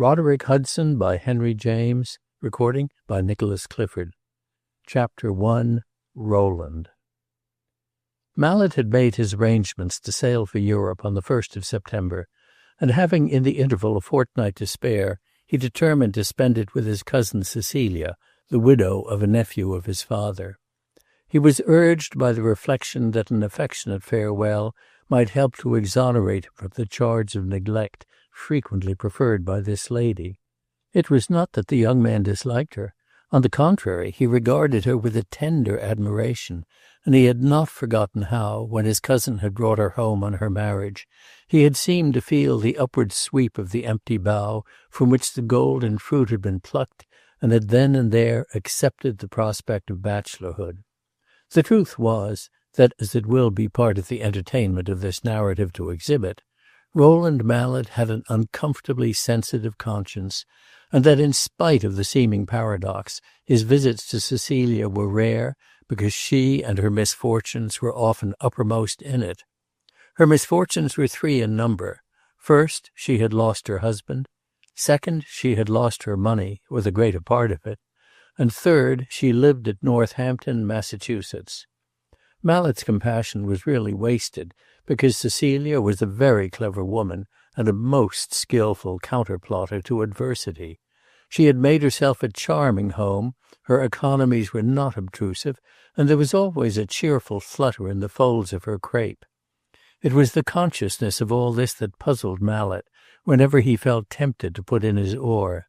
Roderick Hudson by Henry James. Recording by Nicholas Clifford. Chapter 1. Rowland. Mallet had made his arrangements to sail for Europe on the 1st of September, and having in the interval a fortnight to spare, he determined to spend it with his cousin Cecilia, the widow of a nephew of his father. He was urged by the reflection that an affectionate farewell might help to exonerate him from the charge of neglect frequently preferred by this lady. It was not that the young man disliked her. On the contrary, he regarded her with a tender admiration, and he had not forgotten how, when his cousin had brought her home on her marriage, he had seemed to feel the upward sweep of the empty bough from which the golden fruit had been plucked, and had then and there accepted the prospect of bachelorhood. The truth was that, as it will be part of the entertainment of this narrative to exhibit, Rowland Mallet had an uncomfortably sensitive conscience, and that in spite of the seeming paradox, his visits to Cecilia were rare because she and her misfortunes were often uppermost in it. Her misfortunes were three in number. First, she had lost her husband. Second, she had lost her money, or the greater part of it. And third, she lived at Northampton, Massachusetts. Mallet's compassion was really wasted, because Cecilia was a very clever woman and a most skilful counterplotter to adversity. She had made herself a charming home, her economies were not obtrusive, and there was always a cheerful flutter in the folds of her crape. It was the consciousness of all this that puzzled Mallet whenever he felt tempted to put in his oar.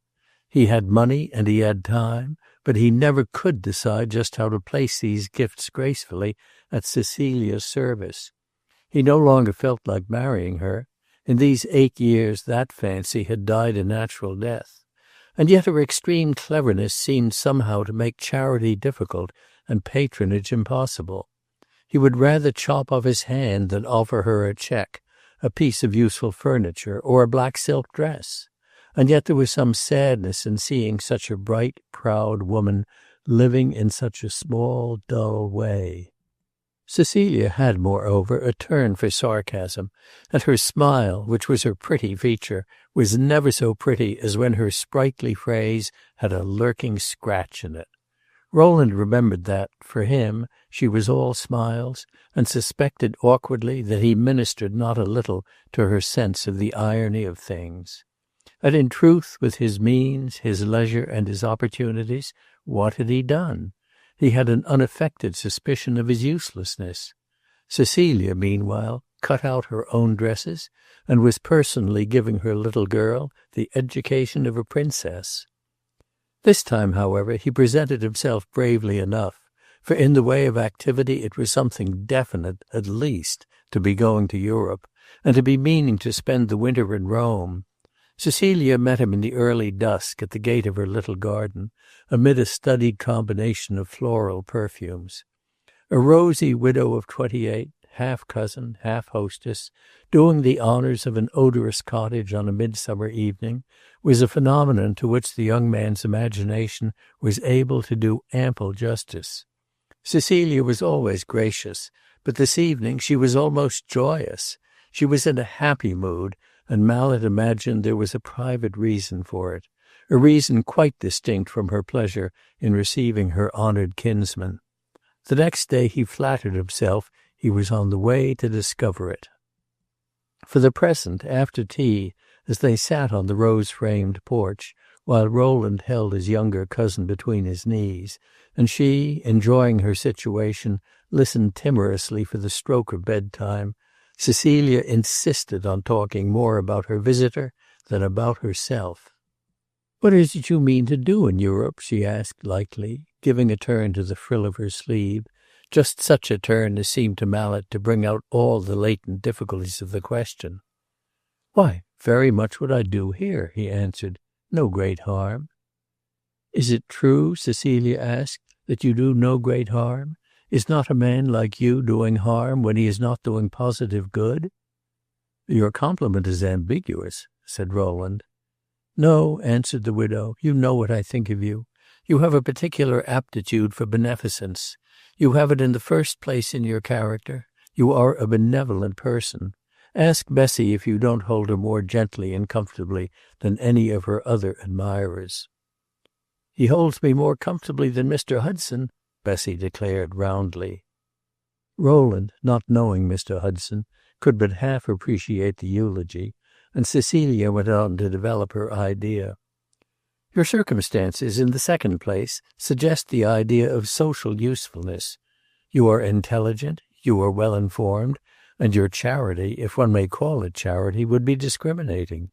He had money and he had time, but he never could decide just how to place these gifts gracefully at Cecilia's service. He no longer felt like marrying her. In these 8 years that fancy had died a natural death. And yet her extreme cleverness seemed somehow to make charity difficult and patronage impossible. He would rather chop off his hand than offer her a cheque, a piece of useful furniture, or a black silk dress. And yet there was some sadness in seeing such a bright, proud woman living in such a small, dull way. Cecilia had, moreover, a turn for sarcasm, and her smile, which was her pretty feature, was never so pretty as when her sprightly phrase had a lurking scratch in it. Rowland remembered that, for him, she was all smiles, and suspected awkwardly that he ministered not a little to her sense of the irony of things. And in truth, with his means, his leisure, and his opportunities, what had he done? He had an unaffected suspicion of his uselessness. Cecilia, meanwhile, cut out her own dresses, and was personally giving her little girl the education of a princess. This time, however, he presented himself bravely enough, for in the way of activity it was something definite, at least, to be going to Europe, and to be meaning to spend the winter in Rome. Cecilia met him in the early dusk at the gate of her little garden, amid a studied combination of floral perfumes. A rosy widow of 28, half cousin, half hostess, doing the honours of an odorous cottage on a midsummer evening, was a phenomenon to which the young man's imagination was able to do ample justice. Cecilia was always gracious, but this evening she was almost joyous. She was in a happy mood, and Mallet imagined there was a private reason for it, a reason quite distinct from her pleasure in receiving her honoured kinsman. The next day he flattered himself he was on the way to discover it. For the present, after tea, as they sat on the rose-framed porch, while Rowland held his younger cousin between his knees, and she, enjoying her situation, listened timorously for the stroke of bedtime, Cecilia insisted on talking more about her visitor than about herself. "What is it you mean to do in Europe?" she asked lightly, giving a turn to the frill of her sleeve, just such a turn as seemed to Mallet to bring out all the latent difficulties of the question. "Why, very much what I do here," he answered. "No great harm." "Is it true," Cecilia asked, "that you do no great harm? Is not a man like you doing harm when he is not doing positive good?" "Your compliment is ambiguous," said Rowland. "No," answered the widow, "you know what I think of you. You have a particular aptitude for beneficence. You have it in the first place in your character. You are a benevolent person. Ask Bessie if you don't hold her more gently and comfortably than any of her other admirers." "He holds me more comfortably than Mr. Hudson," Bessie declared roundly. Rowland, not knowing Mr. Hudson, could but half appreciate the eulogy, and Cecilia went on to develop her idea. "Your circumstances, in the second place, suggest the idea of social usefulness. You are intelligent, you are well informed, and your charity, if one may call it charity, would be discriminating.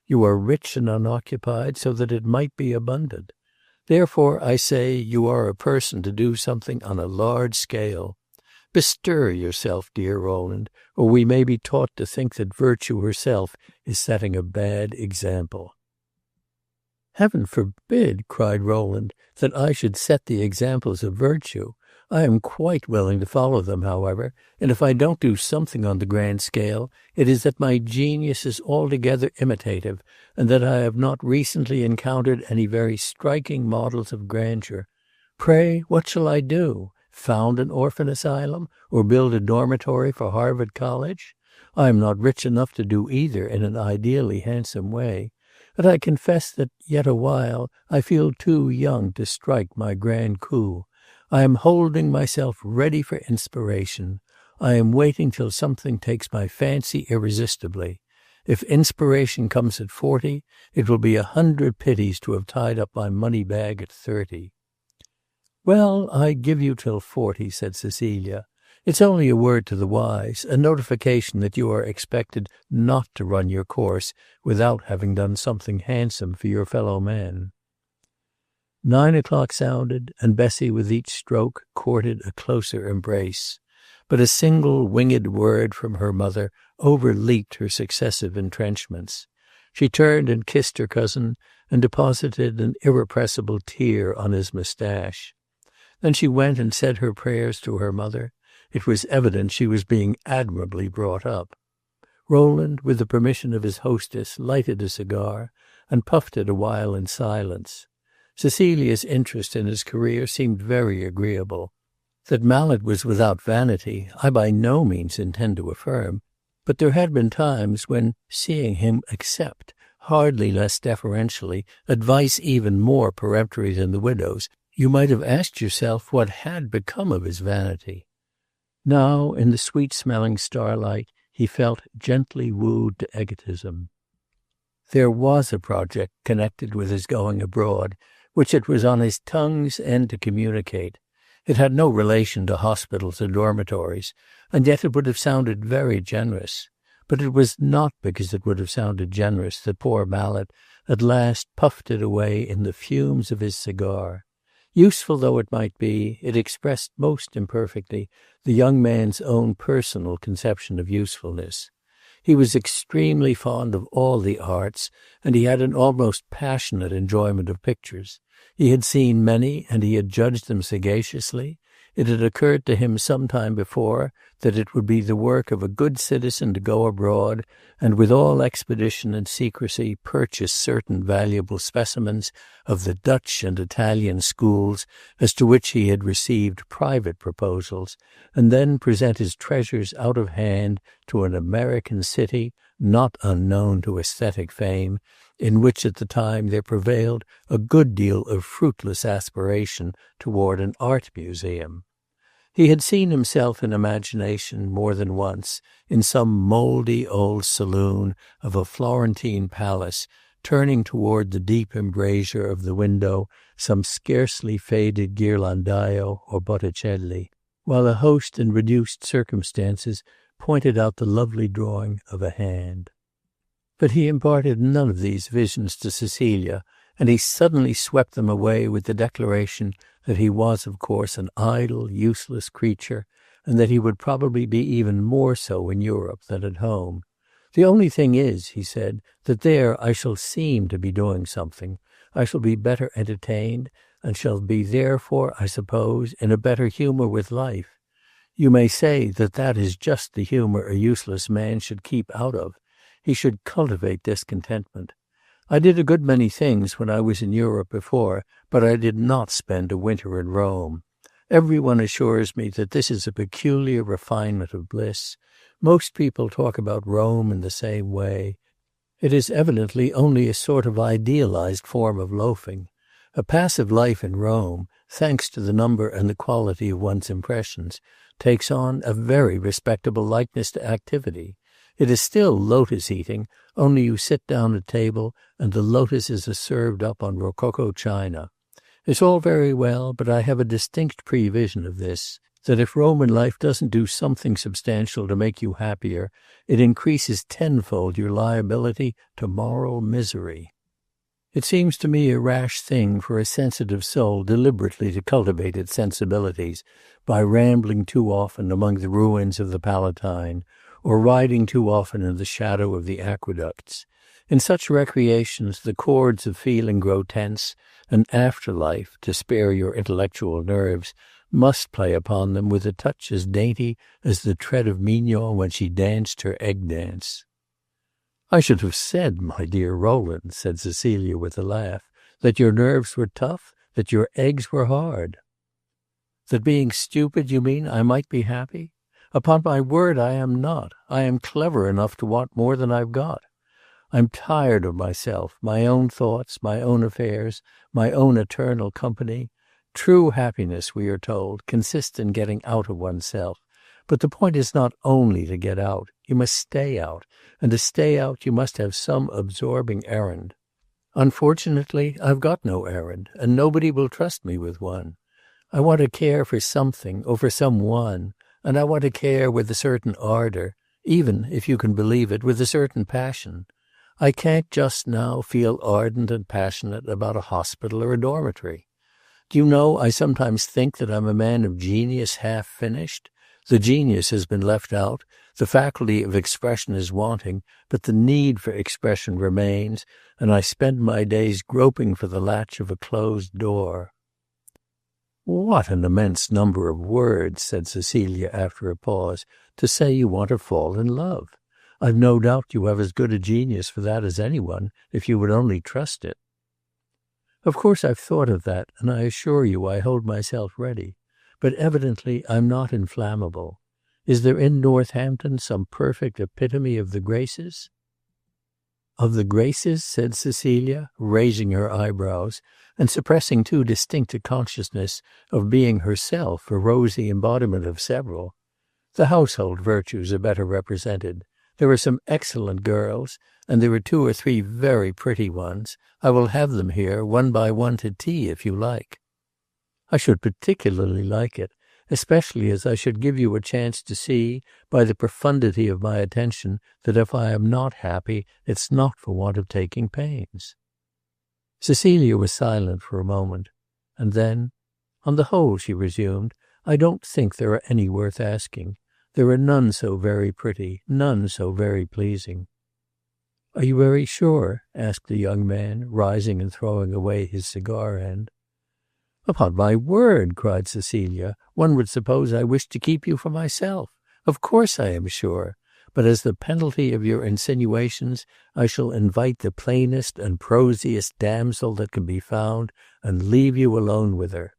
You are rich and unoccupied, so that it might be abundant. Therefore, I say, you are a person to do something on a large scale. Bestir yourself, dear Rowland, or we may be taught to think that virtue herself is setting a bad example." "Heaven forbid," cried Rowland, "that I should set the examples of virtue. I am quite willing to follow them, however, and if I don't do something on the grand scale, it is that my genius is altogether imitative, and that I have not recently encountered any very striking models of grandeur. Pray, what shall I do? Found an orphan asylum, or build a dormitory for Harvard College? I am not rich enough to do either in an ideally handsome way, and I confess that yet awhile I feel too young to strike my grand coup. I am holding myself ready for inspiration. I am waiting till something takes my fancy irresistibly. If inspiration comes at 40, it will be 100 pities to have tied up my money bag at 30. "Well, I give you till 40, said Cecilia. "It's only a word to the wise, a notification that you are expected not to run your course without having done something handsome for your fellow man." 9 o'clock sounded, and Bessie with each stroke courted a closer embrace. But a single winged word from her mother overleaped her successive entrenchments. She turned and kissed her cousin, and deposited an irrepressible tear on his moustache. Then she went and said her prayers to her mother. It was evident she was being admirably brought up. Rowland, with the permission of his hostess, lighted a cigar, and puffed it a while in silence. Cecilia's interest in his career seemed very agreeable. That Mallet was without vanity, I by no means intend to affirm, but there had been times when, seeing him accept, hardly less deferentially, advice even more peremptory than the widow's, you might have asked yourself what had become of his vanity. Now, in the sweet-smelling starlight, he felt gently wooed to egotism. There was a project connected with his going abroad, which it was on his tongue's end to communicate. It had no relation to hospitals or dormitories, and yet it would have sounded very generous. But it was not because it would have sounded generous that poor Mallet at last puffed it away in the fumes of his cigar. Useful though it might be, it expressed most imperfectly the young man's own personal conception of usefulness. He was extremely fond of all the arts, and he had an almost passionate enjoyment of pictures. He had seen many, and he had judged them sagaciously. It had occurred to him some time before that it would be the work of a good citizen to go abroad, and with all expedition and secrecy purchase certain valuable specimens of the Dutch and Italian schools as to which he had received private proposals, and then present his treasures out of hand to an American city, not unknown to aesthetic fame, in which at the time there prevailed a good deal of fruitless aspiration toward an art museum. He had seen himself in imagination more than once in some mouldy old saloon of a Florentine palace, turning toward the deep embrasure of the window some scarcely faded Ghirlandaio or Botticelli, while a host in reduced circumstances pointed out the lovely drawing of a hand. But he imparted none of these visions to Cecilia, and he suddenly swept them away with the declaration that he was, of course, an idle, useless creature, and that he would probably be even more so in Europe than at home. "The only thing is," he said, "that there I shall seem to be doing something. I shall be better entertained, and shall be therefore, I suppose, in a better humour with life. You may say that that is just the humour a useless man should keep out of. He should cultivate discontentment. I did a good many things when I was in Europe before, but I did not spend a winter in Rome. Every one assures me that this is a peculiar refinement of bliss, Most people talk about Rome in the same way. It is evidently only a sort of idealized form of loafing. A passive life in Rome, thanks to the number and the quality of one's impressions, takes on a very respectable likeness to activity. It is still lotus-eating, only you sit down at table and the lotuses are served up on rococo china. It's all very well, but I have a distinct prevision of this, that if Roman life doesn't do something substantial to make you happier, it increases tenfold your liability to moral misery. It seems to me a rash thing for a sensitive soul deliberately to cultivate its sensibilities by rambling too often among the ruins of the Palatine, or riding too often in the shadow of the aqueducts. In such recreations the cords of feeling grow tense, and afterlife, to spare your intellectual nerves, must play upon them with a touch as dainty as the tread of Mignon when she danced her egg dance. "I should have said, my dear Rowland," said Cecilia with a laugh, "that your nerves were tough, that your eggs were hard." "That being stupid, you mean, I might be happy? Upon my word I am not. I am clever enough to want more than I've got. I'm tired of myself, my own thoughts, my own affairs, my own eternal company. True happiness, we are told, consists in getting out of oneself. But the point is not only to get out. You must stay out, and to stay out you must have some absorbing errand. Unfortunately, I've got no errand, and nobody will trust me with one. I want to care for something, or for someone, and I want to care with a certain ardor, even, if you can believe it, with a certain passion. I can't just now feel ardent and passionate about a hospital or a dormitory. Do you know, I sometimes think that I'm a man of genius half finished? The genius has been left out, the faculty of expression is wanting, but the need for expression remains, and I spend my days groping for the latch of a closed door." "What an immense number of words," said Cecilia after a pause, "to say you want to fall in love. I've no doubt you have as good a genius for that as anyone, if you would only trust it." "Of course I've thought of that, and I assure you I hold myself ready. But evidently I'm not inflammable. Is there in Northampton some perfect epitome of the graces?" "Of the graces?" said Cecilia, raising her eyebrows, and suppressing too distinct a consciousness of being herself a rosy embodiment of several. "The household virtues are better represented. There are some excellent girls, and there are 2 or 3 very pretty ones. I will have them here, one by one, to tea, if you like." "I should particularly like it, especially as I should give you a chance to see, by the profundity of my attention, that if I am not happy, it's not for want of taking pains." Cecilia was silent for a moment, and then, "On the whole," she resumed, "I don't think there are any worth asking. There are none so very pretty, none so very pleasing." "Are you very sure?" asked the young man, rising and throwing away his cigar end. "Upon my word," cried Cecilia, "one would suppose I wished to keep you for myself. Of course I am sure. But as the penalty of your insinuations, I shall invite the plainest and prosiest damsel that can be found, and leave you alone with her."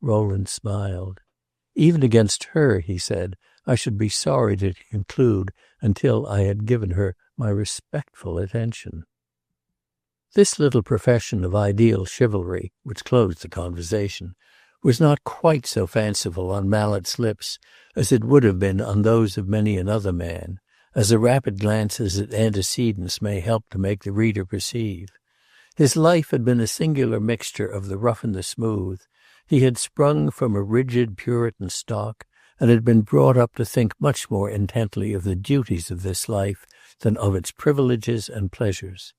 Rowland smiled. "Even against her," he said, "I should be sorry to conclude until I had given her my respectful attention." This little profession of ideal chivalry, which closed the conversation, was not quite so fanciful on Mallet's lips as it would have been on those of many another man, as a rapid glance at its antecedents may help to make the reader perceive. His life had been a singular mixture of the rough and the smooth. He had sprung from a rigid Puritan stock, and had been brought up to think much more intently of the duties of this life than of its privileges and pleasures.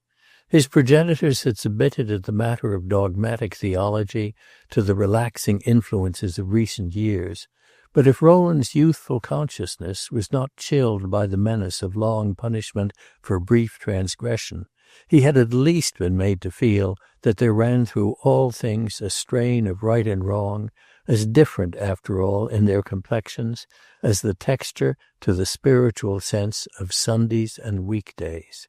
His progenitors had submitted in the matter of dogmatic theology to the relaxing influences of recent years, but if Rowland's youthful consciousness was not chilled by the menace of long punishment for brief transgression, he had at least been made to feel that there ran through all things a strain of right and wrong, as different, after all, in their complexions as the texture to the spiritual sense of Sundays and weekdays.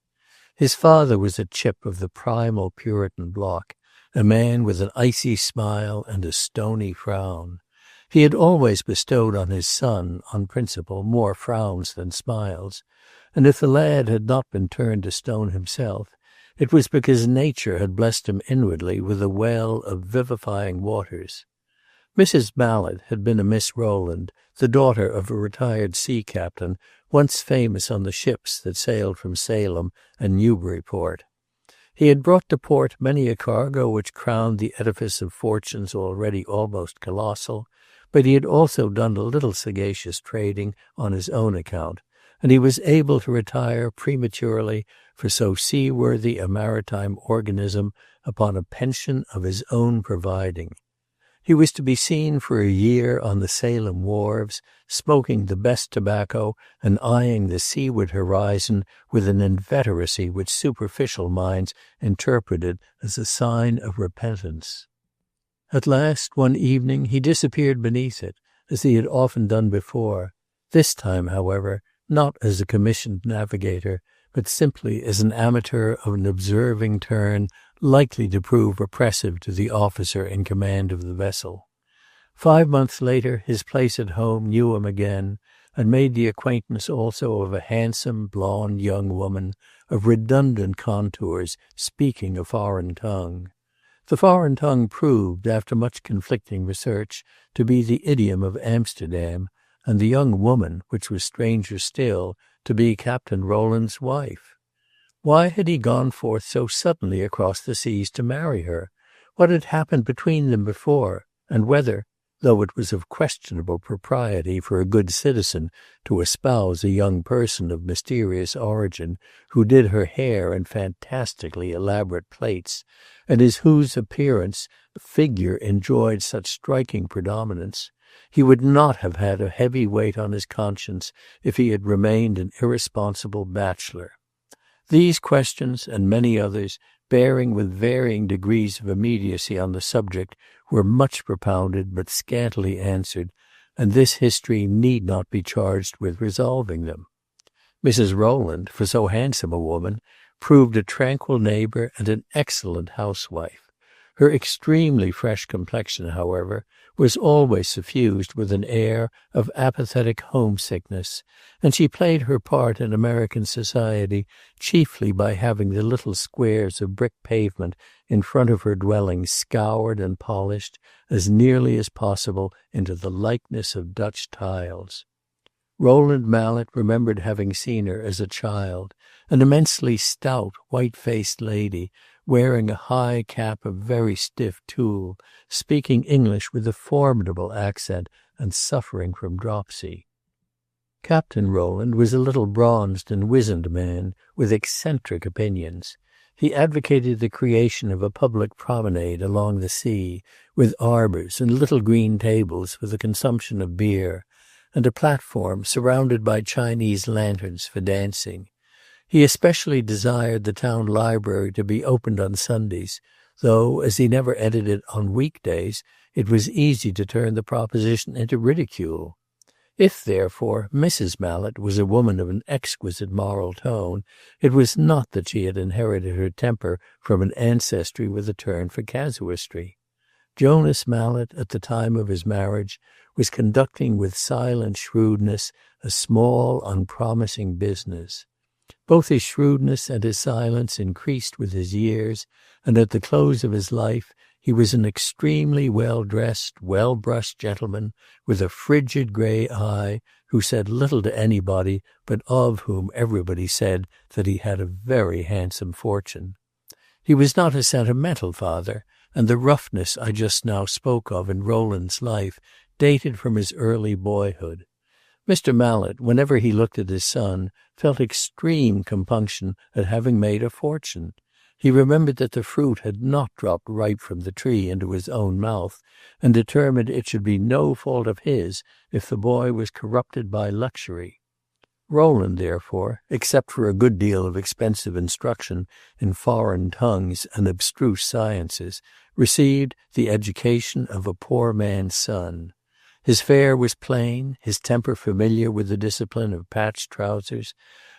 His father was a chip of the primal Puritan block, a man with an icy smile and a stony frown. He had always bestowed on his son, on principle, more frowns than smiles, and if the lad had not been turned to stone himself, it was because nature had blessed him inwardly with a well of vivifying waters. Mrs. Mallet had been a Miss Rowland, the daughter of a retired sea captain, once famous on the ships that sailed from Salem and Newburyport. He had brought to port many a cargo which crowned the edifice of fortunes already almost colossal, but he had also done a little sagacious trading on his own account, and he was able to retire prematurely for so seaworthy a maritime organism upon a pension of his own providing. He was to be seen for a year on the Salem wharves, smoking the best tobacco and eyeing the seaward horizon with an inveteracy which superficial minds interpreted as a sign of repentance. At last, one evening, he disappeared beneath it, as he had often done before, this time, however, not as a commissioned navigator, but simply as an amateur of an observing turn likely to prove oppressive to the officer in command of the vessel. 5 months later his place at home knew him again, and made the acquaintance also of a handsome, blonde young woman of redundant contours, speaking a foreign tongue. The foreign tongue proved, after much conflicting research, to be the idiom of Amsterdam, and the young woman, which was stranger still, to be Captain Rowland's wife. Why had he gone forth so suddenly across the seas to marry her? What had happened between them before, and whether, though it was of questionable propriety for a good citizen to espouse a young person of mysterious origin who did her hair in fantastically elaborate plaits, and as whose appearance figure enjoyed such striking predominance, he would not have had a heavy weight on his conscience if he had remained an irresponsible bachelor. These questions, and many others, bearing with varying degrees of immediacy on the subject, were much propounded but scantily answered, and this history need not be charged with resolving them. Mrs. Rowland, for so handsome a woman, proved a tranquil neighbor and an excellent housewife. Her extremely fresh complexion, however, was always suffused with an air of apathetic homesickness, and she played her part in American society chiefly by having the little squares of brick pavement in front of her dwelling scoured and polished as nearly as possible into the likeness of Dutch tiles. Rowland Mallet remembered having seen her as a child, an immensely stout, white-faced lady, wearing a high cap of very stiff tulle, speaking English with a formidable accent, and suffering from dropsy. Captain Rowland was a little bronzed and wizened man, with eccentric opinions. He advocated the creation of a public promenade along the sea, with arbours and little green tables for the consumption of beer, and a platform surrounded by Chinese lanterns for dancing. He especially desired the town library to be opened on Sundays, though, as he never entered it on weekdays, it was easy to turn the proposition into ridicule. If, therefore, Mrs. Mallet was a woman of an exquisite moral tone, it was not that she had inherited her temper from an ancestry with a turn for casuistry. Jonas Mallet, at the time of his marriage, was conducting with silent shrewdness a small, unpromising business. Both his shrewdness and his silence increased with his years, and at the close of his life he was an extremely well-dressed, well-brushed gentleman with a frigid grey eye, who said little to anybody, but of whom everybody said that he had a very handsome fortune. He was not a sentimental father, and the roughness I just now spoke of in Rowland's life dated from his early boyhood. Mr. Mallet, whenever he looked at his son, felt extreme compunction at having made a fortune. He remembered that the fruit had not dropped ripe from the tree into his own mouth, and determined it should be no fault of his if the boy was corrupted by luxury. Rowland, therefore, except for a good deal of expensive instruction in foreign tongues and abstruse sciences, received the education of a poor man's son. His fare was plain, his temper familiar with the discipline of patched trousers,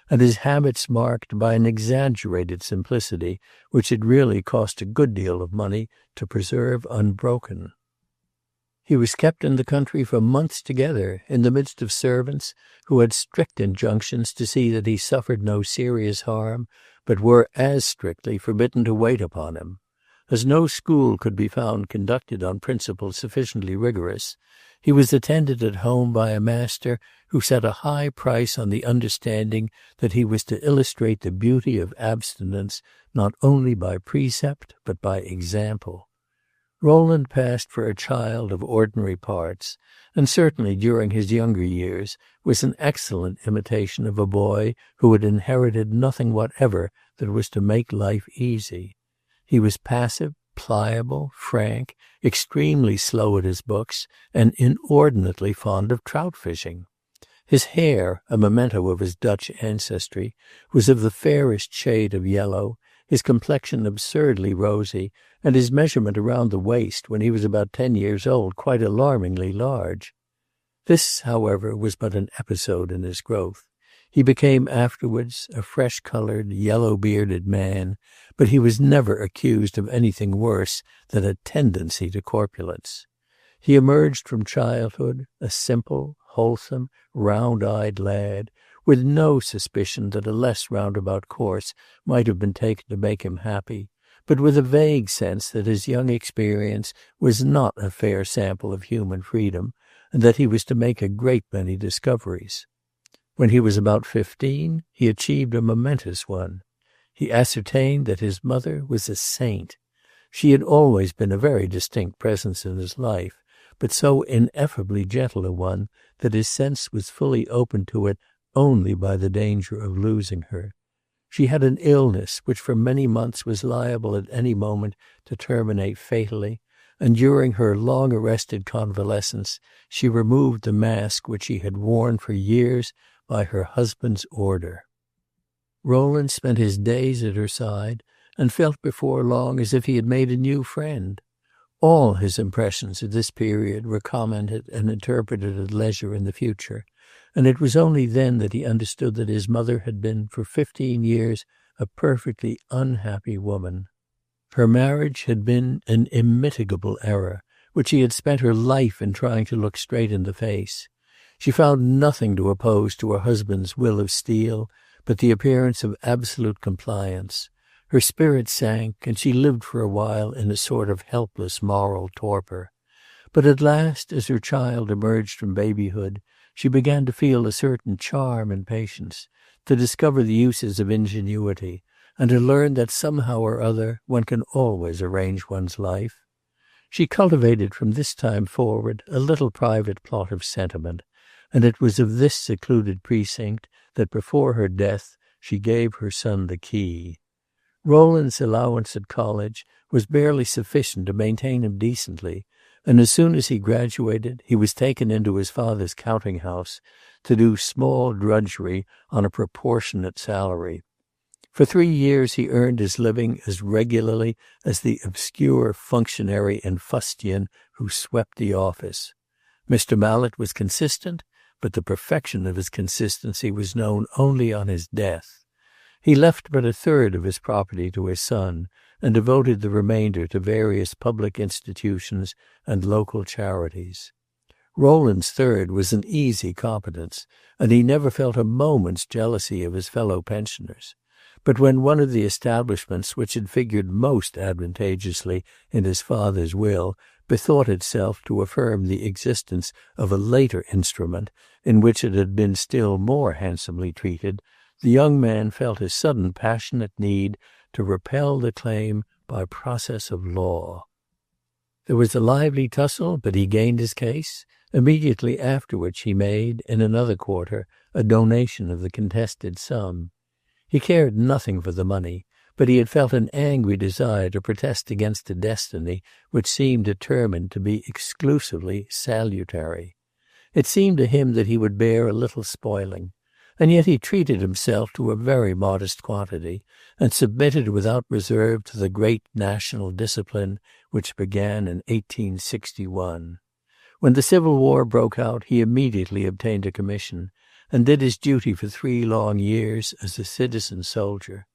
and his habits marked by an exaggerated simplicity which it really cost a good deal of money to preserve unbroken. He was kept in the country for months together, in the midst of servants who had strict injunctions to see that he suffered no serious harm, but were as strictly forbidden to wait upon him. As no school could be found conducted on principles sufficiently rigorous, he was attended at home by a master who set a high price on the understanding that he was to illustrate the beauty of abstinence not only by precept but by example. Rowland passed for a child of ordinary parts, and certainly during his younger years was an excellent imitation of a boy who had inherited nothing whatever that was to make life easy. He was passive, pliable, frank, extremely slow at his books, and inordinately fond of trout fishing. His hair, a memento of his Dutch ancestry, was of the fairest shade of yellow, his complexion absurdly rosy, and his measurement around the waist, when he was about 10 years old, quite alarmingly large. This, however, was but an episode in his growth. He became afterwards a fresh-colored, yellow-bearded man, but he was never accused of anything worse than a tendency to corpulence. He emerged from childhood a simple, wholesome, round-eyed lad, with no suspicion that a less roundabout course might have been taken to make him happy, but with a vague sense that his young experience was not a fair sample of human freedom, and that he was to make a great many discoveries. When he was about 15, he achieved a momentous one. He ascertained that his mother was a saint. She had always been a very distinct presence in his life, but so ineffably gentle a one that his sense was fully open to it only by the danger of losing her. She had an illness which for many months was liable at any moment to terminate fatally, and during her long-arrested convalescence she removed the mask which she had worn for years by her husband's order. Rowland spent his days at her side, and felt before long as if he had made a new friend. All his impressions at this period were commented and interpreted at leisure in the future, and it was only then that he understood that his mother had been for 15 years a perfectly unhappy woman. Her marriage had been an immitigable error, which she had spent her life in trying to look straight in the face. She found nothing to oppose to her husband's will of steel but the appearance of absolute compliance. Her spirit sank, and she lived for a while in a sort of helpless moral torpor. But at last, as her child emerged from babyhood, she began to feel a certain charm and patience, to discover the uses of ingenuity, and to learn that somehow or other one can always arrange one's life. She cultivated from this time forward a little private plot of sentiment, and it was of this secluded precinct that before her death she gave her son the key. Rowland's allowance at college was barely sufficient to maintain him decently, and as soon as he graduated he was taken into his father's counting-house to do small drudgery on a proportionate salary. For 3 years he earned his living as regularly as the obscure functionary and fustian who swept the office. Mr. Mallet was consistent, but the perfection of his consistency was known only on his death. He left but 1/3 of his property to his son, and devoted the remainder to various public institutions and local charities. Rowland's third was an easy competence, and he never felt a moment's jealousy of his fellow pensioners. But when one of the establishments which had figured most advantageously in his father's will bethought itself to affirm the existence of a later instrument in which it had been still more handsomely treated, the young man felt a sudden passionate need to repel the claim by process of law. There was a lively tussle, but he gained his case, immediately after which he made, in another quarter, a donation of the contested sum. He cared nothing for the money, but he had felt an angry desire to protest against a destiny which seemed determined to be exclusively salutary. It seemed to him that he would bear a little spoiling, and yet he treated himself to a very modest quantity, and submitted without reserve to the great national discipline which began in 1861. When the Civil War broke out, he immediately obtained a commission, and did his duty for 3 long years as a citizen soldier.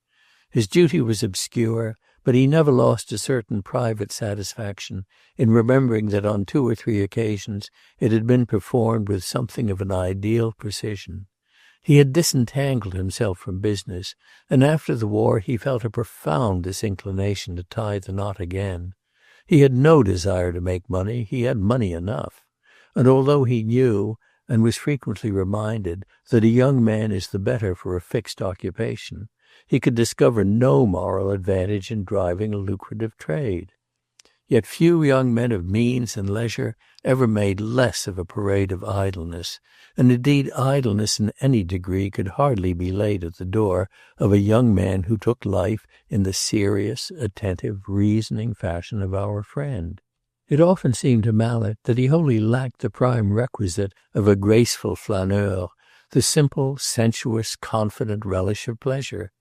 His duty was obscure, but he never lost a certain private satisfaction in remembering that on 2 or 3 occasions it had been performed with something of an ideal precision. He had disentangled himself from business, and after the war he felt a profound disinclination to tie the knot again. He had no desire to make money, he had money enough. And although he knew, and was frequently reminded, that a young man is the better for a fixed occupation, he could discover no moral advantage in driving a lucrative trade. Yet few young men of means and leisure ever made less of a parade of idleness, and indeed idleness in any degree could hardly be laid at the door of a young man who took life in the serious, attentive, reasoning fashion of our friend. It often seemed to Mallet that he wholly lacked the prime requisite of a graceful flaneur, the simple, sensuous, confident relish of pleasure.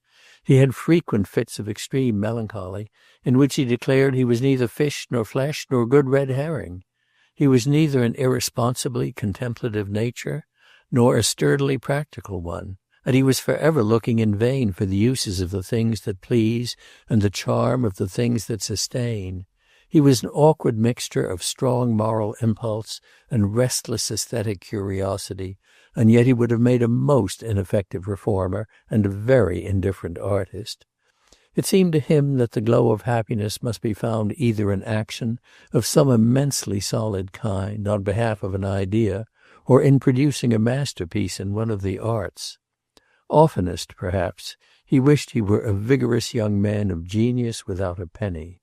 He had frequent fits of extreme melancholy, in which he declared he was neither fish nor flesh nor good red herring. He was neither an irresponsibly contemplative nature, nor a sturdily practical one, and he was forever looking in vain for the uses of the things that please and the charm of the things that sustain. He was an awkward mixture of strong moral impulse and restless aesthetic curiosity, and yet he would have made a most ineffective reformer and a very indifferent artist. It seemed to him that the glow of happiness must be found either in action of some immensely solid kind on behalf of an idea, or in producing a masterpiece in one of the arts. Oftenest, perhaps, he wished he were a vigorous young man of genius without a penny.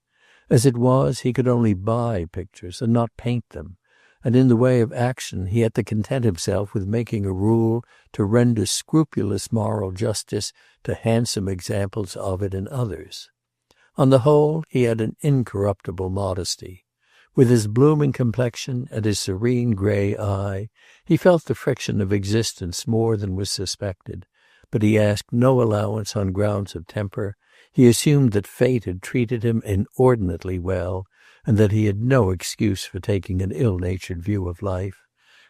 As it was, he could only buy pictures and not paint them, and in the way of action he had to content himself with making a rule to render scrupulous moral justice to handsome examples of it in others. On the whole, he had an incorruptible modesty. With his blooming complexion and his serene grey eye, he felt the friction of existence more than was suspected, but he asked no allowance on grounds of temper. He assumed that fate had treated him inordinately well, and that he had no excuse for taking an ill-natured view of life,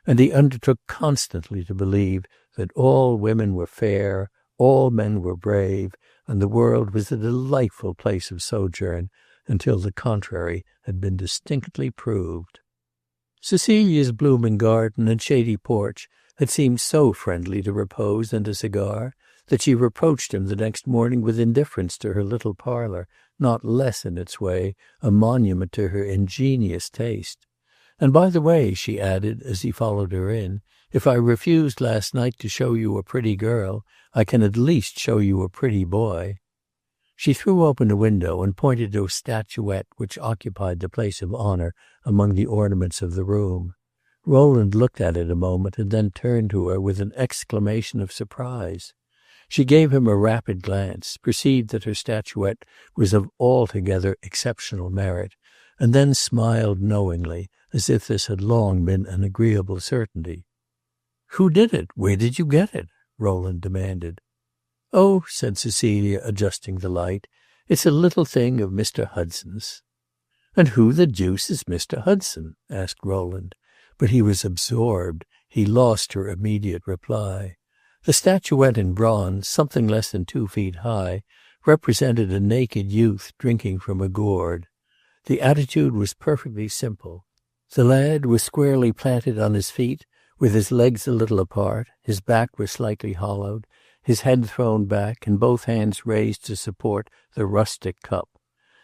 and he undertook constantly to believe that all women were fair, all men were brave, and the world was a delightful place of sojourn until the contrary had been distinctly proved. Cecilia's blooming garden and shady porch had seemed so friendly to repose and a cigar that she reproached him the next morning with indifference to her little parlour, not less in its way a monument to her ingenious taste. "And by the way," she added, as he followed her in, "if I refused last night to show you a pretty girl, I can at least show you a pretty boy." She threw open a window and pointed to a statuette which occupied the place of honour among the ornaments of the room. Rowland looked at it a moment and then turned to her with an exclamation of surprise. She gave him a rapid glance, perceived that her statuette was of altogether exceptional merit, and then smiled knowingly, as if this had long been an agreeable certainty. "Who did it? Where did you get it?" Rowland demanded. "Oh," said Cecilia, adjusting the light, "it's a little thing of Mr. Hudson's." "And who the deuce is Mr. Hudson?" asked Rowland. But he was absorbed. He lost her immediate reply. The statuette in bronze, something less than 2 feet high, represented a naked youth drinking from a gourd. The attitude was perfectly simple. The lad was squarely planted on his feet, with his legs a little apart, his back was slightly hollowed, his head thrown back, and both hands raised to support the rustic cup.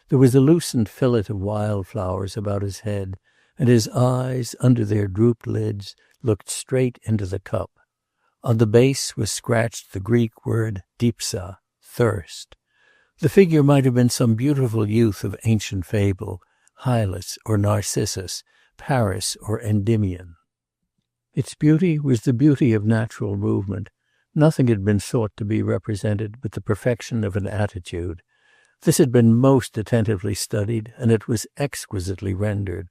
There was a loosened fillet of wild flowers about his head, and his eyes, under their drooped lids, looked straight into the cup. On the base was scratched the Greek word dipsa, thirst. The figure might have been some beautiful youth of ancient fable, Hylas or Narcissus, Paris or Endymion. Its beauty was the beauty of natural movement. Nothing had been sought to be represented but the perfection of an attitude. This had been most attentively studied, and it was exquisitely rendered.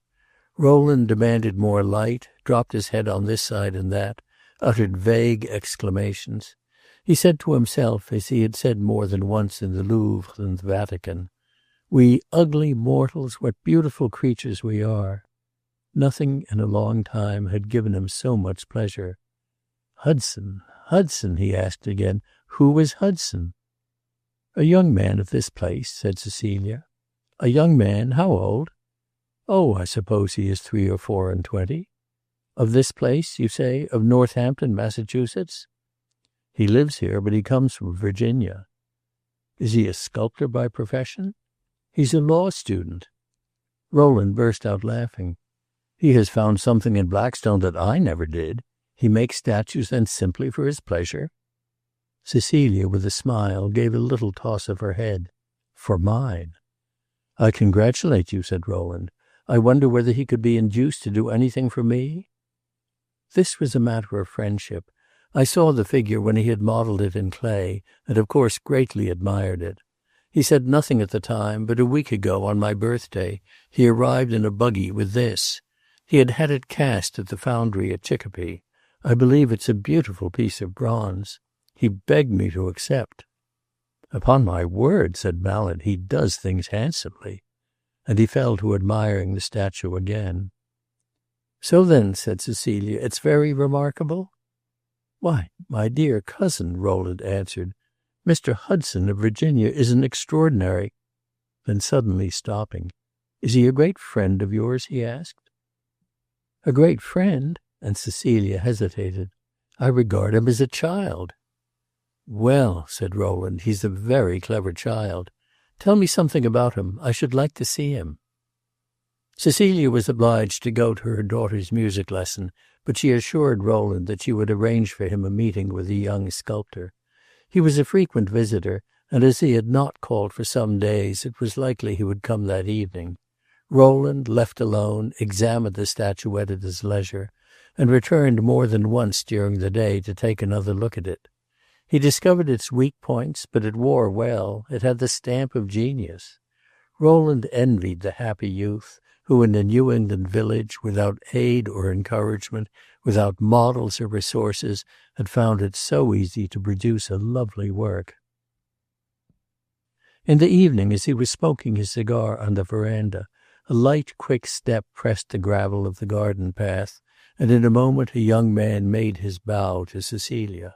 Rowland demanded more light, dropped his head on this side and that, uttered vague exclamations. He said to himself, as he had said more than once in the Louvre and the Vatican, "We ugly mortals, what beautiful creatures we are." Nothing in a long time had given him so much pleasure. "Hudson, Hudson," he asked again. "Who was Hudson?" "A young man of this place," said Cecilia. "A young man? How old?" "Oh, I suppose he is 3 or 24. "Of this place, you say? Of Northampton, Massachusetts?" "He lives here, but he comes from Virginia." "Is he a sculptor by profession?" "He's a law student." Rowland burst out laughing. "He has found something in Blackstone that I never did. He makes statues then simply for his pleasure?" Cecilia, with a smile, gave a little toss of her head. "For mine." "I congratulate you," said Rowland. "I wonder whether he could be induced to do anything for me?" This was a matter of friendship. I saw the figure when he had modelled it in clay, and of course greatly admired it. He said nothing at the time, but a week ago, on my birthday, he arrived in a buggy with this. He had had it cast at the foundry at Chicopee. I believe it's a beautiful piece of bronze. He begged me to accept." "Upon my word," said Mallett, "he does things handsomely." And he fell to admiring the statue again. "So then," said Cecilia, "it's very remarkable?" "Why, my dear cousin," Rowland answered, "Mr. Hudson of Virginia is an extraordinary—" Then suddenly stopping, "Is he a great friend of yours?" he asked. "A great friend?" and Cecilia hesitated. "I regard him as a child." "Well," said Rowland, "he's a very clever child. Tell me something about him. I should like to see him." Cecilia was obliged to go to her daughter's music lesson, but she assured Rowland that she would arrange for him a meeting with the young sculptor. He was a frequent visitor, and as he had not called for some days, it was likely he would come that evening. Rowland, left alone, examined the statuette at his leisure, and returned more than once during the day to take another look at it. He discovered its weak points, but it wore well. It had the stamp of genius. Rowland envied the happy youth who, in a New England village, without aid or encouragement, without models or resources, had found it so easy to produce a lovely work. In the evening, as he was smoking his cigar on the veranda, a light, quick step pressed the gravel of the garden path, and in a moment a young man made his bow to Cecilia.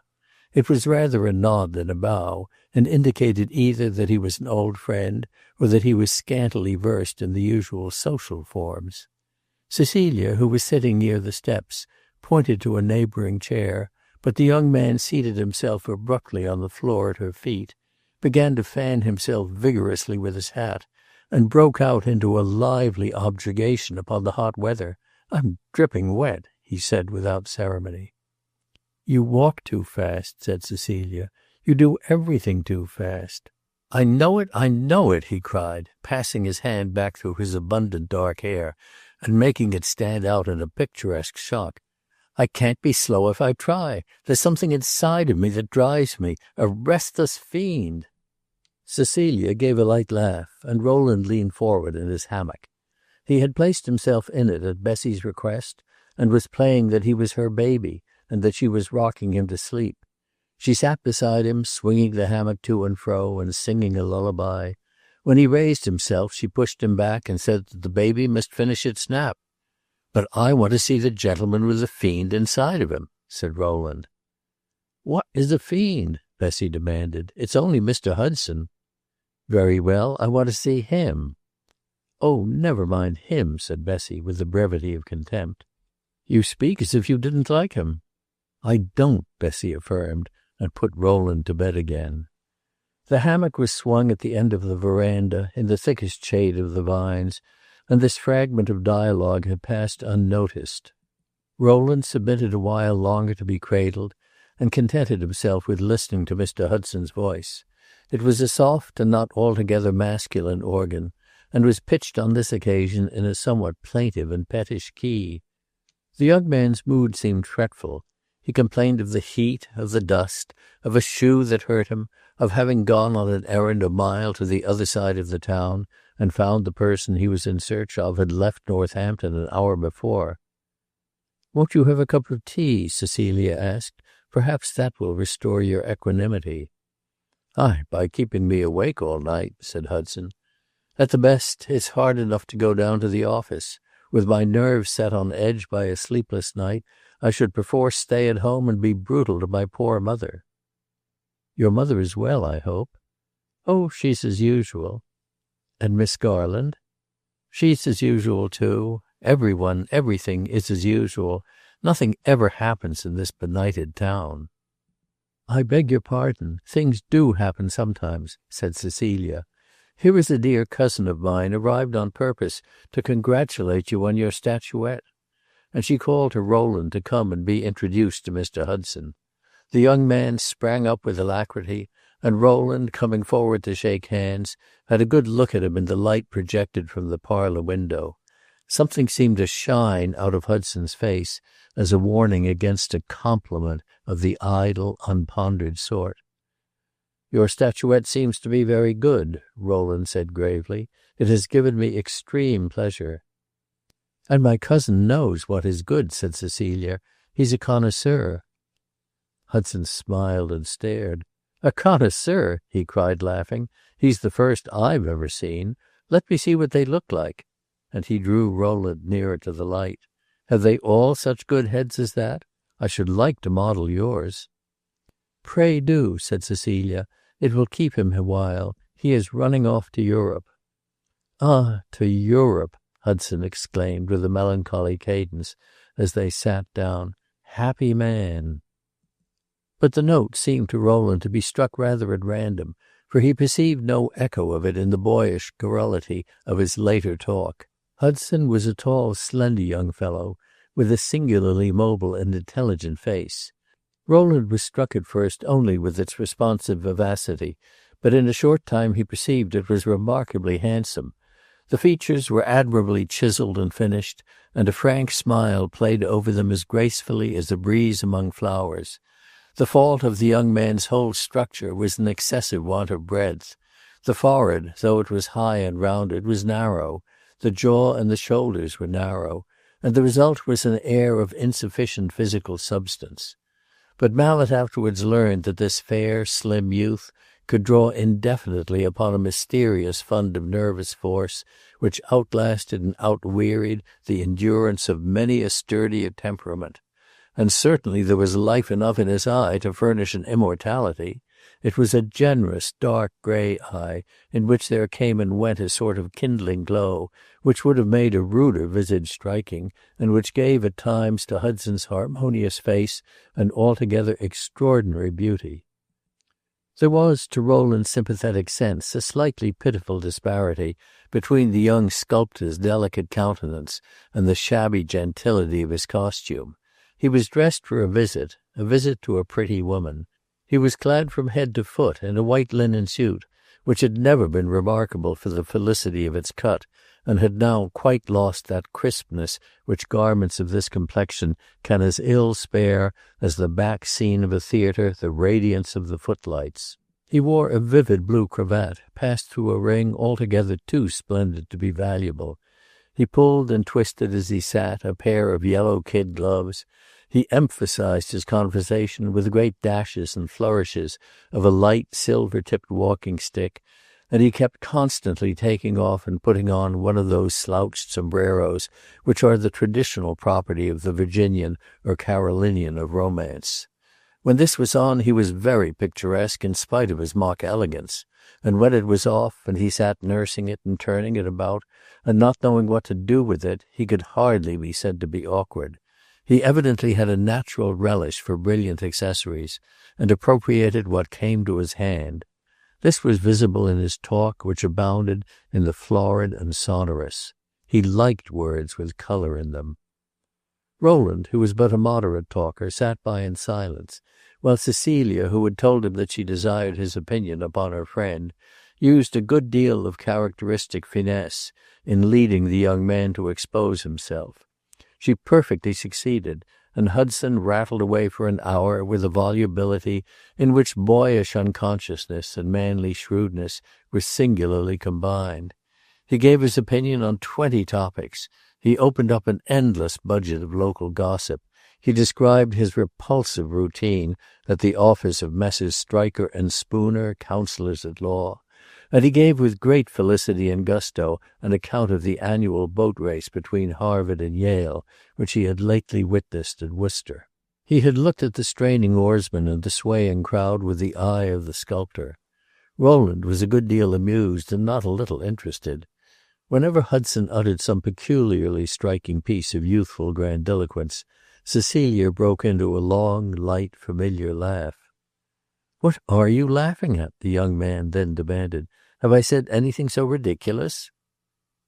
It was rather a nod than a bow, and indicated either that he was an old friend or that he was scantily versed in the usual social forms. Cecilia, who was sitting near the steps, pointed to a neighboring chair, but the young man seated himself abruptly on the floor at her feet, began to fan himself vigorously with his hat, and broke out into a lively objurgation upon the hot weather. "I'm dripping wet," he said without ceremony. "You walk too fast," said Cecilia. "You do everything too fast." I know it," he cried, passing his hand back through his abundant dark hair and making it stand out in a picturesque shock. "I can't be slow if I try. There's something inside of me that drives me, a restless fiend." Cecilia gave a light laugh, and Rowland leaned forward in his hammock. He had placed himself in it at Bessie's request, and was playing that he was her baby, and that she was rocking him to sleep. She sat beside him, swinging the hammock to and fro and singing a lullaby. When he raised himself, she pushed him back and said that the baby must finish its nap. "But I want to see the gentleman with the fiend inside of him," said Rowland. "What is a fiend?" Bessie demanded. "It's only Mr. Hudson." "Very well, I want to see him." "Oh, never mind him," said Bessie, with the brevity of contempt. "You speak as if you didn't like him." "I don't," Bessie affirmed, and put Rowland to bed again. The hammock was swung at the end of the veranda, in the thickest shade of the vines, and this fragment of dialogue had passed unnoticed. Rowland submitted a while longer to be cradled, and contented himself with listening to Mr. Hudson's voice. It was a soft and not altogether masculine organ, and was pitched on this occasion in a somewhat plaintive and pettish key. The young man's mood seemed fretful. He complained of the heat, of the dust, of a shoe that hurt him, of having gone on an errand a mile to the other side of the town, and found the person he was in search of had left Northampton an hour before. "Won't you have a cup of tea?" Cecilia asked. "Perhaps that will restore your equanimity." "Aye, by keeping me awake all night," said Hudson. "At the best, it's hard enough to go down to the office. With my nerves set on edge by a sleepless night, I should perforce stay at home and be brutal to my poor mother." "Your mother is well, I hope?" "Oh, she's as usual." "And Miss Garland?" "She's as usual, too. Everyone, everything is as usual. Nothing ever happens in this benighted town." "I beg your pardon. Things do happen sometimes," said Cecilia. "Here is a dear cousin of mine arrived on purpose to congratulate you on your statuette." And she called to Rowland to come and be introduced to Mr. Hudson. The young man sprang up with alacrity, and Rowland, coming forward to shake hands, had a good look at him in the light projected from the parlor window. Something seemed to shine out of Hudson's face as a warning against a compliment of the idle, unpondered sort. "Your statuette seems to be very good," Rowland said gravely. "It has given me extreme pleasure." "And my cousin knows what is good," said Cecilia. "He's a connoisseur." Hudson smiled and stared. "A connoisseur!" he cried, laughing. "He's the first I've ever seen. Let me see what they look like." And he drew Rowland nearer to the light. "Have they all such good heads as that? I should like to model yours." "Pray do," said Cecilia. "It will keep him a while. He is running off to Europe." "Ah, to Europe!" Hudson exclaimed with a melancholy cadence as they sat down. "Happy man!" But the note seemed to Rowland to be struck rather at random, for he perceived no echo of it in the boyish garrulity of his later talk. Hudson was a tall, slender young fellow, with a singularly mobile and intelligent face. Rowland was struck at first only with its responsive vivacity, but in a short time he perceived it was remarkably handsome. The features were admirably chiseled and finished, and a frank smile played over them as gracefully as a breeze among flowers. The fault of the young man's whole structure was an excessive want of breadth. The forehead, though it was high and rounded, was narrow. The jaw and the shoulders were narrow, and the result was an air of insufficient physical substance. But Mallet afterwards learned that this fair, slim youth could draw indefinitely upon a mysterious fund of nervous force which outlasted and outwearied the endurance of many a sturdier temperament. And certainly there was life enough in his eye to furnish an immortality. It was a generous, dark gray eye, in which there came and went a sort of kindling glow, which would have made a ruder visage striking, and which gave at times to Hudson's harmonious face an altogether extraordinary beauty. There was, to Rowland's sympathetic sense, a slightly pitiful disparity between the young sculptor's delicate countenance and the shabby gentility of his costume. He was dressed for a visit to a pretty woman. He was clad from head to foot in a white linen suit, which had never been remarkable for the felicity of its cut, and had now quite lost that crispness which garments of this complexion can as ill spare as the back scene of a theatre the radiance of the footlights. He wore a vivid blue cravat, passed through a ring altogether too splendid to be valuable. He pulled and twisted as he sat a pair of yellow kid gloves. He emphasized his conversation with great dashes and flourishes of a light silver-tipped walking stick, and he kept constantly taking off and putting on one of those slouched sombreros which are the traditional property of the Virginian or Carolinian of romance. When this was on he was very picturesque in spite of his mock elegance, and when it was off, and he sat nursing it and turning it about, and not knowing what to do with it, he could hardly be said to be awkward. He evidently had a natural relish for brilliant accessories, and appropriated what came to his hand. This was visible in his talk, which abounded in the florid and sonorous. He liked words with color in them. Rowland, who was but a moderate talker, sat by in silence, while Cecilia, who had told him that she desired his opinion upon her friend, used a good deal of characteristic finesse in leading the young man to expose himself. She perfectly succeeded, and Hudson rattled away for an hour with a volubility in which boyish unconsciousness and manly shrewdness were singularly combined. He gave his opinion on 20 topics. He opened up an endless budget of local gossip. He described his repulsive routine at the office of Messrs. Stryker and Spooner, counsellors at law, and he gave with great felicity and gusto an account of the annual boat race between Harvard and Yale, which he had lately witnessed at Worcester. He had looked at the straining oarsmen and the swaying crowd with the eye of the sculptor. Rowland was a good deal amused and not a little interested. Whenever Hudson uttered some peculiarly striking piece of youthful grandiloquence, Cecilia broke into a long, light, familiar laugh. "What are you laughing at?" the young man then demanded. "Have I said anything so ridiculous?"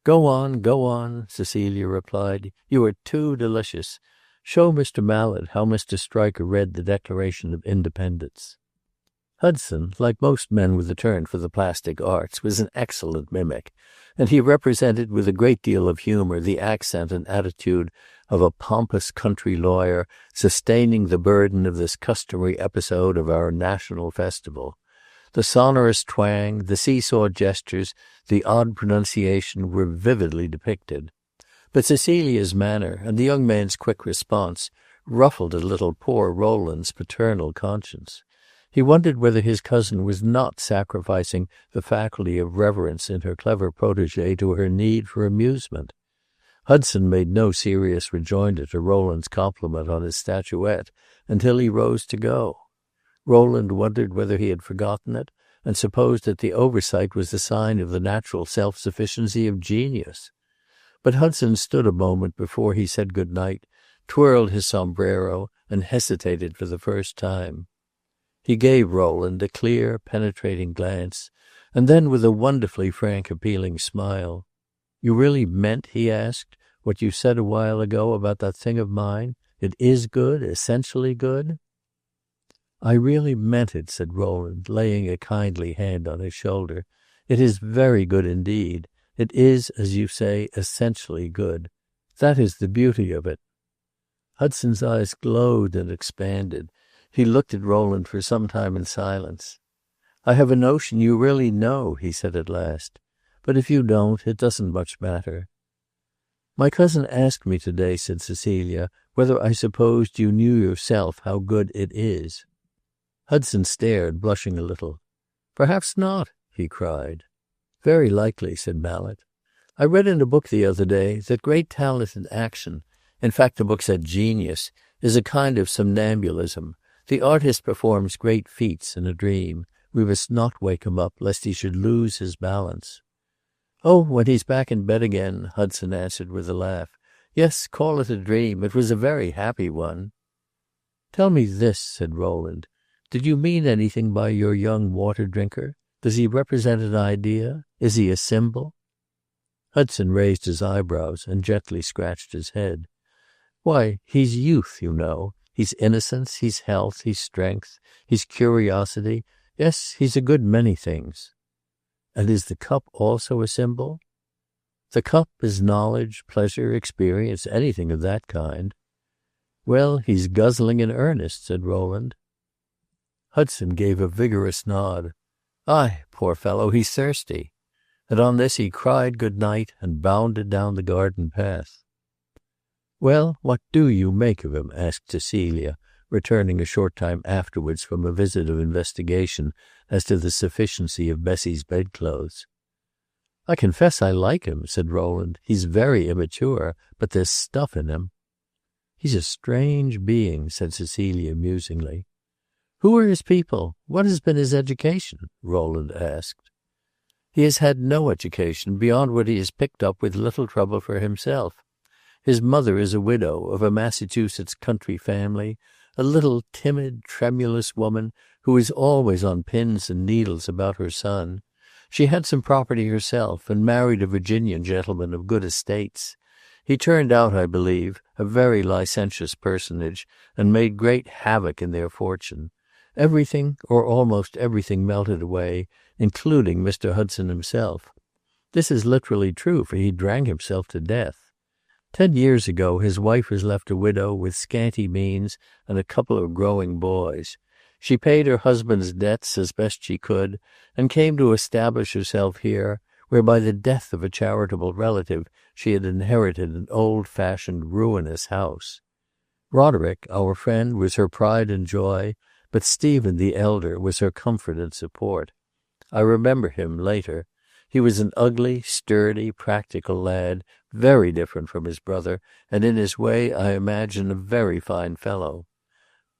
Go on," Cecilia replied. "You are too delicious. Show Mr. Mallet how Mr. Stryker read the Declaration of Independence." Hudson, like most men with a turn for the plastic arts, was an excellent mimic, and he represented with a great deal of humor the accent and attitude of a pompous country lawyer sustaining the burden of this customary episode of our national festival. The sonorous twang, the seesaw gestures, the odd pronunciation were vividly depicted. But Cecilia's manner and the young man's quick response ruffled a little poor Rowland's paternal conscience. He wondered whether his cousin was not sacrificing the faculty of reverence in her clever protege to her need for amusement. Hudson made no serious rejoinder to Rowland's compliment on his statuette until he rose to go. Rowland wondered whether he had forgotten it, and supposed that the oversight was the sign of the natural self-sufficiency of genius. But Hudson stood a moment before he said good night, twirled his sombrero, and hesitated for the first time. He gave Rowland a clear, penetrating glance, and then with a wonderfully frank, appealing smile, "You really meant," he asked, "what you said a while ago about that thing of mine? It is good, essentially good?" "I really meant it," said Rowland, laying a kindly hand on his shoulder. "It is very good indeed. It is, as you say, essentially good. That is the beauty of it." Hudson's eyes glowed and expanded. He looked at Rowland for some time in silence. "I have a notion you really know," he said at last. "But if you don't, it doesn't much matter." "My cousin asked me today," said Cecilia, "whether I supposed you knew yourself how good it is." Hudson stared, blushing a little. "Perhaps not," he cried. "Very likely," said Mallet. "I read in a book the other day that great talent in action, in fact the book said genius, is a kind of somnambulism. The artist performs great feats in a dream. We must not wake him up, lest he should lose his balance." "Oh, when he's back in bed again," Hudson answered with a laugh. "Yes, call it a dream. It was a very happy one." "Tell me this," said Rowland. "Did you mean anything by your young water-drinker? Does he represent an idea? Is he a symbol?" Hudson raised his eyebrows and gently scratched his head. "Why, he's youth, you know. He's innocence, he's health, he's strength, he's curiosity. Yes, he's a good many things." "And is the cup also a symbol?" "The cup is knowledge, pleasure, experience, anything of that kind." "Well, he's guzzling in earnest," said Rowland. Hudson gave a vigorous nod. "Aye, poor fellow, he's thirsty." And on this he cried good night and bounded down the garden path. "Well, what do you make of him?" asked Cecilia, returning a short time afterwards from a visit of investigation as to the sufficiency of Bessie's bedclothes. "I confess I like him," said Rowland. "He's very immature, but there's stuff in him." "He's a strange being," said Cecilia musingly. "Who are his people? What has been his education?" Rowland asked. "He has had no education beyond what he has picked up with little trouble for himself. His mother is a widow of a Massachusetts country family, a little timid, tremulous woman who is always on pins and needles about her son. She had some property herself and married a Virginian gentleman of good estates. He turned out, I believe, a very licentious personage and made great havoc in their fortune. Everything, or almost everything, melted away, including Mr. Hudson himself. This is literally true, for he drank himself to death. 10 years ago his wife was left a widow with scanty means and a couple of growing boys. She paid her husband's debts as best she could, and came to establish herself here, where by the death of a charitable relative she had inherited an old-fashioned ruinous house. Roderick, our friend, was her pride and joy, but Stephen the elder was her comfort and support. I remember him later. He was an ugly, sturdy, practical lad, very different from his brother, and in his way, I imagine, a very fine fellow.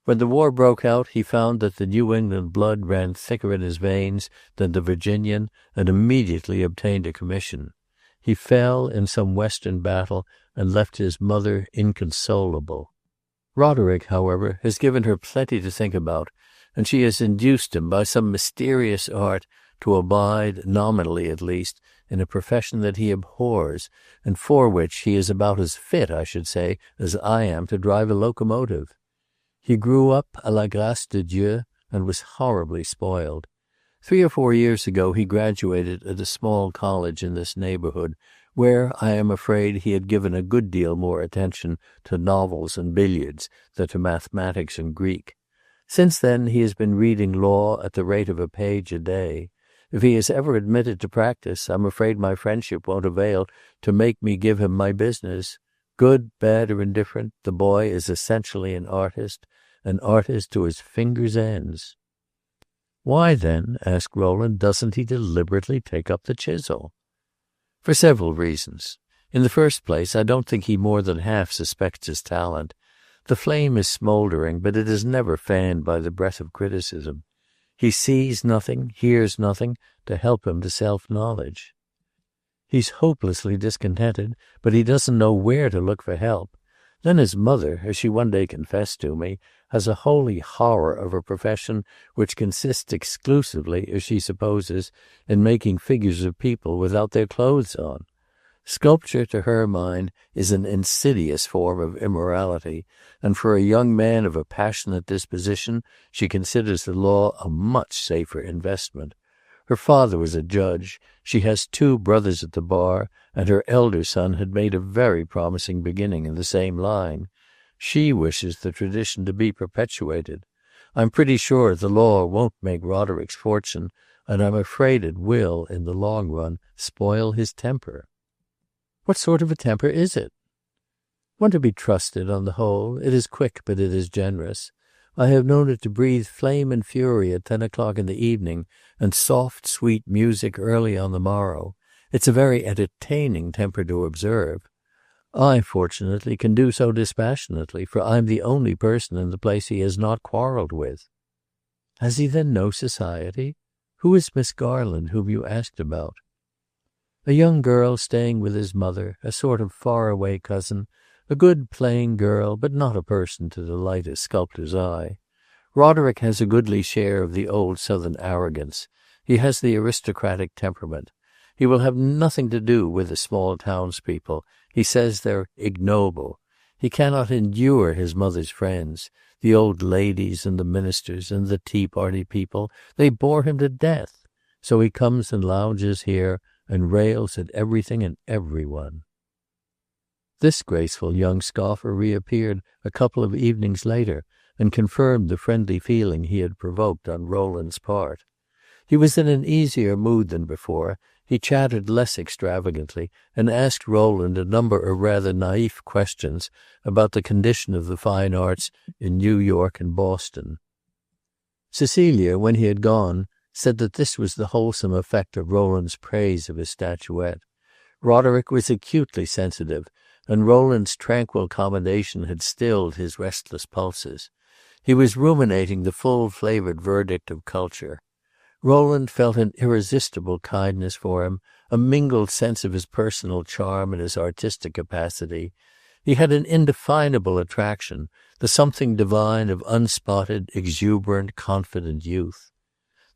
When the war broke out, he found that the New England blood ran thicker in his veins than the Virginian, and immediately obtained a commission. He fell in some Western battle and left his mother inconsolable. Roderick, however, has given her plenty to think about, and she has induced him by some mysterious art to abide, nominally at least, in a profession that he abhors, and for which he is about as fit, I should say, as I am to drive a locomotive. He grew up à la grâce de Dieu and was horribly spoiled. 3 or 4 years ago he graduated at a small college in this neighborhood, where I am afraid he had given a good deal more attention to novels and billiards than to mathematics and Greek. Since then he has been reading law at the rate of a page a day. If he is ever admitted to practice, I'm afraid my friendship won't avail to make me give him my business. Good, bad, or indifferent, the boy is essentially an artist to his fingers' ends. Why, then, asked Rowland, doesn't he deliberately take up the chisel? For several reasons. In the first place, I don't think he more than half suspects his talent. The flame is smoldering, but it is never fanned by the breath of criticism. He sees nothing, hears nothing, to help him to self-knowledge. He's hopelessly discontented, but he doesn't know where to look for help. Then his mother, as she one day confessed to me, has a holy horror of a profession which consists exclusively, as she supposes, in making figures of people without their clothes on. Sculpture, to her mind, is an insidious form of immorality, and for a young man of a passionate disposition, she considers the law a much safer investment. Her father was a judge, she has 2 brothers at the bar, and her elder son had made a very promising beginning in the same line. She wishes the tradition to be perpetuated. I'm pretty sure the law won't make Roderick's fortune, and I'm afraid it will, in the long run, spoil his temper. What sort of a temper is it? One to be trusted on the whole. It is quick, but it is generous. I have known it to breathe flame and fury at 10 o'clock in the evening, and soft, sweet music early on the morrow. It's a very entertaining temper to observe. I, fortunately, can do so dispassionately, for I'm the only person in the place he has not quarrelled with. Has he then no society? Who is Miss Garland, whom you asked about? A young girl staying with his mother, a sort of far-away cousin, a good plain girl, but not a person to delight a sculptor's eye. Roderick has a goodly share of the old Southern arrogance. He has the aristocratic temperament. He will have nothing to do with the small townspeople. He says they're ignoble. He cannot endure his mother's friends, the old ladies and the ministers and the Tea Party people. They bore him to death. So he comes and lounges here and rails at everything and everyone. This graceful young scoffer reappeared a couple of evenings later and confirmed the friendly feeling he had provoked on Rowland's part. He was in an easier mood than before. He chattered less extravagantly and asked Rowland a number of rather naïf questions about the condition of the fine arts in New York and Boston. Cecilia, when he had gone, said that this was the wholesome effect of Rowland's praise of his statuette. Roderick was acutely sensitive, and Rowland's tranquil commendation had stilled his restless pulses. He was ruminating the full-flavored verdict of culture. Rowland felt an irresistible kindness for him, a mingled sense of his personal charm and his artistic capacity. He had an indefinable attraction, the something divine of unspotted, exuberant, confident youth.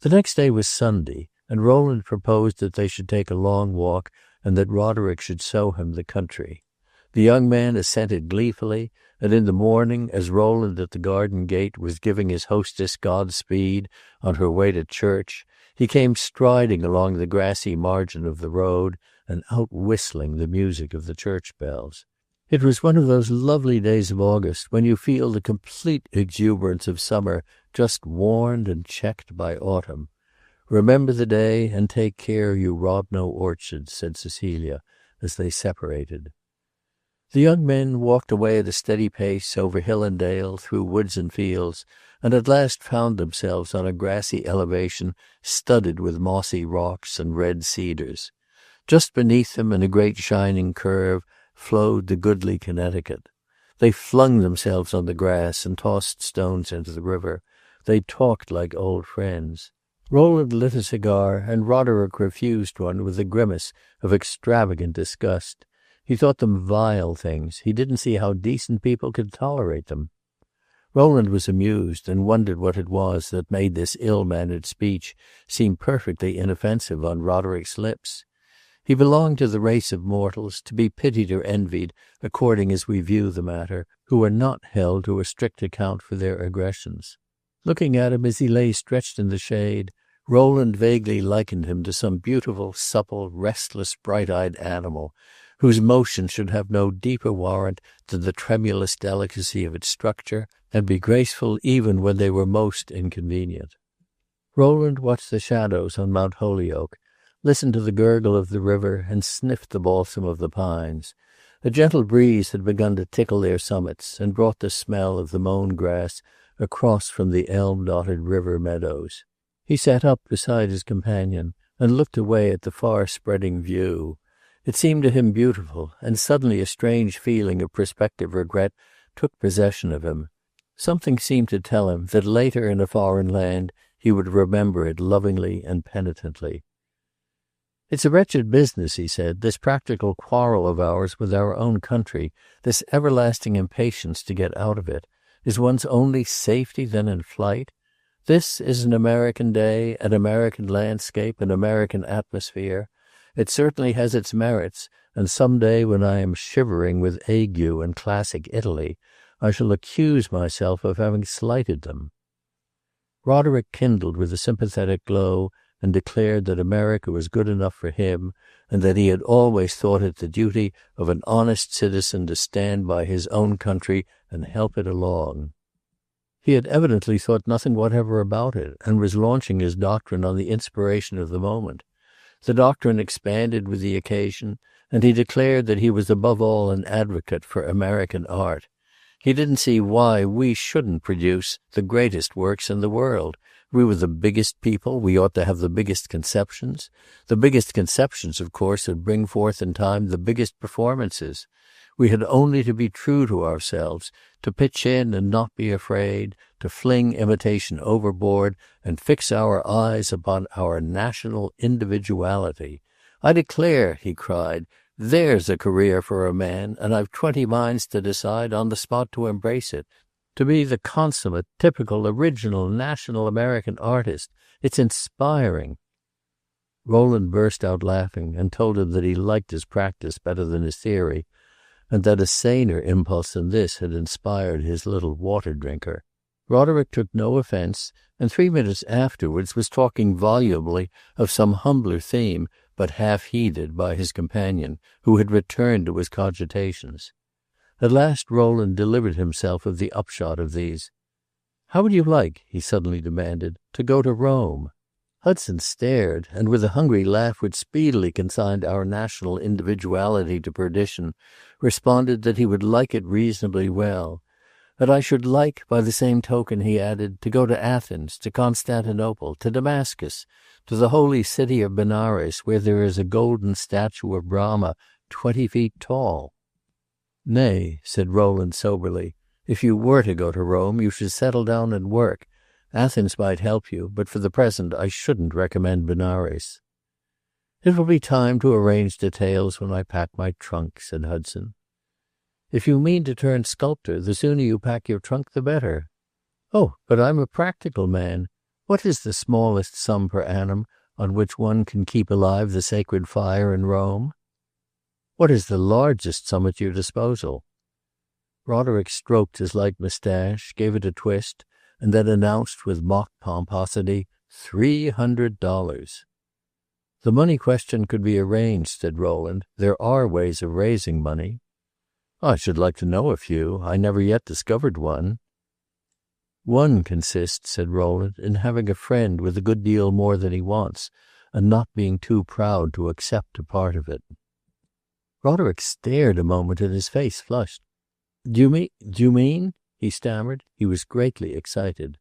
The next day was Sunday, and Rowland proposed that they should take a long walk and that Roderick should show him the country. The young man assented gleefully, and in the morning, as Rowland at the garden gate was giving his hostess Godspeed on her way to church, he came striding along the grassy margin of the road and out whistling the music of the church bells. It was one of those lovely days of August when you feel the complete exuberance of summer just warned and checked by autumn. "Remember the day, and take care you rob no orchards," said Cecilia, as they separated. The young men walked away at a steady pace over hill and dale, through woods and fields, and at last found themselves on a grassy elevation studded with mossy rocks and red cedars. Just beneath them, in a great shining curve, flowed the goodly Connecticut. They flung themselves on the grass and tossed stones into the river. They talked like old friends. Rowland lit a cigar, and Roderick refused one with a grimace of extravagant disgust. He thought them vile things. He didn't see how decent people could tolerate them. Rowland was amused, and wondered what it was that made this ill-mannered speech seem perfectly inoffensive on Roderick's lips. He belonged to the race of mortals, to be pitied or envied according as we view the matter, who are not held to a strict account for their aggressions. Looking at him as he lay stretched in the shade, Rowland vaguely likened him to some beautiful, supple, restless, bright-eyed animal, whose motion should have no deeper warrant than the tremulous delicacy of its structure, and be graceful even when they were most inconvenient. Rowland watched the shadows on Mount Holyoke, listened to the gurgle of the river, and sniffed the balsam of the pines. A gentle breeze had begun to tickle their summits, and brought the smell of the mown grass across from the elm-dotted river meadows. He sat up beside his companion, and looked away at the far-spreading view. It seemed to him beautiful, and suddenly a strange feeling of prospective regret took possession of him. Something seemed to tell him that later in a foreign land he would remember it lovingly and penitently. "It's a wretched business," he said, "this practical quarrel of ours with our own country, this everlasting impatience to get out of it. Is one's only safety then in flight? This is an American day, an American landscape, an American atmosphere. It certainly has its merits, and some day when I am shivering with ague in classic Italy, I shall accuse myself of having slighted them." Roderick kindled with a sympathetic glow, and declared that America was good enough for him, and that he had always thought it the duty of an honest citizen to stand by his own country and help it along. He had evidently thought nothing whatever about it, and was launching his doctrine on the inspiration of the moment. The doctrine expanded with the occasion, and he declared that he was above all an advocate for American art. He didn't see why we shouldn't produce the greatest works in the world. We were the biggest people, we ought to have the biggest conceptions. The biggest conceptions, of course, would bring forth in time the biggest performances. We had only to be true to ourselves, to pitch in and not be afraid, to fling imitation overboard, and fix our eyes upon our national individuality. "I declare," he cried, "there's a career for a man, and I've 20 minds to decide on the spot to embrace it. To be the consummate, typical, original, national American artist. It's inspiring." Rowland burst out laughing, and told him that he liked his practice better than his theory, and that a saner impulse than this had inspired his little water-drinker. Roderick took no offense, and 3 minutes afterwards was talking volubly of some humbler theme, but half-heeded by his companion, who had returned to his cogitations. At last Rowland delivered himself of the upshot of these. "How would you like," he suddenly demanded, "to go to Rome?" Hudson stared, and with a hungry laugh which speedily consigned our national individuality to perdition, responded that he would like it reasonably well. "That I should like, by the same token," he added, "to go to Athens, to Constantinople, to Damascus, to the holy city of Benares, where there is a golden statue of Brahma 20 feet tall." "Nay," said Rowland soberly, "if you were to go to Rome, you should settle down and work. Athens might help you, but for the present I shouldn't recommend Benares." "It will be time to arrange details when I pack my trunk," said Hudson. "If you mean to turn sculptor, the sooner you pack your trunk the better." "Oh, but I'm a practical man. What is the smallest sum per annum on which one can keep alive the sacred fire in Rome?" "What is the largest sum at your disposal?" Roderick stroked his light moustache, gave it a twist, and then announced with mock pomposity, $300. "The money question could be arranged," said Rowland. "There are ways of raising money." "I should like to know a few. I never yet discovered one." "One consists," said Rowland, "in having a friend with a good deal more than he wants, and not being too proud to accept a part of it." Roderick stared a moment, and his face flushed. Do you mean?" he stammered. He was greatly excited.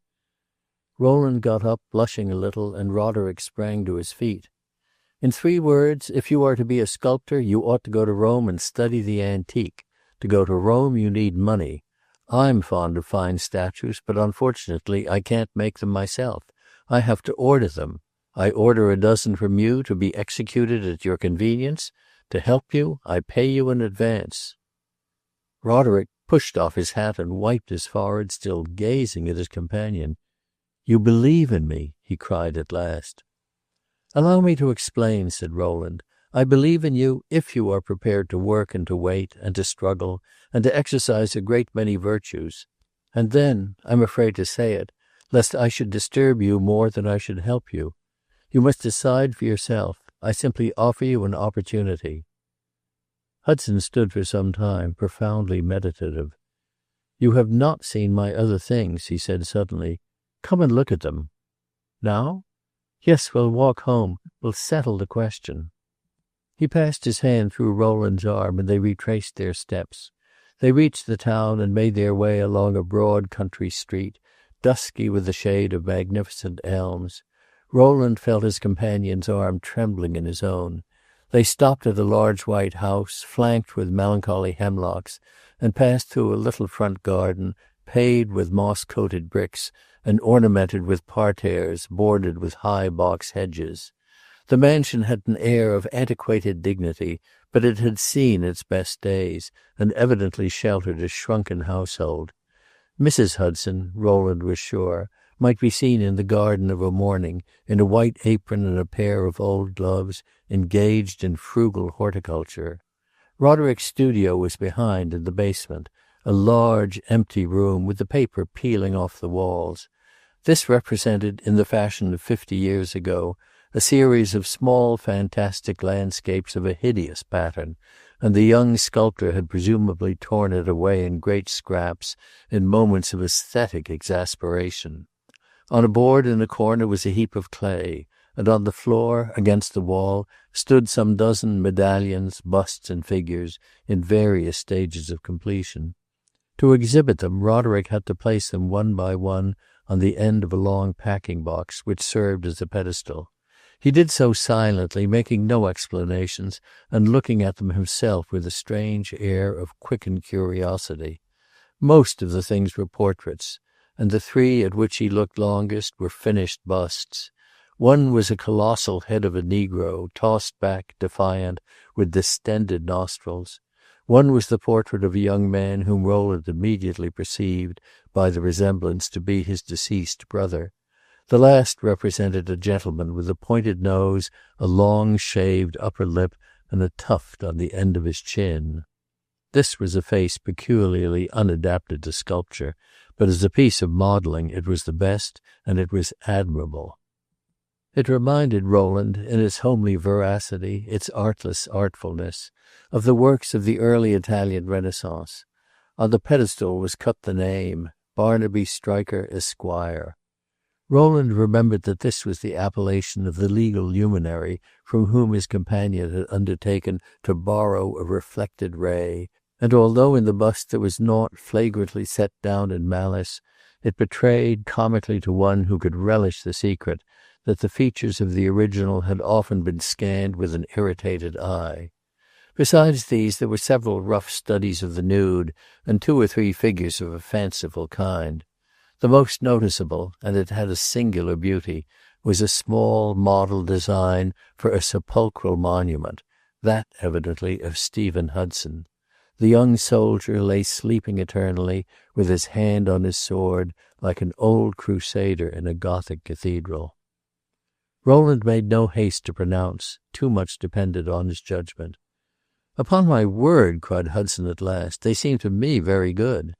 Rowland got up, blushing a little, and Roderick sprang to his feet. "In 3 words, if you are to be a sculptor, you ought to go to Rome and study the antique, To go to Rome you need money. I'm fond of fine statues, but unfortunately I can't make them myself. I have to order them. I order a dozen from you to be executed at your convenience. To help you, I pay you in advance." Roderick pushed off his hat and wiped his forehead, still gazing at his companion. "You believe in me," he cried at last. "Allow me to explain," said Rowland. "I believe in you if you are prepared to work and to wait and to struggle and to exercise a great many virtues. And then, I'm afraid to say it, lest I should disturb you more than I should help you. You must decide for yourself. I simply offer you an opportunity." Hudson stood for some time, profoundly meditative. "You have not seen my other things," he said suddenly. "Come and look at them." "Now?" "Yes, we'll walk home. We'll settle the question." He passed his hand through Rowland's arm, and they retraced their steps. They reached the town and made their way along a broad country street, dusky with the shade of magnificent elms. Rowland felt his companion's arm trembling in his own. They stopped at a large white house, flanked with melancholy hemlocks, and passed through a little front garden, paved with moss-coated bricks and ornamented with parterres bordered with high box hedges. The mansion had an air of antiquated dignity, but it had seen its best days, and evidently sheltered a shrunken household. Mrs. Hudson, Rowland was sure, might be seen in the garden of a morning, in a white apron and a pair of old gloves, engaged in frugal horticulture. Roderick's studio was behind, in the basement, a large, empty room with the paper peeling off the walls. This represented, in the fashion of 50 years ago, a series of small fantastic landscapes of a hideous pattern, and the young sculptor had presumably torn it away in great scraps in moments of aesthetic exasperation. On a board in a corner was a heap of clay, and on the floor, against the wall, stood some dozen medallions, busts, and figures in various stages of completion. To exhibit them, Roderick had to place them one by one on the end of a long packing box, which served as a pedestal. He did so silently, making no explanations, and looking at them himself with a strange air of quickened curiosity. Most of the things were portraits, and the three at which he looked longest were finished busts. One was a colossal head of a Negro, tossed back, defiant, with distended nostrils. One was the portrait of a young man whom Rowland immediately perceived, by the resemblance, to be his deceased brother. The last represented a gentleman with a pointed nose, a long shaved upper lip, and a tuft on the end of his chin. This was a face peculiarly unadapted to sculpture, but as a piece of modelling it was the best, and it was admirable. It reminded Rowland, in its homely veracity, its artless artfulness, of the works of the early Italian Renaissance. On the pedestal was cut the name, Barnaby Stryker, Esquire. Rowland remembered that this was the appellation of the legal luminary from whom his companion had undertaken to borrow a reflected ray, and although in the bust there was naught flagrantly set down in malice, it betrayed, comically to one who could relish the secret, that the features of the original had often been scanned with an irritated eye. Besides these, there were several rough studies of the nude, and 2 or 3 figures of a fanciful kind. The most noticeable, and it had a singular beauty, was a small model design for a sepulchral monument, that evidently of Stephen Hudson. The young soldier lay sleeping eternally, with his hand on his sword, like an old crusader in a Gothic cathedral. Rowland made no haste to pronounce. Too much depended on his judgment. "Upon my word," cried Hudson at last, "they seem to me very good."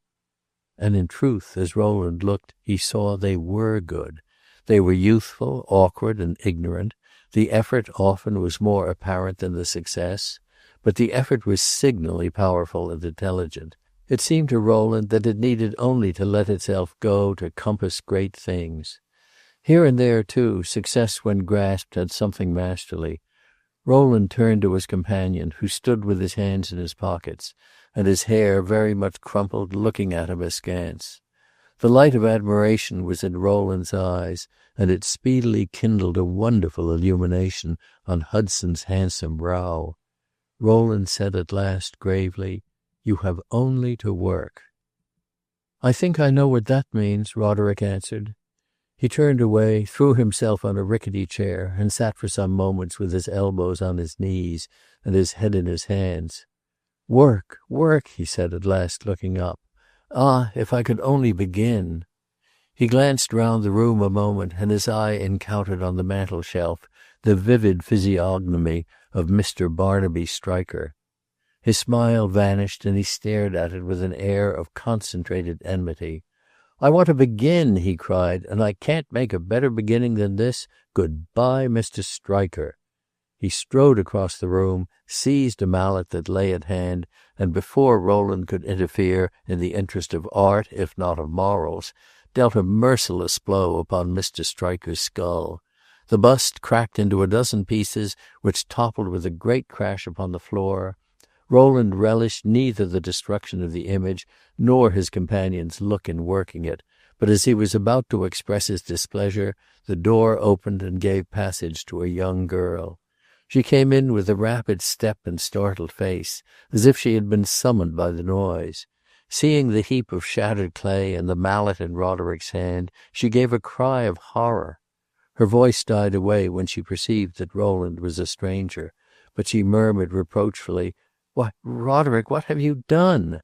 And in truth, as Rowland looked, he saw they were good. They were youthful, awkward, and ignorant. The effort often was more apparent than the success, but the effort was signally powerful and intelligent. It seemed to Rowland that it needed only to let itself go to compass great things. Here and there, too, success when grasped had something masterly. Rowland turned to his companion, who stood with his hands in his pockets, and his hair very much crumpled, looking at him askance. The light of admiration was in Rowland's eyes, and it speedily kindled a wonderful illumination on Hudson's handsome brow. Rowland said at last gravely, You have only to work." "I think I know what that means," Roderick answered. He turned away, threw himself on a rickety chair, and sat for some moments with his elbows on his knees and his head in his hands. "Work, work," he said at last, looking up. "Ah, if I could only begin." He glanced round the room a moment, and his eye encountered on the mantel-shelf the vivid physiognomy of Mr. Barnaby Stryker. His smile vanished, and he stared at it with an air of concentrated enmity. "I want to begin," he cried, "and I can't make a better beginning than this. Good-bye, Mr. Stryker." He strode across the room, seized a mallet that lay at hand, and before Rowland could interfere in the interest of art, if not of morals, dealt a merciless blow upon Mr. Stryker's skull. The bust cracked into a dozen pieces, which toppled with a great crash upon the floor. Rowland relished neither the destruction of the image nor his companion's look in working it, but as he was about to express his displeasure, the door opened and gave passage to a young girl. She came in with a rapid step and startled face, as if she had been summoned by the noise. Seeing the heap of shattered clay and the mallet in Roderick's hand, she gave a cry of horror. Her voice died away when she perceived that Rowland was a stranger, but she murmured reproachfully, "Why, Roderick, what have you done?"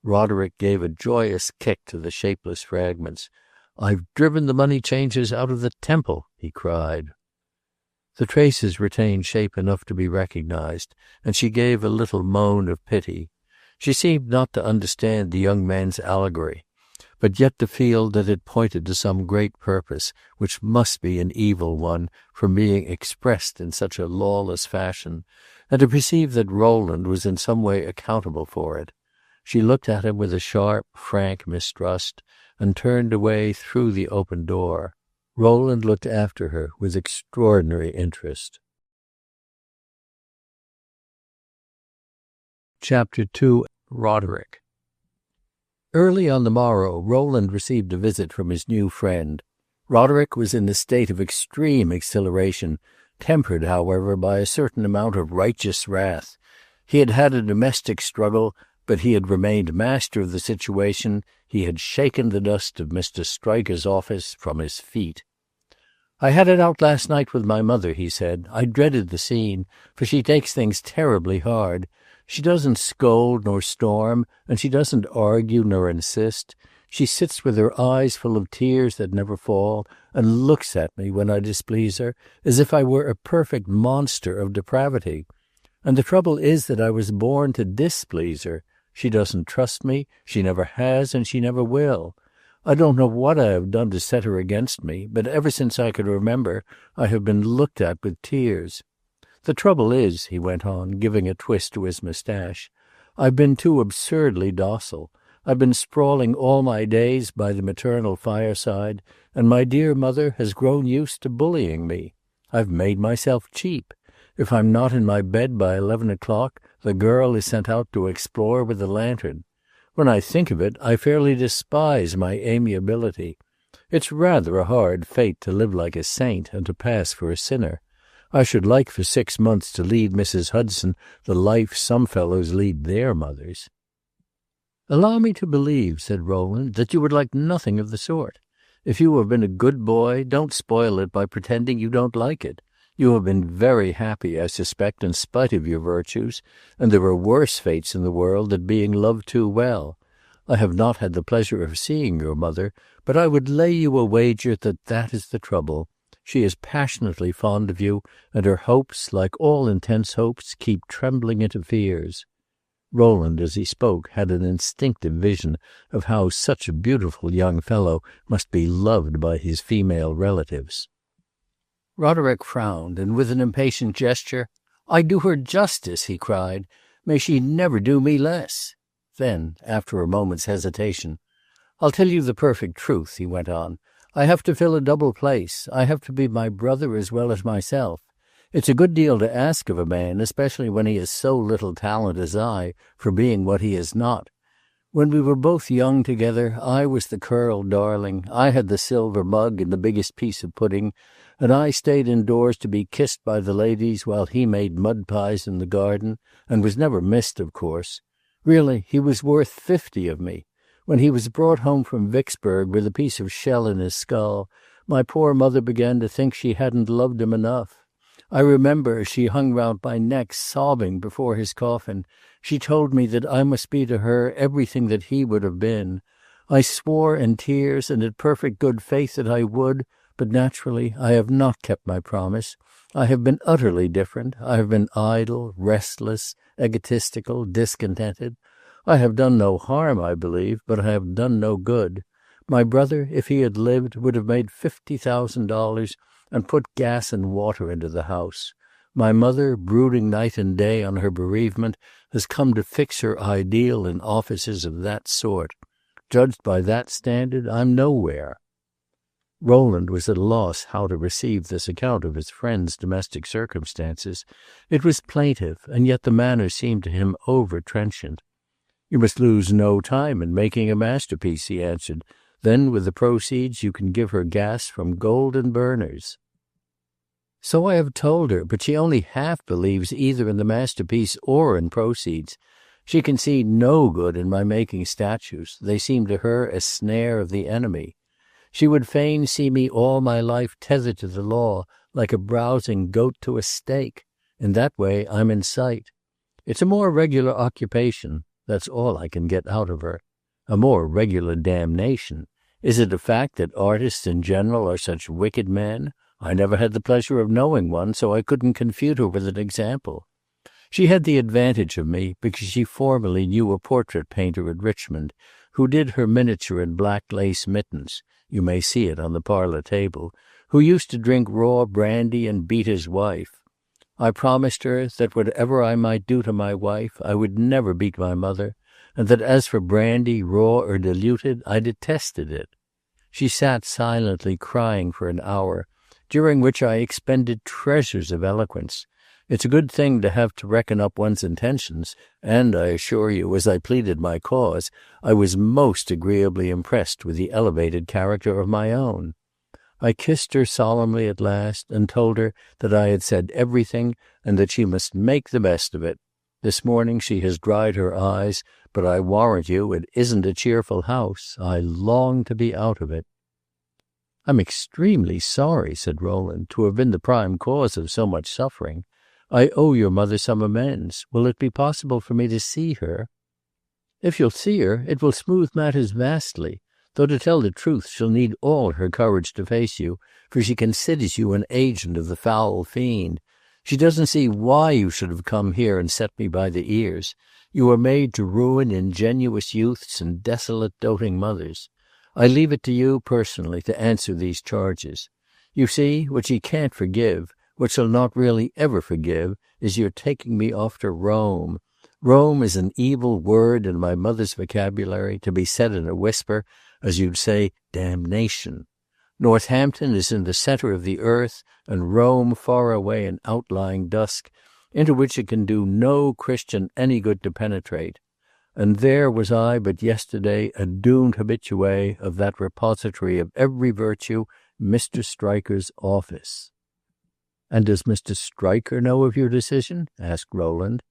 Roderick gave a joyous kick to the shapeless fragments. "I've driven the money changers out of the temple," he cried. The traces retained shape enough to be recognized, and she gave a little moan of pity. She seemed not to understand the young man's allegory, but yet to feel that it pointed to some great purpose, which must be an evil one, from being expressed in such a lawless fashion, and to perceive that Rowland was in some way accountable for it. She looked at him with a sharp, frank mistrust, and turned away through the open door. Rowland looked after her with extraordinary interest. Chapter 2. Roderick. Early on the morrow, Rowland received a visit from his new friend. Roderick was in a state of extreme exhilaration, tempered, however, by a certain amount of righteous wrath. He had had a domestic struggle, but he had remained master of the situation. He had shaken the dust of Mr. Stryker's office from his feet. "I had it out last night with my mother," he said. "I dreaded the scene, for she takes things terribly hard. She doesn't scold nor storm, and she doesn't argue nor insist. She sits with her eyes full of tears that never fall, and looks at me, when I displease her, as if I were a perfect monster of depravity. And the trouble is that I was born to displease her. She doesn't trust me, she never has, and she never will. I don't know what I have done to set her against me, but ever since I could remember, I have been looked at with tears. The trouble is," he went on, giving a twist to his moustache, "I've been too absurdly docile. I've been sprawling all my days by the maternal fireside, and my dear mother has grown used to bullying me. I've made myself cheap. If I'm not in my bed by 11 o'clock, the girl is sent out to explore with a lantern. When I think of it, I fairly despise my amiability. It's rather a hard fate to live like a saint and to pass for a sinner. I should like for 6 months to lead Mrs. Hudson the life some fellows lead their mothers." "Allow me to believe," said Rowland, "that you would like nothing of the sort. If you have been a good boy, don't spoil it by pretending you don't like it. You have been very happy, I suspect, in spite of your virtues, and there are worse fates in the world than being loved too well. I have not had the pleasure of seeing your mother, but I would lay you a wager that that is the trouble. She is passionately fond of you, and her hopes, like all intense hopes, keep trembling into fears." Rowland, as he spoke, had an instinctive vision of how such a beautiful young fellow must be loved by his female relatives. Roderick frowned, and with an impatient gesture, "I do her justice," he cried. "May she never do me less." Then, after a moment's hesitation, "I'll tell you the perfect truth," he went on. "I have to fill a double place. I have to be my brother as well as myself. It's a good deal to ask of a man, especially when he has so little talent as I for being what he is not. When we were both young together, I was the curled darling, I had the silver mug and the biggest piece of pudding, and I stayed indoors to be kissed by the ladies while he made mud pies in the garden, and was never missed, of course. Really, he was worth 50 of me. When he was brought home from Vicksburg with a piece of shell in his skull, my poor mother began to think she hadn't loved him enough. I remember as she hung round my neck sobbing before his coffin, she told me that I must be to her everything that he would have been. I swore in tears and in perfect good faith that I would, but naturally I have not kept my promise. I have been utterly different. I have been idle, restless, egotistical, discontented. I have done no harm, I believe, but I have done no good. My brother, if he had lived, would have made $50,000 and put gas and water into the house. My mother, brooding night and day on her bereavement, has come to fix her ideal in offices of that sort. Judged by that standard, I'm nowhere. Rowland was at a loss how to receive this account of his friend's domestic circumstances. It was plaintive, and yet the manner seemed to him over-trenchant. "You must lose no time in making a masterpiece," he answered. "Then, with the proceeds, you can give her gas from golden burners." "So I have told her, but she only half believes either in the masterpiece or in proceeds. She can see no good in my making statues. They seem to her a snare of the enemy. She would fain see me all my life tethered to the law, like a browsing goat to a stake. In that way I'm in sight. It's a more regular occupation. That's all I can get out of her. A more regular damnation. Is it a fact that artists in general are such wicked men? I never had the pleasure of knowing one, so I couldn't confute her with an example. She had the advantage of me because she formerly knew a portrait painter at Richmond, who did her miniature in black lace mittens. You may see it on the parlor table, who used to drink raw brandy and beat his wife. I promised her that whatever I might do to my wife, I would never beat my mother, and that as for brandy, raw or diluted, I detested it. She sat silently crying for an hour, during which I expended treasures of eloquence. It's a good thing to have to reckon up one's intentions, and I assure you, as I pleaded my cause, I was most agreeably impressed with the elevated character of my own. I kissed her solemnly at last, and told her that I had said everything, and that she must make the best of it. This morning she has dried her eyes, but I warrant you it isn't a cheerful house. I long to be out of it." "I'm extremely sorry," said Rowland, "to have been the prime cause of so much suffering. I owe your mother some amends. Will it be possible for me to see her?" "If you'll see her, it will smooth matters vastly. Though to tell the truth, she'll need all her courage to face you, for she considers you an agent of the foul fiend. She doesn't see why you should have come here and set me by the ears. You are made to ruin ingenuous youths and desolate doting mothers. I leave it to you personally to answer these charges. You see, what she can't forgive, what she'll not really ever forgive, is your taking me off to Rome. Rome is an evil word in my mother's vocabulary, to be said in a whisper, as you'd say damnation. Northampton is in the center of the earth, and Rome far away in outlying dusk, into which it can do no Christian any good to penetrate. And there was I but yesterday a doomed habitué of that repository of every virtue, Mr. Stryker's office." "And does Mr. Stryker know of your decision?" asked Rowland.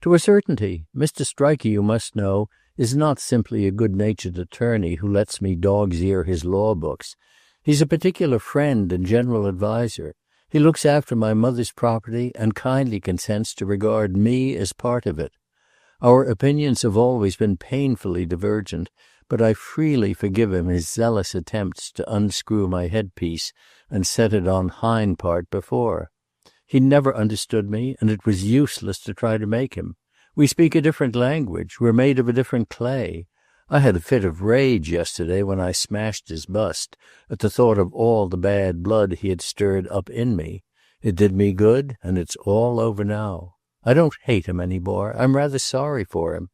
"To a certainty. Mr. Stryker, you must know, is not simply a good-natured attorney who lets me dog's-ear his law books. He's a particular friend and general adviser. He looks after my mother's property and kindly consents to regard me as part of it. Our opinions have always been painfully divergent, but I freely forgive him his zealous attempts to unscrew my headpiece and set it on hind part before. He never understood me, and it was useless to try to make him. We speak a different language. We're made of a different clay. I had a fit of rage yesterday when I smashed his bust, at the thought of all the bad blood he had stirred up in me. It did me good, and it's all over now. I don't hate him any more. I'm rather sorry for him.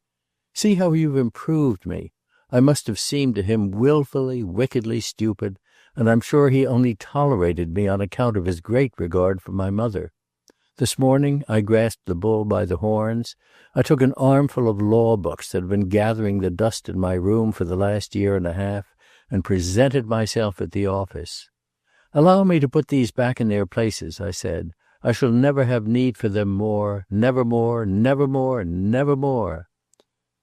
See how you've improved me. I must have seemed to him willfully, wickedly stupid, and I'm sure he only tolerated me on account of his great regard for my mother. This morning I grasped the bull by the horns. I took an armful of law books that had been gathering the dust in my room for the last year and a half, and presented myself at the office. "Allow me to put these back in their places," I said. "I shall never have need for them more, never more, never more, never more."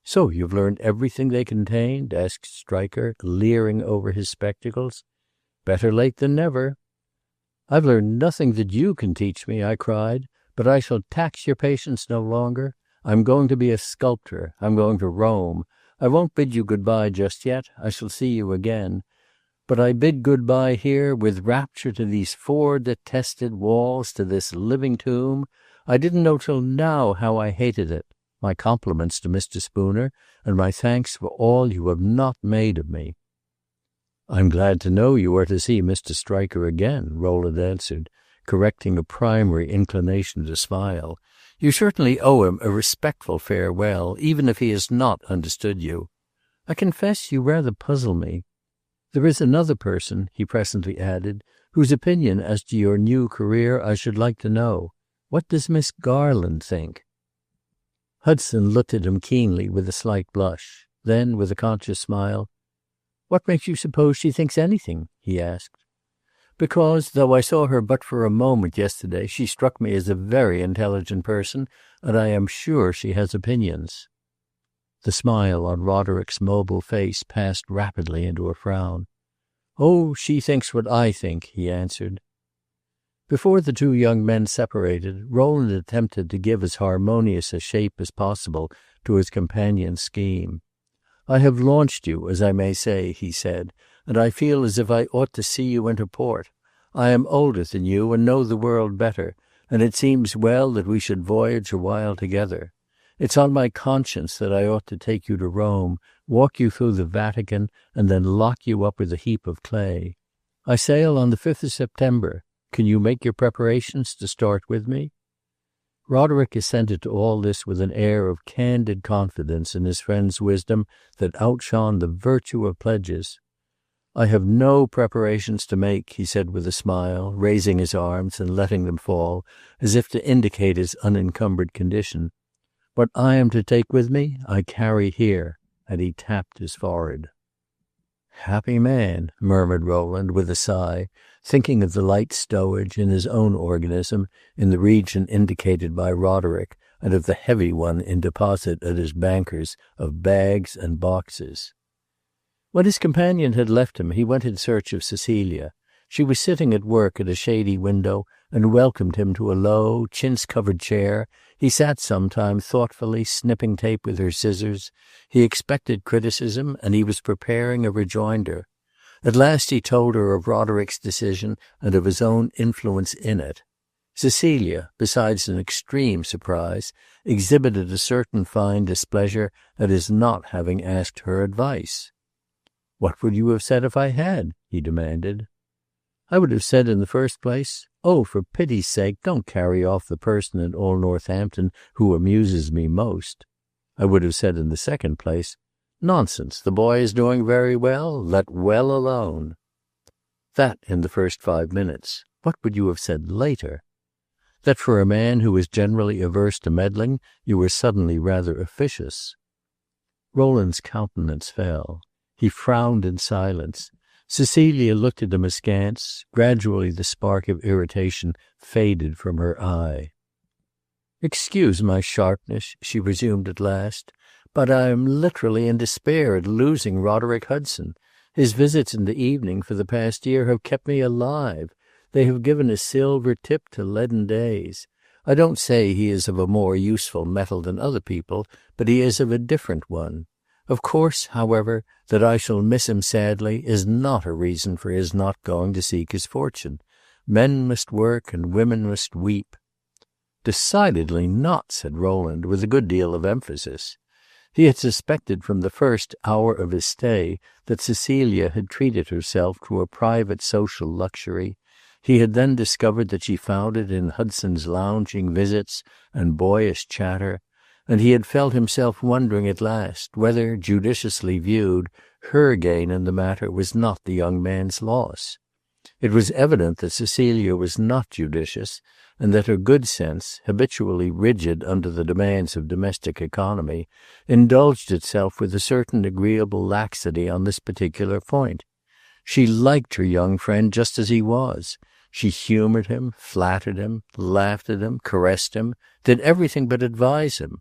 "So you've learned everything they contained?" asked Stryker, leering over his spectacles. "Better late than never." "I've learned nothing that you can teach me," I cried, "but I shall tax your patience no longer. I'm going to be a sculptor. I'm going to Rome. I won't bid you good-bye just yet. I shall see you again. But I bid good-bye here with rapture to these 4 detested walls, to this living tomb. I didn't know till now how I hated it. My compliments to Mr. Spooner, and my thanks for all you have not made of me." "I'm glad to know you are to see Mr. Stryker again," Rowland answered, correcting a primary inclination to smile. "You certainly owe him a respectful farewell, even if he has not understood you. I confess you rather puzzle me. There is another person," he presently added, "whose opinion as to your new career I should like to know. What does Miss Garland think?" Hudson looked at him keenly with a slight blush. Then, with a conscious smile, "What makes you suppose she thinks anything?" he asked. "Because, though I saw her but for a moment yesterday, she struck me as a very intelligent person, and I am sure she has opinions." The smile on Roderick's mobile face passed rapidly into a frown. "Oh, she thinks what I think," he answered. Before the 2 young men separated, Rowland attempted to give as harmonious a shape as possible to his companion's scheme. "I have launched you, as I may say," he said, "and I feel as if I ought to see you into port. I am older than you and know the world better, and it seems well that we should voyage a while together. It's on my conscience that I ought to take you to Rome, walk you through the Vatican, and then lock you up with a heap of clay. I sail on the 5th of September. Can you make your preparations to start with me?" Roderick assented to all this with an air of candid confidence in his friend's wisdom that outshone the virtue of pledges. "I have no preparations to make," he said with a smile, raising his arms and letting them fall, as if to indicate his unencumbered condition. "What I am to take with me, I carry here," and he tapped his forehead. "Happy man," murmured Rowland with a sigh, thinking of the light stowage in his own organism in the region indicated by Roderick, and of the heavy one in deposit at his banker's of bags and boxes. When his companion had left him, he went in search of Cecilia. She was sitting at work at a shady window, and welcomed him to a low, chintz-covered chair. He sat some time thoughtfully snipping tape with her scissors. He expected criticism, and he was preparing a rejoinder. At last he told her of Roderick's decision and of his own influence in it. Cecilia, besides an extreme surprise, exhibited a certain fine displeasure at his not having asked her advice. "What would you have said if I had?" he demanded. "I would have said in the first place, 'Oh, for pity's sake, don't carry off the person in all Northampton who amuses me most.' I would have said in the second place, 'Nonsense, the boy is doing very well, let well alone.' That in the first 5 minutes. What would you have said later? That for a man who is generally averse to meddling, you were suddenly rather officious." Rowland's countenance fell. He frowned in silence. Cecilia looked at him askance. Gradually the spark of irritation faded from her eye. "Excuse my sharpness," she resumed at last, "but I am literally in despair at losing Roderick Hudson. His visits in the evening for the past year have kept me alive. They have given a silver tip to leaden days. I don't say he is of a more useful metal than other people, but he is of a different one. Of course, however, that I shall miss him sadly is not a reason for his not going to seek his fortune. Men must work and women must weep." "Decidedly not," said Rowland, with a good deal of emphasis. He had suspected from the first hour of his stay that Cecilia had treated herself to a private social luxury. He had then discovered that she found it in Hudson's lounging visits and boyish chatter, and he had felt himself wondering at last whether, judiciously viewed, her gain in the matter was not the young man's loss. It was evident that Cecilia was not judicious, and that her good sense, habitually rigid under the demands of domestic economy, indulged itself with a certain agreeable laxity on this particular point. She liked her young friend just as he was. She humored him, flattered him, laughed at him, caressed him, did everything but advise him.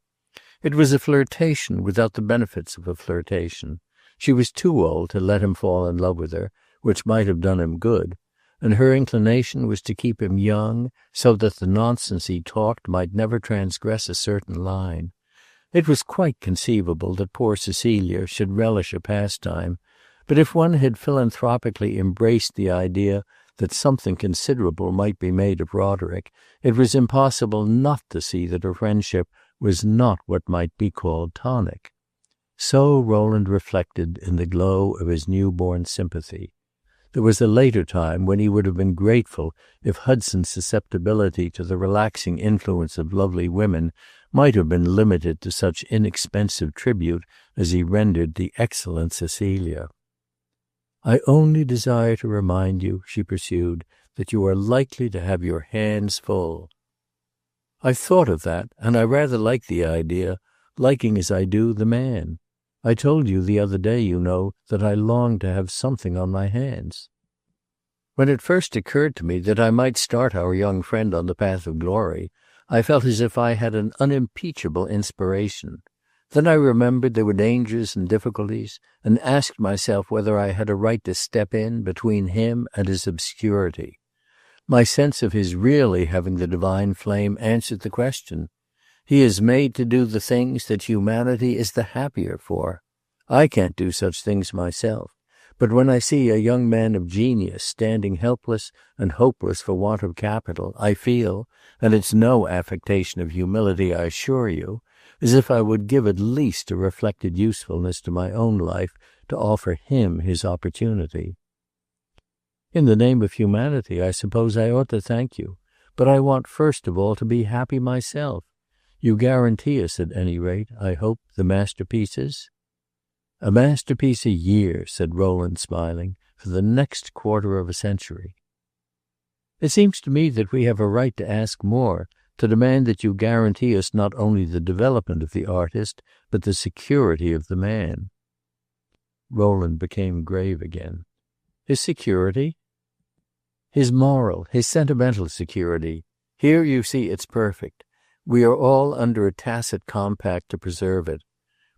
It was a flirtation without the benefits of a flirtation. She was too old to let him fall in love with her, which might have done him good, and her inclination was to keep him young, so that the nonsense he talked might never transgress a certain line. It was quite conceivable that poor Cecilia should relish a pastime, but if one had philanthropically embraced the idea that something considerable might be made of Roderick, it was impossible not to see that her friendship was not what might be called tonic. So Rowland reflected in the glow of his newborn sympathy. There was a later time when he would have been grateful if Hudson's susceptibility to the relaxing influence of lovely women might have been limited to such inexpensive tribute as he rendered the excellent Cecilia. "I only desire to remind you," she pursued, "that you are likely to have your hands full." "I've thought of that, and I rather like the idea, liking as I do the man. I told you the other day, you know, that I longed to have something on my hands. When it first occurred to me that I might start our young friend on the path of glory, I felt as if I had an unimpeachable inspiration. Then I remembered there were dangers and difficulties, and asked myself whether I had a right to step in between him and his obscurity. My sense of his really having the divine flame answered the question. He is made to do the things that humanity is the happier for. I can't do such things myself, but when I see a young man of genius standing helpless and hopeless for want of capital, I feel, and it's no affectation of humility, I assure you, as if I would give at least a reflected usefulness to my own life to offer him his opportunity. In the name of humanity, I suppose I ought to thank you, but I want first of all to be happy myself. You guarantee us, at any rate, I hope, the masterpieces?" "A masterpiece a year," said Rowland, smiling, "for the next quarter of a century." "It seems to me that we have a right to ask more, to demand that you guarantee us not only the development of the artist, but the security of the man." Rowland became grave again. "His security?" "His moral, his sentimental security. Here, you see, it's perfect. We are all under a tacit compact to preserve it.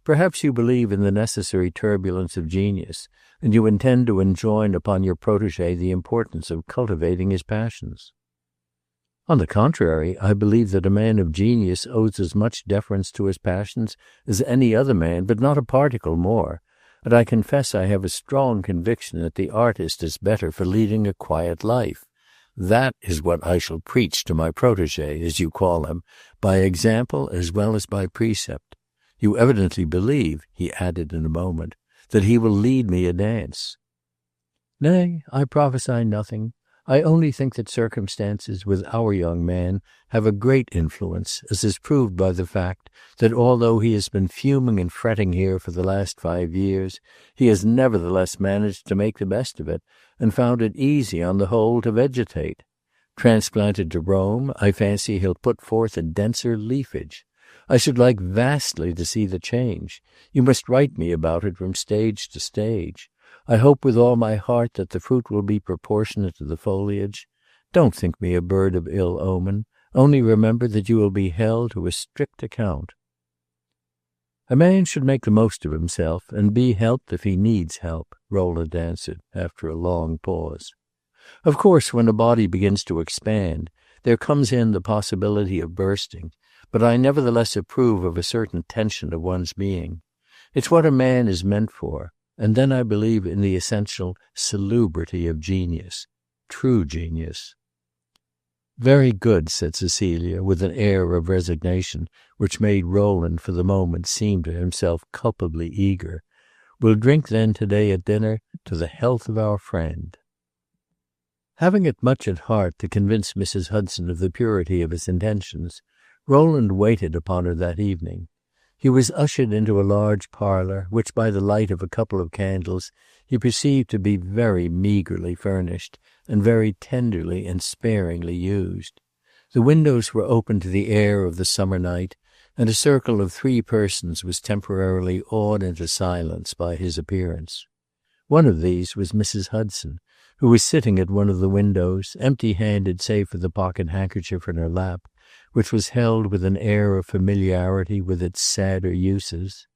Perhaps you believe in the necessary turbulence of genius, and you intend to enjoin upon your protege the importance of cultivating his passions." "On the contrary, I believe that a man of genius owes as much deference to his passions as any other man, but not a particle more, and I confess I have a strong conviction that the artist is better for leading a quiet life. That is what I shall preach to my protege, as you call him, by example as well as by precept. You evidently believe," he added in a moment, "that he will lead me a dance." "Nay, I prophesy nothing. I only think that circumstances with our young man have a great influence, as is proved by the fact that although he has been fuming and fretting here for the last 5 years, he has nevertheless managed to make the best of it, and found it easy on the whole to vegetate. Transplanted to Rome, I fancy he'll put forth a denser leafage. I should like vastly to see the change. You must write me about it from stage to stage. I hope with all my heart that the fruit will be proportionate to the foliage. Don't think me a bird of ill omen. Only remember that you will be held to a strict account." "A man should make the most of himself, and be helped if he needs help," Rowland answered, after a long pause. "Of course, when a body begins to expand, there comes in the possibility of bursting, but I nevertheless approve of a certain tension of one's being. It's what a man is meant for. And then I believe in the essential salubrity of genius, true genius." "Very good," said Cecilia, with an air of resignation which made Rowland for the moment seem to himself culpably eager. "We'll drink then to-day at dinner to the health of our friend." Having it much at heart to convince Mrs. Hudson of the purity of his intentions, Rowland waited upon her that evening. He was ushered into a large parlor, which by the light of a couple of candles he perceived to be very meagrely furnished, and very tenderly and sparingly used. The windows were open to the air of the summer night, and a circle of 3 persons was temporarily awed into silence by his appearance. One of these was Mrs. Hudson, who was sitting at one of the windows, empty-handed save for the pocket handkerchief in her lap, which was held with an air of familiarity with its sadder uses.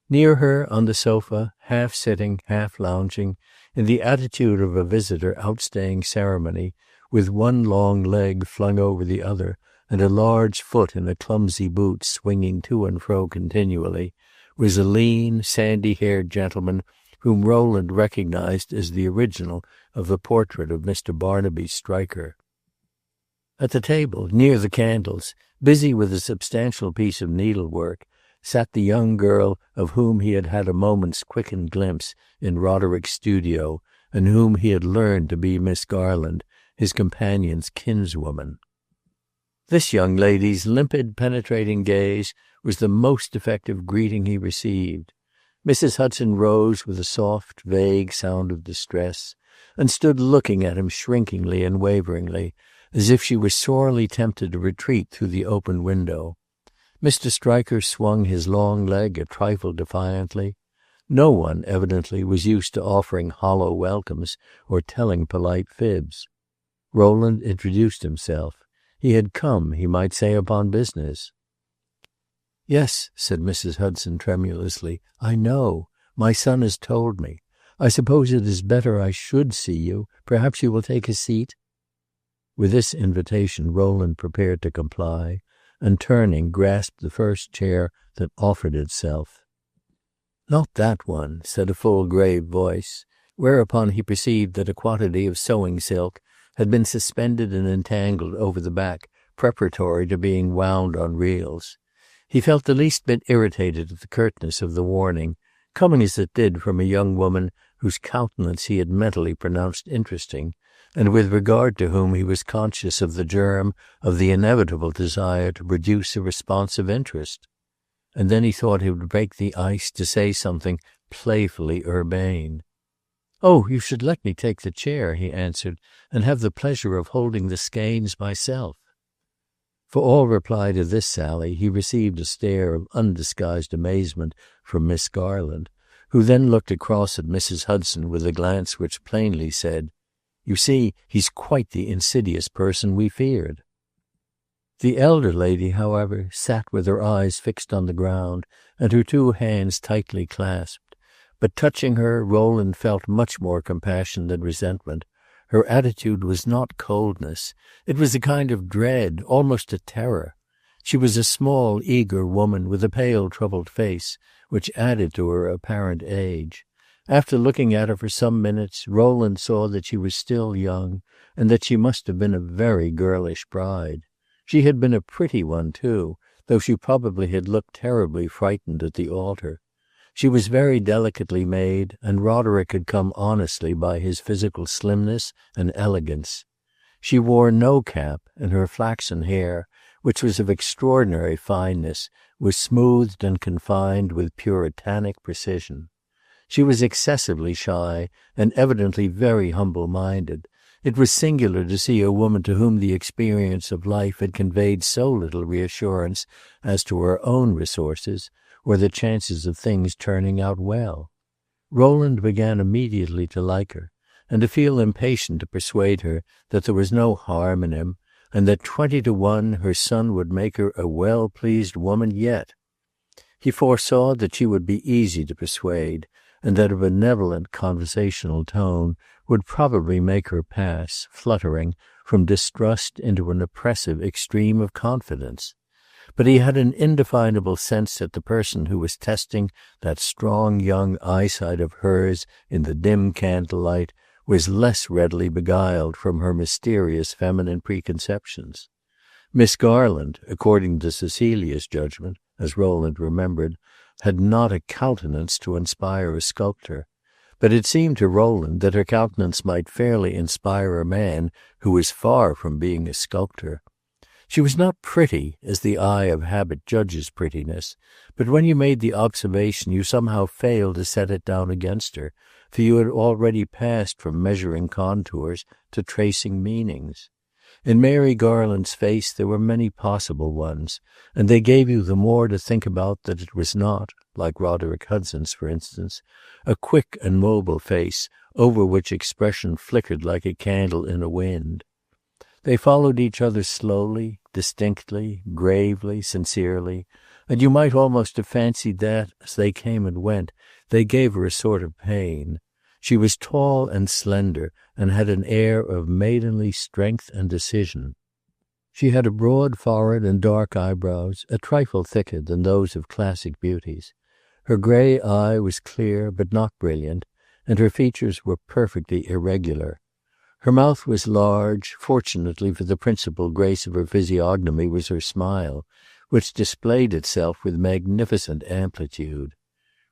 Near her, on the sofa, half sitting, half lounging, in the attitude of a visitor outstaying ceremony, with one long leg flung over the other, and a large foot in a clumsy boot swinging to and fro continually, was a lean, sandy-haired gentleman whom Rowland recognized as the original of the portrait of Mr. Barnaby Stryker. At the table, near the candles, busy with a substantial piece of needlework, sat the young girl of whom he had had a moment's quickened glimpse in Roderick's studio, and whom he had learned to be Miss Garland, his companion's kinswoman. This young lady's limpid, penetrating gaze was the most effective greeting he received. Mrs. Hudson rose with a soft, vague sound of distress, and stood looking at him shrinkingly and waveringly, as if she were sorely tempted to retreat through the open window. Mr. Stryker swung his long leg a trifle defiantly. No one, evidently, was used to offering hollow welcomes or telling polite fibs. Rowland introduced himself. He had come, he might say, upon business. "Yes," said Mrs. Hudson tremulously, "I know. My son has told me. I suppose it is better I should see you. Perhaps you will take a seat?" With this invitation Rowland prepared to comply, and turning, grasped the first chair that offered itself. "Not that one," said a full, grave voice, whereupon he perceived that a quantity of sewing silk had been suspended and entangled over the back, preparatory to being wound on reels. He felt the least bit irritated at the curtness of the warning, coming as it did from a young woman whose countenance he had mentally pronounced interesting, and with regard to whom he was conscious of the germ of the inevitable desire to produce a responsive interest. And then he thought he would break the ice to say something playfully urbane. "Oh, you should let me take the chair," he answered, "and have the pleasure of holding the skeins myself." For all reply to this sally he received a stare of undisguised amazement from Miss Garland, who then looked across at Mrs. Hudson with a glance which plainly said, "You see, he's quite the insidious person we feared." The elder lady, however, sat with her eyes fixed on the ground and her two hands tightly clasped. But touching her, Rowland felt much more compassion than resentment. Her attitude was not coldness. It was a kind of dread, almost a terror. She was a small, eager woman with a pale, troubled face, which added to her apparent age. After looking at her for some minutes, Rowland saw that she was still young, and that she must have been a very girlish bride. She had been a pretty one, too, though she probably had looked terribly frightened at the altar. She was very delicately made, and Roderick had come honestly by his physical slimness and elegance. She wore no cap, and her flaxen hair, which was of extraordinary fineness, was smoothed and confined with puritanic precision. She was excessively shy, and evidently very humble-minded. It was singular to see a woman to whom the experience of life had conveyed so little reassurance as to her own resources, or the chances of things turning out well. Rowland began immediately to like her, and to feel impatient to persuade her that there was no harm in him, and that 20-to-1 her son would make her a well-pleased woman yet. He foresaw that she would be easy to persuade, and that a benevolent conversational tone would probably make her pass, fluttering, from distrust into an oppressive extreme of confidence. But he had an indefinable sense that the person who was testing that strong young eyesight of hers in the dim candlelight was less readily beguiled from her mysterious feminine preconceptions. Miss Garland, according to Cecilia's judgment, as Rowland remembered, had not a countenance to inspire a sculptor, but it seemed to Rowland that her countenance might fairly inspire a man who was far from being a sculptor. She was not pretty, as the eye of habit judges prettiness, but when you made the observation you somehow failed to set it down against her, for you had already passed from measuring contours to tracing meanings. In Mary Garland's face there were many possible ones, and they gave you the more to think about that it was not, like Roderick Hudson's, for instance, a quick and mobile face over which expression flickered like a candle in a wind. They followed each other slowly, distinctly, gravely, sincerely, and you might almost have fancied that, as they came and went, they gave her a sort of pain. She was tall and slender, and had an air of maidenly strength and decision. She had a broad forehead and dark eyebrows, a trifle thicker than those of classic beauties. Her gray eye was clear but not brilliant, and her features were perfectly irregular. Her mouth was large. Fortunately for the principal grace of her physiognomy was her smile, which displayed itself with magnificent amplitude.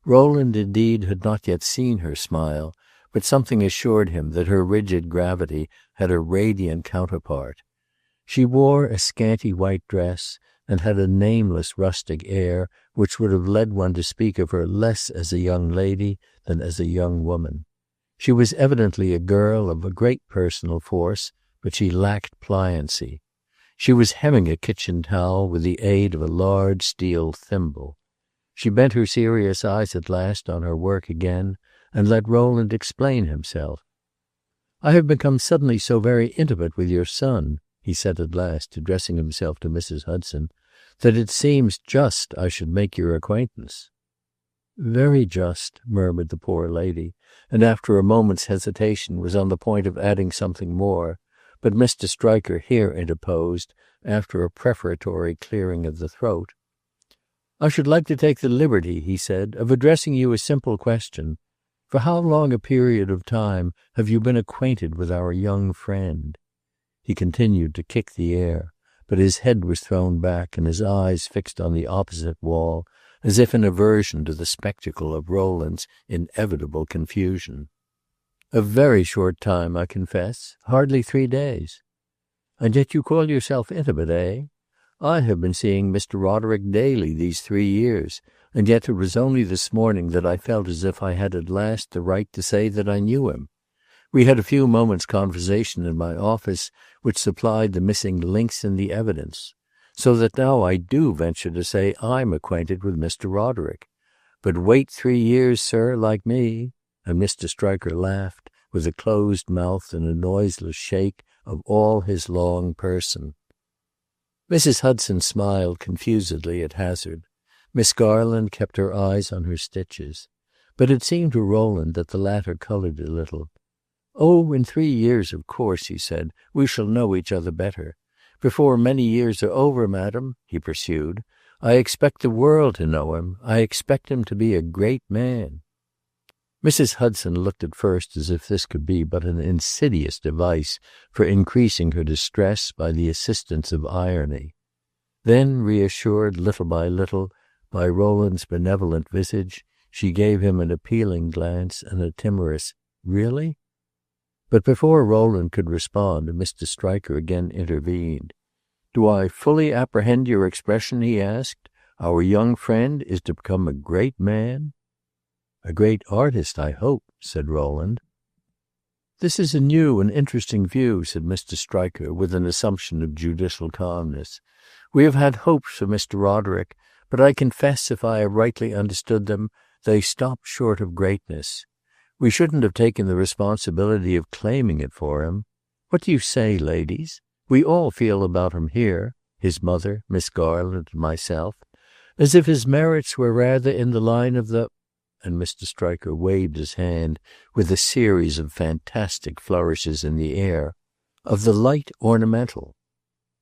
Rowland indeed had not yet seen her smile, but something assured him that her rigid gravity had a radiant counterpart. She wore a scanty white dress, and had a nameless rustic air which would have led one to speak of her less as a young lady than as a young woman. She was evidently a girl of a great personal force, but she lacked pliancy. She was hemming a kitchen towel with the aid of a large steel thimble. She bent her serious eyes at last on her work again, and let Rowland explain himself. "I have become suddenly so very intimate with your son," he said at last, addressing himself to Mrs. Hudson, "that it seems just I should make your acquaintance." "Very just," murmured the poor lady, and after a moment's hesitation was on the point of adding something more, but Mr. Stryker here interposed, after a prefatory clearing of the throat. "I should like to take the liberty," he said, "of addressing you a simple question. For how long a period of time have you been acquainted with our young friend?" He continued to kick the air, but his head was thrown back and his eyes fixed on the opposite wall, as if in aversion to the spectacle of Rowland's inevitable confusion. "A very short time, I confess. Hardly 3 days." "And yet you call yourself intimate, eh? I have been seeing Mr. Roderick daily these 3 years, and yet it was only this morning that I felt as if I had at last the right to say that I knew him. We had a few moments' conversation in my office which supplied the missing links in the evidence, so that now I do venture to say I'm acquainted with Mr. Roderick. But wait 3 years, sir, like me," and Mr. Stryker laughed, with a closed mouth and a noiseless shake of all his long person. Mrs. Hudson smiled confusedly at hazard. Miss Garland kept her eyes on her stitches. But it seemed to Rowland that the latter colored a little. "Oh, in 3 years, of course," he said, "we shall know each other better. Before many years are over, madam," he pursued, "I expect the world to know him. I expect him to be a great man." Mrs. Hudson looked at first as if this could be but an insidious device for increasing her distress by the assistance of irony. Then, reassured little by little by Rowland's benevolent visage, she gave him an appealing glance and a timorous "Really?" But before Rowland could respond, Mr. Stryker again intervened. "Do I fully apprehend your expression?" he asked. "Our young friend is to become a great man?" "A great artist, I hope," said Rowland. "This is a new and interesting view," said Mr. Stryker, with an assumption of judicial calmness. "We have had hopes for Mr. Roderick, but I confess, if I have rightly understood them, they stop short of greatness. We shouldn't have taken the responsibility of claiming it for him. What do you say, ladies? We all feel about him here, his mother, Miss Garland, and myself, as if his merits were rather in the line of the—" and Mr. Stryker waved his hand with a series of fantastic flourishes in the air, "of the light ornamental."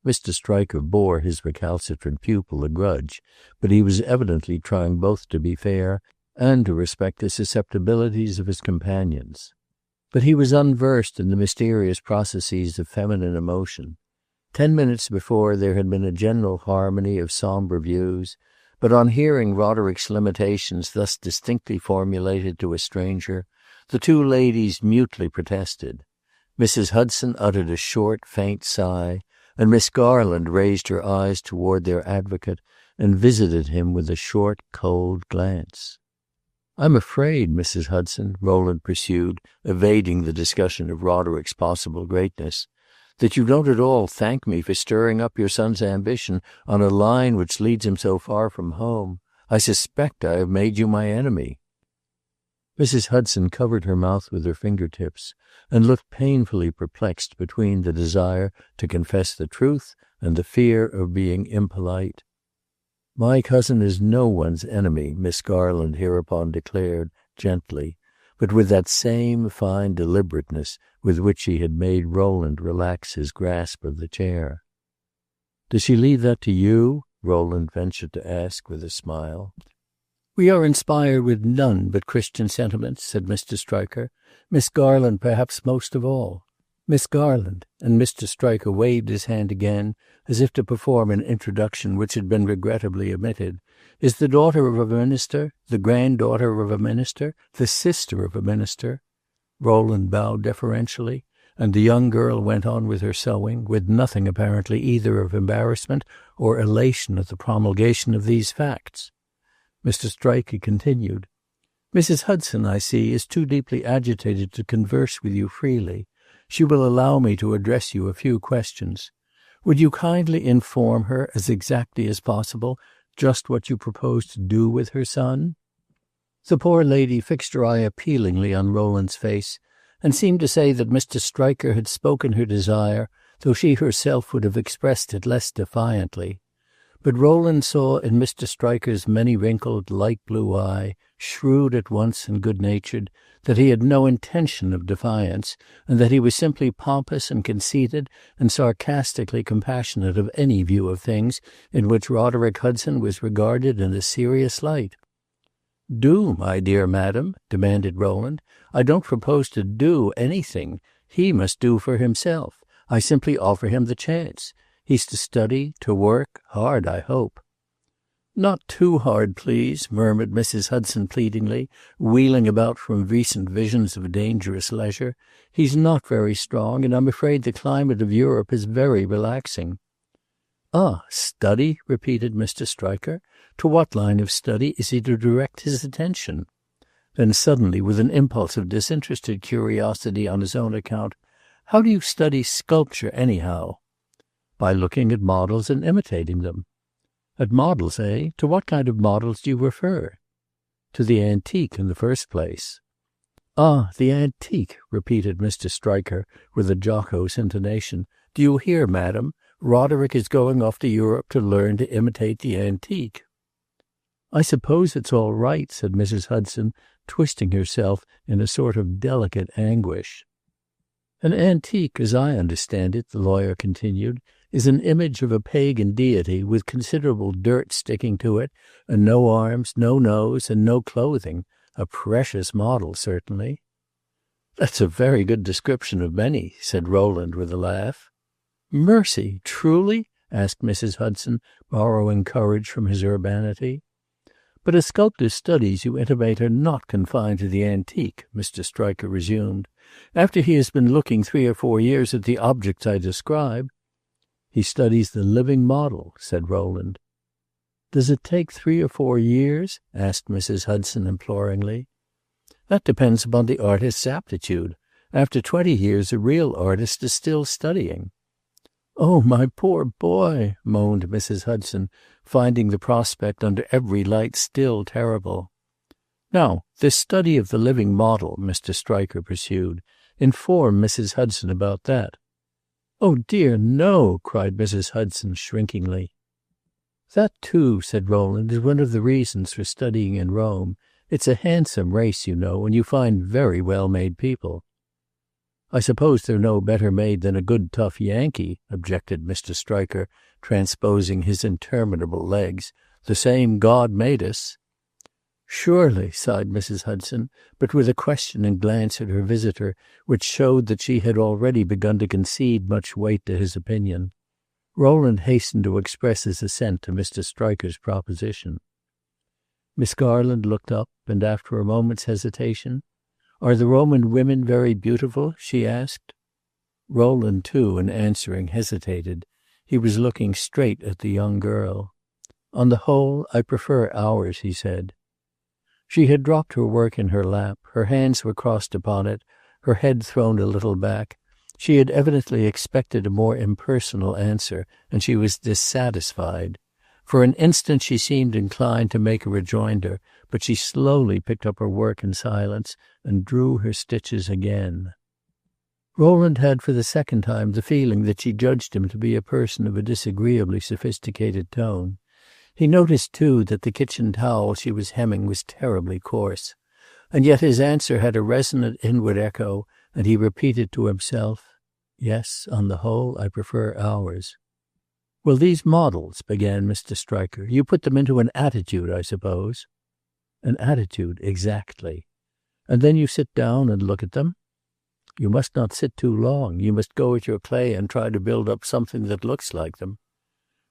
Mr. Stryker bore his recalcitrant pupil a grudge, but he was evidently trying both to be fair and to respect the susceptibilities of his companions. But he was unversed in the mysterious processes of feminine emotion. 10 minutes before there had been a general harmony of sombre views, but on hearing Roderick's limitations thus distinctly formulated to a stranger, the two ladies mutely protested. Mrs. Hudson uttered a short, faint sigh, and Miss Garland raised her eyes toward their advocate and visited him with a short, cold glance. "I'm afraid, Mrs. Hudson," Rowland pursued, evading the discussion of Roderick's possible greatness, "that you don't at all thank me for stirring up your son's ambition on a line which leads him so far from home. I suspect I have made you my enemy." Mrs. Hudson covered her mouth with her fingertips and looked painfully perplexed between the desire to confess the truth and the fear of being impolite. "My cousin is no one's enemy," Miss Garland hereupon declared, gently, but with that same fine deliberateness with which she had made Rowland relax his grasp of the chair. "Does she leave that to you?" Rowland ventured to ask with a smile. "We are inspired with none but Christian sentiments," said Mr. Stryker. "Miss Garland perhaps most of all. Miss Garland," and Mr. Stryker waved his hand again as if to perform an introduction which had been regrettably omitted, "is the daughter of a minister, the granddaughter of a minister, the sister of a minister." Rowland bowed deferentially, and the young girl went on with her sewing, with nothing apparently either of embarrassment or elation at the promulgation of these facts. Mr. Stryker continued, "Mrs. Hudson, I see, is too deeply agitated to converse with you freely. She will allow me to address you a few questions. Would you kindly inform her, as exactly as possible, just what you propose to do with her son?" The poor lady fixed her eye appealingly on Rowland's face, and seemed to say that Mr. Stryker had spoken her desire, though she herself would have expressed it less defiantly. But Rowland saw in Mr. Stryker's many-wrinkled, light-blue eye, shrewd at once and good-natured, that he had no intention of defiance, and that he was simply pompous and conceited and sarcastically compassionate of any view of things in which Roderick Hudson was regarded in a serious light. "Do, my dear madam?" demanded Rowland. "I don't propose to do anything. He must do for himself. I simply offer him the chance. He's to study, to work, hard, I hope." "Not too hard, please," murmured Mrs. Hudson pleadingly, wheeling about from recent visions of dangerous leisure. "He's not very strong, and I'm afraid the climate of Europe is very relaxing." "Ah, study?" repeated Mr. Stryker. "To what line of study is he to direct his attention?" Then suddenly, with an impulse of disinterested curiosity on his own account, "How do you study sculpture, anyhow?" "By looking at models and imitating them." "At models, eh? To what kind of models do you refer?" "To the antique, in the first place." "Ah, the antique," repeated Mr. Stryker with a jocose intonation. "Do you hear, madam? Roderick is going off to Europe to learn to imitate the antique." "I suppose it's all right," said Mrs. Hudson, twisting herself in a sort of delicate anguish. "An antique, as I understand it," the lawyer continued, "is an image of a pagan deity with considerable dirt sticking to it, and no arms, no nose, and no clothing. A precious model, certainly." "That's a very good description of many," said Rowland with a laugh. "Mercy, truly?" asked Mrs. Hudson, borrowing courage from his urbanity. "But a sculptor's studies, you intimate, are not confined to the antique," Mr. Stryker resumed. "After he has been looking 3 or 4 years at the objects I describe—" "He studies the living model," said Rowland. "Does it take 3 or 4 years?" asked Mrs. Hudson imploringly. "That depends upon the artist's aptitude. After 20 years a real artist is still studying." "Oh, my poor boy!" moaned Mrs. Hudson, finding the prospect under every light still terrible. "Now, this study of the living model," Mr. Stryker pursued. "Inform Mrs. Hudson about that." "Oh, dear, no!" cried Mrs. Hudson shrinkingly. "That, too," said Rowland, "is one of the reasons for studying in Rome. It's a handsome race, you know, and you find very well-made people." "I suppose they're no better made than a good tough Yankee," objected Mr. Stryker, transposing his interminable legs. "The same God made us." "Surely," sighed Mrs. Hudson, but with a questioning glance at her visitor which showed that she had already begun to concede much weight to his opinion. Rowland hastened to express his assent to Mr. Stryker's proposition. Miss Garland looked up, and after a moment's hesitation, "Are the Roman women very beautiful?" she asked. Rowland, too, in answering, hesitated. He was looking straight at the young girl. "On the whole, I prefer ours," he said. She had dropped her work in her lap. Her hands were crossed upon it, her head thrown a little back. She had evidently expected a more impersonal answer, and she was dissatisfied. For an instant she seemed inclined to make a rejoinder, but she slowly picked up her work in silence and drew her stitches again. Rowland had for the second time the feeling that she judged him to be a person of a disagreeably sophisticated tone. He noticed, too, that the kitchen towel she was hemming was terribly coarse. And yet his answer had a resonant inward echo, and he repeated to himself, "Yes, on the whole, I prefer ours." "Well, these models," began Mr. Stryker, "you put them into an attitude, I suppose?" "An attitude, exactly." "And then you sit down and look at them?" "You must not sit too long. You must go at your clay and try to build up something that looks like them."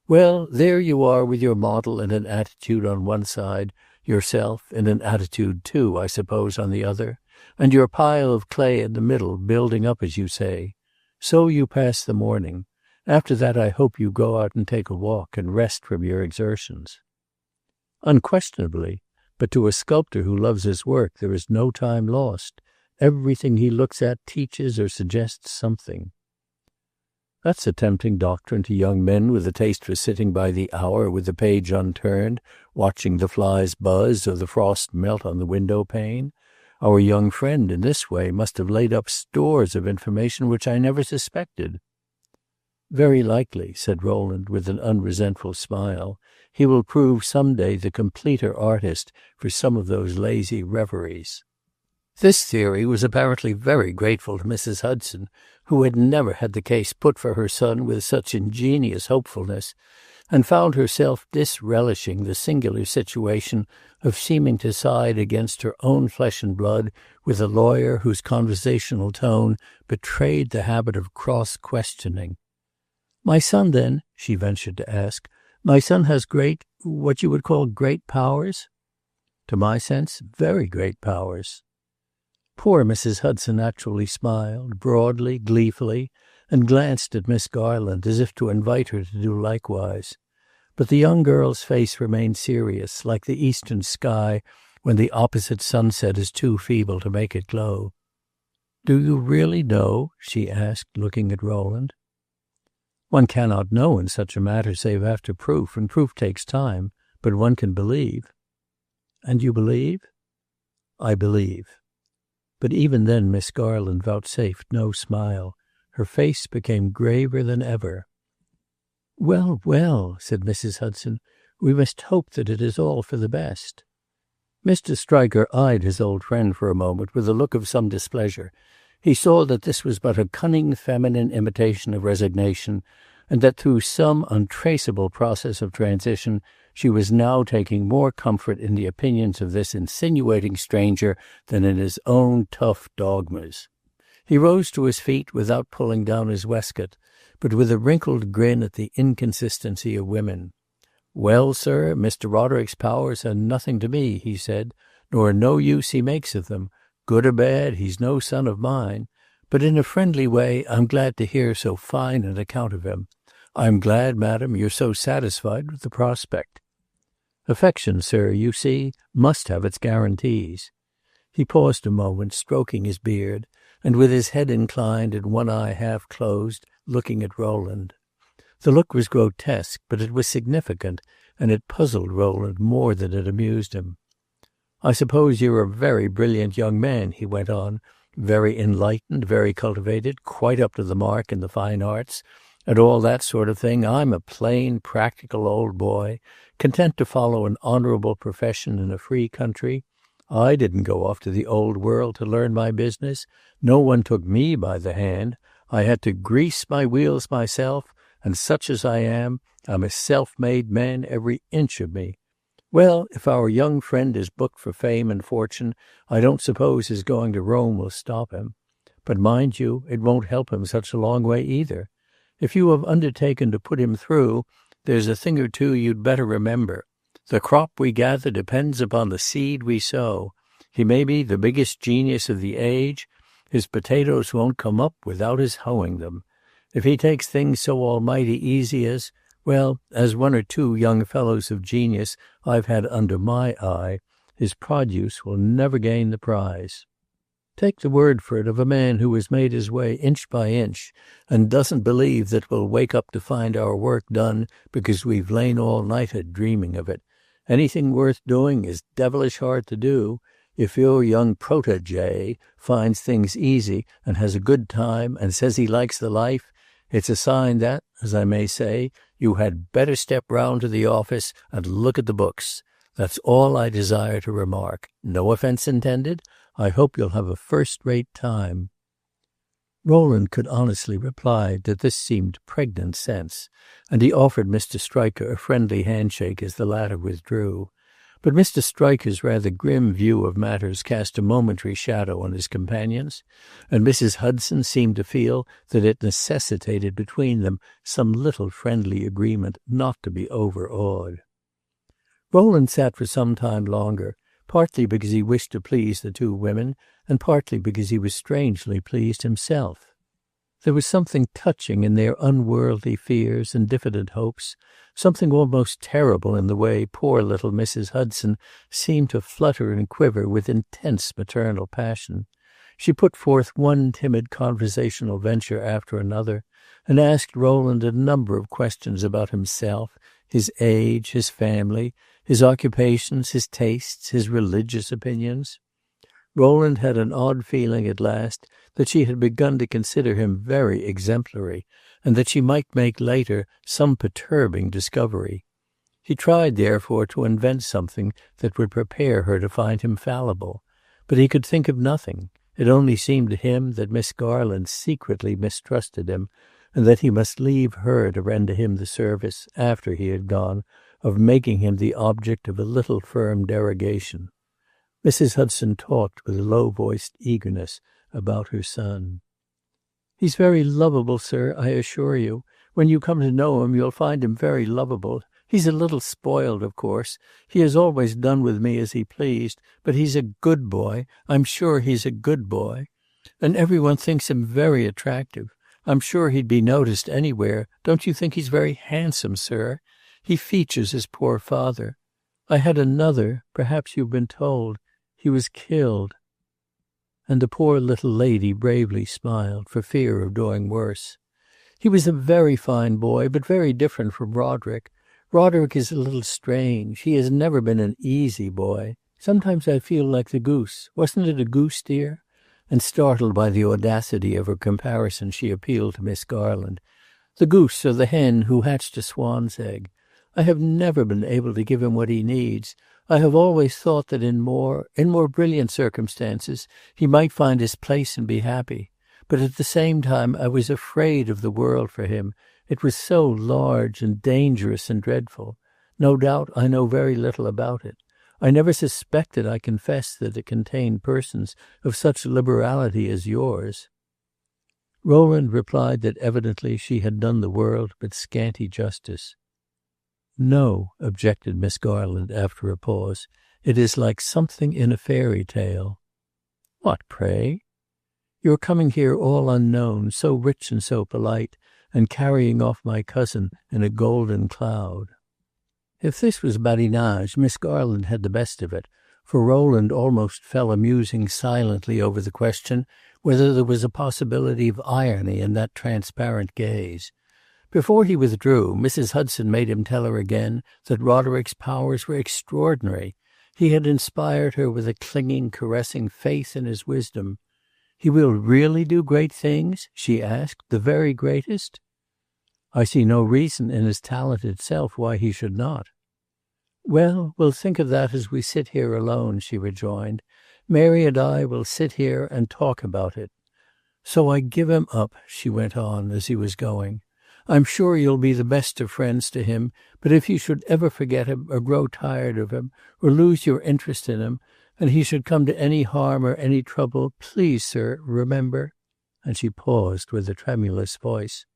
"Well, there you are with your model in an attitude on one side, yourself in an attitude too, I suppose, on the other, and your pile of clay in the middle, building up, as you say. So you pass the morning. After that I hope you go out and take a walk and rest from your exertions." "Unquestionably. But to a sculptor who loves his work there is no time lost. Everything he looks at teaches or suggests something." "That's a tempting doctrine to young men with a taste for sitting by the hour with the page unturned, watching the flies buzz or the frost melt on the window pane. Our young friend in this way must have laid up stores of information which I never suspected." "Very likely," said Rowland with an unresentful smile. "He will prove some day the completer artist for some of those lazy reveries." This theory was apparently very grateful to Mrs. Hudson, who had never had the case put for her son with such ingenious hopefulness, and found herself disrelishing the singular situation of seeming to side against her own flesh and blood with a lawyer whose conversational tone betrayed the habit of cross-questioning. "My son, then," she ventured to ask, "my son has what you would call great powers?" "To my sense, very great powers." Poor Mrs. Hudson actually smiled, broadly, gleefully, and glanced at Miss Garland as if to invite her to do likewise. But the young girl's face remained serious, like the eastern sky when the opposite sunset is too feeble to make it glow. "Do you really know?" she asked, looking at Rowland. "One cannot know in such a matter save after proof, and proof takes time, but one can believe." "And you believe?" "I believe." But even then Miss Garland vouchsafed no smile. Her face became graver than ever. "Well, well," said Mrs. Hudson, "we must hope that it is all for the best." Mr. Stryker eyed his old friend for a moment with a look of some displeasure. He saw that this was but a cunning feminine imitation of resignation, and that through some untraceable process of transition she was now taking more comfort in the opinions of this insinuating stranger than in his own tough dogmas. He rose to his feet without pulling down his waistcoat, but with a wrinkled grin at the inconsistency of women. "Well, sir, Mr. Roderick's powers are nothing to me," he said, "nor no use he makes of them. Good or bad, he's no son of mine. But in a friendly way I'm glad to hear so fine an account of him. I'm glad, madam, you're so satisfied with the prospect. Affection, sir, you see, must have its guarantees." He paused a moment, stroking his beard, and with his head inclined and one eye half closed, looking at Rowland. The look was grotesque, but it was significant, and it puzzled Rowland more than it amused him. "I suppose you're a very brilliant young man," he went on, "very enlightened, very cultivated, quite up to the mark in the fine arts, and all that sort of thing. I'm a plain, practical old boy, content to follow an honorable profession in a free country. I didn't go off to the old world to learn my business. No one took me by the hand. I had to grease my wheels myself, and such as I am, I'm a self-made man, every inch of me. Well, if our young friend is booked for fame and fortune, I don't suppose his going to Rome will stop him. But mind you, it won't help him such a long way either. If you have undertaken to put him through, there's a thing or two you'd better remember. The crop we gather depends upon the seed we sow. He may be the biggest genius of the age. His potatoes won't come up without his hoeing them. If he takes things so almighty easy as one or two young fellows of genius I've had under my eye, his produce will never gain the prize." Take the word for it of a man who has made his way inch by inch and doesn't believe that we'll wake up to find our work done because we've lain all night dreaming of it. Anything worth doing is devilish hard to do. If your young protégé finds things easy and has a good time and says he likes the life, it's a sign that, as I may say, you had better step round to the office and look at the books. That's all I desire to remark. No offence intended. I hope you'll have a first-rate time." Rowland could honestly reply that this seemed pregnant sense, and he offered Mr. Stryker a friendly handshake as the latter withdrew. But Mr. Stryker's rather grim view of matters cast a momentary shadow on his companions, and Mrs. Hudson seemed to feel that it necessitated between them some little friendly agreement not to be overawed. Rowland sat for some time longer, partly because he wished to please the two women, and partly because he was strangely pleased himself. There was something touching in their unworldly fears and diffident hopes, something almost terrible in the way poor little Mrs. Hudson seemed to flutter and quiver with intense maternal passion. She put forth one timid conversational venture after another, and asked Rowland a number of questions about himself, his age, his family, his occupations, his tastes, his religious opinions. Rowland had an odd feeling at last that she had begun to consider him very exemplary, and that she might make later some perturbing discovery. He tried, therefore, to invent something that would prepare her to find him fallible, but he could think of nothing. It only seemed to him that Miss Garland secretly mistrusted him, and that he must leave her to render him the service, after he had gone, of making him the object of a little firm derogation. Mrs. Hudson talked with low-voiced eagerness about her son. "He's very lovable, sir, I assure you. When you come to know him, you'll find him very lovable. He's a little spoiled, of course. He has always done with me as he pleased, but he's a good boy. I'm sure he's a good boy. And everyone thinks him very attractive. I'm sure he'd be noticed anywhere. Don't you think he's very handsome, sir? He features his poor father. I had another, perhaps you've been told. He was killed." And the poor little lady bravely smiled, for fear of doing worse. "He was a very fine boy, but very different from Roderick. Roderick is a little strange. He has never been an easy boy. Sometimes I feel like the goose. Wasn't it a goose, dear?" And startled by the audacity of her comparison, she appealed to Miss Garland. "The goose or the hen who hatched a swan's egg. I have never been able to give him what he needs. I have always thought that in more brilliant circumstances he might find his place and be happy. But at the same time I was afraid of the world for him. It was so large and dangerous and dreadful. No doubt I know very little about it. I never suspected, I confess, that it contained persons of such liberality as yours." Rowland replied that evidently she had done the world but scanty justice. "No," objected Miss Garland after a pause. "It is like something in a fairy tale." "What, pray?" "Your coming here all unknown, so rich and so polite, and carrying off my cousin in a golden cloud." If this was badinage, Miss Garland had the best of it, for Rowland almost fell a musing silently over the question whether there was a possibility of irony in that transparent gaze. Before he withdrew, Mrs. Hudson made him tell her again that Roderick's powers were extraordinary. He had inspired her with a clinging, caressing faith in his wisdom. "He will really do great things?" she asked. "The very greatest?" "I see no reason in his talent itself why he should not." "Well, we'll think of that as we sit here alone," she rejoined. "Mary and I will sit here and talk about it. So I give him up," she went on as he was going. "I'm sure you'll be the best of friends to him, but if you should ever forget him, or grow tired of him, or lose your interest in him, and he should come to any harm or any trouble, please, sir, remember—" and she paused with a tremulous voice.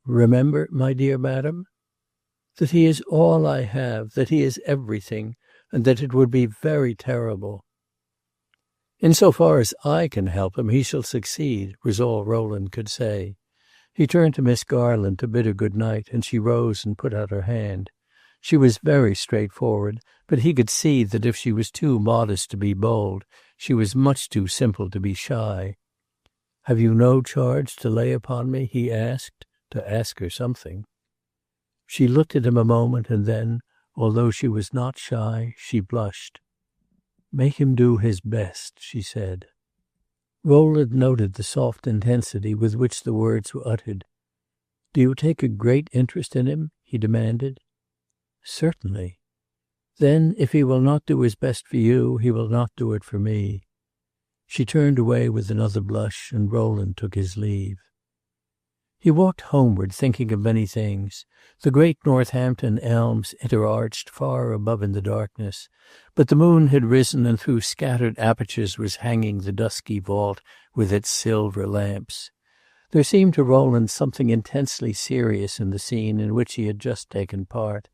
"Remember, my dear madam?" "That he is all I have, that he is everything, and that it would be very terrible." "In so far as I can help him, he shall succeed," was all Rowland could say. He turned to Miss Garland to bid her good night, and she rose and put out her hand. She was very straightforward, but he could see that if she was too modest to be bold, she was much too simple to be shy. "Have you no charge to lay upon me?" he asked, to ask her something. She looked at him a moment, and then, although she was not shy, she blushed. "Make him do his best," she said. Rowland noted the soft intensity with which the words were uttered. "Do you take a great interest in him?" he demanded. "Certainly." "Then, if he will not do his best for you, he will not do it for me." She turned away with another blush, and Rowland took his leave. He walked homeward, thinking of many things. The great Northampton elms interarched far above in the darkness, but the moon had risen, and through scattered apertures was hanging the dusky vault with its silver lamps. There seemed to Rowland something intensely serious in the scene in which he had just taken part.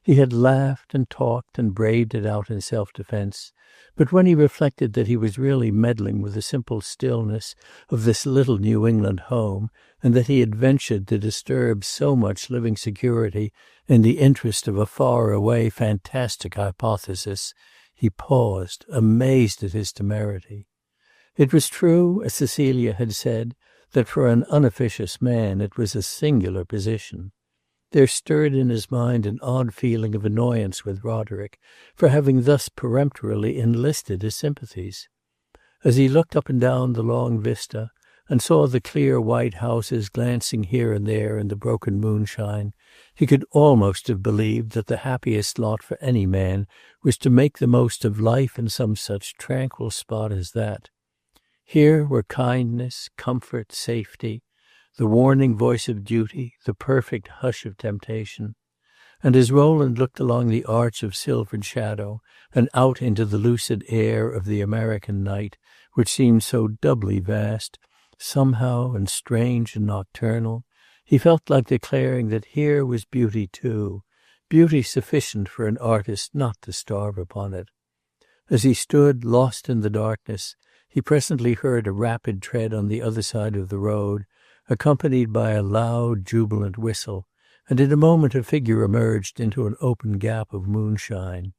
He had laughed and talked and braved it out in self-defense, but when he reflected that he was really meddling with the simple stillness of this little New England home, and that he had ventured to disturb so much living security in the interest of a far-away fantastic hypothesis, he paused, amazed at his temerity. It was true, as Cecilia had said, that for an unofficious man it was a singular position. There stirred in his mind an odd feeling of annoyance with Roderick for having thus peremptorily enlisted his sympathies. As he looked up and down the long vista, and saw the clear white houses glancing here and there in the broken moonshine, he could almost have believed that the happiest lot for any man was to make the most of life in some such tranquil spot as that. Here were kindness, comfort, safety, the warning voice of duty, the perfect hush of temptation. And as Rowland looked along the arch of silvered shadow and out into the lucid air of the American night, which seemed so doubly vast, somehow, and strange and nocturnal, he felt like declaring that here was beauty too, beauty sufficient for an artist not to starve upon it. As he stood lost in the darkness, he presently heard a rapid tread on the other side of the road, accompanied by a loud, jubilant whistle, and in a moment a figure emerged into an open gap of moonshine.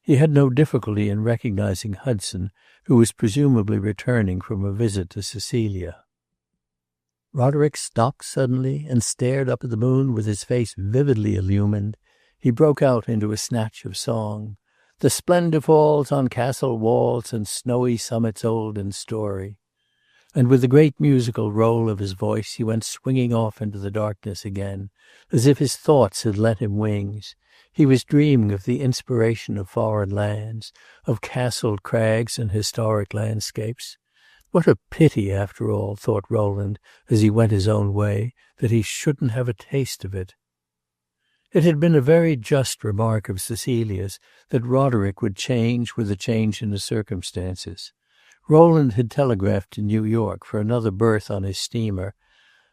He had no difficulty in recognizing Hudson, who was presumably returning from a visit to Cecilia. Roderick stopped suddenly and stared up at the moon with his face vividly illumined. He broke out into a snatch of song. "The splendor falls on castle walls and snowy summits old in story." And with the great musical roll of his voice he went swinging off into the darkness again, as if his thoughts had lent him wings. He was dreaming of the inspiration of foreign lands, of castled crags and historic landscapes. What a pity, after all, thought Rowland, as he went his own way, that he shouldn't have a taste of it. It had been a very just remark of Cecilia's that Roderick would change with a change in his circumstances. Rowland had telegraphed to New York for another berth on his steamer,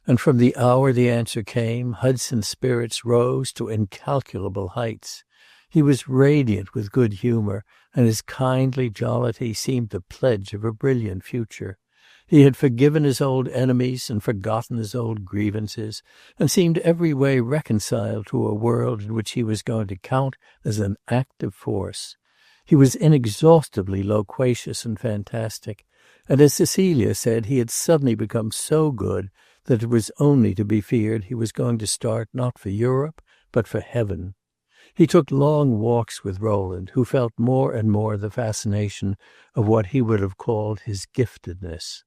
and from the hour the answer came, Hudson's spirits rose to incalculable heights. He was radiant with good humor, and his kindly jollity seemed the pledge of a brilliant future. He had forgiven his old enemies and forgotten his old grievances, and seemed every way reconciled to a world in which he was going to count as an active force. He was inexhaustibly loquacious and fantastic, and as Cecilia said, he had suddenly become so good that it was only to be feared he was going to start not for Europe, but for heaven. He took long walks with Rowland, who felt more and more the fascination of what he would have called his giftedness.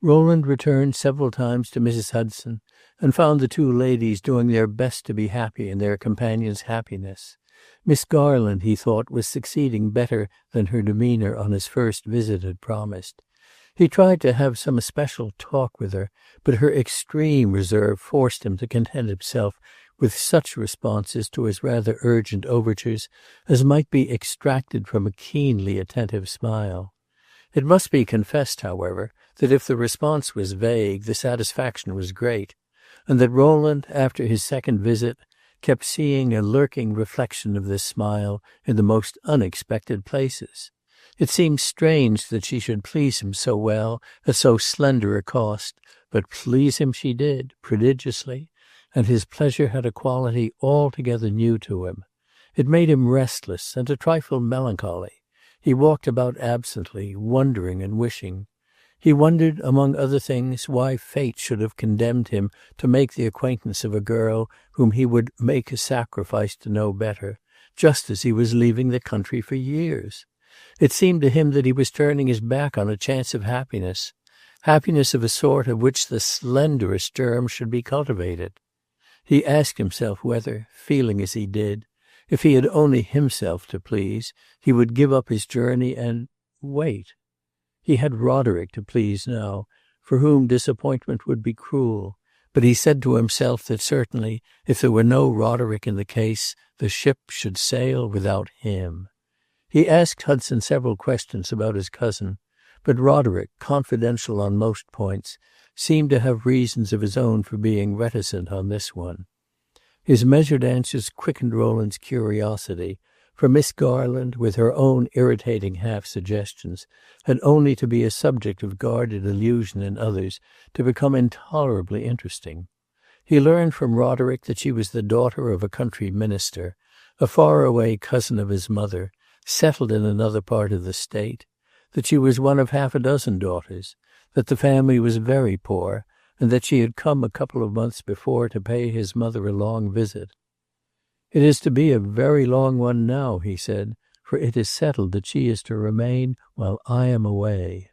Rowland returned several times to Mrs. Hudson, and found the two ladies doing their best to be happy in their companion's happiness. Miss Garland, he thought, was succeeding better than her demeanor on his first visit had promised. He tried to have some especial talk with her, but her extreme reserve forced him to content himself with such responses to his rather urgent overtures as might be extracted from a keenly attentive smile. It must be confessed, however, that if the response was vague, the satisfaction was great, and that Rowland, after his second visit, kept seeing a lurking reflection of this smile in the most unexpected places. It seemed strange that she should please him so well at so slender a cost, but please him she did, prodigiously, and his pleasure had a quality altogether new to him. It made him restless and a trifle melancholy. He walked about absently, wondering and wishing. He wondered, among other things, why fate should have condemned him to make the acquaintance of a girl whom he would make a sacrifice to know better, just as he was leaving the country for years. It seemed to him that he was turning his back on a chance of happiness, happiness of a sort of which the slenderest germ should be cultivated. He asked himself whether, feeling as he did, if he had only himself to please, he would give up his journey and wait. He had Roderick to please now, for whom disappointment would be cruel, but he said to himself that certainly, if there were no Roderick in the case, the ship should sail without him. He asked Hudson several questions about his cousin, but Roderick, confidential on most points, seemed to have reasons of his own for being reticent on this one. His measured answers quickened Rowland's curiosity, for Miss Garland, with her own irritating half-suggestions, had only to be a subject of guarded allusion in others to become intolerably interesting. He learned from Roderick that she was the daughter of a country minister, a far-away cousin of his mother, settled in another part of the state, that she was one of half a dozen daughters, that the family was very poor, and that she had come a couple of months before to pay his mother a long visit. "It is to be a very long one now," he said, "for it is settled that she is to remain while I am away."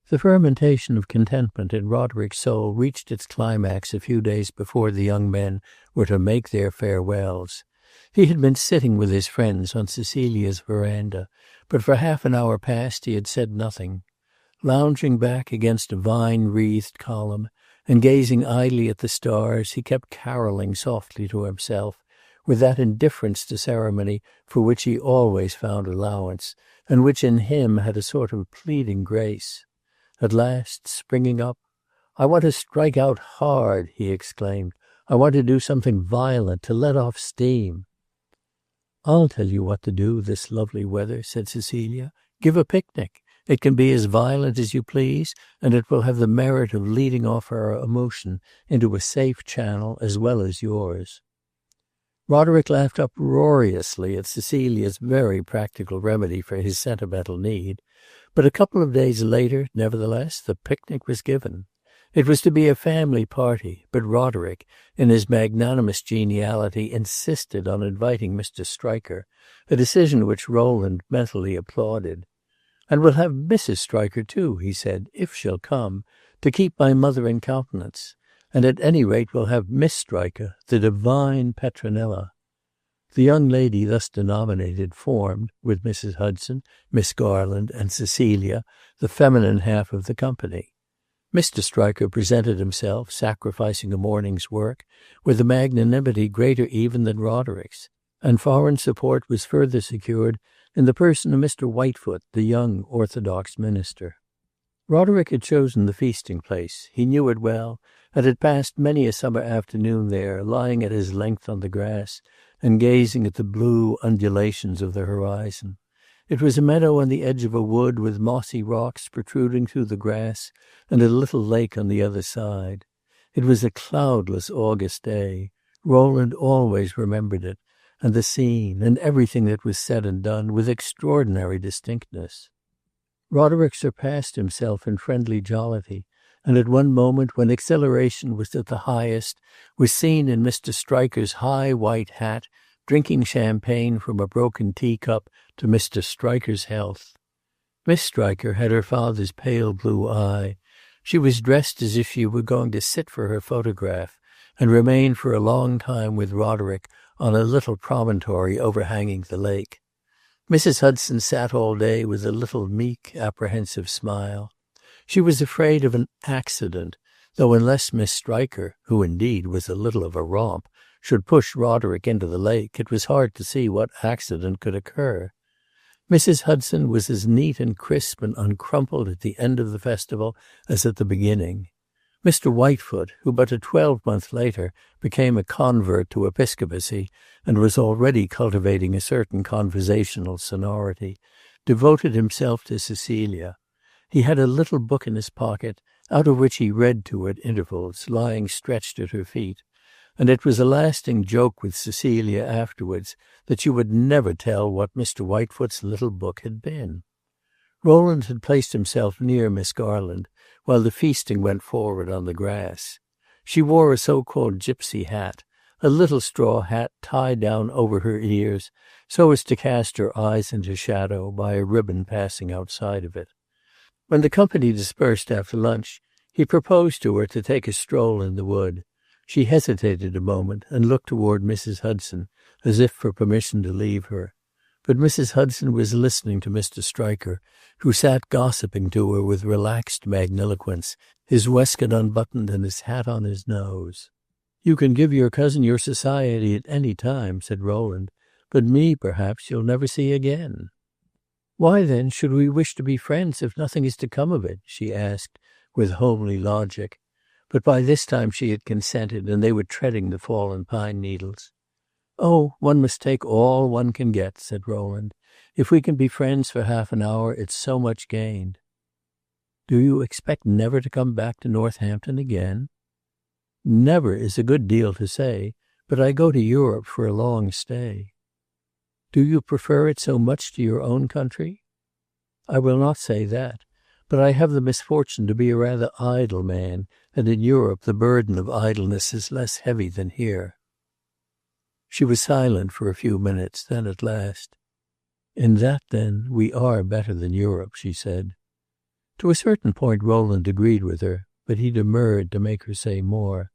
The fermentation of contentment in Roderick's soul reached its climax a few days before the young men were to make their farewells. He had been sitting with his friends on Cecilia's veranda, but for half an hour past he had said nothing. Lounging back against a vine-wreathed column and gazing idly at the stars, he kept caroling softly to himself, with that indifference to ceremony for which he always found allowance, and which in him had a sort of pleading grace. At last, springing up, "I want to strike out hard," he exclaimed. "I want to do something violent, to let off steam." "I'll tell you what to do this lovely weather," said Cecilia. "Give a picnic. It can be as violent as you please, and it will have the merit of leading off our emotion into a safe channel as well as yours." Roderick laughed uproariously at Cecilia's very practical remedy for his sentimental need, but a couple of days later, nevertheless, the picnic was given. It was to be a family party, but Roderick, in his magnanimous geniality, insisted on inviting Mr. Stryker, a decision which Rowland mentally applauded. "And we'll have Mrs. Stryker too," he said, "if she'll come, to keep my mother in countenance. And at any rate we'll have Miss Stryker, the divine Petronilla." The young lady thus denominated formed, with Mrs. Hudson, Miss Garland, and Cecilia, the feminine half of the company. Mr. Stryker presented himself, sacrificing a morning's work, with a magnanimity greater even than Roderick's, and foreign support was further secured in the person of Mr. Whitefoot, the young Orthodox minister. Roderick had chosen the feasting place. He knew it well, and had passed many a summer afternoon there, lying at his length on the grass, and gazing at the blue undulations of the horizon. It was a meadow on the edge of a wood, with mossy rocks protruding through the grass, and a little lake on the other side. It was a cloudless August day. Rowland always remembered it, and the scene, and everything that was said and done, with extraordinary distinctness. Roderick surpassed himself in friendly jollity, and at one moment, when exhilaration was at the highest, was seen in Mr. Stryker's high white hat, drinking champagne from a broken teacup to Mr. Stryker's health. Miss Stryker had her father's pale blue eye. She was dressed as if she were going to sit for her photograph, and remained for a long time with Roderick on a little promontory overhanging the lake. Mrs. Hudson sat all day with a little meek, apprehensive smile. She was afraid of an accident, though unless Miss Stryker, who indeed was a little of a romp, should push Roderick into the lake, it was hard to see what accident could occur. Mrs. Hudson was as neat and crisp and uncrumpled at the end of the festival as at the beginning. Mr. Whitefoot, who but a 12-month later became a convert to episcopacy and was already cultivating a certain conversational sonority, devoted himself to Cecilia. He had a little book in his pocket, out of which he read to at intervals, lying stretched at her feet, and it was a lasting joke with Cecilia afterwards that you would never tell what Mr. Whitefoot's little book had been. Rowland had placed himself near Miss Garland, while the feasting went forward on the grass. She wore a so-called gypsy hat, a little straw hat tied down over her ears so as to cast her eyes into shadow by a ribbon passing outside of it. When the company dispersed after lunch, he proposed to her to take a stroll in the wood. She hesitated a moment and looked toward Mrs. Hudson, as if for permission to leave her. But Mrs. Hudson was listening to Mr. Stryker, who sat gossiping to her with relaxed magniloquence, his waistcoat unbuttoned and his hat on his nose. "You can give your cousin your society at any time," said Rowland, "but me, perhaps, you'll never see again." "Why, then, should we wish to be friends if nothing is to come of it?" she asked, with homely logic. But by this time she had consented, and they were treading the fallen pine needles. "Oh, one must take all one can get," said Rowland. "If we can be friends for half an hour, it's so much gained." "Do you expect never to come back to Northampton again?" "Never is a good deal to say, but I go to Europe for a long stay." "Do you prefer it so much to your own country?" "I will not say that, but I have the misfortune to be a rather idle man, and in Europe the burden of idleness is less heavy than here." She was silent for a few minutes, then at last, "In that, then, we are better than Europe," she said. To a certain point Rowland agreed with her, but he demurred to make her say more.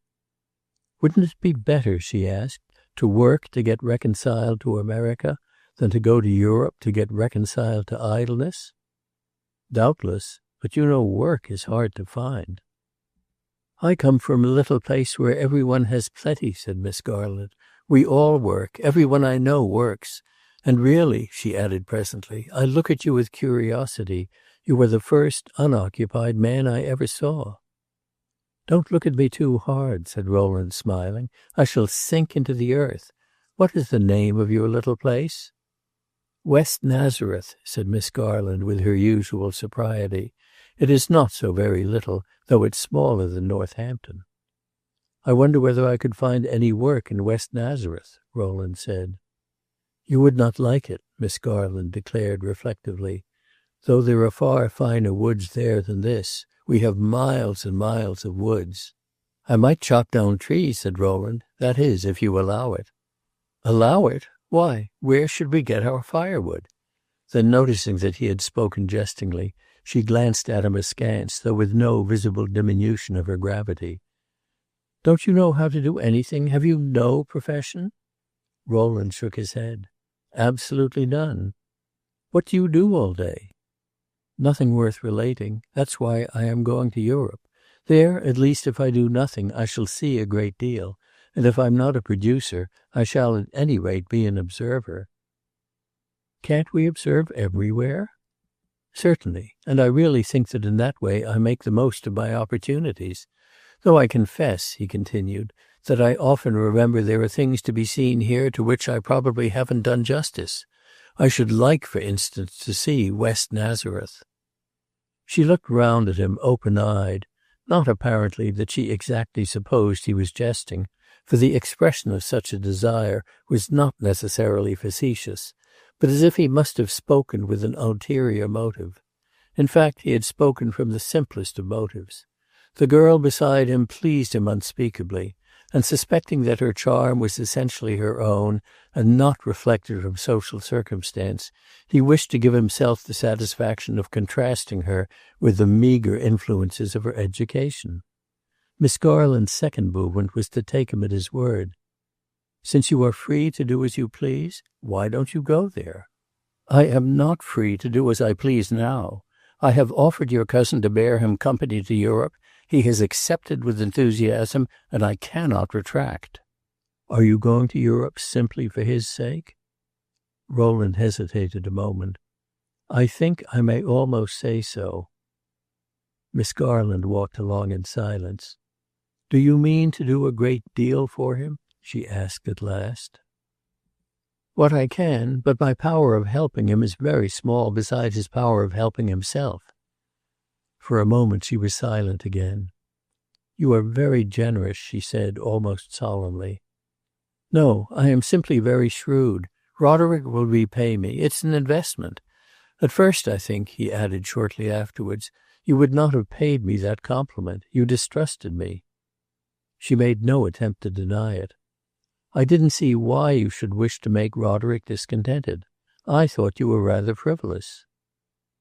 "Wouldn't it be better," she asked, "to work to get reconciled to America than to go to Europe to get reconciled to idleness?" "Doubtless, but you know work is hard to find." "I come from a little place where every one has plenty," said Miss Garland. "We all work. Every one I know works. And really," she added presently, "I look at you with curiosity. You are the first unoccupied man I ever saw." "Don't look at me too hard," said Rowland, smiling. "I shall sink into the earth. What is the name of your little place?" "West Nazareth," said Miss Garland with her usual sobriety. "It is not so very little, though it's smaller than Northampton." "I wonder whether I could find any work in West Nazareth," Rowland said. "You would not like it," Miss Garland declared reflectively. "Though there are far finer woods there than this. We have miles and miles of woods." "I might chop down trees," said Rowland. "That is, if you allow it." "Allow it? Why, where should we get our firewood?" Then, noticing that he had spoken jestingly, she glanced at him askance, though with no visible diminution of her gravity. "Don't you know how to do anything? Have you no profession?" Rowland shook his head. "Absolutely none." "What do you do all day?" "Nothing worth relating. That's why I am going to Europe. There, at least, if I do nothing, I shall see a great deal, and if I'm not a producer, I shall at any rate be an observer." "Can't we observe everywhere?" "Certainly, and I really think that in that way I make the most of my opportunities. Though I confess," he continued, "that I often remember there are things to be seen here to which I probably haven't done justice. I should like, for instance, to see West Nazareth." She looked round at him open-eyed, not apparently that she exactly supposed he was jesting, for the expression of such a desire was not necessarily facetious, but as if he must have spoken with an ulterior motive. In fact, he had spoken from the simplest of motives. The girl beside him pleased him unspeakably, and suspecting that her charm was essentially her own and not reflected from social circumstance, he wished to give himself the satisfaction of contrasting her with the meagre influences of her education. Miss Garland's second movement was to take him at his word. "Since you are free to do as you please, why don't you go there?" "I am not free to do as I please now. I have offered your cousin to bear him company to Europe. He has accepted with enthusiasm, and I cannot retract." "Are you going to Europe simply for his sake?" Rowland hesitated a moment. "I think I may almost say so." Miss Garland walked along in silence. "Do you mean to do a great deal for him?" she asked at last. "What I can, but my power of helping him is very small beside his power of helping himself." For a moment she was silent again. "You are very generous," she said, almost solemnly. "No, I am simply very shrewd. Roderick will repay me. It's an investment. At first, I think," he added shortly afterwards, "you would not have paid me that compliment. You distrusted me." She made no attempt to deny it. "I didn't see why you should wish to make Roderick discontented. I thought you were rather frivolous."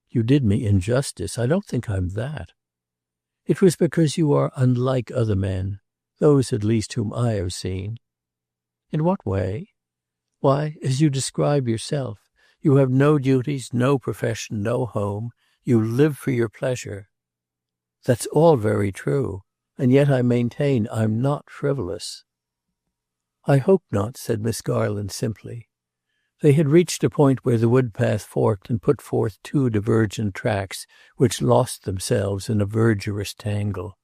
"You did me injustice. I don't think I'm that." "It was because you are unlike other men, those at least whom I have seen." "In what way?" "Why, as you describe yourself. You have no duties, no profession, no home. You live for your pleasure." "That's all very true. And yet I maintain I'm not frivolous." "I hope not," said Miss Garland simply. They had reached a point where the wood path forked and put forth two divergent tracks which lost themselves in a verdurous tangle.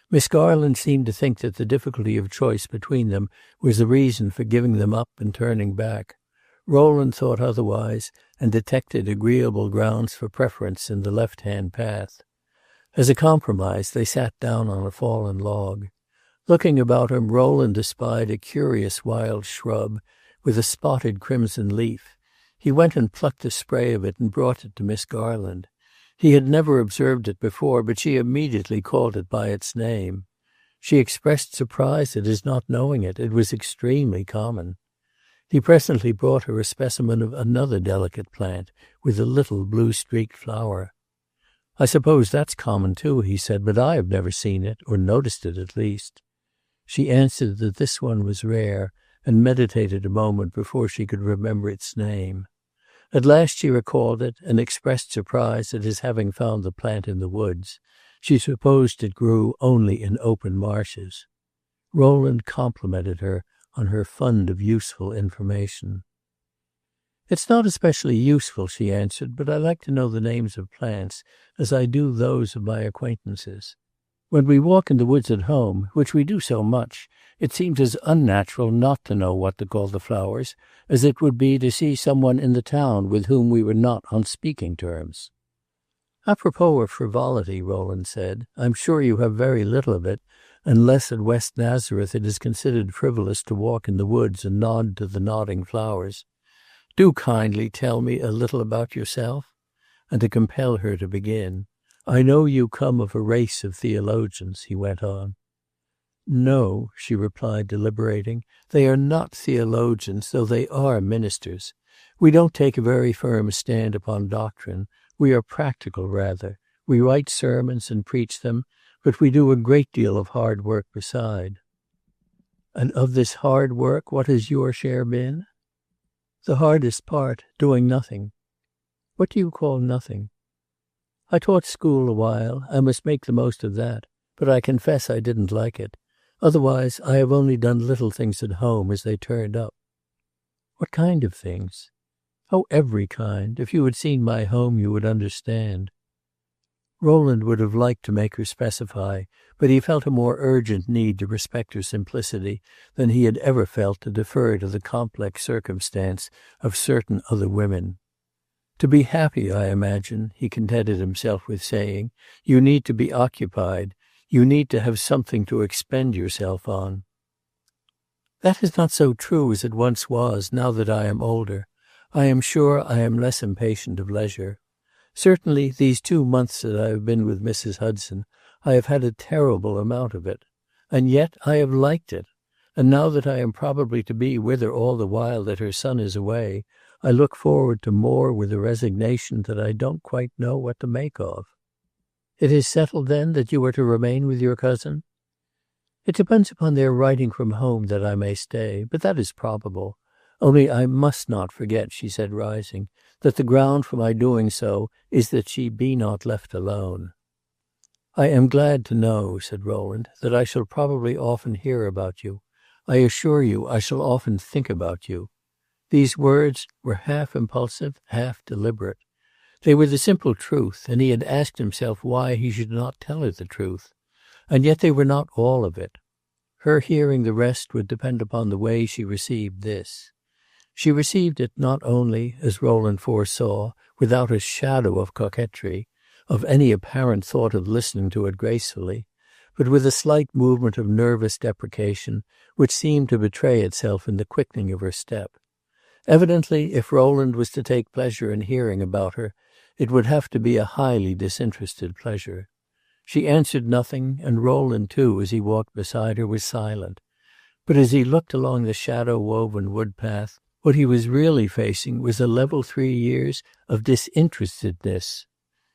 Miss Garland seemed to think that the difficulty of choice between them was a reason for giving them up and turning back. Rowland thought otherwise, and detected agreeable grounds for preference in the left-hand path. As a compromise, they sat down on a fallen log. Looking about him, Rowland espied a curious wild shrub with a spotted crimson leaf. He went and plucked a spray of it and brought it to Miss Garland. He had never observed it before, but she immediately called it by its name. She expressed surprise at his not knowing it. It was extremely common. He presently brought her a specimen of another delicate plant with a little blue-streaked flower. "I suppose that's common too," he said, "but I have never seen it, or noticed it at least." She answered that this one was rare, and meditated a moment before she could remember its name. At last she recalled it, and expressed surprise at his having found the plant in the woods. She supposed it grew only in open marshes. Rowland complimented her on her fund of useful information. "It's not especially useful," she answered, "but I like to know the names of plants as I do those of my acquaintances. When we walk in the woods at home, which we do so much, it seems as unnatural not to know what to call the flowers as it would be to see someone in the town with whom we were not on speaking terms." "Apropos of frivolity," Rowland said, "I'm sure you have very little of it, unless at West Nazareth it is considered frivolous to walk in the woods and nod to the nodding flowers. Do kindly tell me a little about yourself." And to compel her to begin, "I know you come of a race of theologians," he went on. "No," she replied, deliberating, "they are not theologians, though they are ministers. We don't take a very firm stand upon doctrine. We are practical, rather. We write sermons and preach them, but we do a great deal of hard work beside." "And of this hard work, what has your share been?" "The hardest part, doing nothing." "What do you call nothing?" "I taught school a while. I must make the most of that. But I confess I didn't like it. Otherwise, I have only done little things at home as they turned up." "What kind of things?" "Oh, every kind. If you had seen my home, you would understand." Rowland would have liked to make her specify, but he felt a more urgent need to respect her simplicity than he had ever felt to defer to the complex circumstance of certain other women. "To be happy, I imagine," he contented himself with saying, "you need to be occupied. You need to have something to expend yourself on." "That is not so true as it once was, now that I am older. I am sure I am less impatient of leisure. Certainly, these 2 months that I have been with Mrs. Hudson, I have had a terrible amount of it. And yet I have liked it. And now that I am probably to be with her all the while that her son is away, I look forward to more with a resignation that I don't quite know what to make of." "It is settled, then, that you are to remain with your cousin?" "It depends upon their writing from home that I may stay, but that is probable. Only I must not forget," she said, rising, "that the ground for my doing so is that she be not left alone." "I am glad to know," said Rowland, "that I shall probably often hear about you. I assure you I shall often think about you." These words were half impulsive, half deliberate. They were the simple truth, and he had asked himself why he should not tell her the truth. And yet they were not all of it. Her hearing the rest would depend upon the way she received this. She received it not only, as Rowland foresaw, without a shadow of coquetry, of any apparent thought of listening to it gracefully, but with a slight movement of nervous deprecation which seemed to betray itself in the quickening of her step. Evidently, if Rowland was to take pleasure in hearing about her, it would have to be a highly disinterested pleasure. She answered nothing, and Rowland, too, as he walked beside her, was silent. But as he looked along the shadow-woven wood-path, what he was really facing was a level 3 years of disinterestedness.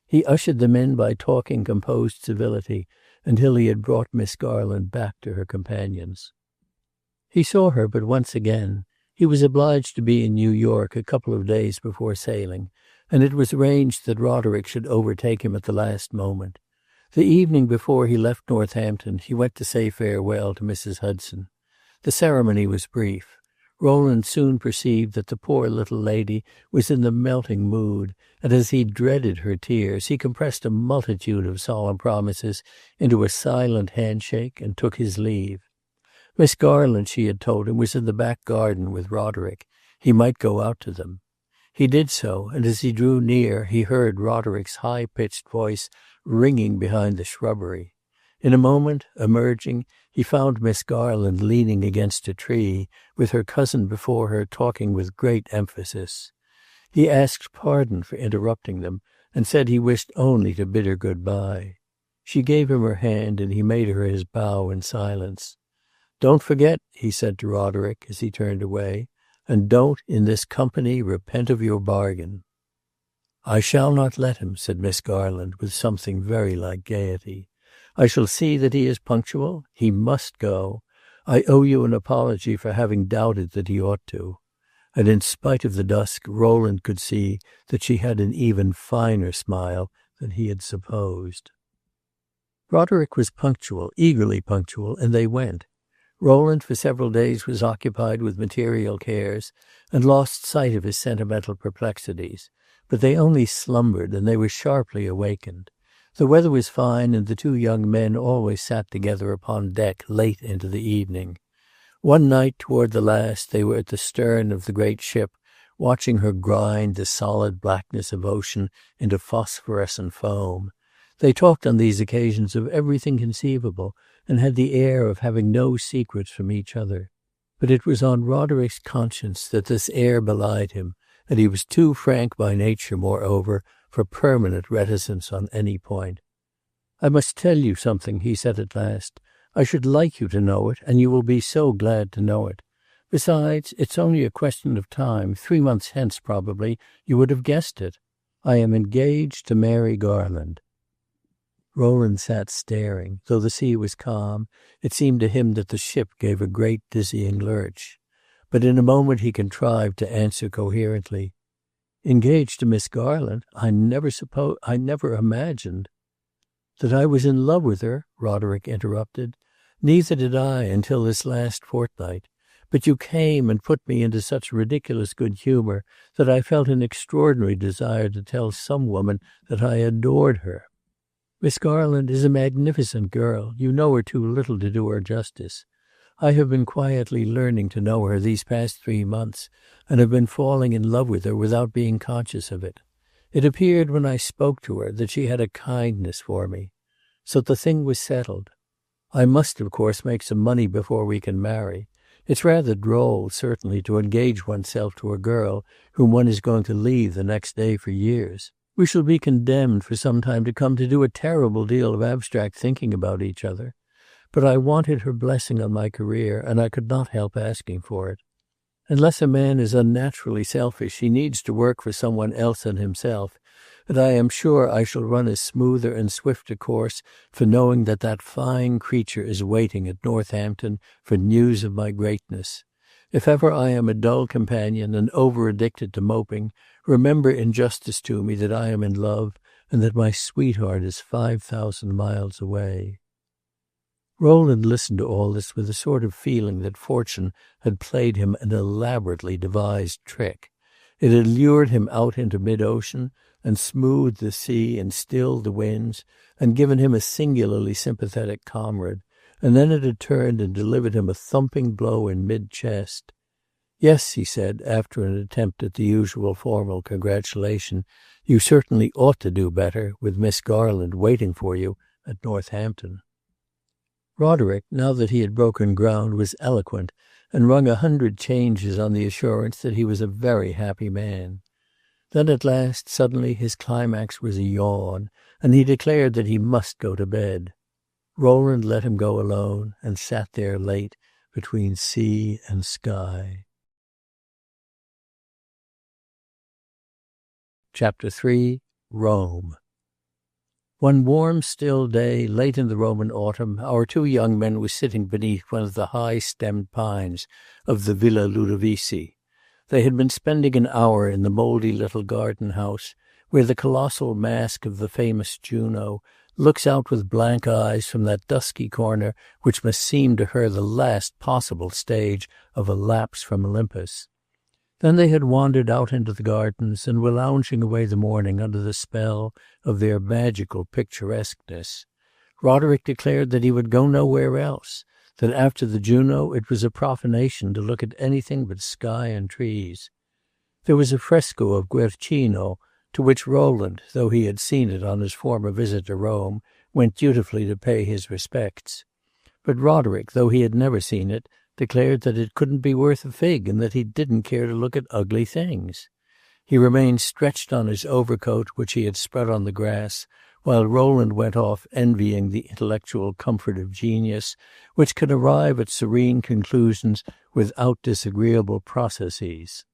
He ushered them in by talking composed civility until he had brought Miss Garland back to her companions. He saw her but once again. He was obliged to be in New York a couple of days before sailing, and it was arranged that Roderick should overtake him at the last moment. The evening before he left Northampton, he went to say farewell to Mrs. Hudson. The ceremony was brief. Rowland soon perceived that the poor little lady was in the melting mood, and as he dreaded her tears, he compressed a multitude of solemn promises into a silent handshake and took his leave. Miss Garland, she had told him, was in the back garden with Roderick. He might go out to them. He did so, and as he drew near, he heard Roderick's high-pitched voice ringing behind the shrubbery. In a moment, emerging, he found Miss Garland leaning against a tree, with her cousin before her, talking with great emphasis. He asked pardon for interrupting them, and said he wished only to bid her good-bye. She gave him her hand, and he made her his bow in silence. "Don't forget," he said to Roderick as he turned away, "and don't, in this company, repent of your bargain." "I shall not let him," said Miss Garland, with something very like gaiety. "I shall see that he is punctual. He must go. I owe you an apology for having doubted that he ought to." And in spite of the dusk, Rowland could see that she had an even finer smile than he had supposed. Roderick was punctual, eagerly punctual, and they went. Rowland for several days was occupied with material cares, and lost sight of his sentimental perplexities, but they only slumbered, and they were sharply awakened. The weather was fine, and the two young men always sat together upon deck late into the evening. One night, toward the last, they were at the stern of the great ship, watching her grind the solid blackness of ocean into phosphorescent foam. They talked on these occasions of everything conceivable, and had the air of having no secrets from each other. But it was on Roderick's conscience that this air belied him, and he was too frank by nature, moreover, for permanent reticence on any point. "I must tell you something," he said at last. "I should like you to know it, and you will be so glad to know it. Besides, it's only a question of time. 3 months hence, probably, you would have guessed it. I am engaged to Mary Garland." Rowland sat staring. Though the sea was calm, it seemed to him that the ship gave a great dizzying lurch. But in a moment he contrived to answer coherently. "Engaged to Miss Garland? I never imagined—" "That I was in love with her?" Roderick interrupted. "Neither did I until this last fortnight. But you came and put me into such ridiculous good humor that I felt an extraordinary desire to tell some woman that I adored her. Miss Garland is a magnificent girl. You know her too little to do her justice. I have been quietly learning to know her these past 3 months, and have been falling in love with her without being conscious of it. It appeared when I spoke to her that she had a kindness for me. So the thing was settled. I must, of course, make some money before we can marry. It's rather droll, certainly, to engage oneself to a girl whom one is going to leave the next day for years. We shall be condemned for some time to come to do a terrible deal of abstract thinking about each other. But I wanted her blessing on my career, and I could not help asking for it. Unless a man is unnaturally selfish, he needs to work for someone else than himself, and I am sure I shall run a smoother and swifter course for knowing that that fine creature is waiting at Northampton for news of my greatness. If ever I am a dull companion and over-addicted to moping, remember in justice to me that I am in love, and that my sweetheart is 5,000 miles away." Rowland listened to all this with a sort of feeling that fortune had played him an elaborately devised trick. It had lured him out into mid-ocean, and smoothed the sea and stilled the winds, and given him a singularly sympathetic comrade, and then it had turned and delivered him a thumping blow in mid-chest. "Yes," he said, after an attempt at the usual formal congratulation, "you certainly ought to do better, with Miss Garland waiting for you at Northampton." Roderick, now that he had broken ground, was eloquent, and rung 100 changes on the assurance that he was a very happy man. Then at last, suddenly, his climax was a yawn, and he declared that he must go to bed. Rowland let him go alone, and sat there late, between sea and sky. Chapter 3. Rome. One warm, still day, late in the Roman autumn, our two young men were sitting beneath one of the high-stemmed pines of the Villa Ludovisi. They had been spending an hour in the mouldy little garden house, where the colossal mask of the famous Juno looks out with blank eyes from that dusky corner which must seem to her the last possible stage of a lapse from Olympus. Then they had wandered out into the gardens and were lounging away the morning under the spell of their magical picturesqueness. Roderick declared that he would go nowhere else, that after the Juno it was a profanation to look at anything but sky and trees. There was a fresco of Guercino, to which Rowland, though he had seen it on his former visit to Rome, went dutifully to pay his respects. But Roderick, though he had never seen it, declared that it couldn't be worth a fig, and that he didn't care to look at ugly things. He remained stretched on his overcoat, which he had spread on the grass, while Rowland went off envying the intellectual comfort of genius, which can arrive at serene conclusions without disagreeable processes.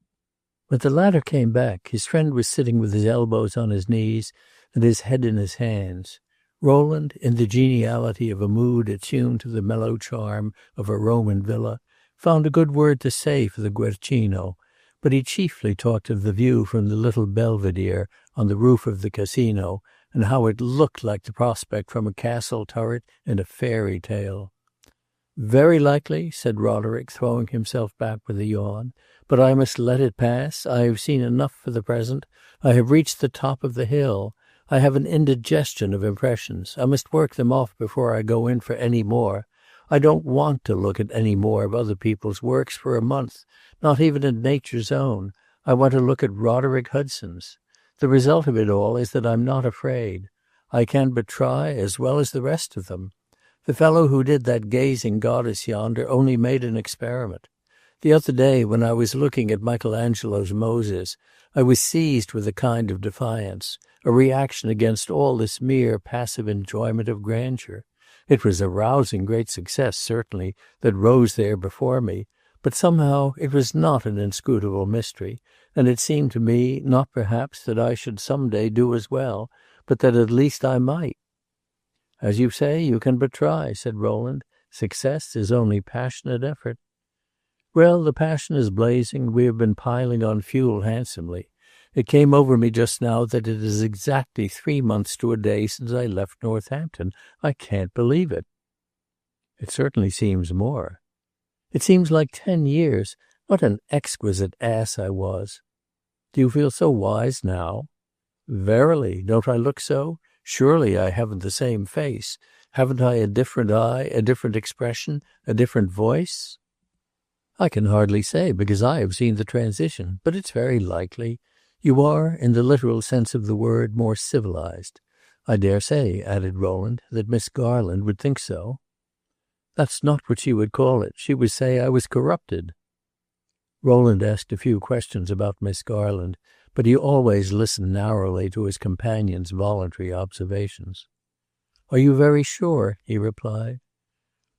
When the latter came back, his friend was sitting with his elbows on his knees and his head in his hands. Rowland, in the geniality of a mood attuned to the mellow charm of a Roman villa, found a good word to say for the Guercino, but he chiefly talked of the view from the little belvedere on the roof of the casino, and how it looked like the prospect from a castle turret in a fairy tale. "Very likely," said Roderick, throwing himself back with a yawn, "but I must let it pass. I have seen enough for the present. I have reached the top of the hill. I have an indigestion of impressions. I must work them off before I go in for any more. I don't want to look at any more of other people's works for a month, not even at nature's own. I want to look at Roderick Hudson's. The result of it all is that I'm not afraid. I can but try as well as the rest of them. The fellow who did that gazing goddess yonder only made an experiment. The other day, when I was looking at Michelangelo's Moses, I was seized with a kind of defiance, a reaction against all this mere passive enjoyment of grandeur. It was a rousing great success, certainly, that rose there before me, but somehow it was not an inscrutable mystery, and it seemed to me, not perhaps that I should some day do as well, but that at least I might. "As you say, you can but try," said Rowland. "Success is only passionate effort." "Well, the passion is blazing. We have been piling on fuel handsomely. It came over me just now that it is exactly 3 months to a day since I left Northampton. I can't believe it." "It certainly seems more." "It seems like 10 years. What an exquisite ass I was." "Do you feel so wise now?" "Verily. Don't I look so? Surely I haven't the same face. Haven't I a different eye, a different expression, a different voice?" "I can hardly say, because I have seen the transition, but it's very likely. You are, in the literal sense of the word, more civilized. I dare say," added Rowland, "that Miss Garland would think so." "That's not what she would call it. She would say I was corrupted." Rowland asked a few questions about Miss Garland, but he always listened narrowly to his companion's voluntary observations. "Are you very sure?" he replied.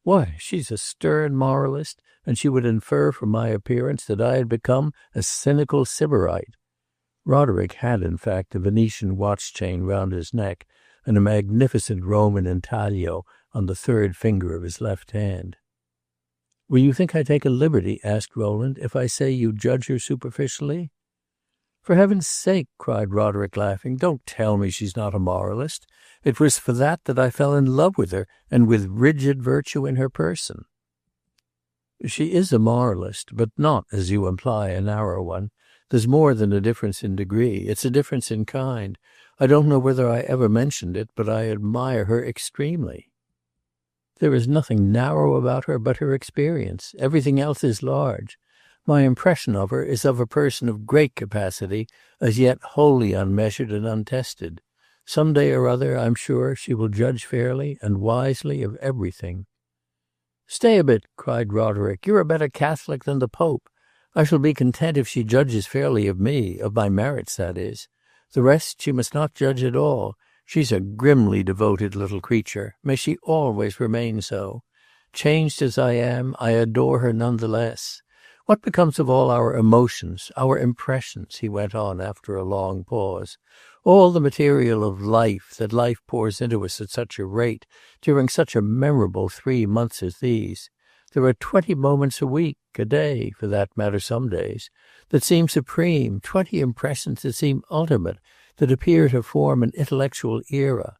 "Why, she's a stern moralist, and she would infer from my appearance that I had become a cynical sybarite." Roderick had, in fact, a Venetian watch-chain round his neck and a magnificent Roman intaglio on the third finger of his left hand. "Will you think I take a liberty," asked Rowland, "if I say you judge her superficially?" "For heaven's sake," cried Roderick, laughing, "don't tell me she's not a moralist. It was for that I fell in love with her, and with rigid virtue in her person." "She is a moralist, but not, as you imply, a narrow one. There's more than a difference in degree. It's a difference in kind. I don't know whether I ever mentioned it, but I admire her extremely." "There is nothing narrow about her but her experience. Everything else is large. My impression of her is of a person of great capacity, as yet wholly unmeasured and untested. Some day or other, I'm sure, she will judge fairly and wisely of everything." "Stay a bit," cried Roderick. "You're a better Catholic than the Pope. I shall be content if she judges fairly of me, of my merits, that is. The rest she must not judge at all. She's a grimly devoted little creature. May she always remain so. Changed as I am, I adore her none the less. What becomes of all our emotions, our impressions," he went on after a long pause, "all the material of life that life pours into us at such a rate, during such a memorable 3 months as these? There are 20 moments a week, a day, for that matter some days, that seem supreme, 20 impressions that seem ultimate, that appear to form an intellectual era.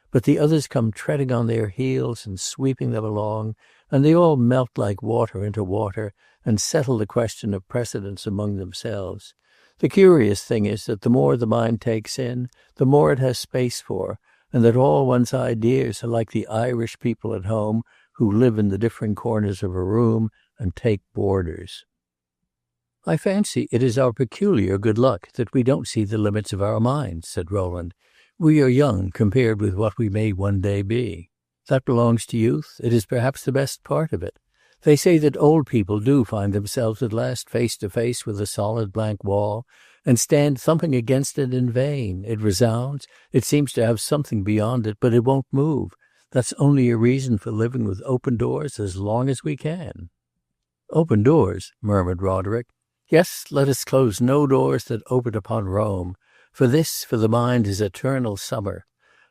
But the others come treading on their heels and sweeping them along, and they all melt like water into water and settle the question of precedence among themselves. The curious thing is that the more the mind takes in, the more it has space for, and that all one's ideas are like the Irish people at home who live in the different corners of a room and take boarders." "I fancy it is our peculiar good luck that we don't see the limits of our minds," said Rowland. "We are young compared with what we may one day be. That belongs to youth. It is perhaps the best part of it. They say that old people do find themselves at last face to face with a solid blank wall, and stand thumping against it in vain. It resounds, it seems to have something beyond it, but it won't move. That's only a reason for living with open doors as long as we can." "Open doors," murmured Roderick. "Yes, let us close no doors that open upon Rome. For this, for the mind, is eternal summer.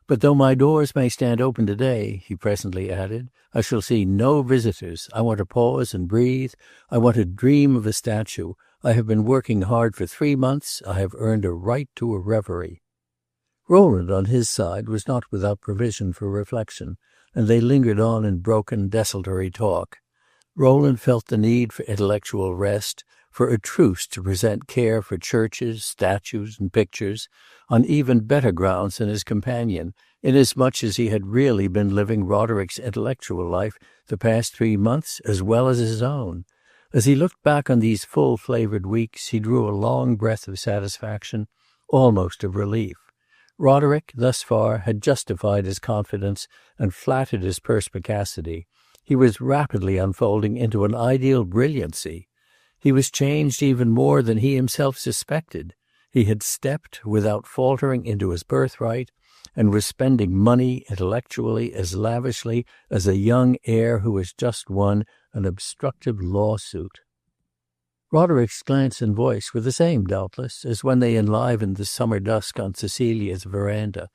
But though my doors may stand open today," he presently added, "I shall see no visitors. I want to pause and breathe. I want to dream of a statue. I have been working hard for 3 months. I have earned a right to a reverie." Rowland, on his side, was not without provision for reflection, and they lingered on in broken, desultory talk. Rowland felt the need for intellectual rest, for a truce to present care for churches, statues, and pictures, on even better grounds than his companion, inasmuch as he had really been living Roderick's intellectual life the past 3 months as well as his own. As he looked back on these full-flavored weeks, he drew a long breath of satisfaction, almost of relief. Roderick, thus far, had justified his confidence and flattered his perspicacity. He was rapidly unfolding into an ideal brilliancy. He was changed even more than he himself suspected. He had stepped, without faltering, into his birthright, and was spending money intellectually as lavishly as a young heir who has just won an obstructive lawsuit. Roderick's glance and voice were the same, doubtless, as when they enlivened the summer dusk on Cecilia's veranda,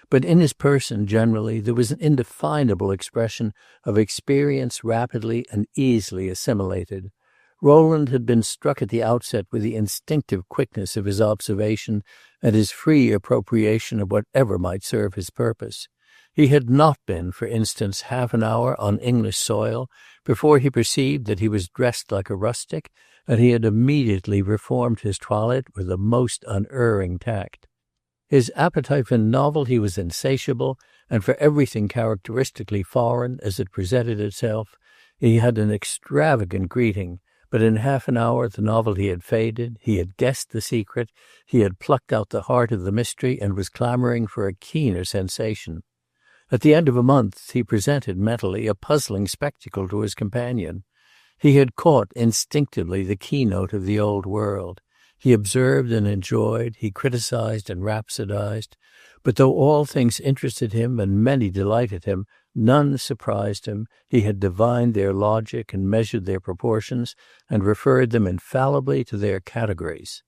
but in his person generally there was an indefinable expression of experience rapidly and easily assimilated. Rowland had been struck at the outset with the instinctive quickness of his observation and his free appropriation of whatever might serve his purpose. He had not been, for instance, half an hour on English soil before he perceived that he was dressed like a rustic, and he had immediately reformed his toilette with the most unerring tact. His appetite for novelty was insatiable, and for everything characteristically foreign as it presented itself, he had an extravagant greeting. But in half an hour the novelty had faded, he had guessed the secret, he had plucked out the heart of the mystery, and was clamoring for a keener sensation. At the end of a month he presented mentally a puzzling spectacle to his companion. He had caught instinctively the keynote of the old world. He observed and enjoyed, he criticized and rhapsodized, but though all things interested him and many delighted him, none surprised him. He had divined their logic and measured their proportions and referred them infallibly to their categories.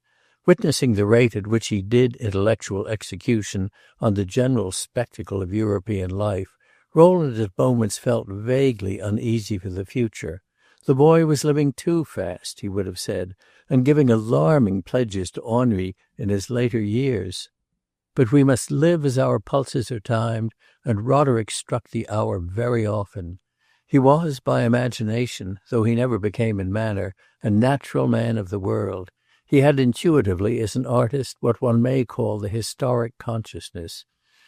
Witnessing the rate at which he did intellectual execution on the general spectacle of European life, Rowland at moments felt vaguely uneasy for the future. The boy was living too fast, he would have said, and giving alarming pledges to ennui in his later years. But we must live as our pulses are timed, and Roderick struck the hour very often. He was, by imagination, though he never became in manner, a natural man of the world. He had intuitively, as an artist, what one may call the historic consciousness.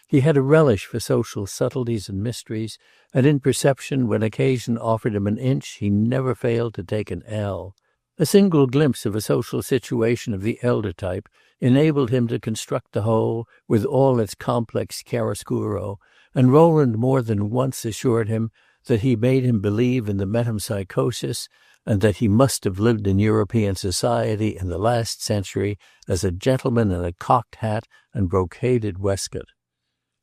He had a relish for social subtleties and mysteries, and in perception, when occasion offered him an inch, he never failed to take an ell. A single glimpse of a social situation of the elder type enabled him to construct the whole, with all its complex chiaroscuro, and Rowland more than once assured him that he made him believe in the metempsychosis, and that he must have lived in European society in the last century as a gentleman in a cocked hat and brocaded waistcoat.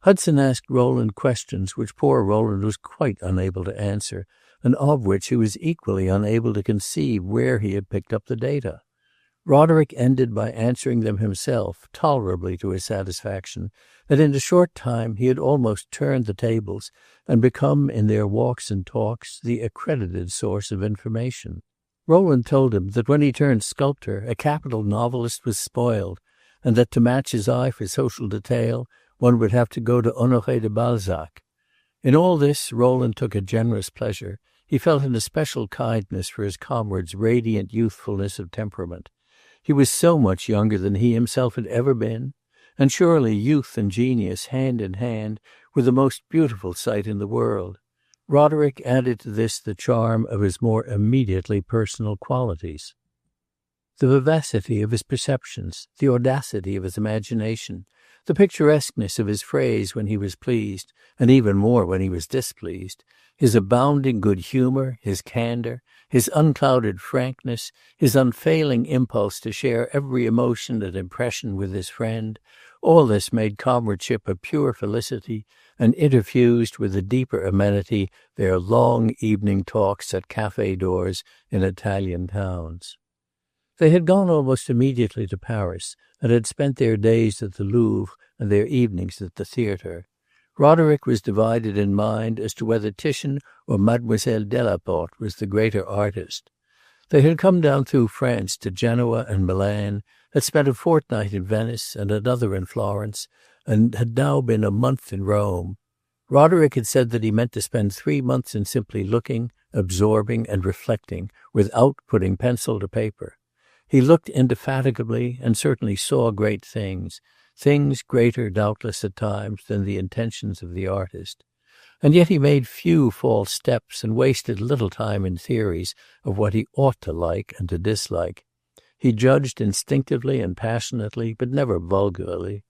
Hudson asked Rowland questions which poor Rowland was quite unable to answer, and of which he was equally unable to conceive where he had picked up the data. Roderick ended by answering them himself, tolerably to his satisfaction, and in a short time he had almost turned the tables and become, in their walks and talks, the accredited source of information. Rowland told him that when he turned sculptor, a capital novelist was spoiled, and that to match his eye for social detail, one would have to go to Honoré de Balzac. In all this Rowland took a generous pleasure. He felt an especial kindness for his comrade's radiant youthfulness of temperament. He was so much younger than he himself had ever been, and surely youth and genius, hand in hand, were the most beautiful sight in the world. Roderick added to this the charm of his more immediately personal qualities. The vivacity of his perceptions, the audacity of his imagination, the picturesqueness of his phrase when he was pleased, and even more when he was displeased, his abounding good humor, his candor, his unclouded frankness, his unfailing impulse to share every emotion and impression with his friend, all this made comradeship a pure felicity, and interfused with a deeper amenity their long evening talks at café doors in Italian towns. They had gone almost immediately to Paris, and had spent their days at the Louvre and their evenings at the theatre. Roderick was divided in mind as to whether Titian or Mademoiselle Delaporte was the greater artist. They had come down through France to Genoa and Milan, had spent a fortnight in Venice and another in Florence, and had now been a month in Rome. Roderick had said that he meant to spend 3 months in simply looking, absorbing, and reflecting, without putting pencil to paper. He looked indefatigably and certainly saw great things greater, doubtless, at times, than the intentions of the artist. And yet he made few false steps and wasted little time in theories of what he ought to like and to dislike. He judged instinctively and passionately, but never vulgarly.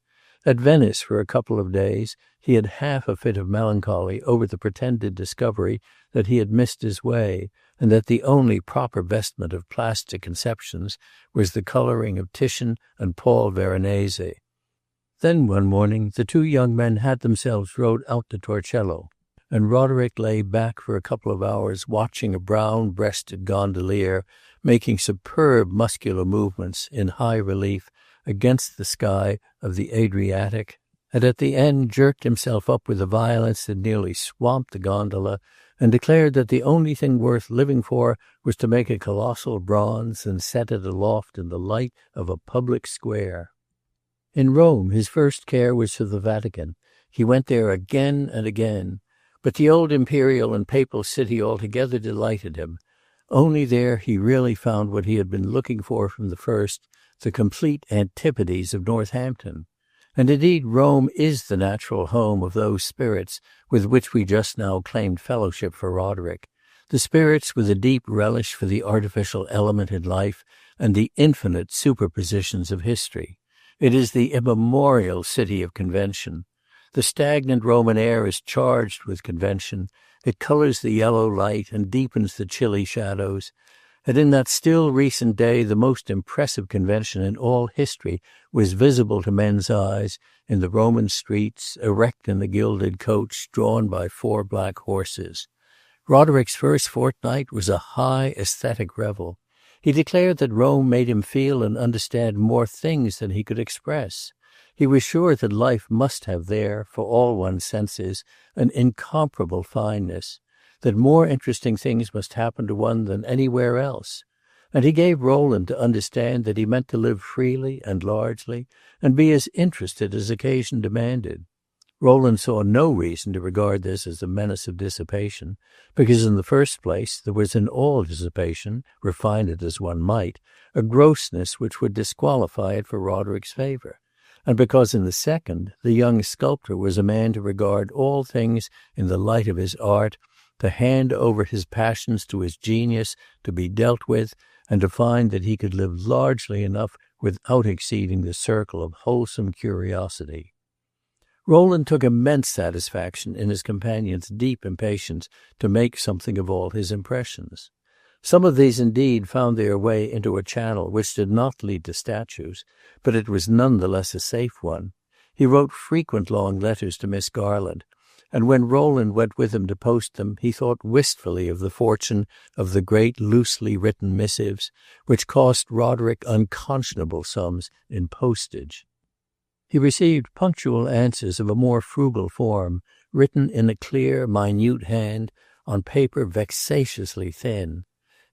At Venice, for a couple of days, he had half a fit of melancholy over the pretended discovery that he had missed his way, and that the only proper vestment of plastic conceptions was the coloring of Titian and Paul Veronese. Then one morning the two young men had themselves rowed out to Torcello, and Roderick lay back for a couple of hours watching a brown-breasted gondolier making superb muscular movements in high relief against the sky of the Adriatic, and at the end jerked himself up with a violence that nearly swamped the gondola, and declared that the only thing worth living for was to make a colossal bronze and set it aloft in the light of a public square. In Rome his first care was for the Vatican. He went there again and again, but the old imperial and papal city altogether delighted him. Only there he really found what he had been looking for from the first, the complete antipodes of Northampton. And indeed Rome is the natural home of those spirits with which we just now claimed fellowship for Roderick, the spirits with a deep relish for the artificial element in life and the infinite superpositions of history. It is the immemorial city of convention. The stagnant Roman air is charged with convention. It colors the yellow light and deepens the chilly shadows. And in that still recent day the most impressive convention in all history was visible to men's eyes in the Roman streets, erect in the gilded coach drawn by 4 black horses. Roderick's first fortnight was a high aesthetic revel. He declared that Rome made him feel and understand more things than he could express. He was sure that life must have there, for all one's senses, an incomparable fineness, that more interesting things must happen to one than anywhere else. And he gave Rowland to understand that he meant to live freely and largely, and be as interested as occasion demanded. Rowland saw no reason to regard this as a menace of dissipation, because in the first place there was in all dissipation, refine it as one might, a grossness which would disqualify it for Roderick's favor, and because in the second the young sculptor was a man to regard all things in the light of his art, to hand over his passions to his genius to be dealt with, and to find that he could live largely enough without exceeding the circle of wholesome curiosity. Rowland took immense satisfaction in his companion's deep impatience to make something of all his impressions. Some of these indeed found their way into a channel which did not lead to statues, but it was none the less a safe one. He wrote frequent long letters to Miss Garland, and when Rowland went with him to post them, he thought wistfully of the fortune of the great loosely written missives, which cost Roderick unconscionable sums in postage. He received punctual answers of a more frugal form, written in a clear, minute hand, on paper vexatiously thin.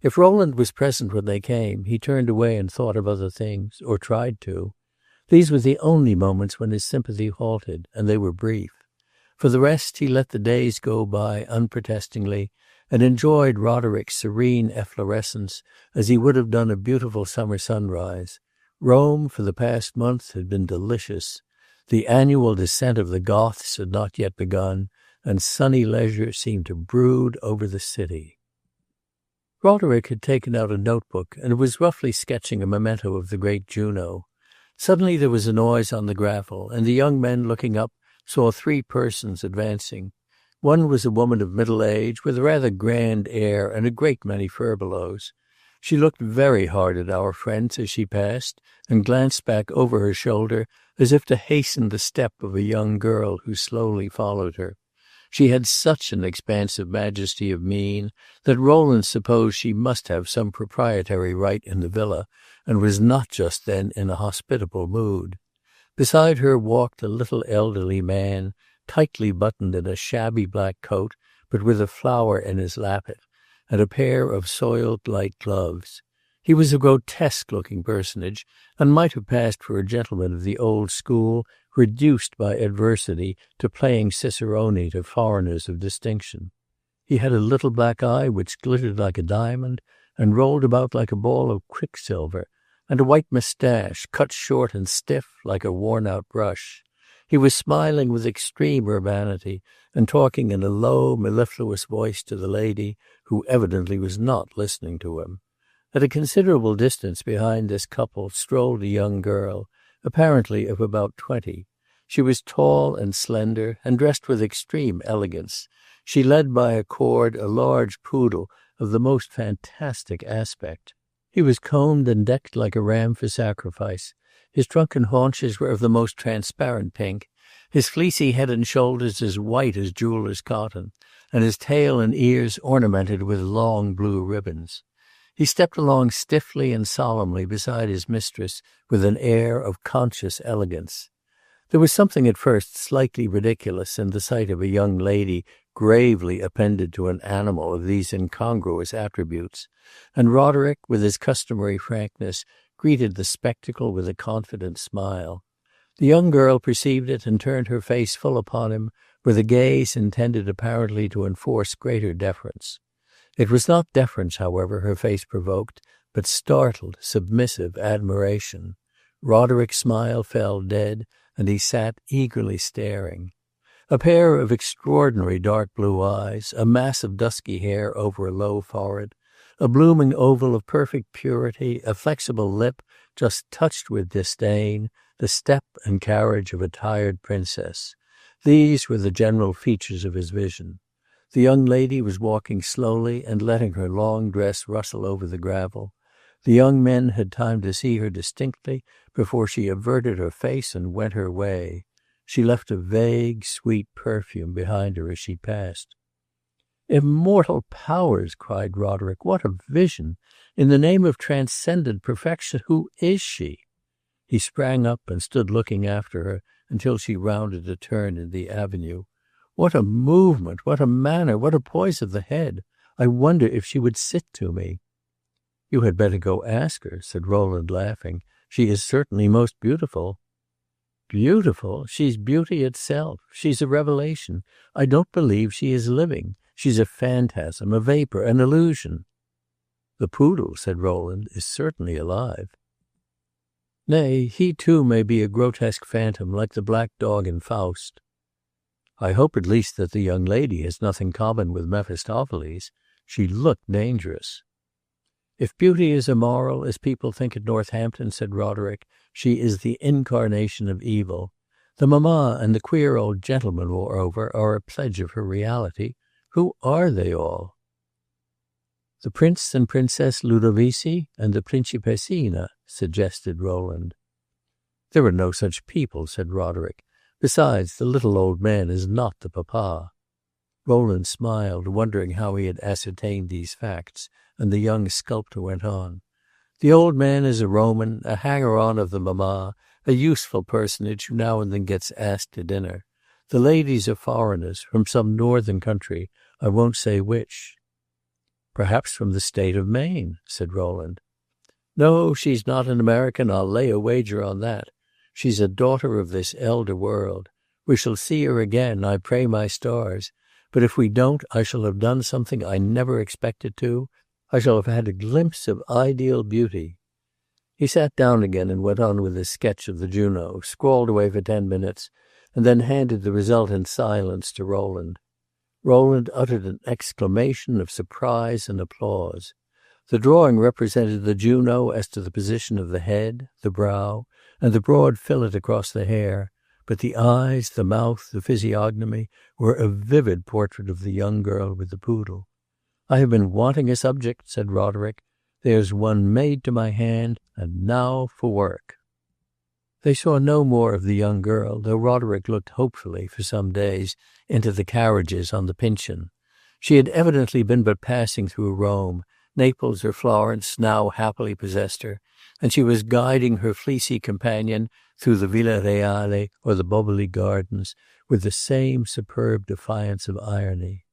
If Rowland was present when they came, he turned away and thought of other things, or tried to. These were the only moments when his sympathy halted, and they were brief. For the rest, he let the days go by unprotestingly, and enjoyed Roderick's serene efflorescence as he would have done a beautiful summer sunrise. Rome, for the past month, had been delicious. The annual descent of the Goths had not yet begun, and sunny leisure seemed to brood over the city. Roderick had taken out a notebook and was roughly sketching a memento of the great Juno. Suddenly there was a noise on the gravel, and the young men, looking up, saw 3 persons advancing. One was a woman of middle age, with a rather grand air and a great many furbelows. She looked very hard at our friends as she passed, and glanced back over her shoulder as if to hasten the step of a young girl who slowly followed her. She had such an expansive majesty of mien that Rowland supposed she must have some proprietary right in the villa, and was not just then in a hospitable mood. Beside her walked a little elderly man, tightly buttoned in a shabby black coat, but with a flower in his lappet, and a pair of soiled light gloves. He was a grotesque-looking personage, and might have passed for a gentleman of the old school, reduced by adversity to playing cicerone to foreigners of distinction. He had a little black eye which glittered like a diamond, and rolled about like a ball of quicksilver, and a white moustache, cut short and stiff like a worn-out brush. He was smiling with extreme urbanity, and talking in a low, mellifluous voice to the lady, who evidently was not listening to him. At a considerable distance behind this couple strolled a young girl, apparently of about 20. She was tall and slender, and dressed with extreme elegance. She led by a cord a large poodle of the most fantastic aspect. He was combed and decked like a ram for sacrifice. His trunk and haunches were of the most transparent pink, his fleecy head and shoulders as white as jeweler's cotton, and his tail and ears ornamented with long blue ribbons. He stepped along stiffly and solemnly beside his mistress with an air of conscious elegance. There was something at first slightly ridiculous in the sight of a young lady gravely appended to an animal of these incongruous attributes, and Roderick, with his customary frankness, greeted the spectacle with a confident smile. The young girl perceived it and turned her face full upon him with a gaze intended apparently to enforce greater deference. It was not deference, however, her face provoked, but startled, submissive admiration. Roderick's smile fell dead, and he sat eagerly staring. A pair of extraordinary dark blue eyes, a mass of dusky hair over a low forehead, a blooming oval of perfect purity, a flexible lip just touched with disdain, the step and carriage of a tired princess. These were the general features of his vision. The young lady was walking slowly and letting her long dress rustle over the gravel. The young men had time to see her distinctly before she averted her face and went her way. She left a vague, sweet perfume behind her as she passed. "Immortal powers!" cried Roderick. "What a vision! In the name of transcendent perfection, who is she?" He sprang up and stood looking after her until she rounded a turn in the avenue. "What a movement! What a manner! What a poise of the head! I wonder if she would sit to me." "You had better go ask her," said Rowland, laughing. "She is certainly most beautiful." "Beautiful? She's beauty itself. She's a revelation. I don't believe she is living. She's a phantasm, a vapor, an illusion." "The poodle," said Rowland, "is certainly alive." "Nay, he too may be a grotesque phantom, like the black dog in Faust." "I hope at least that the young lady has nothing common with Mephistopheles. She looked dangerous." "If beauty is immoral, as people think at Northampton," said Roderick, "she is the incarnation of evil. The mamma and the queer old gentleman, moreover, are a pledge of her reality. Who are they all?" "The Prince and Princess Ludovici and the Principessina," suggested Rowland. "There are no such people," said Roderick. "Besides, the little old man is not the papa." Rowland smiled, wondering how he had ascertained these facts, and the young sculptor went on. "The old man is a Roman, a hanger-on of the mamma, a useful personage who now and then gets asked to dinner. The ladies are foreigners, from some northern country, I won't say which." "Perhaps from the state of Maine," said Rowland. "No, she's not an American, I'll lay a wager on that. She's a daughter of this elder world. We shall see her again, I pray my stars. But if we don't, I shall have done something I never expected to. I shall have had a glimpse of ideal beauty." He sat down again and went on with his sketch of the Juno, scrawled away for 10 minutes, and then handed the result in silence to Rowland. Rowland uttered an exclamation of surprise and applause. The drawing represented the Juno as to the position of the head, the brow, and the broad fillet across the hair, but the eyes, the mouth, the physiognomy were a vivid portrait of the young girl with the poodle. "I have been wanting a subject," said Roderick. "There's one made to my hand, and now for work." They saw no more of the young girl, though Roderick looked hopefully, for some days, into the carriages on the Pincian. She had evidently been but passing through Rome. Naples or Florence now happily possessed her, and she was guiding her fleecy companion through the Villa Reale or the Boboli Gardens with the same superb defiance of irony.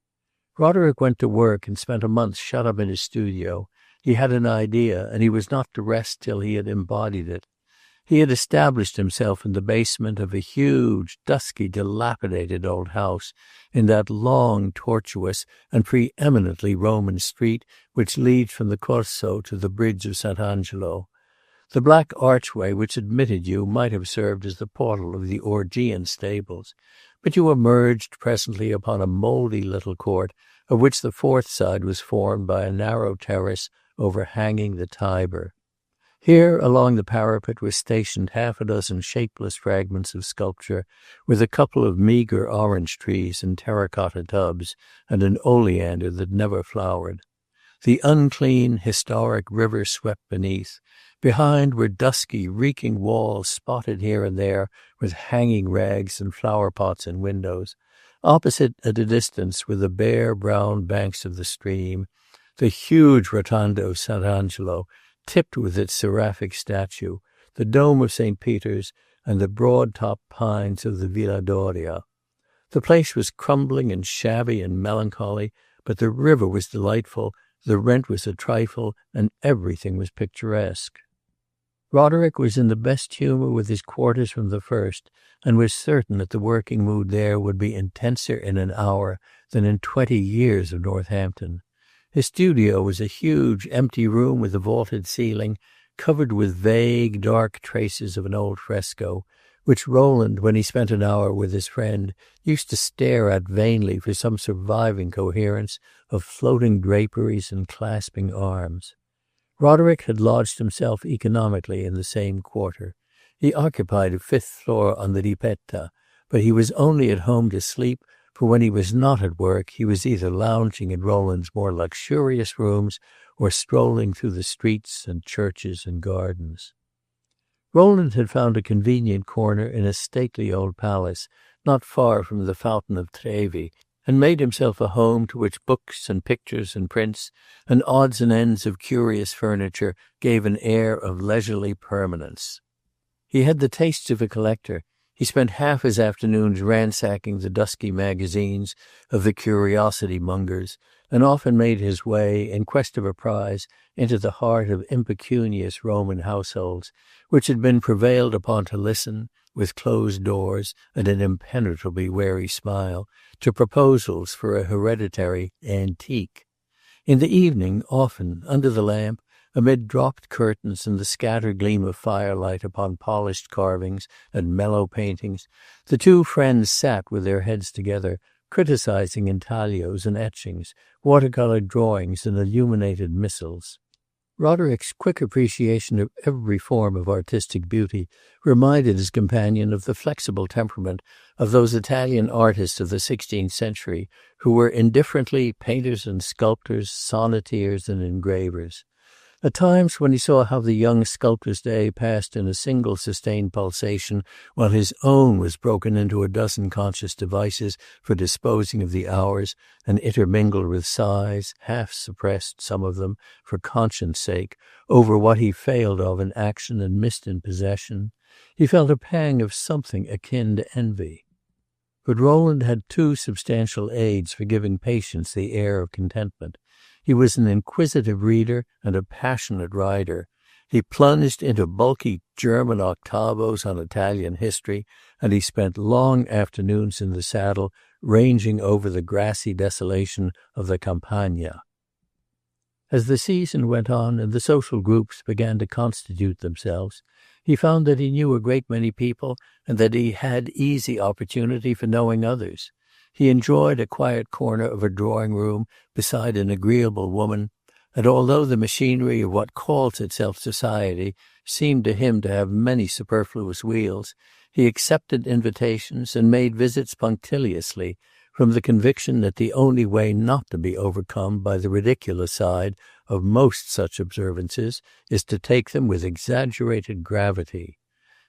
Roderick went to work and spent a month shut up in his studio. He had an idea, and he was not to rest till he had embodied it. He had established himself in the basement of a huge, dusky, dilapidated old house in that long, tortuous, and preeminently Roman street which leads from the Corso to the bridge of Sant'Angelo. The black archway which admitted you might have served as the portal of the Augean stables, but you emerged presently upon a mouldy little court, of which the fourth side was formed by a narrow terrace overhanging the Tiber. Here along the parapet were stationed half a dozen shapeless fragments of sculpture, with a couple of meagre orange trees in terracotta tubs, and an oleander that never flowered. The unclean, historic river swept beneath. Behind were dusky, reeking walls spotted here and there with hanging rags and flower pots in windows. Opposite, at a distance, were the bare brown banks of the stream, the huge rotondo of Sant'Angelo, tipped with its seraphic statue, the dome of St. Peter's, and the broad-topped pines of the Villa Doria. The place was crumbling and shabby and melancholy, but the river was delightful, the rent was a trifle, and everything was picturesque. Roderick was in the best humour with his quarters from the first, and was certain that the working mood there would be intenser in an hour than in 20 years of Northampton. His studio was a huge, empty room with a vaulted ceiling, covered with vague, dark traces of an old fresco, which Rowland, when he spent an hour with his friend, used to stare at vainly for some surviving coherence of floating draperies and clasping arms. Roderick had lodged himself economically in the same quarter. He occupied a fifth floor on the Ripetta, but he was only at home to sleep, for when he was not at work he was either lounging in Rowland's more luxurious rooms or strolling through the streets and churches and gardens. Rowland had found a convenient corner in a stately old palace not far from the Fountain of Trevi, and made himself a home to which books and pictures and prints and odds and ends of curious furniture gave an air of leisurely permanence. He had the tastes of a collector. He spent half his afternoons ransacking the dusky magazines of the curiosity mongers, and often made his way, in quest of a prize, into the heart of impecunious Roman households, which had been prevailed upon to listen, with closed doors and an impenetrably wary smile, to proposals for a hereditary antique. In the evening, often, under the lamp, amid dropped curtains and the scattered gleam of firelight upon polished carvings and mellow paintings, the two friends sat with their heads together, criticizing intaglios and etchings, watercolor drawings and illuminated missals. Roderick's quick appreciation of every form of artistic beauty reminded his companion of the flexible temperament of those Italian artists of the 16th century who were indifferently painters and sculptors, sonneteers and engravers. At times, when he saw how the young sculptor's day passed in a single sustained pulsation, while his own was broken into a dozen conscious devices for disposing of the hours, and intermingled with sighs, half suppressed, some of them, for conscience' sake, over what he failed of in action and missed in possession, he felt a pang of something akin to envy. But Rowland had two substantial aids for giving patience the air of contentment. He was an inquisitive reader and a passionate writer. He plunged into bulky German octavos on Italian history, and he spent long afternoons in the saddle ranging over the grassy desolation of the Campagna. As the season went on and the social groups began to constitute themselves, he found that he knew a great many people and that he had easy opportunity for knowing others. He enjoyed a quiet corner of a drawing-room beside an agreeable woman, and although the machinery of what calls itself society seemed to him to have many superfluous wheels, he accepted invitations and made visits punctiliously, from the conviction that the only way not to be overcome by the ridiculous side of most such observances is to take them with exaggerated gravity.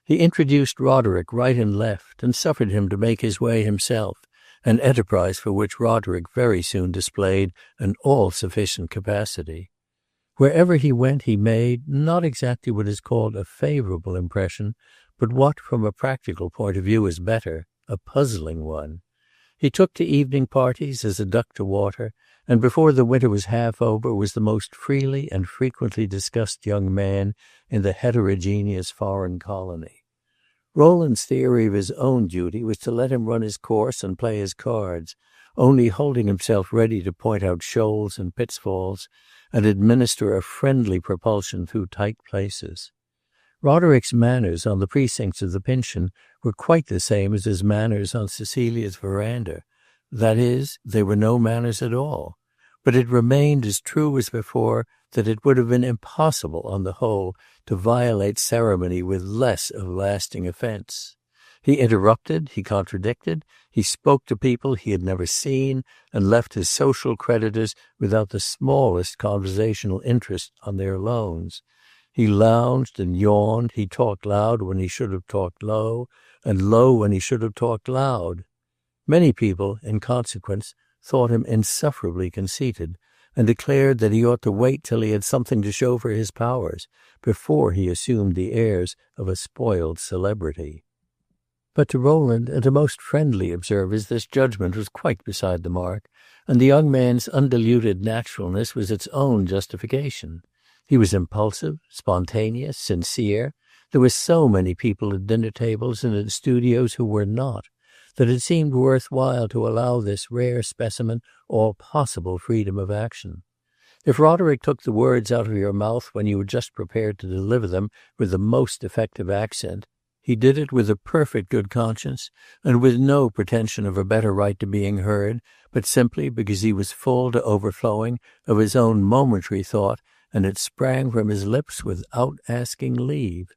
He introduced Roderick right and left, and suffered him to make his way himself, an enterprise for which Roderick very soon displayed an all-sufficient capacity. Wherever he went he made, not exactly what is called a favorable impression, but what, from a practical point of view, is better, a puzzling one. He took to evening parties as a duck to water, and before the winter was half over was the most freely and frequently discussed young man in the heterogeneous foreign colony. Rowland's theory of his own duty was to let him run his course and play his cards, only holding himself ready to point out shoals and pitfalls and administer a friendly propulsion through tight places. Roderick's manners on the precincts of the Pincian were quite the same as his manners on Cecilia's veranda. That is, they were no manners at all. But it remained as true as before that it would have been impossible, on the whole, to violate ceremony with less of lasting offence. He interrupted, he contradicted, he spoke to people he had never seen, and left his social creditors without the smallest conversational interest on their loans. He lounged and yawned, he talked loud when he should have talked low, and low when he should have talked loud. Many people, in consequence, thought him insufferably conceited, and declared that he ought to wait till he had something to show for his powers before he assumed the airs of a spoiled celebrity. But to Rowland and to most friendly observers this judgment was quite beside the mark, and the young man's undiluted naturalness was its own justification. He was impulsive, spontaneous, sincere. There were so many people at dinner tables and in studios who were not, that it seemed worth while to allow this rare specimen all possible freedom of action. If Roderick took the words out of your mouth when you were just prepared to deliver them with the most effective accent, he did it with a perfect good conscience, and with no pretension of a better right to being heard, but simply because he was full to overflowing of his own momentary thought, and it sprang from his lips without asking leave.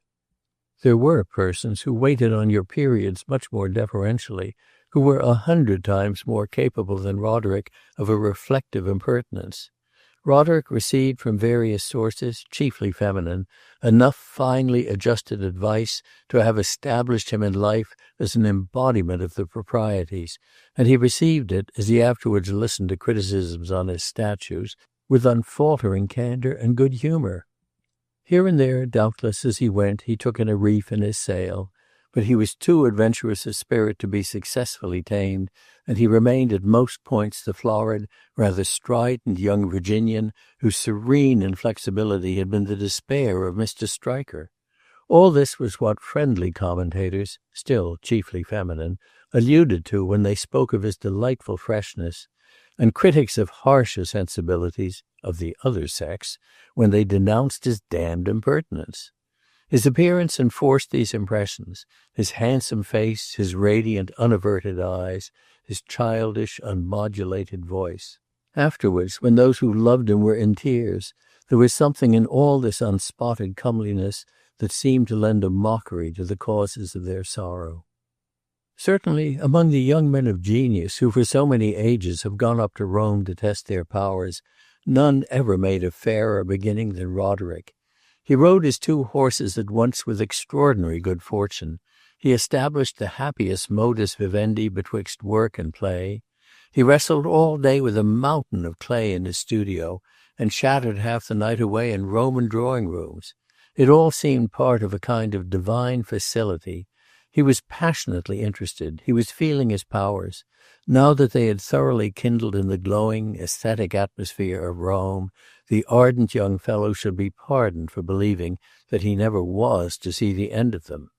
There were persons who waited on your periods much more deferentially, who were 100 times more capable than Roderick of a reflective impertinence. Roderick received from various sources, chiefly feminine, enough finely adjusted advice to have established him in life as an embodiment of the proprieties, and he received it, as he afterwards listened to criticisms on his statues, with unfaltering candor and good humor. Here and there, doubtless, as he went, he took in a reef in his sail, but he was too adventurous a spirit to be successfully tamed, and he remained at most points the florid, rather strident young Virginian whose serene inflexibility had been the despair of Mr. Stryker. All this was what friendly commentators, still chiefly feminine, alluded to when they spoke of his delightful freshness, and critics of harsher sensibilities, of the other sex, when they denounced his damned impertinence. His appearance enforced these impressions, his handsome face, his radiant, unaverted eyes, his childish, unmodulated voice. Afterwards, when those who loved him were in tears, there was something in all this unspotted comeliness that seemed to lend a mockery to the causes of their sorrow. Certainly, among the young men of genius who for so many ages have gone up to Rome to test their powers, none ever made a fairer beginning than Roderick. He rode his 2 horses at once with extraordinary good fortune. He established the happiest modus vivendi betwixt work and play. He wrestled all day with a mountain of clay in his studio, and shattered half the night away in Roman drawing-rooms. It all seemed part of a kind of divine facility. He was passionately interested. He was feeling his powers. Now that they had thoroughly kindled in the glowing, aesthetic atmosphere of Rome, the ardent young fellow should be pardoned for believing that he never was to see the end of them.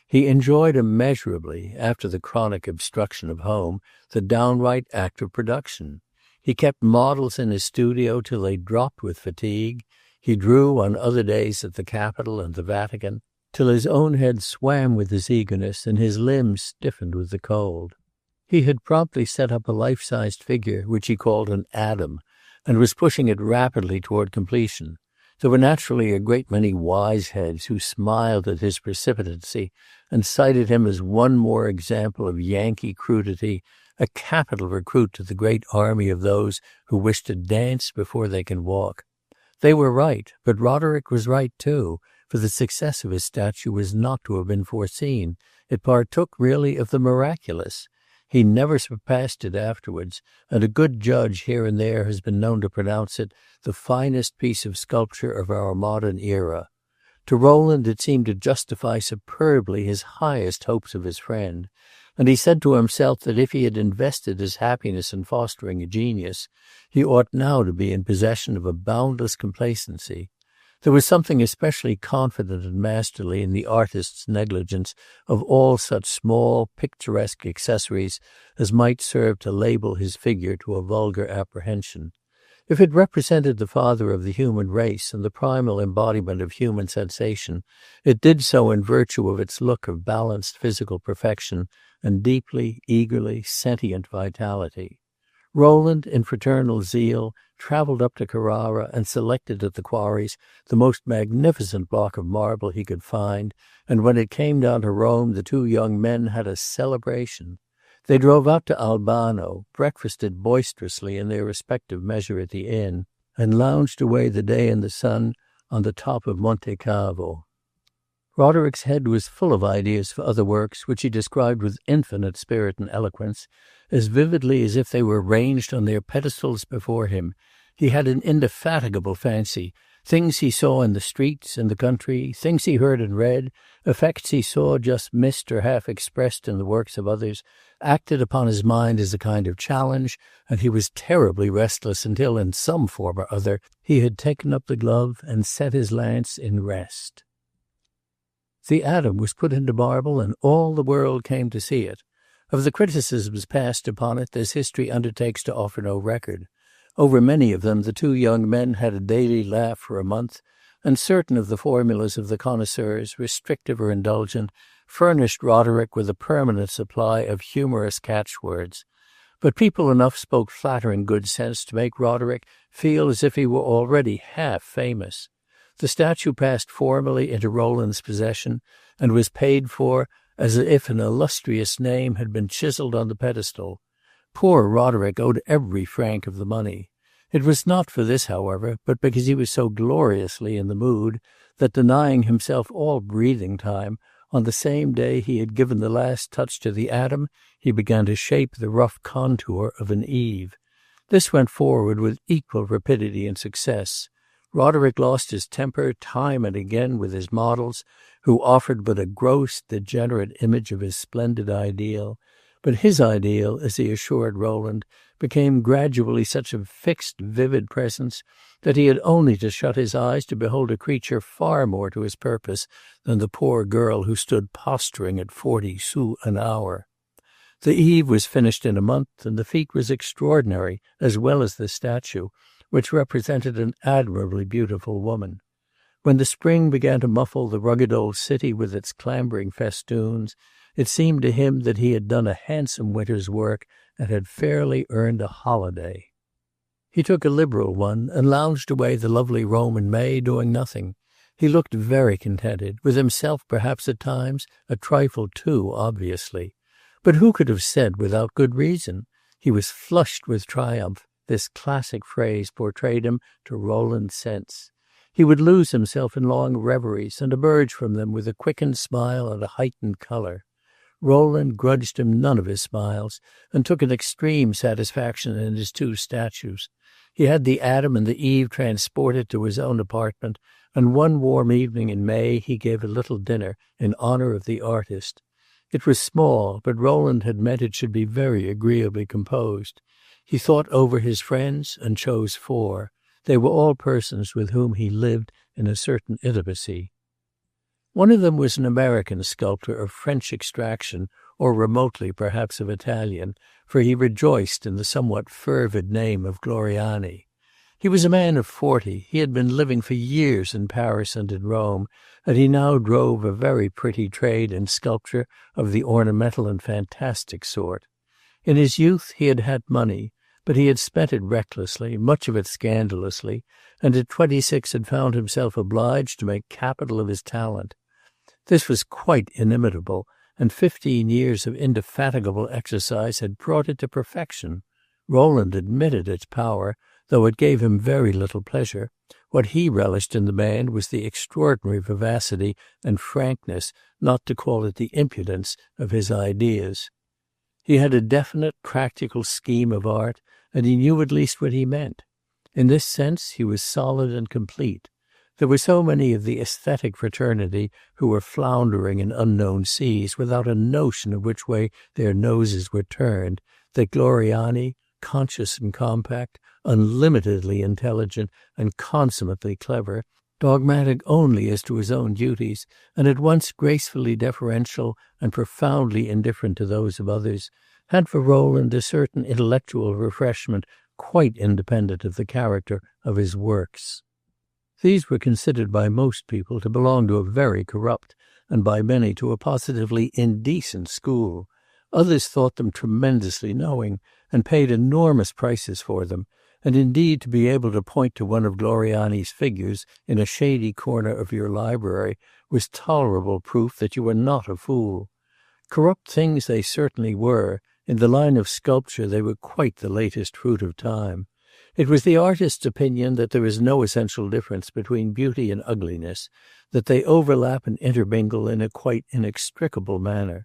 He enjoyed immeasurably, after the chronic obstruction of home, the downright act of production. He kept models in his studio till they dropped with fatigue. He drew on other days at the Capitol and the Vatican, till his own head swam with his eagerness and his limbs stiffened with the cold. He had promptly set up a life-sized figure, which he called an Adam, and was pushing it rapidly toward completion. There were naturally a great many wise heads who smiled at his precipitancy and cited him as one more example of Yankee crudity, a capital recruit to the great army of those who wish to dance before they can walk. They were right, but Roderick was right too, for the success of his statue was not to have been foreseen. It partook really of the miraculous. He never surpassed it afterwards, and a good judge here and there has been known to pronounce it the finest piece of sculpture of our modern era. To Rowland it seemed to justify superbly his highest hopes of his friend, and he said to himself that if he had invested his happiness in fostering a genius, he ought now to be in possession of a boundless complacency. There was something especially confident and masterly in the artist's negligence of all such small, picturesque accessories as might serve to label his figure to a vulgar apprehension. If it represented the father of the human race and the primal embodiment of human sensation, it did so in virtue of its look of balanced physical perfection and deeply, eagerly sentient vitality. Rowland, in fraternal zeal, travelled up to Carrara and selected at the quarries the most magnificent block of marble he could find, and when it came down to Rome the 2 young men had a celebration. They drove out to Albano, breakfasted boisterously in their respective measure at the inn, and lounged away the day in the sun on the top of Monte Cavo. Roderick's head was full of ideas for other works, which he described with infinite spirit and eloquence, as vividly as if they were ranged on their pedestals before him. He had an indefatigable fancy. Things he saw in the streets, in the country, things he heard and read, effects he saw just missed or half expressed in the works of others, acted upon his mind as a kind of challenge, and he was terribly restless until, in some form or other, he had taken up the glove and set his lance in rest. The Adam was put into marble, and all the world came to see it. Of the criticisms passed upon it, this history undertakes to offer no record. Over many of them the 2 young men had a daily laugh for a month, and certain of the formulas of the connoisseurs, restrictive or indulgent, furnished Roderick with a permanent supply of humorous catchwords. But people enough spoke flattering good sense to make Roderick feel as if he were already half famous. The statue passed formally into Rowland's possession, and was paid for as if an illustrious name had been chiseled on the pedestal. Poor Roderick owed every franc of the money. It was not for this, however, but because he was so gloriously in the mood, that, denying himself all breathing time, on the same day he had given the last touch to the Adam, he began to shape the rough contour of an Eve. This went forward with equal rapidity and success. Roderick lost his temper time and again with his models, who offered but a gross, degenerate image of his splendid ideal. But his ideal, as he assured Rowland, became gradually such a fixed, vivid presence that he had only to shut his eyes to behold a creature far more to his purpose than the poor girl who stood posturing at 40 sous an hour. The Eve was finished in a month, and the feat was extraordinary, as well as the statue, which represented an admirably beautiful woman. When the spring began to muffle the rugged old city with its clambering festoons, it seemed to him that he had done a handsome winter's work and had fairly earned a holiday. He took a liberal one and lounged away the lovely Roman May, doing nothing. He looked very contented, with himself perhaps at times a trifle too obviously. But who could have said without good reason? He was flushed with triumph. This classic phrase portrayed him to Rowland's sense. He would lose himself in long reveries and emerge from them with a quickened smile and a heightened color. Rowland grudged him none of his smiles, and took an extreme satisfaction in his two statues. He had the Adam and the Eve transported to his own apartment, and one warm evening in May he gave a little dinner in honor of the artist. It was small, but Rowland had meant it should be very agreeably composed. He thought over his friends and chose 4. They were all persons with whom he lived in a certain intimacy. One of them was an American sculptor of French extraction, or remotely perhaps of Italian, for he rejoiced in the somewhat fervid name of Gloriani. He was a man of 40. He had been living for years in Paris and in Rome, and he now drove a very pretty trade in sculpture of the ornamental and fantastic sort. In his youth he had had money, but he had spent it recklessly, much of it scandalously, and at 26 had found himself obliged to make capital of his talent. This was quite inimitable, and 15 years of indefatigable exercise had brought it to perfection. Rowland admitted its power, though it gave him very little pleasure. What he relished in the man was the extraordinary vivacity and frankness, not to call it the impudence, of his ideas. He had a definite, practical scheme of art, and he knew at least what he meant. In this sense he was solid and complete. There were so many of the aesthetic fraternity who were floundering in unknown seas without a notion of which way their noses were turned, that Gloriani, conscious and compact, unlimitedly intelligent and consummately clever, dogmatic only as to his own duties, and at once gracefully deferential and profoundly indifferent to those of others, had for Rowland a certain intellectual refreshment quite independent of the character of his works. These were considered by most people to belong to a very corrupt, and by many to a positively indecent school. Others thought them tremendously knowing, and paid enormous prices for them, and indeed to be able to point to one of Gloriani's figures in a shady corner of your library was tolerable proof that you were not a fool. Corrupt things they certainly were. In the line of sculpture they were quite the latest fruit of time. It was the artist's opinion that there is no essential difference between beauty and ugliness, that they overlap and intermingle in a quite inextricable manner,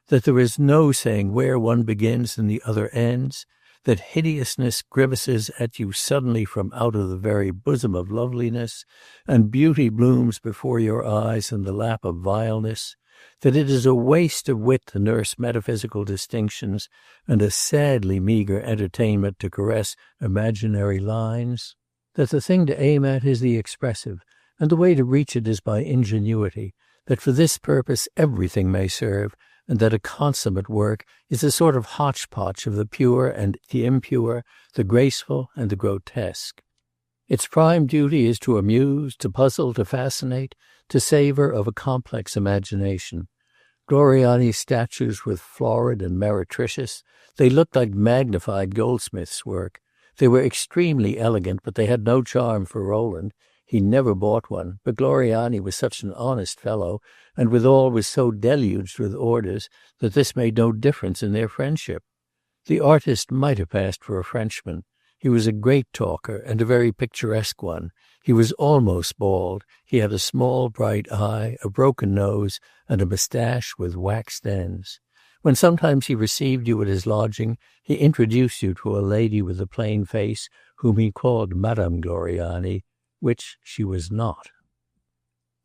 that there is no saying where one begins and the other ends, that hideousness grimaces at you suddenly from out of the very bosom of loveliness, and beauty blooms before your eyes in the lap of vileness, that it is a waste of wit to nurse metaphysical distinctions, and a sadly meagre entertainment to caress imaginary lines, that the thing to aim at is the expressive, and the way to reach it is by ingenuity, that for this purpose everything may serve, and that a consummate work is a sort of hotchpotch of the pure and the impure, the graceful and the grotesque. Its prime duty is to amuse, to puzzle, to fascinate, to savor of a complex imagination. Gloriani's statues were florid and meretricious. They looked like magnified goldsmith's work. They were extremely elegant, but they had no charm for Rowland. He never bought one, but Gloriani was such an honest fellow, and withal was so deluged with orders, that this made no difference in their friendship. The artist might have passed for a Frenchman. He was a great talker, and a very picturesque one. He was almost bald. He had a small bright eye, a broken nose, and a moustache with waxed ends. When sometimes he received you at his lodging, he introduced you to a lady with a plain face, whom he called Madame Gloriani, which she was not.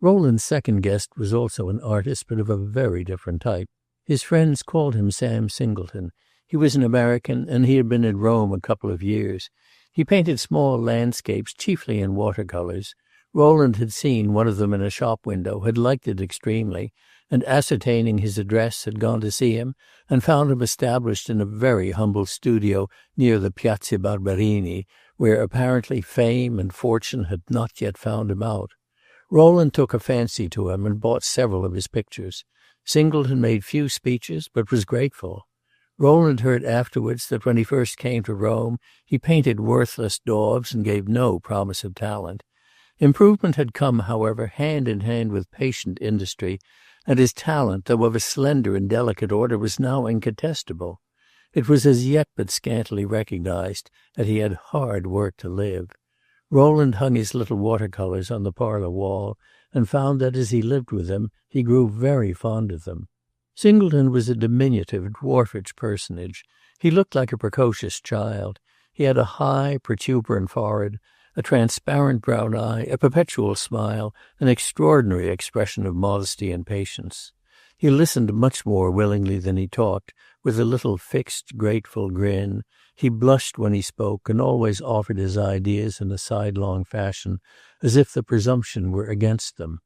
Rowland's second guest was also an artist, but of a very different type. His friends called him Sam Singleton. He was an American, and he had been in Rome a couple of years. He painted small landscapes, chiefly in watercolors. Rowland had seen one of them in a shop window, had liked it extremely, and ascertaining his address had gone to see him, and found him established in a very humble studio near the Piazza Barberini, where apparently fame and fortune had not yet found him out. Rowland took a fancy to him and bought several of his pictures. Singleton made few speeches, but was grateful. Rowland heard afterwards that when he first came to Rome, he painted worthless daubs and gave no promise of talent. Improvement had come, however, hand in hand with patient industry, and his talent, though of a slender and delicate order, was now incontestable. It was as yet but scantily recognized that he had hard work to live. Rowland hung his little watercolors on the parlor wall, and found that, as he lived with them, he grew very fond of them. Singleton was a diminutive, dwarfish personage. He looked like a precocious child. He had a high, protuberant forehead, a transparent brown eye, a perpetual smile, an extraordinary expression of modesty and patience. He listened much more willingly than he talked, with a little fixed, grateful grin. He blushed when he spoke, and always offered his ideas in a sidelong fashion, as if the presumption were against them.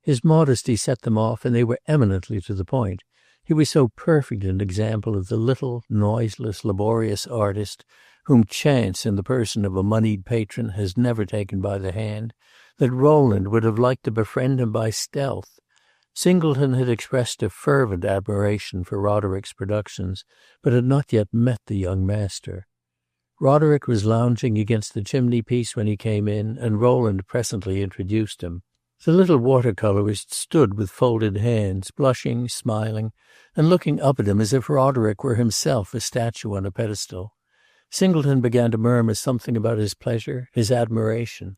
His modesty set them off, and they were eminently to the point. He was so perfect an example of the little, noiseless, laborious artist whom chance, in the person of a moneyed patron, has never taken by the hand, that Rowland would have liked to befriend him by stealth. Singleton had expressed a fervent admiration for Roderick's productions, but had not yet met the young master. Roderick was lounging against the chimney-piece when he came in, and Rowland presently introduced him. The little watercolorist stood with folded hands, blushing, smiling, and looking up at him as if Roderick were himself a statue on a pedestal. Singleton began to murmur something about his pleasure, his admiration.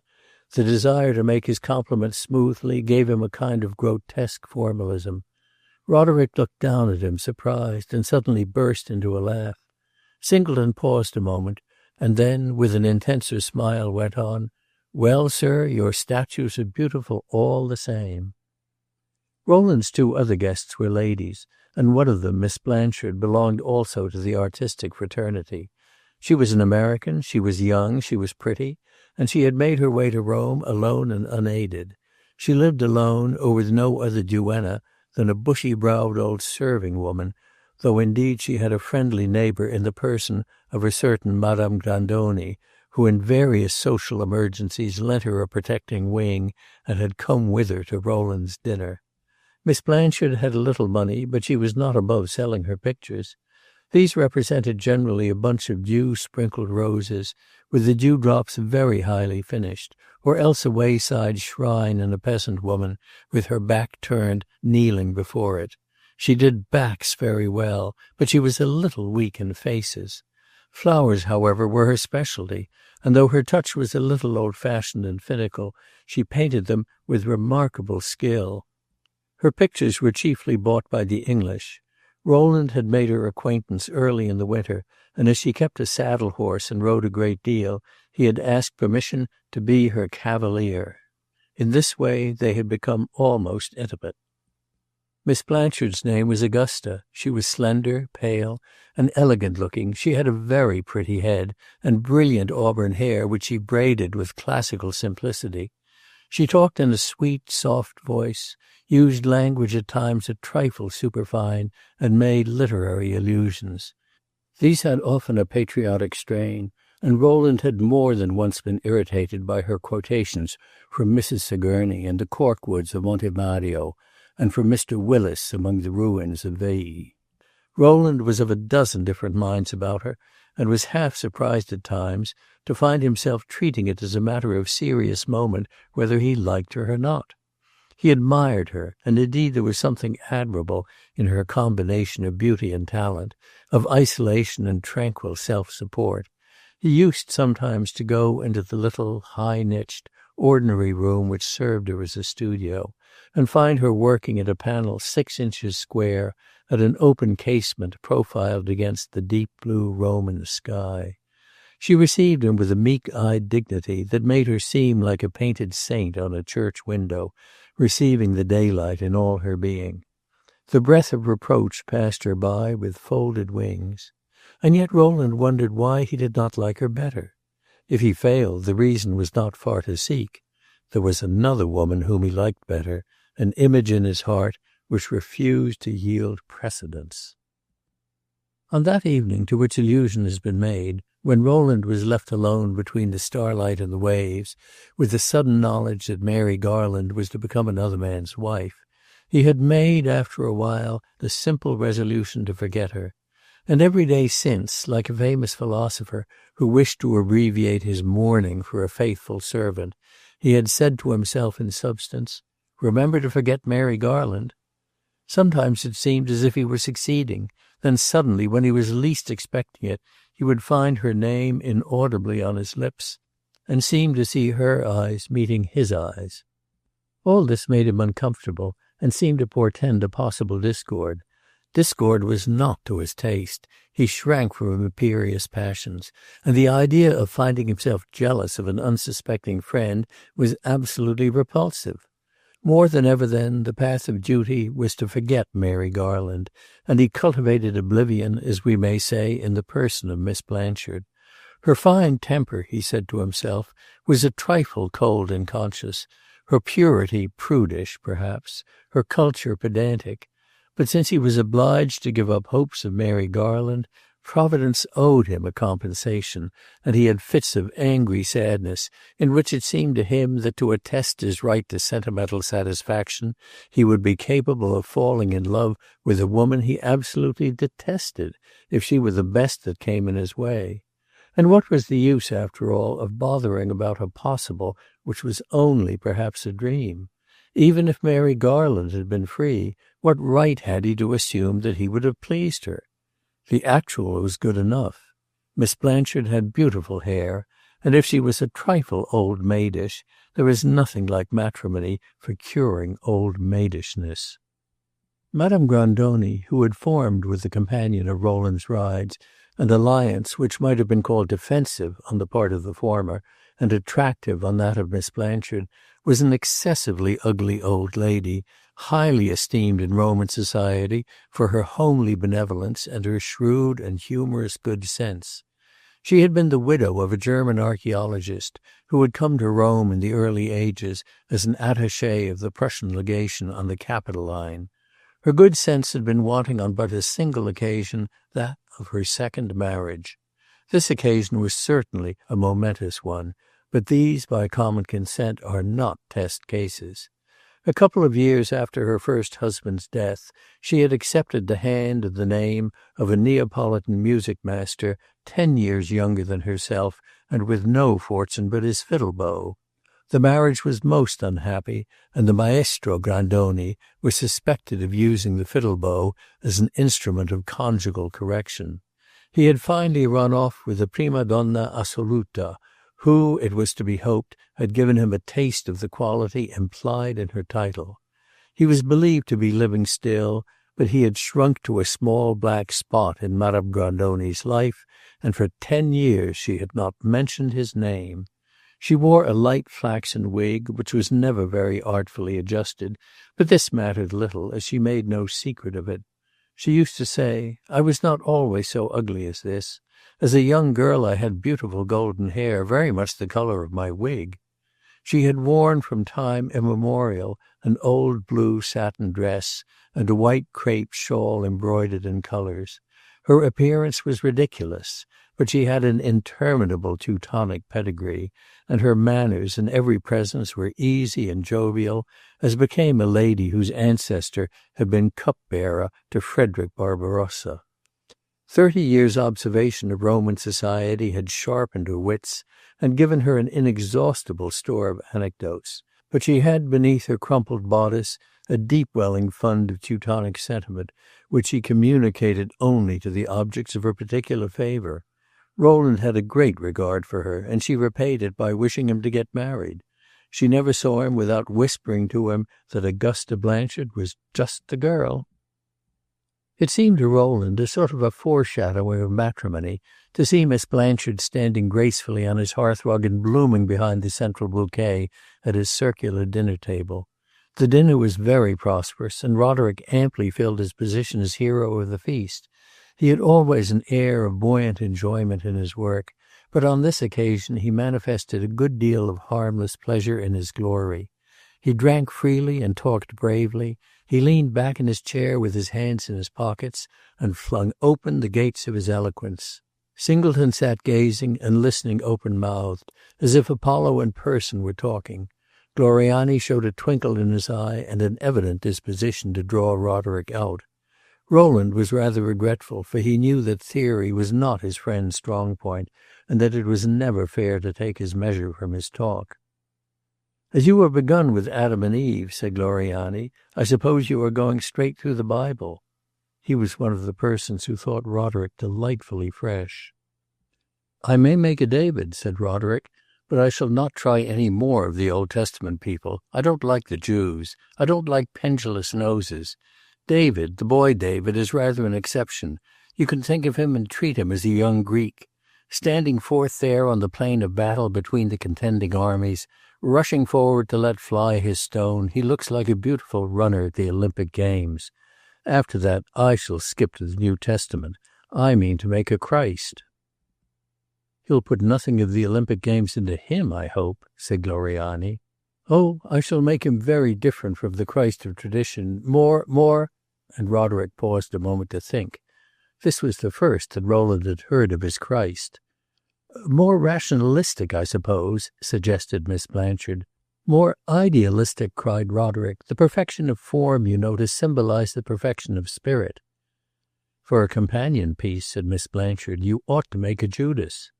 The desire to make his compliment smoothly gave him a kind of grotesque formalism. Roderick looked down at him, surprised, and suddenly burst into a laugh. Singleton paused a moment, and then, with an intenser smile, went on, "Well, sir, your statues are beautiful all the same." Rowland's two other guests were ladies, and one of them, Miss Blanchard, belonged also to the artistic fraternity. She was an American, she was young, she was pretty, and she had made her way to Rome alone and unaided. She lived alone, or with no other duenna than a bushy-browed old serving-woman, though indeed she had a friendly neighbor in the person of a certain Madame Grandoni, who in various social emergencies lent her a protecting wing and had come with her to Rowland's dinner. Miss Blanchard had a little money, but she was not above selling her pictures. These represented generally a bunch of dew-sprinkled roses, with the dewdrops very highly finished, or else a wayside shrine and a peasant woman, with her back turned, kneeling before it. She did backs very well, but she was a little weak in faces. Flowers, however, were her specialty, and though her touch was a little old-fashioned and finical, she painted them with remarkable skill. Her pictures were chiefly bought by the English. Rowland had made her acquaintance early in the winter, and as she kept a saddle-horse and rode a great deal, he had asked permission to be her cavalier. In this way they had become almost intimate. Miss Blanchard's name was Augusta. She was slender, pale, and elegant-looking. She had a very pretty head, and brilliant auburn hair, which she braided with classical simplicity. She talked in a sweet, soft voice, used language at times a trifle superfine, and made literary allusions. These had often a patriotic strain, and Rowland had more than once been irritated by her quotations from Mrs. Sigourney and the cork-woods of Monte Mario, and from Mr. Willis among the ruins of Veii. Rowland was of a dozen different minds about her, and was half surprised at times to find himself treating it as a matter of serious moment whether he liked her or not. He admired her, and indeed there was something admirable in her combination of beauty and talent, of isolation and tranquil self-support. He used sometimes to go into the little, high-niched, ordinary room which served her as a studio, and find her working at a panel 6 inches square, at an open casement profiled against the deep blue Roman sky. She received him with a meek-eyed dignity that made her seem like a painted saint on a church window, receiving the daylight in all her being. The breath of reproach passed her by with folded wings. And yet Rowland wondered why he did not like her better. If he failed, the reason was not far to seek. There was another woman whom he liked better, an image in his heart which refused to yield precedence. On that evening to which allusion has been made, when Rowland was left alone between the starlight and the waves, with the sudden knowledge that Mary Garland was to become another man's wife, he had made, after a while, the simple resolution to forget her. And every day since, like a famous philosopher who wished to abbreviate his mourning for a faithful servant, he had said to himself in substance, "Remember to forget Mary Garland." Sometimes it seemed as if he were succeeding. Then suddenly, when he was least expecting it, he would find her name inaudibly on his lips, and seem to see her eyes meeting his eyes. All this made him uncomfortable, and seemed to portend a possible discord. Discord was not to his taste. He shrank from imperious passions, and the idea of finding himself jealous of an unsuspecting friend was absolutely repulsive. More than ever then, the path of duty was to forget Mary Garland, and he cultivated oblivion, as we may say, in the person of Miss Blanchard. Her fine temper, he said to himself, was a trifle cold and conscious, her purity prudish, perhaps, her culture pedantic. But since he was obliged to give up hopes of Mary Garland, Providence owed him a compensation, and he had fits of angry sadness, in which it seemed to him that to attest his right to sentimental satisfaction, he would be capable of falling in love with a woman he absolutely detested, if she were the best that came in his way. And what was the use, after all, of bothering about a possible which was only perhaps a dream? Even if Mary Garland had been free, what right had he to assume that he would have pleased her? The actual was good enough. Miss Blanchard had beautiful hair, and if she was a trifle old maidish, there is nothing like matrimony for curing old maidishness. Madame Grandoni, who had formed with the companion of Rowland's rides an alliance which might have been called defensive on the part of the former and attractive on that of Miss Blanchard, was an excessively ugly old lady, highly esteemed in Roman society for her homely benevolence and her shrewd and humorous good sense. She had been the widow of a German archaeologist who had come to Rome in the early ages as an attaché of the Prussian legation on the Capitoline. Her good sense had been wanting on but a single occasion, that of her second marriage. This occasion was certainly a momentous one, but these, by common consent, are not test cases. A couple of years after her first husband's death, she had accepted the hand and the name of a Neapolitan music master 10 years younger than herself and with no fortune but his fiddle bow. The marriage was most unhappy, and the maestro Grandoni was suspected of using the fiddle bow as an instrument of conjugal correction. He had finally run off with a prima donna assoluta, who, it was to be hoped, had given him a taste of the quality implied in her title. He was believed to be living still, but he had shrunk to a small black spot in Madame Grandoni's life, and for 10 years she had not mentioned his name. She wore a light flaxen wig, which was never very artfully adjusted, but this mattered little, as she made no secret of it. She used to say, "I was not always so ugly as this. As a young girl I had beautiful golden hair, very much the color of my wig." She had worn from time immemorial an old blue satin dress and a white crepe shawl embroidered in colors. Her appearance was ridiculous, but she had an interminable Teutonic pedigree, and her manners in every presence were easy and jovial, as became a lady whose ancestor had been cup-bearer to Frederick Barbarossa. 30 years' observation of Roman society had sharpened her wits and given her an inexhaustible store of anecdotes, but she had beneath her crumpled bodice a deep-welling fund of Teutonic sentiment, which she communicated only to the objects of her particular favor. Rowland had a great regard for her, and she repaid it by wishing him to get married. She never saw him without whispering to him that Augusta Blanchard was just the girl. It seemed to Rowland a sort of a foreshadowing of matrimony to see Miss Blanchard standing gracefully on his hearthrug and blooming behind the central bouquet at his circular dinner table. The dinner was very prosperous, and Roderick amply filled his position as hero of the feast. He had always an air of buoyant enjoyment in his work, but on this occasion he manifested a good deal of harmless pleasure in his glory. He drank freely and talked bravely. He leaned back in his chair with his hands in his pockets and flung open the gates of his eloquence. Singleton sat gazing and listening open-mouthed, as if Apollo in person were talking. Gloriani showed a twinkle in his eye and an evident disposition to draw Roderick out. Rowland was rather regretful, for he knew that theory was not his friend's strong point, and that it was never fair to take his measure from his talk. "As you have begun with Adam and Eve," said Gloriani, "I suppose you are going straight through the Bible." He was one of the persons who thought Roderick delightfully fresh. "I may make a David," said Roderick, "but I shall not try any more of the Old Testament people. I don't like the Jews. I don't like pendulous noses. David, the boy David, is rather an exception. You can think of him and treat him as a young Greek. Standing forth there on the plain of battle between the contending armies, rushing forward to let fly his stone, he looks like a beautiful runner at the Olympic Games. After that I shall skip to the New Testament. I mean to make a Christ." "You'll put nothing of the Olympic Games into him, I hope," said Gloriani. "Oh, I shall make him very different from the Christ of tradition, more," and Roderick paused a moment to think. This was the first that Rowland had heard of his Christ. "More rationalistic, I suppose," suggested Miss Blanchard. "More idealistic," cried Roderick. "The perfection of form, you know, to symbolize the perfection of spirit." "For a companion piece," said Miss Blanchard, "you ought to make a Judas."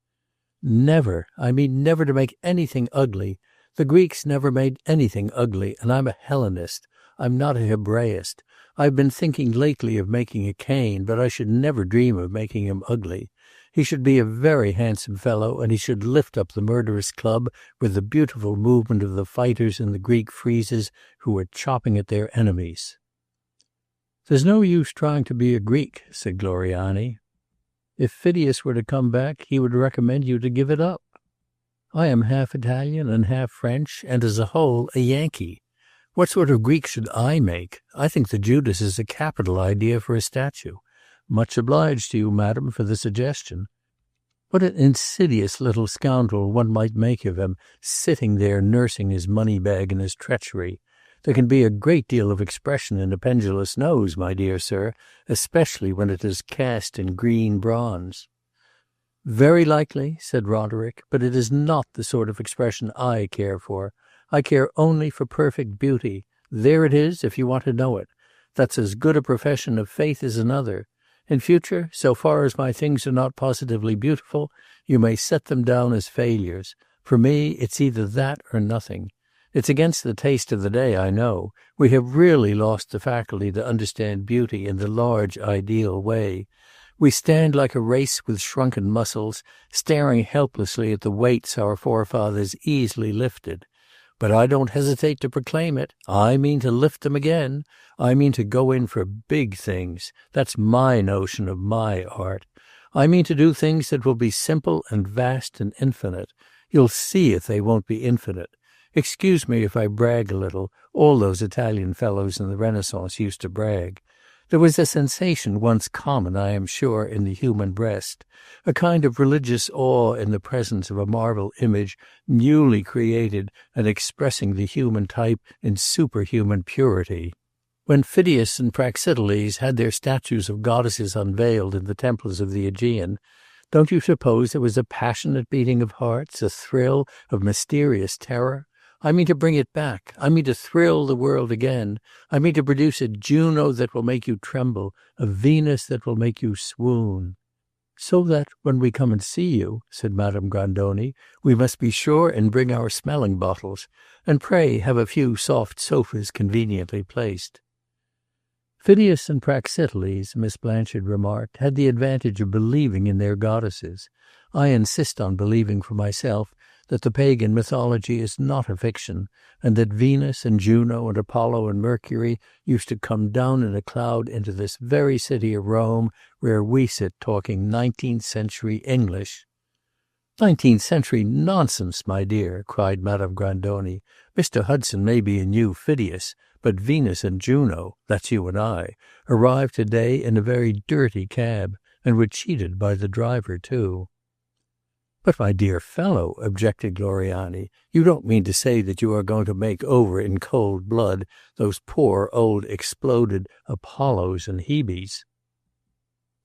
"Never. I mean never to make anything ugly. The Greeks never made anything ugly, and I'm a Hellenist. I'm not a Hebraist. I've been thinking lately of making a Cain, but I should never dream of making him ugly. He should be a very handsome fellow, and he should lift up the murderous club with the beautiful movement of the fighters in the Greek friezes who are chopping at their enemies." "There's no use trying to be a Greek," said Gloriani. "If Phidias were to come back, he would recommend you to give it up." "I am half Italian and half French, and as a whole a Yankee. What sort of Greek should I make? I think the Judas is a capital idea for a statue. Much obliged to you, madam, for the suggestion. What an insidious little scoundrel one might make of him, sitting there nursing his money-bag and his treachery. There can be a great deal of expression in a pendulous nose, my dear sir, especially when it is cast in green bronze." "Very likely," said Roderick, "but it is not the sort of expression I care for. I care only for perfect beauty. There it is, if you want to know it. That's as good a profession of faith as another. In future, so far as my things are not positively beautiful, you may set them down as failures. For me, it's either that or nothing. It's against the taste of the day, I know. We have really lost the faculty to understand beauty in the large ideal way. We stand like a race with shrunken muscles, staring helplessly at the weights our forefathers easily lifted. But I don't hesitate to proclaim it. I mean to lift them again. I mean to go in for big things. That's my notion of my art. I mean to do things that will be simple and vast and infinite. You'll see if they won't be infinite. Excuse me if I brag a little. All those Italian fellows in the Renaissance used to brag. There was a sensation once common, I am sure, in the human breast, a kind of religious awe in the presence of a marble image newly created and expressing the human type in superhuman purity. When Phidias and Praxiteles had their statues of goddesses unveiled in the temples of the Aegean, don't you suppose there was a passionate beating of hearts, a thrill of mysterious terror? I mean to bring it back. I mean to thrill the world again. I mean to produce a Juno that will make you tremble, a Venus that will make you swoon." "So that when we come and see you," said Madame Grandoni, "we must be sure and bring our smelling bottles, and pray have a few soft sofas conveniently placed." "Phidias and Praxiteles," Miss Blanchard remarked, "had the advantage of believing in their goddesses. I insist on believing for myself that the pagan mythology is not a fiction, and that Venus and Juno and Apollo and Mercury used to come down in a cloud into this very city of Rome, where we sit talking 19th century English." "19th century nonsense, my dear," cried Madame Grandoni. "Mr. Hudson may be a new Phidias, but Venus and Juno, that's you and I, arrived today in a very dirty cab, and were cheated by the driver too." "But, my dear fellow," objected Gloriani, "you don't mean to say that you are going to make over in cold blood those poor old exploded Apollos and Hebes?"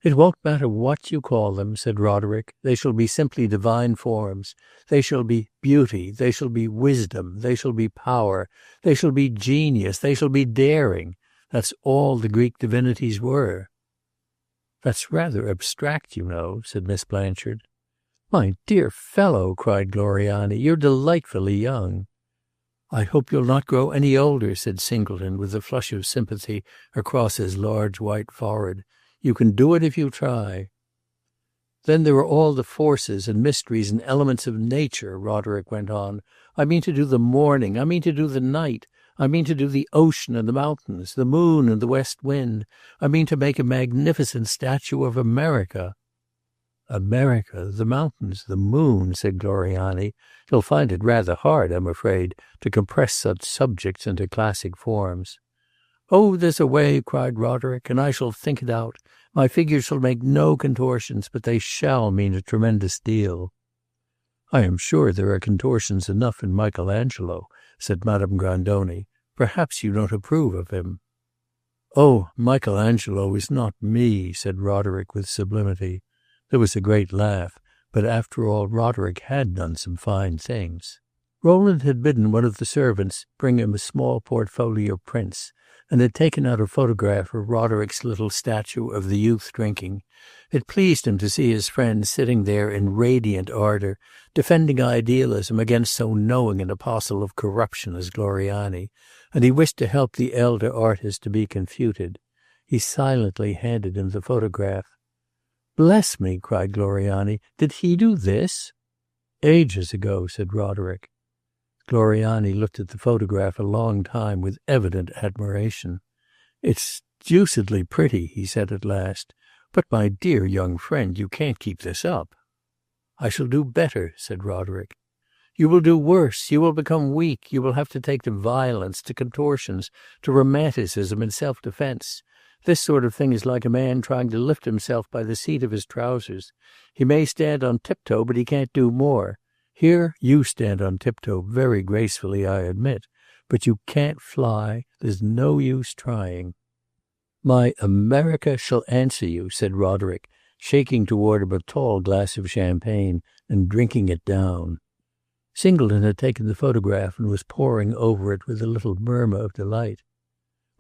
"It won't matter what you call them," said Roderick. "They shall be simply divine forms. They shall be beauty. They shall be wisdom. They shall be power. They shall be genius. They shall be daring. That's all the Greek divinities were." "That's rather abstract, you know," said Miss Blanchard. "My dear fellow," cried Gloriani, "you're delightfully young." "I hope you'll not grow any older," said Singleton, with a flush of sympathy across his large white forehead. "You can do it if you try." "Then there are all the forces and mysteries and elements of nature," Roderick went on. "I mean to do the morning, I mean to do the night, I mean to do the ocean and the mountains, the moon and the west wind. I mean to make a magnificent statue of America." "America, the mountains, the moon," said Gloriani. "You'll find it rather hard, I'm afraid, to compress such subjects into classic forms." "Oh, there's a way," cried Roderick, "and I shall think it out. My figures shall make no contortions, but they shall mean a tremendous deal." "I am sure there are contortions enough in Michelangelo," said Madame Grandoni. "Perhaps you don't approve of him." "Oh, Michelangelo is not me," said Roderick with sublimity. There was a great laugh, but after all Roderick had done some fine things. Rowland had bidden one of the servants bring him a small portfolio of prints, and had taken out a photograph of Roderick's little statue of the youth drinking. It pleased him to see his friend sitting there in radiant ardor, defending idealism against so knowing an apostle of corruption as Gloriani, and he wished to help the elder artist to be confuted. He silently handed him the photograph. "Bless me!" cried Gloriani. "Did he do this?" "Ages ago," said Roderick. Gloriani looked at the photograph a long time with evident admiration. "It's deucedly pretty," he said at last. "But, my dear young friend, you can't keep this up." "I shall do better," said Roderick. "You will do worse. You will become weak. You will have to take to violence, to contortions, to romanticism and self-defense. This sort of thing is like a man trying to lift himself by the seat of his trousers. He may stand on tiptoe, but he can't do more. Here you stand on tiptoe very gracefully, I admit, but you can't fly. There's no use trying." "My America shall answer you," said Roderick, shaking toward him a tall glass of champagne and drinking it down. Singleton had taken the photograph and was poring over it with a little murmur of delight.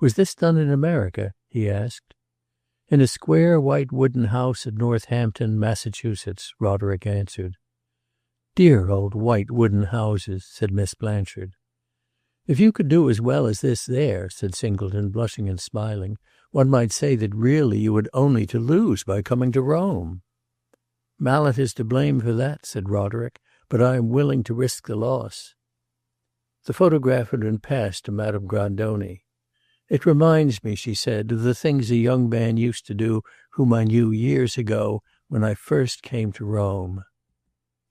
"Was this done in America?" he asked. "In a square white wooden house at Northampton, Massachusetts," Roderick answered. "Dear old white wooden houses," said Miss Blanchard. "If you could do as well as this there," said Singleton, blushing and smiling, "one might say that really you had only to lose by coming to Rome." "Mallet is to blame for that," said Roderick, "but I am willing to risk the loss." The photograph had been passed to Madame Grandoni. "It reminds me," she said, "of the things a young man used to do whom I knew years ago when I first came to Rome."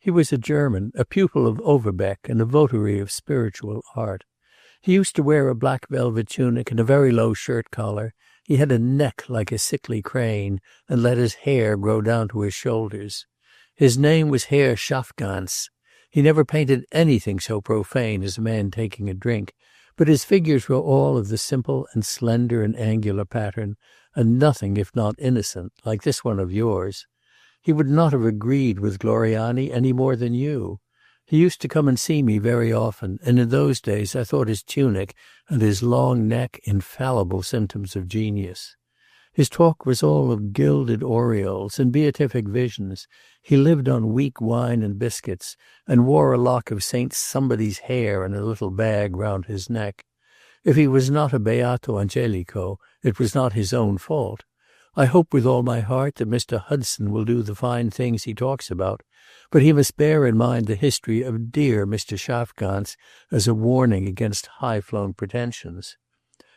He was a German, a pupil of Overbeck and a votary of spiritual art. He used to wear a black velvet tunic and a very low shirt collar. He had a neck like a sickly crane, and let his hair grow down to his shoulders. His name was Herr Schaffgans. He never painted anything so profane as a man taking a drink, but his figures were all of the simple and slender and angular pattern, and nothing if not innocent, like this one of yours. He would not have agreed with Gloriani any more than you. He used to come and see me very often, and in those days I thought his tunic and his long neck infallible symptoms of genius. His talk was all of gilded aureoles and beatific visions. He lived on weak wine and biscuits, and wore a lock of Saint Somebody's hair in a little bag round his neck. If he was not a Beato Angelico, it was not his own fault. I hope with all my heart that Mr. Hudson will do the fine things he talks about, but he must bear in mind the history of dear Mr. Schaffgans as a warning against high-flown pretensions.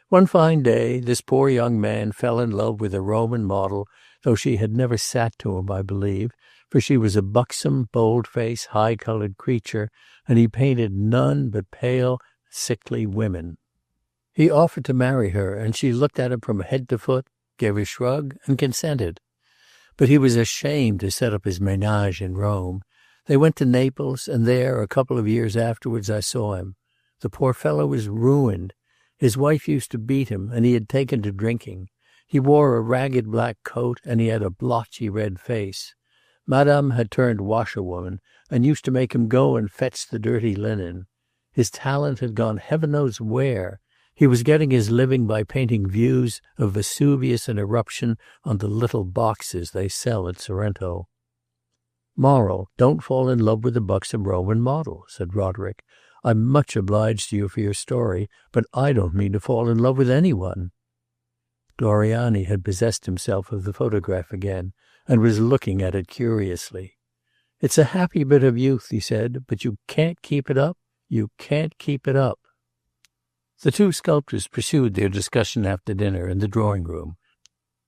One fine day this poor young man fell in love with a Roman model, though she had never sat to him, I believe, for she was a buxom, bold-faced, high-colored creature, and he painted none but pale, sickly women. He offered to marry her, and she looked at him from head to foot, gave a shrug, and consented. But he was ashamed to set up his ménage in Rome. They went to Naples, and there, a couple of years afterwards, I saw him. The poor fellow was ruined. His wife used to beat him, and he had taken to drinking. He wore a ragged black coat, and he had a blotchy red face. Madame had turned washerwoman, and used to make him go and fetch the dirty linen. His talent had gone heaven knows where. He was getting his living by painting views of Vesuvius in eruption on the little boxes they sell at Sorrento. "Moral, don't fall in love with a buxom Roman model," said Roderick. "I'm much obliged to you for your story, but I don't mean to fall in love with anyone." Gloriani had possessed himself of the photograph again, and was looking at it curiously. "It's a happy bit of youth," he said, "but you can't keep it up. You can't keep it up." The two sculptors pursued their discussion after dinner in the drawing-room.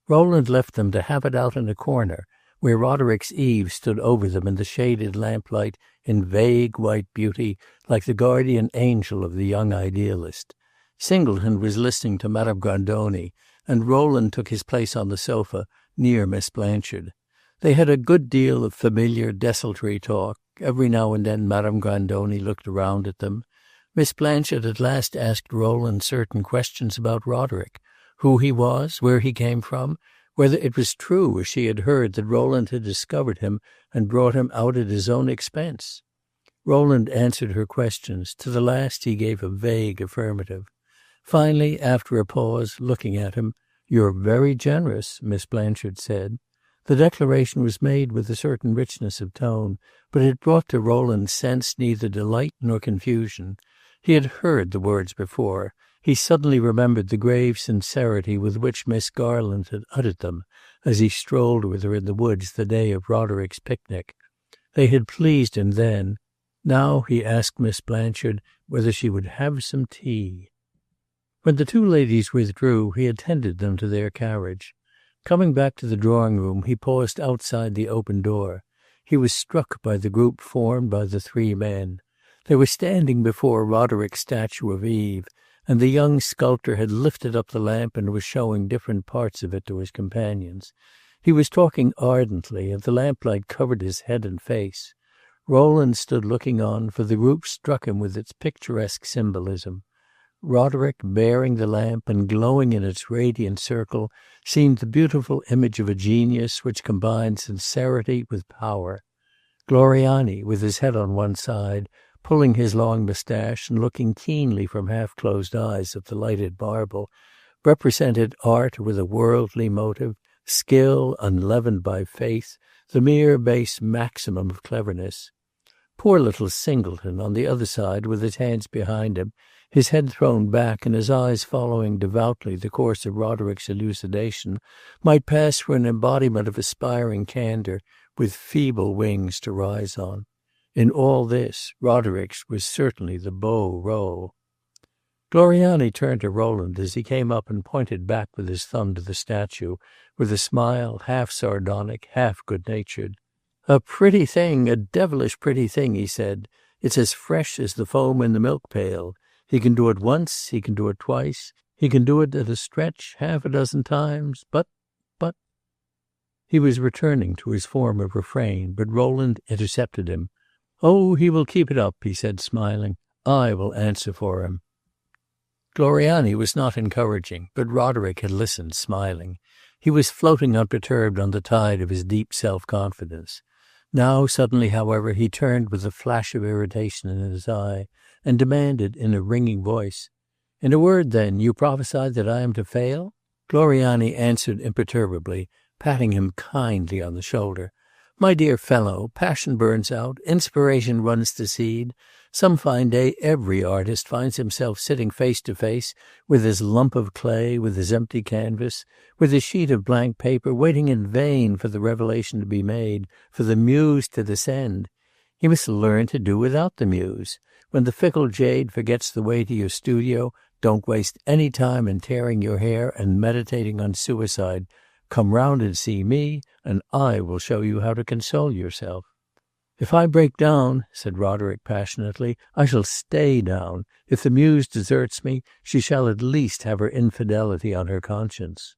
Rowland left them to have it out in a corner, where Roderick's Eve stood over them in the shaded lamplight in vague white beauty, like the guardian angel of the young idealist. Singleton was listening to Madame Grandoni, and Rowland took his place on the sofa near Miss Blanchard. They had a good deal of familiar, desultory talk. Every now and then Madame Grandoni looked around at them. Miss Blanchard at last asked Rowland certain questions about Roderick, who he was, where he came from, whether it was true, as she had heard, that Rowland had discovered him and brought him out at his own expense. Rowland answered her questions. To the last he gave a vague affirmative. Finally, after a pause, looking at him, "You're very generous," Miss Blanchard said. The declaration was made with a certain richness of tone, but it brought to Rowland's sense neither delight nor confusion. He had heard the words before. He suddenly remembered the grave sincerity with which Miss Garland had uttered them as he strolled with her in the woods the day of Roderick's picnic. They had pleased him then. Now he asked Miss Blanchard whether she would have some tea. When the two ladies withdrew, he attended them to their carriage. Coming back to the drawing-room, he paused outside the open door. He was struck by the group formed by the three men. They were standing before Roderick's statue of Eve, and the young sculptor had lifted up the lamp and was showing different parts of it to his companions. He was talking ardently, and the lamplight covered his head and face. Rowland stood looking on, for the group struck him with its picturesque symbolism. Roderick, bearing the lamp and glowing in its radiant circle, seemed the beautiful image of a genius which combined sincerity with power. Gloriani, with his head on one side, pulling his long moustache and looking keenly from half-closed eyes at the lighted marble, represented art with a worldly motive, skill unleavened by faith, the mere base maximum of cleverness. Poor little Singleton, on the other side, with his hands behind him, his head thrown back and his eyes following devoutly the course of Roderick's elucidation, might pass for an embodiment of aspiring candor with feeble wings to rise on. In all this, Roderick's was certainly the beau role. Gloriani turned to Rowland as he came up and pointed back with his thumb to the statue, with a smile half sardonic, half good-natured. "A pretty thing, a devilish pretty thing," he said. "It's as fresh as the foam in the milk pail. He can do it once, he can do it twice, he can do it at a stretch half a dozen times, but... He was returning to his former refrain, but Rowland intercepted him. "Oh, he will keep it up," he said, smiling. "I will answer for him." Gloriani was not encouraging, but Roderick had listened, smiling. He was floating unperturbed on the tide of his deep self-confidence. Now, suddenly, however, he turned with a flash of irritation in his eye, and demanded in a ringing voice, "In a word, then, you prophesy that I am to fail?" Gloriani answered imperturbably, patting him kindly on the shoulder. "My dear fellow, passion burns out, inspiration runs to seed. Some fine day every artist finds himself sitting face to face with his lump of clay, with his empty canvas, with his sheet of blank paper, waiting in vain for the revelation to be made, for the muse to descend. He must learn to do without the muse. When the fickle jade forgets the way to your studio, don't waste any time in tearing your hair and meditating on suicide. Come round and see me, and I will show you how to console yourself." "If I break down," said Roderick passionately, "I shall stay down. If the muse deserts me, she shall at least have her infidelity on her conscience."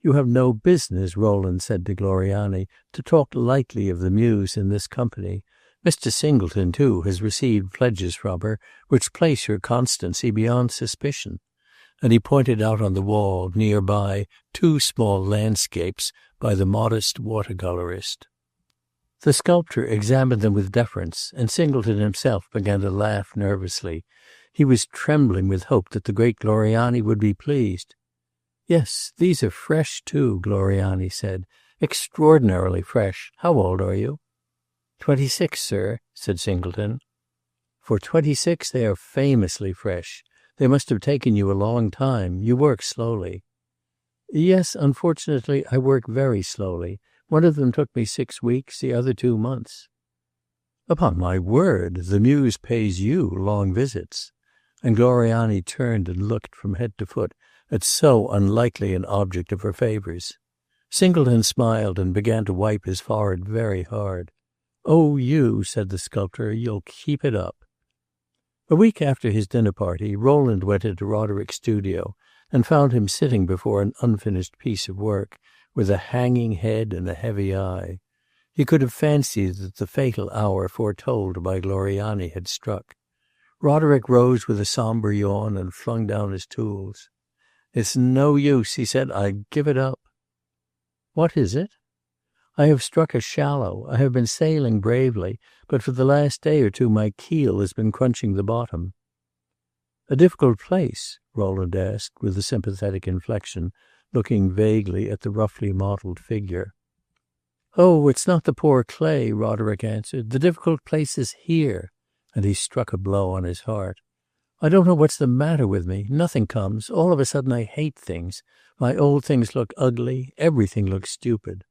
"You have no business," Rowland said to Gloriani, "to talk lightly of the muse in this company. Mr. Singleton, too, has received pledges from her which place her constancy beyond suspicion." And he pointed out on the wall, near by, two small landscapes by the modest watercolorist. The sculptor examined them with deference, and Singleton himself began to laugh nervously. He was trembling with hope that the great Gloriani would be pleased. "Yes, these are fresh, too," Gloriani said. "Extraordinarily fresh. How old are you?" 26, sir," said Singleton. "For 26 they are famously fresh. They must have taken you a long time. You work slowly." "Yes, unfortunately, I work very slowly. One of them took me 6 weeks, the other 2 months." "Upon my word, the Muse pays you long visits." And Gloriani turned and looked from head to foot at so unlikely an object of her favors. Singleton smiled and began to wipe his forehead very hard. "Oh, you," said the sculptor, "you'll keep it up." A week after his dinner party, Rowland went into Roderick's studio and found him sitting before an unfinished piece of work, with a hanging head and a heavy eye. He could have fancied that the fatal hour foretold by Gloriani had struck. Roderick rose with a somber yawn and flung down his tools. "It's no use," he said. "I give it up." "What is it?" "I have struck a shallow. I have been sailing bravely, but for the last day or two my keel has been crunching the bottom." "A difficult place?" Rowland asked, with a sympathetic inflection, looking vaguely at the roughly modeled figure. "Oh, it's not the poor clay," Roderick answered. "The difficult place is here," and he struck a blow on his heart. "I don't know what's the matter with me. Nothing comes. All of a sudden I hate things. My old things look ugly. Everything looks stupid."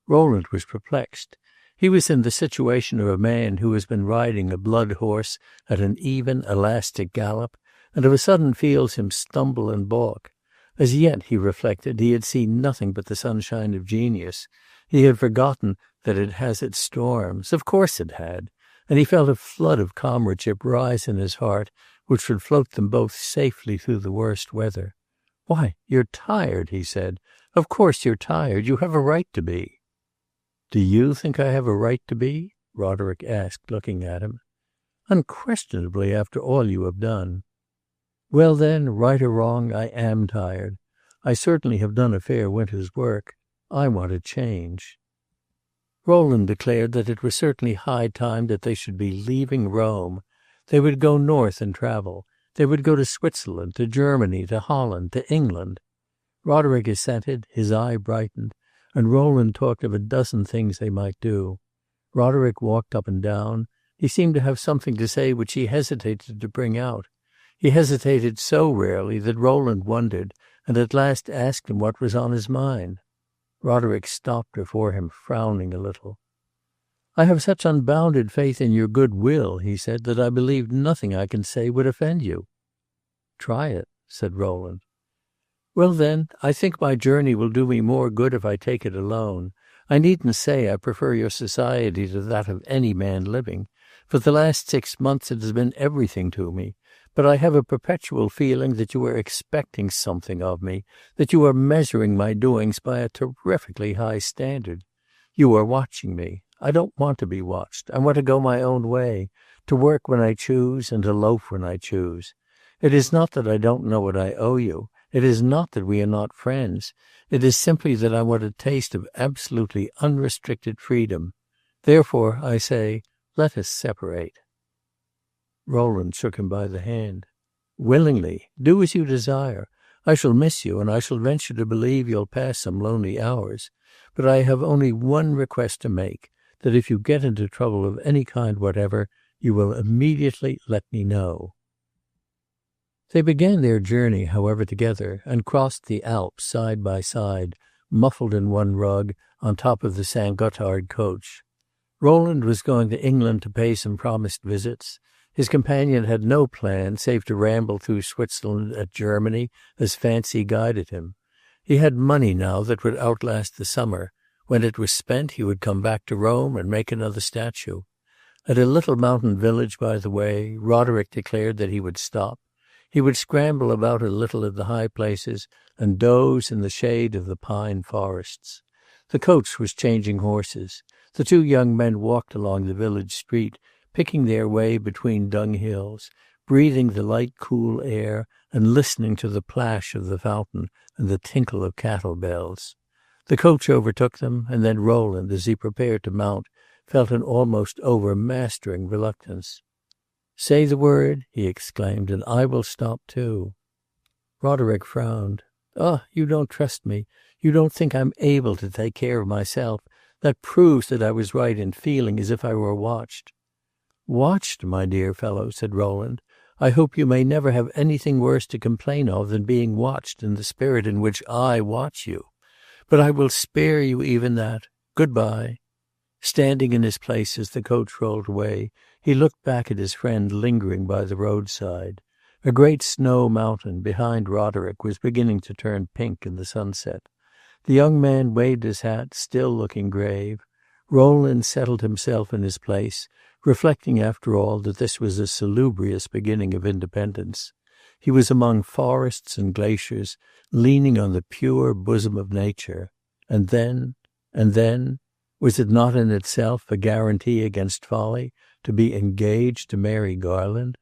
Rowland was perplexed. He was in the situation of a man who has been riding a blood horse at an even, elastic gallop, and of a sudden feels him stumble and balk. As yet, he reflected, he had seen nothing but the sunshine of genius. He had forgotten that it has its storms. Of course it had. And he felt a flood of comradeship rise in his heart, which would float them both safely through the worst weather. "Why, you're tired," he said. "Of course you're tired. You have a right to be." "Do you think I have a right to be?" Roderick asked, looking at him. "Unquestionably, after all you have done." "Well, then, right or wrong, I am tired. I certainly have done a fair winter's work. I want a change." Rowland declared that it was certainly high time that they should be leaving Rome. They would go north and travel. They would go to Switzerland, to Germany, to Holland, to England. Roderick assented, his eye brightened, and Rowland talked of a dozen things they might do. Roderick walked up and down. He seemed to have something to say which he hesitated to bring out. He hesitated so rarely that Rowland wondered, and at last asked him what was on his mind. Roderick stopped before him, frowning a little. "I have such unbounded faith in your good will," he said, "that I believe nothing I can say would offend you." "Try it," said Rowland. "Well, then, I think my journey will do me more good if I take it alone. I needn't say I prefer your society to that of any man living. For the last 6 months it has been everything to me. But I have a perpetual feeling that you are expecting something of me, that you are measuring my doings by a terrifically high standard. You are watching me. I don't want to be watched. I want to go my own way, to work when I choose and to loaf when I choose. It is not that I don't know what I owe you. It is not that we are not friends. It is simply that I want a taste of absolutely unrestricted freedom. Therefore, I say, let us separate." Rowland shook him by the hand. "Willingly. Do as you desire. I shall miss you, and I shall venture to believe you'll pass some lonely hours. But I have only one request to make, that if you get into trouble of any kind whatever, you will immediately let me know." They began their journey, however, together, and crossed the Alps side by side, muffled in one rug, on top of the St. Gothard coach. Rowland was going to England to pay some promised visits. His companion had no plan save to ramble through Switzerland and Germany as fancy guided him. He had money now that would outlast the summer. When it was spent he would come back to Rome and make another statue. At a little mountain village by the way, Roderick declared that he would stop. He would scramble about a little in the high places and doze in the shade of the pine forests. The coach was changing horses. The two young men walked along the village street, picking their way between dunghills, breathing the light cool air and listening to the plash of the fountain and the tinkle of cattle bells. The coach overtook them, and then Rowland, as he prepared to mount, felt an almost overmastering reluctance. "Say the word," he exclaimed, "and I will stop too." Roderick frowned. "Ah, you don't trust me. You don't think I'm able to take care of myself. That proves that I was right in feeling as if I were watched." "Watched, my dear fellow," said Rowland. "I hope you may never have anything worse to complain of than being watched in the spirit in which I watch you. But I will spare you even that. Good-bye." Standing in his place as the coach rolled away, he looked back at his friend lingering by the roadside. A great snow mountain behind Roderick was beginning to turn pink in the sunset. The young man waved his hat, still looking grave. Rowland settled himself in his place, reflecting after all that this was a salubrious beginning of independence. He was among forests and glaciers, leaning on the pure bosom of nature. And then, was it not in itself a guarantee against folly to be engaged to Mary Garland?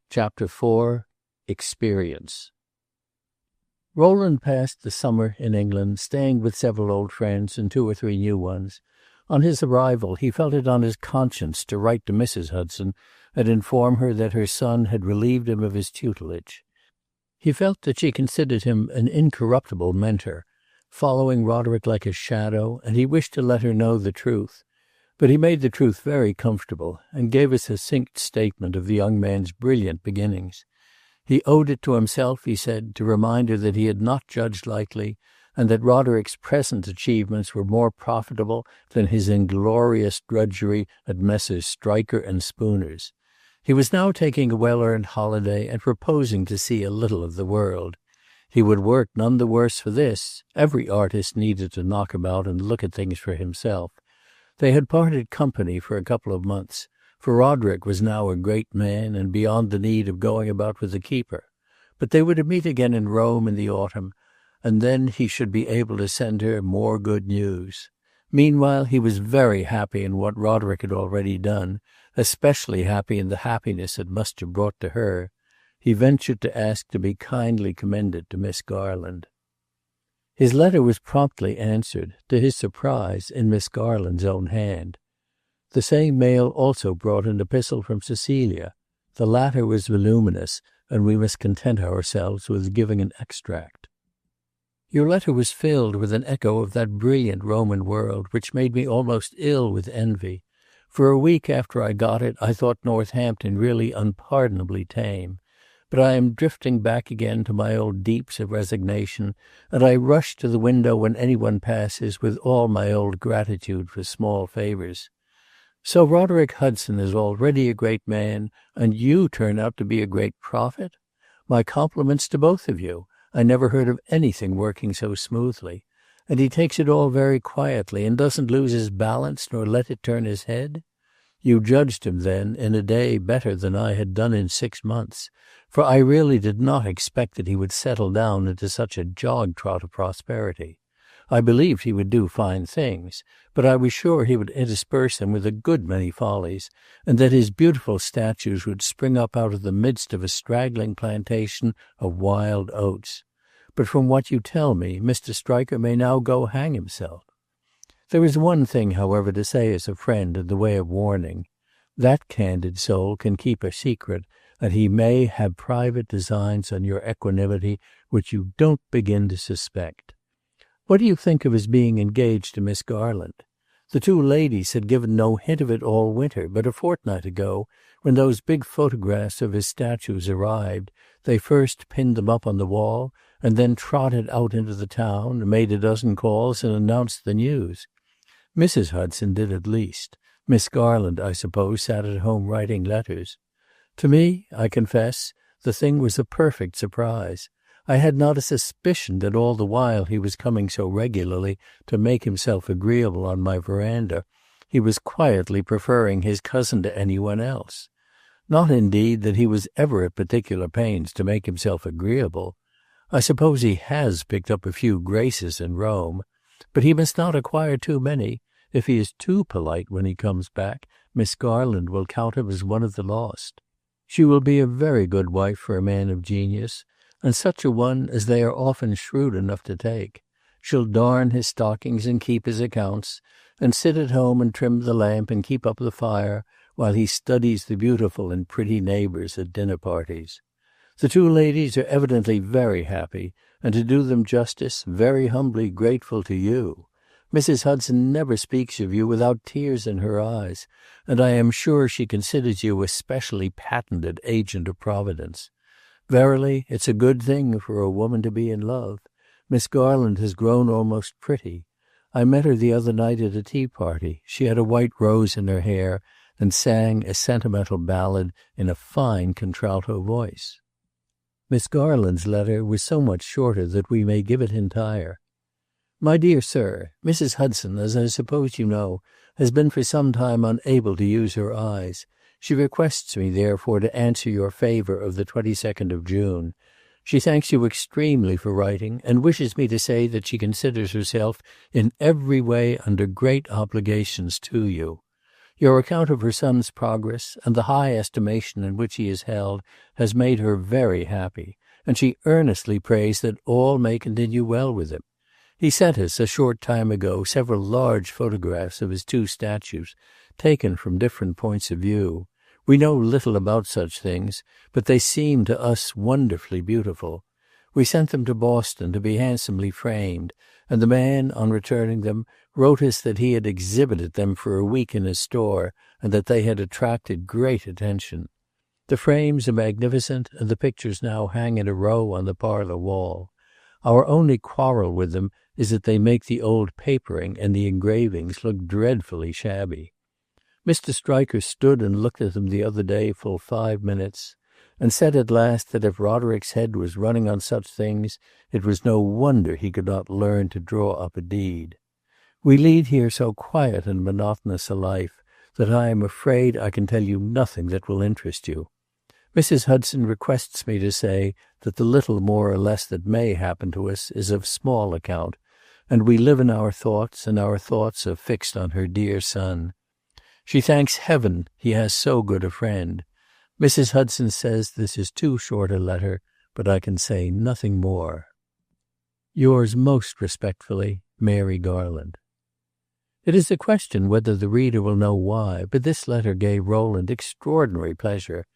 Chapter 4. Experience. Rowland passed the summer in England, staying with several old friends and 2 or 3 new ones. On his arrival he felt it on his conscience to write to Mrs. Hudson and inform her that her son had relieved him of his tutelage. He felt that she considered him an incorruptible mentor, following Roderick like a shadow, and he wished to let her know the truth. But he made the truth very comfortable, and gave a succinct statement of the young man's brilliant beginnings. He owed it to himself, he said, to remind her that he had not judged lightly, and that Roderick's present achievements were more profitable than his inglorious drudgery at Messrs. Stryker and Spooner's. He was now taking a well-earned holiday and proposing to see a little of the world. He would work none the worse for this. Every artist needed to knock about and look at things for himself. They had parted company for a couple of months, for Roderick was now a great man and beyond the need of going about with a keeper. But they were to meet again in Rome in the autumn, and then he should be able to send her more good news. Meanwhile he was very happy in what Roderick had already done, especially happy in the happiness it must have brought to her. He ventured to ask to be kindly commended to Miss Garland. His letter was promptly answered, to his surprise, in Miss Garland's own hand. The same mail also brought an epistle from Cecilia. The latter was voluminous, and we must content ourselves with giving an extract. Your letter was filled with an echo of that brilliant Roman world which made me almost ill with envy. For a week after I got it I thought Northampton really unpardonably tame. But I am drifting back again to my old deeps of resignation, and I rush to the window when anyone passes with all my old gratitude for small favors. So Roderick Hudson is already a great man, and you turn out to be a great prophet? My compliments to both of you. I never heard of anything working so smoothly. And he takes it all very quietly, and doesn't lose his balance nor let it turn his head? You judged him, then, in a day better than I had done in 6 months, for I really did not expect that he would settle down into such a jog-trot of prosperity. I believed he would do fine things, but I was sure he would intersperse them with a good many follies, and that his beautiful statues would spring up out of the midst of a straggling plantation of wild oats. But from what you tell me, Mr. Stryker may now go hang himself. There is one thing, however, to say as a friend in the way of warning. That candid soul can keep a secret, and he may have private designs on your equanimity which you don't begin to suspect. What do you think of his being engaged to Miss Garland? The 2 ladies had given no hint of it all winter, but a fortnight ago, when those big photographs of his statues arrived, they first pinned them up on the wall, and then trotted out into the town, made a dozen calls, and announced the news. Mrs. Hudson did at least. Miss Garland, I suppose, sat at home writing letters. To me, I confess, the thing was a perfect surprise. I had not a suspicion that all the while he was coming so regularly to make himself agreeable on my veranda, he was quietly preferring his cousin to anyone else. Not, indeed, that he was ever at particular pains to make himself agreeable. I suppose he has picked up a few graces in Rome, but he must not acquire too many. If he is too polite when he comes back, Miss Garland will count him as one of the lost. She will be a very good wife for a man of genius, and such a one as they are often shrewd enough to take. She'll darn his stockings and keep his accounts, and sit at home and trim the lamp and keep up the fire, while he studies the beautiful and pretty neighbors at dinner parties. The two ladies are evidently very happy, and to do them justice, very humbly grateful to you. Mrs. Hudson never speaks of you without tears in her eyes, and I am sure she considers you a specially patented agent of Providence. Verily, it's a good thing for a woman to be in love. Miss Garland has grown almost pretty. I met her the other night at a tea party. She had a white rose in her hair and sang a sentimental ballad in a fine contralto voice. Miss Garland's letter was so much shorter that we may give it entire. My dear sir, Mrs. Hudson, as I suppose you know, has been for some time unable to use her eyes. She requests me, therefore, to answer your favor of the 22nd of June. She thanks you extremely for writing, and wishes me to say that she considers herself in every way under great obligations to you. Your account of her son's progress, and the high estimation in which he is held, has made her very happy, and she earnestly prays that all may continue well with him. He sent us, a short time ago, several large photographs of his two statues, taken from different points of view. We know little about such things, but they seem to us wonderfully beautiful. We sent them to Boston to be handsomely framed, and the man, on returning them, wrote us that he had exhibited them for a week in his store, and that they had attracted great attention. The frames are magnificent, and the pictures now hang in a row on the parlor wall. Our only quarrel with them is that they make the old papering and the engravings look dreadfully shabby. Mr. Stryker stood and looked at them the other day full 5 minutes, and said at last that if Roderick's head was running on such things, it was no wonder he could not learn to draw up a deed. We lead here so quiet and monotonous a life that I am afraid I can tell you nothing that will interest you. Mrs. Hudson requests me to say that the little more or less that may happen to us is of small account, and we live in our thoughts, and our thoughts are fixed on her dear son. She thanks heaven he has so good a friend. Mrs. Hudson says this is too short a letter, but I can say nothing more. Yours most respectfully, Mary Garland. It is a question whether the reader will know why, but this letter gave Rowland extraordinary pleasure.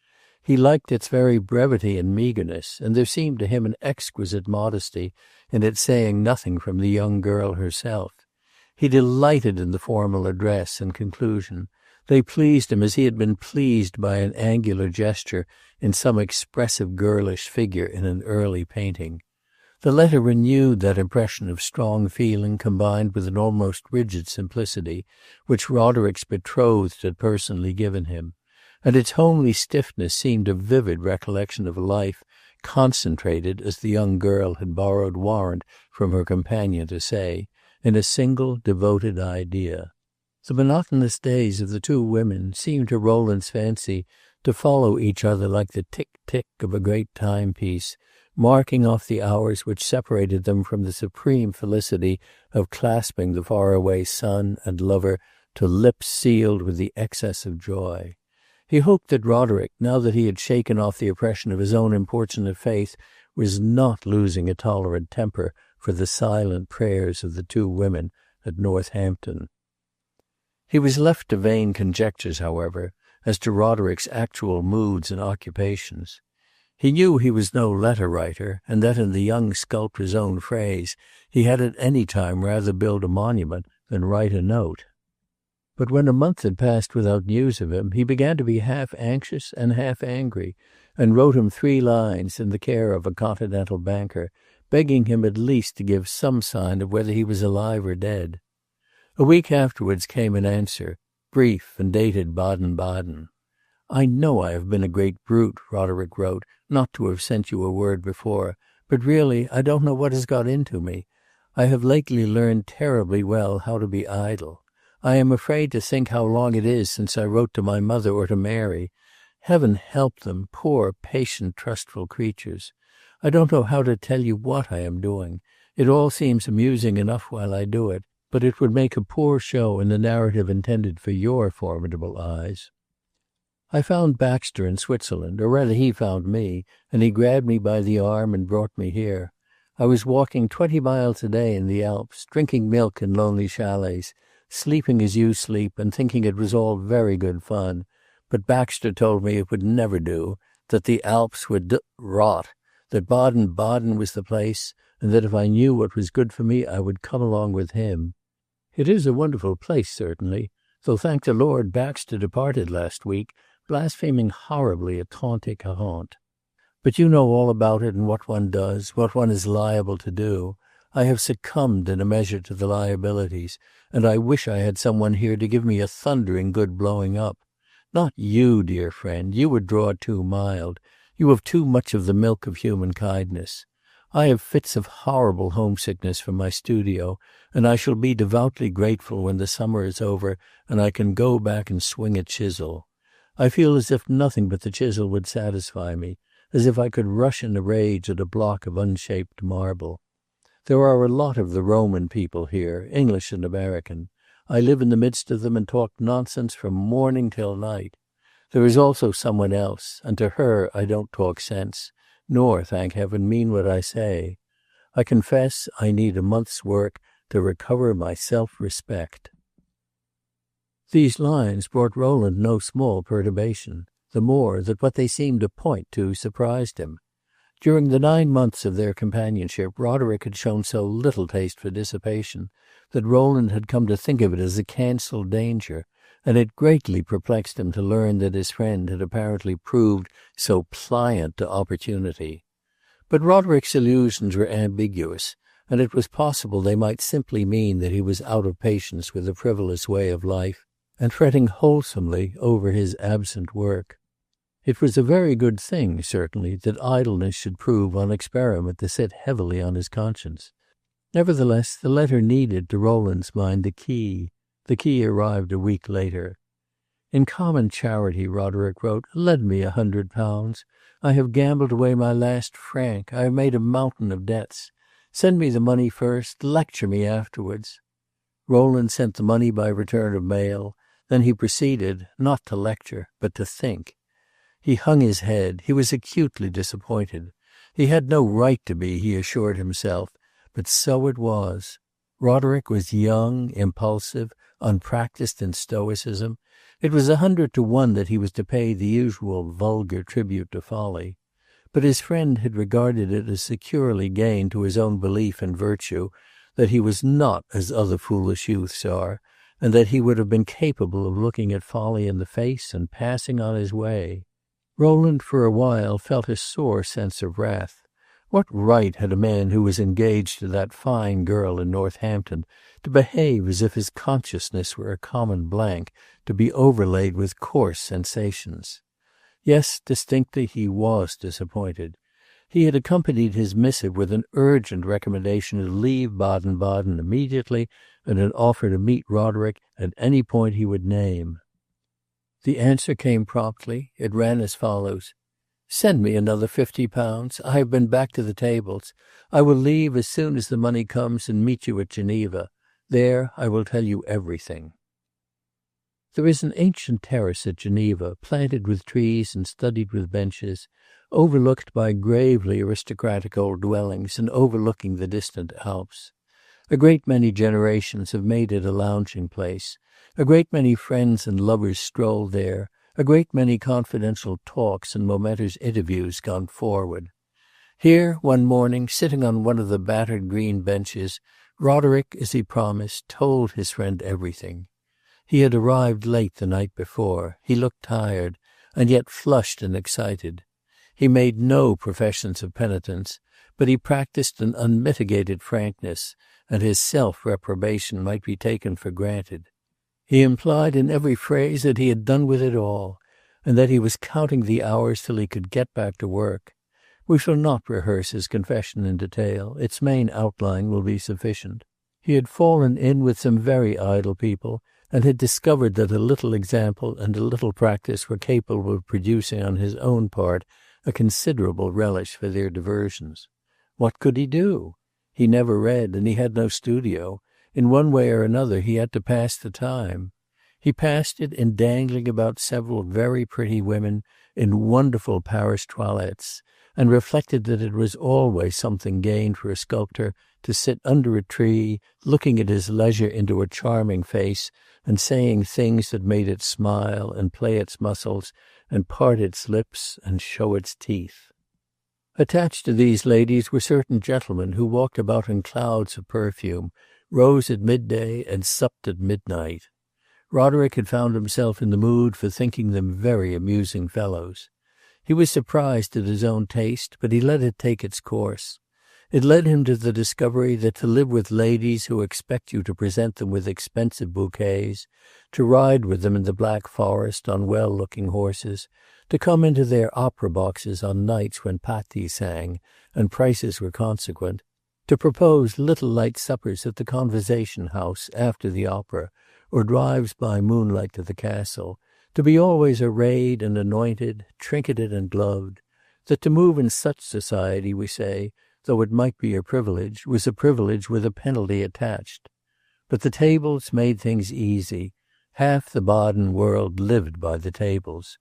He liked its very brevity and meagreness, and there seemed to him an exquisite modesty in its saying nothing from the young girl herself. He delighted in the formal address and conclusion. They pleased him as he had been pleased by an angular gesture in some expressive girlish figure in an early painting. The letter renewed that impression of strong feeling combined with an almost rigid simplicity which Roderick's betrothed had personally given him, and its homely stiffness seemed a vivid recollection of a life concentrated, as the young girl had borrowed warrant from her companion to say, in a single devoted idea. The monotonous days of the two women seemed to Rowland's fancy to follow each other like the tick-tick of a great timepiece, marking off the hours which separated them from the supreme felicity of clasping the faraway son and lover to lips sealed with the excess of joy. He hoped that Roderick, now that he had shaken off the oppression of his own importunate faith, was not losing a tolerant temper for the silent prayers of the two women at Northampton. He was left to vain conjectures, however, as to Roderick's actual moods and occupations. He knew he was no letter-writer, and that in the young sculptor's own phrase, he had at any time rather build a monument than write a note. But when a month had passed without news of him, he began to be half anxious and half angry, and wrote him 3 lines in the care of a continental banker, begging him at least to give some sign of whether he was alive or dead. A week afterwards came an answer, brief and dated Baden-Baden. "I know I have been a great brute," Roderick wrote, "not to have sent you a word before, but really I don't know what has got into me. I have lately learned terribly well how to be idle. I am afraid to think how long it is since I wrote to my mother or to Mary. Heaven help them, poor, patient, trustful creatures. I don't know how to tell you what I am doing. It all seems amusing enough while I do it, but it would make a poor show in the narrative intended for your formidable eyes. I found Baxter in Switzerland, or rather he found me, and he grabbed me by the arm and brought me here. I was walking 20 miles a day in the Alps, drinking milk in lonely chalets, sleeping as you sleep, and thinking it was all very good fun. But Baxter told me it would never do, that the Alps would rot, that Baden-Baden was the place, and that if I knew what was good for me, I would come along with him. It is a wonderful place, certainly, though, thank the Lord, Baxter departed last week, blaspheming horribly at Trente-et-Quarante. But you know all about it and what one does, what one is liable to do. I have succumbed in a measure to the liabilities, and I wish I had someone here to give me a thundering good blowing up. Not you, dear friend, you would draw it too mild. You have too much of the milk of human kindness. I have fits of horrible homesickness from my studio, and I shall be devoutly grateful when the summer is over and I can go back and swing a chisel. I feel as if nothing but the chisel would satisfy me, as if I could rush in a rage at a block of unshaped marble. There are a lot of the Roman people here, English and American. I live in the midst of them and talk nonsense from morning till night. There is also someone else, and to her I don't talk sense, nor, thank heaven, mean what I say. I confess I need a month's work to recover my self-respect. These lines brought Rowland no small perturbation, the more that what they seemed to point to surprised him. During the 9 months of their companionship, Roderick had shown so little taste for dissipation that Rowland had come to think of it as a cancelled danger, and it greatly perplexed him to learn that his friend had apparently proved so pliant to opportunity. But Roderick's allusions were ambiguous, and it was possible they might simply mean that he was out of patience with the frivolous way of life, and fretting wholesomely over his absent work. It was a very good thing, certainly, that idleness should prove on experiment to sit heavily on his conscience. Nevertheless, the letter needed, to Rowland's mind, the key. The key arrived a week later. In common charity, Roderick wrote, lend me £100. I have gambled away my last franc. I have made a mountain of debts. Send me the money first. Lecture me afterwards. Rowland sent the money by return of mail. Then he proceeded, not to lecture, but to think. He hung his head. He was acutely disappointed. He had no right to be, he assured himself, but so it was. Roderick was young, impulsive, unpractised in stoicism. It was 100 to 1 that he was to pay the usual vulgar tribute to folly. But his friend had regarded it as securely gained to his own belief in virtue, that he was not as other foolish youths are, and that he would have been capable of looking at folly in the face and passing on his way. Rowland for a while felt a sore sense of wrath. What right had a man who was engaged to that fine girl in Northampton to behave as if his consciousness were a common blank, to be overlaid with coarse sensations? Yes, distinctly he was disappointed. He had accompanied his missive with an urgent recommendation to leave Baden-Baden immediately, and an offer to meet Roderick at any point he would name. The answer came promptly. It ran as follows. Send me another £50. I have been back to the tables. I will leave as soon as the money comes and meet you at Geneva. There I will tell you everything. There is an ancient terrace at Geneva, planted with trees and studded with benches, overlooked by gravely aristocratic old dwellings and overlooking the distant Alps. A great many generations have made it a lounging place. A great many friends and lovers strolled there, a great many confidential talks and momentous interviews gone forward. Here, one morning, sitting on one of the battered green benches, Roderick, as he promised, told his friend everything. He had arrived late the night before. He looked tired, and yet flushed and excited. He made no professions of penitence, but he practised an unmitigated frankness, and his self-reprobation might be taken for granted. He implied in every phrase that he had done with it all, and that he was counting the hours till he could get back to work. We shall not rehearse his confession in detail. Its main outline will be sufficient. He had fallen in with some very idle people, and had discovered that a little example and a little practice were capable of producing on his own part a considerable relish for their diversions. What could he do? He never read, and he had no studio. In one way or another he had to pass the time. He passed it in dangling about several very pretty women in wonderful Paris toilettes, and reflected that it was always something gained for a sculptor to sit under a tree, looking at his leisure into a charming face, and saying things that made it smile and play its muscles and part its lips and show its teeth. Attached to these ladies were certain gentlemen who walked about in clouds of perfume, rose at midday and supped at midnight. Roderick had found himself in the mood for thinking them very amusing fellows. He was surprised at his own taste, but he let it take its course. It led him to the discovery that to live with ladies who expect you to present them with expensive bouquets, to ride with them in the Black Forest on well-looking horses, to come into their opera boxes on nights when Patti sang and prices were consequent, to propose little light suppers at the Conversation House after the opera, or drives by moonlight to the castle, to be always arrayed and anointed, trinketed and gloved, that to move in such society, we say, though it might be a privilege, was a privilege with a penalty attached. But the tables made things easy. Half the Baden world lived by the tables.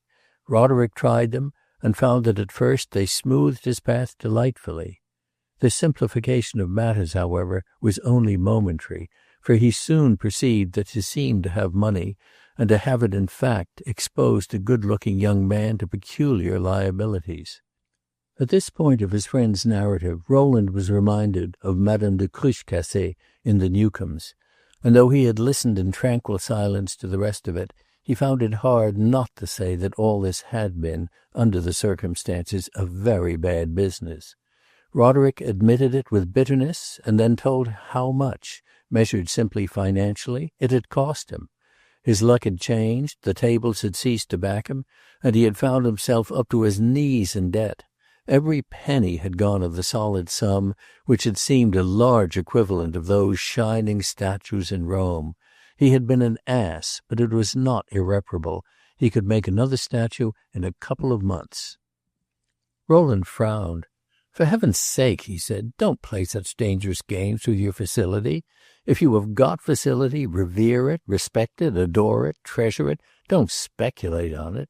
Roderick tried them, and found that at first they smoothed his path delightfully. This simplification of matters, however, was only momentary, for he soon perceived that to seem to have money, and to have it in fact, exposed a good-looking young man to peculiar liabilities. At this point of his friend's narrative, Rowland was reminded of Madame de Cruchecassee in the Newcomes, and though he had listened in tranquil silence to the rest of it, he found it hard not to say that all this had been, under the circumstances, a very bad business. Roderick admitted it with bitterness, and then told how much, measured simply financially, it had cost him. His luck had changed, the tables had ceased to back him, and he had found himself up to his knees in debt. Every penny had gone of the solid sum which had seemed a large equivalent of those shining statues in Rome. He had been an ass, but it was not irreparable. He could make another statue in a couple of months. Rowland frowned. "For heaven's sake," he said, "don't play such dangerous games with your facility. If you have got facility, revere it, respect it, adore it, treasure it. Don't speculate on it."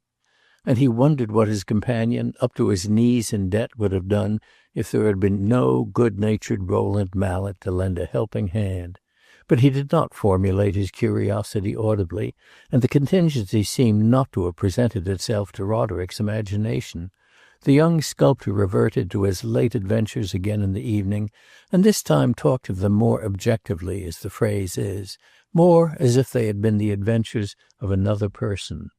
And he wondered what his companion, up to his knees in debt, would have done if there had been no good-natured Rowland Mallet to lend a helping hand. But he did not formulate his curiosity audibly, and the contingency seemed not to have presented itself to Roderick's imagination. The young sculptor reverted to his late adventures again in the evening, and this time talked of them more objectively, as the phrase is, more as if they had been the adventures of another person.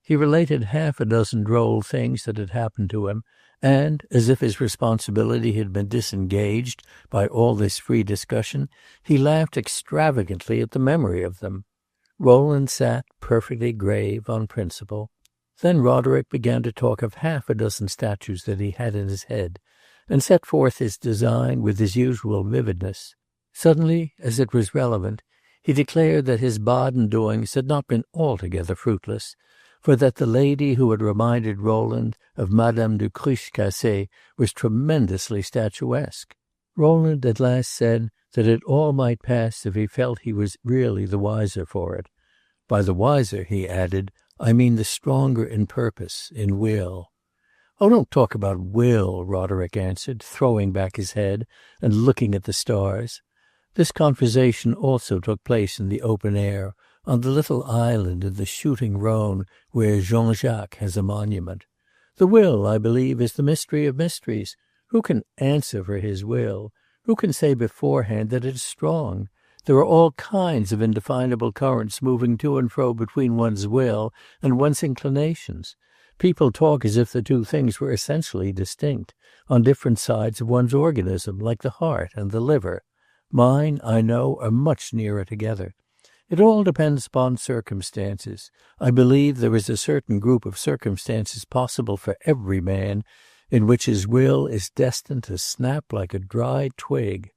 He related half a dozen droll things that had happened to him, and, as if his responsibility had been disengaged by all this free discussion, he laughed extravagantly at the memory of them. Rowland sat perfectly grave on principle. Then Roderick began to talk of half a dozen statues that he had in his head, and set forth his design with his usual vividness. Suddenly, as it was relevant, he declared that his Baden doings had not been altogether fruitless, for that the lady who had reminded Rowland of Madame de Cruchecassee was tremendously statuesque. Rowland at last said that it all might pass if he felt he was really the wiser for it. By the wiser, he added, I mean the stronger in purpose, in will. "Oh, don't talk about will," Roderick answered, throwing back his head and looking at the stars. This conversation also took place in the open air, on the little island in the shooting Rhone where Jean-Jacques has a monument. The will, I believe, is the mystery of mysteries. Who can answer for his will? Who can say beforehand that it is strong? There are all kinds of indefinable currents moving to and fro between one's will and one's inclinations. People talk as if the two things were essentially distinct, on different sides of one's organism, like the heart and the liver. Mine, I know, are much nearer together. It all depends upon circumstances. I believe there is a certain group of circumstances possible for every man, in which his will is destined to snap like a dry twig.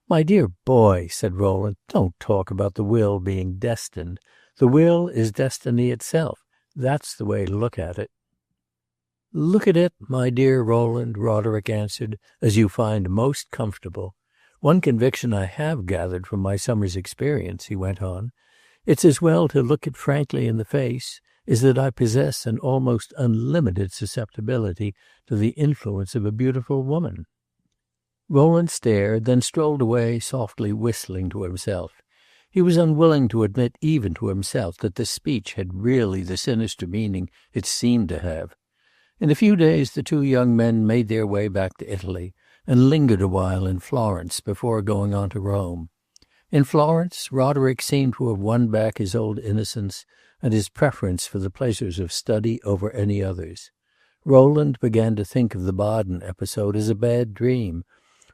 "My dear boy," said Rowland, "don't talk about the will being destined. The will is destiny itself. That's the way to look at it." "Look at it, my dear Rowland," Roderick answered, "as you find most comfortable. One conviction I have gathered from my summer's experience," he went on, It's as well to look it frankly in the face, is that I possess an almost unlimited susceptibility to the influence of a beautiful woman." Rowland stared, then strolled away, softly whistling to himself. He was unwilling to admit even to himself that this speech had really the sinister meaning it seemed to have. In a few days the two young men made their way back to Italy, and lingered a while in Florence before going on to Rome. In Florence, Roderick seemed to have won back his old innocence and his preference for the pleasures of study over any others. Rowland began to think of the Baden episode as a bad dream,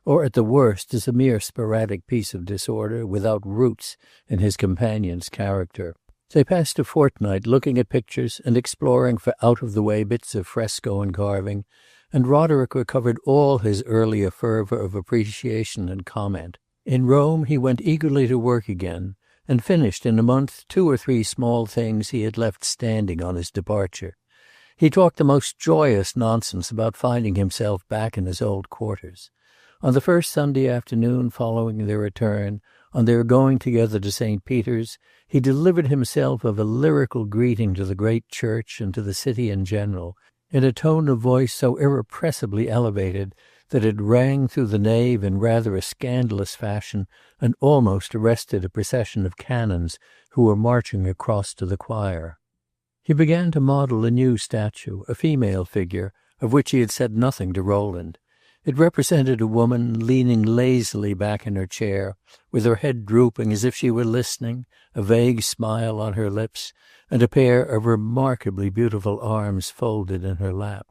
or at the worst as a mere sporadic piece of disorder without roots in his companion's character. They passed a fortnight looking at pictures and exploring for out-of-the-way bits of fresco and carving, and Roderick recovered all his earlier fervor of appreciation and comment. In Rome he went eagerly to work again, and finished in a month 2 or 3 small things he had left standing on his departure. He talked the most joyous nonsense about finding himself back in his old quarters. On the first Sunday afternoon following their return, on their going together to St. Peter's, he delivered himself of a lyrical greeting to the great church and to the city in general, in a tone of voice so irrepressibly elevated that it rang through the nave in rather a scandalous fashion and almost arrested a procession of canons who were marching across to the choir. He began to model a new statue, a female figure, of which he had said nothing to Rowland. It represented a woman leaning lazily back in her chair, with her head drooping as if she were listening, a vague smile on her lips, and a pair of remarkably beautiful arms folded in her lap.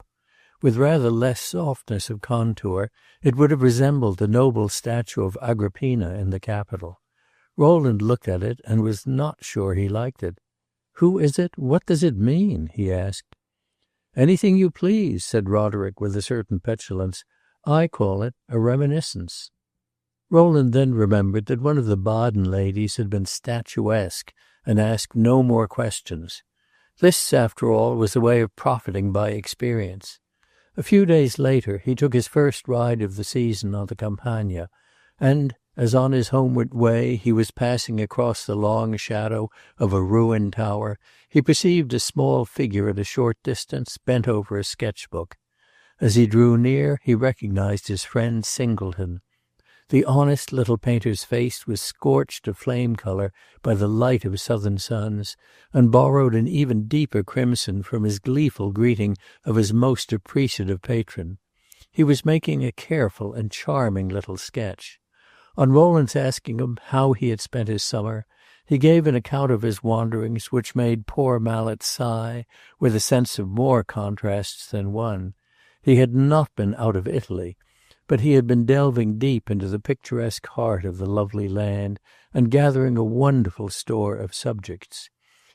With rather less softness of contour, it would have resembled the noble statue of Agrippina in the Capitol. Rowland looked at it and was not sure he liked it. "Who is it? What does it mean?" he asked. "Anything you please," said Roderick with a certain petulance. "I call it a reminiscence." Rowland then remembered that one of the Baden ladies had been statuesque and asked no more questions. This, after all, was a way of profiting by experience. A few days later he took his first ride of the season on the Campagna, and, as on his homeward way he was passing across the long shadow of a ruined tower, he perceived a small figure at a short distance, bent over a sketch-book. As he drew near he recognized his friend Singleton. The honest little painter's face was scorched to flame-color by the light of southern suns, and borrowed an even deeper crimson from his gleeful greeting of his most appreciative patron. He was making a careful and charming little sketch. On Rowland's asking him how he had spent his summer, he gave an account of his wanderings which made poor Mallet sigh with a sense of more contrasts than one. He had not been out of Italy, but he had been delving deep into the picturesque heart of the lovely land, and gathering a wonderful store of subjects.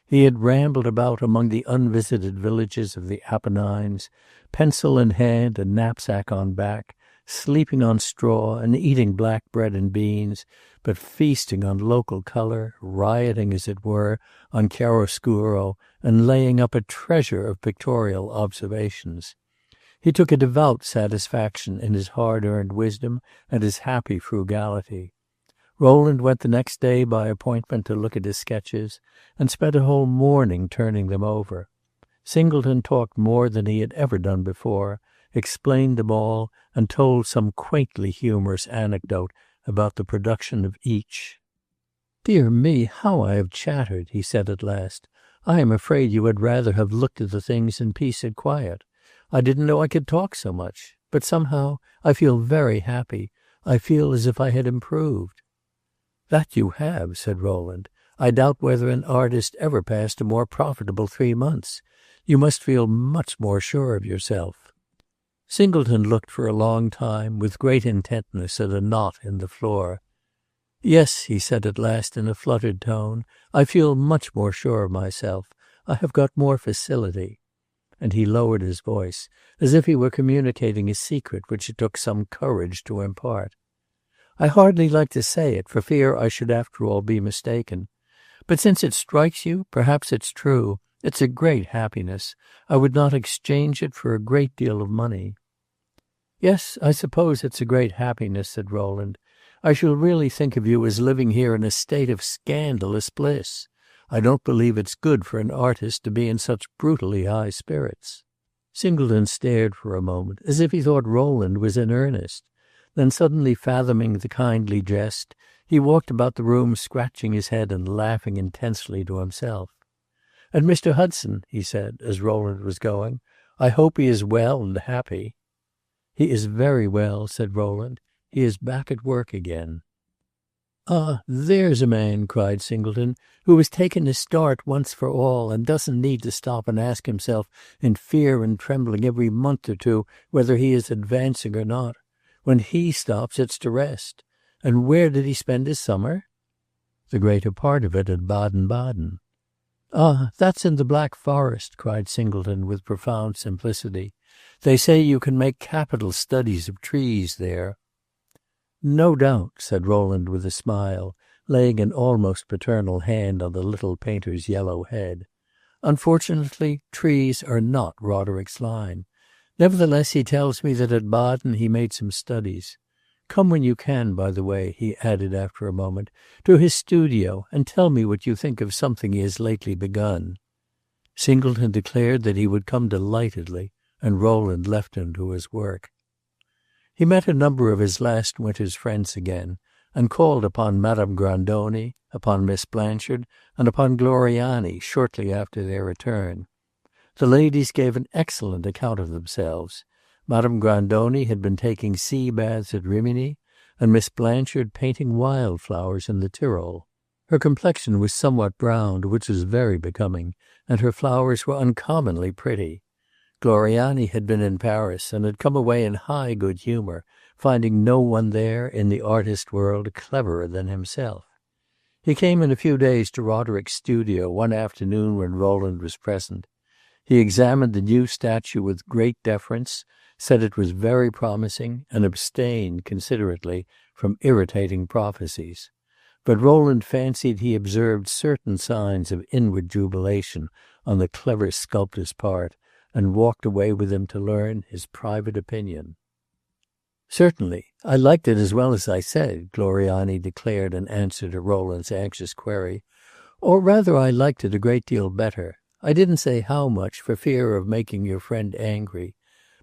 He had rambled about among the unvisited villages of the Apennines, pencil in hand and knapsack on back, sleeping on straw and eating black bread and beans, but feasting on local color, rioting, as it were, on chiaroscuro, and laying up a treasure of pictorial observations. He took a devout satisfaction in his hard-earned wisdom and his happy frugality. Rowland went the next day by appointment to look at his sketches, and spent a whole morning turning them over. Singleton talked more than he had ever done before, explained them all, and told some quaintly humorous anecdote about the production of each. "Dear me, how I have chattered," he said at last. "I am afraid you had rather have looked at the things in peace and quiet. I didn't know I could talk so much. But somehow I feel very happy. I feel as if I had improved." "That you have," said Rowland. "I doubt whether an artist ever passed a more profitable 3 months. You must feel much more sure of yourself." Singleton looked for a long time with great intentness at a knot in the floor. "Yes," he said at last in a fluttered tone, "I feel much more sure of myself. I have got more facility." And he lowered his voice, as if he were communicating a secret which it took some courage to impart. "I hardly like to say it, for fear I should after all be mistaken. But since it strikes you, perhaps it's true. It's a great happiness. I would not exchange it for a great deal of money." "Yes, I suppose it's a great happiness," said Rowland. "I shall really think of you as living here in a state of scandalous bliss. I don't believe it's good for an artist to be in such brutally high spirits." Singleton stared for a moment, as if he thought Rowland was in earnest. Then suddenly fathoming the kindly jest, he walked about the room scratching his head and laughing intensely to himself. "And Mr. Hudson," he said, as Rowland was going, "I hope he is well and happy." "He is very well," said Rowland. "He is back at work again." "Ah, there's a man," cried Singleton, "who has taken his start once for all, and doesn't need to stop and ask himself in fear and trembling every month or two whether he is advancing or not. When he stops, it's to rest. And where did he spend his summer?" "The greater part of it at Baden-Baden." "Ah, that's in the Black Forest," cried Singleton with profound simplicity. "They say you can make capital studies of trees there." "No doubt," said Rowland with a smile, laying an almost paternal hand on the little painter's yellow head. "Unfortunately, trees are not Roderick's line. Nevertheless, he tells me that at Baden he made some studies. Come when you can, by the way," he added after a moment, "to his studio, and tell me what you think of something he has lately begun." Singleton declared that he would come delightedly, and Rowland left him to his work. He met a number of his last winter's friends again, and called upon Madame Grandoni, upon Miss Blanchard, and upon Gloriani shortly after their return. The ladies gave an excellent account of themselves. Madame Grandoni had been taking sea baths at Rimini, and Miss Blanchard painting wildflowers in the Tyrol. Her complexion was somewhat browned, which was very becoming, and her flowers were uncommonly pretty. Gloriani had been in Paris, and had come away in high good humor, finding no one there in the artist world cleverer than himself. He came in a few days to Roderick's studio one afternoon when Rowland was present. He examined the new statue with great deference, said it was very promising, and abstained considerately from irritating prophecies. But Rowland fancied he observed certain signs of inward jubilation on the clever sculptor's part, and walked away with him to learn his private opinion. "Certainly. I liked it as well as I said," Gloriani declared in answer to Rowland's anxious query. "Or rather I liked it a great deal better. I didn't say how much, for fear of making your friend angry.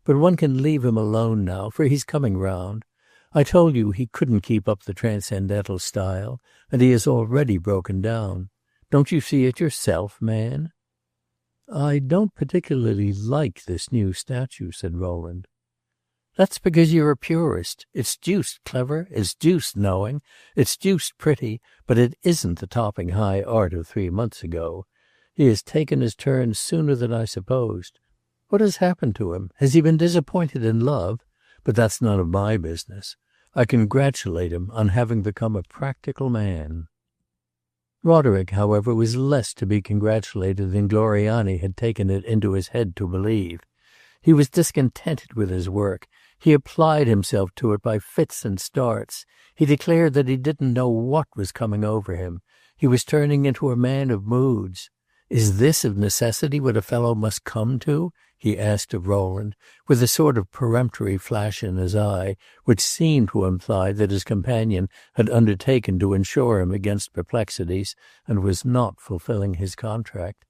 But one can leave him alone now, for he's coming round. I told you he couldn't keep up the transcendental style, and he has already broken down. Don't you see it yourself, man?" "I don't particularly like this new statue," said Rowland. "That's because you're a purist. It's deuced clever, it's deuced knowing, it's deuced pretty, but it isn't the topping high art of 3 months ago. He has taken his turn sooner than I supposed. What has happened to him? Has he been disappointed in love? But that's none of my business. I congratulate him on having become a practical man." Roderick, however, was less to be congratulated than Gloriani had taken it into his head to believe. He was discontented with his work. He applied himself to it by fits and starts. He declared that he didn't know what was coming over him. He was turning into a man of moods. "Is this of necessity what a fellow must come to?" he asked of Rowland, with a sort of peremptory flash in his eye, which seemed to imply that his companion had undertaken to insure him against perplexities, and was not fulfilling his contract.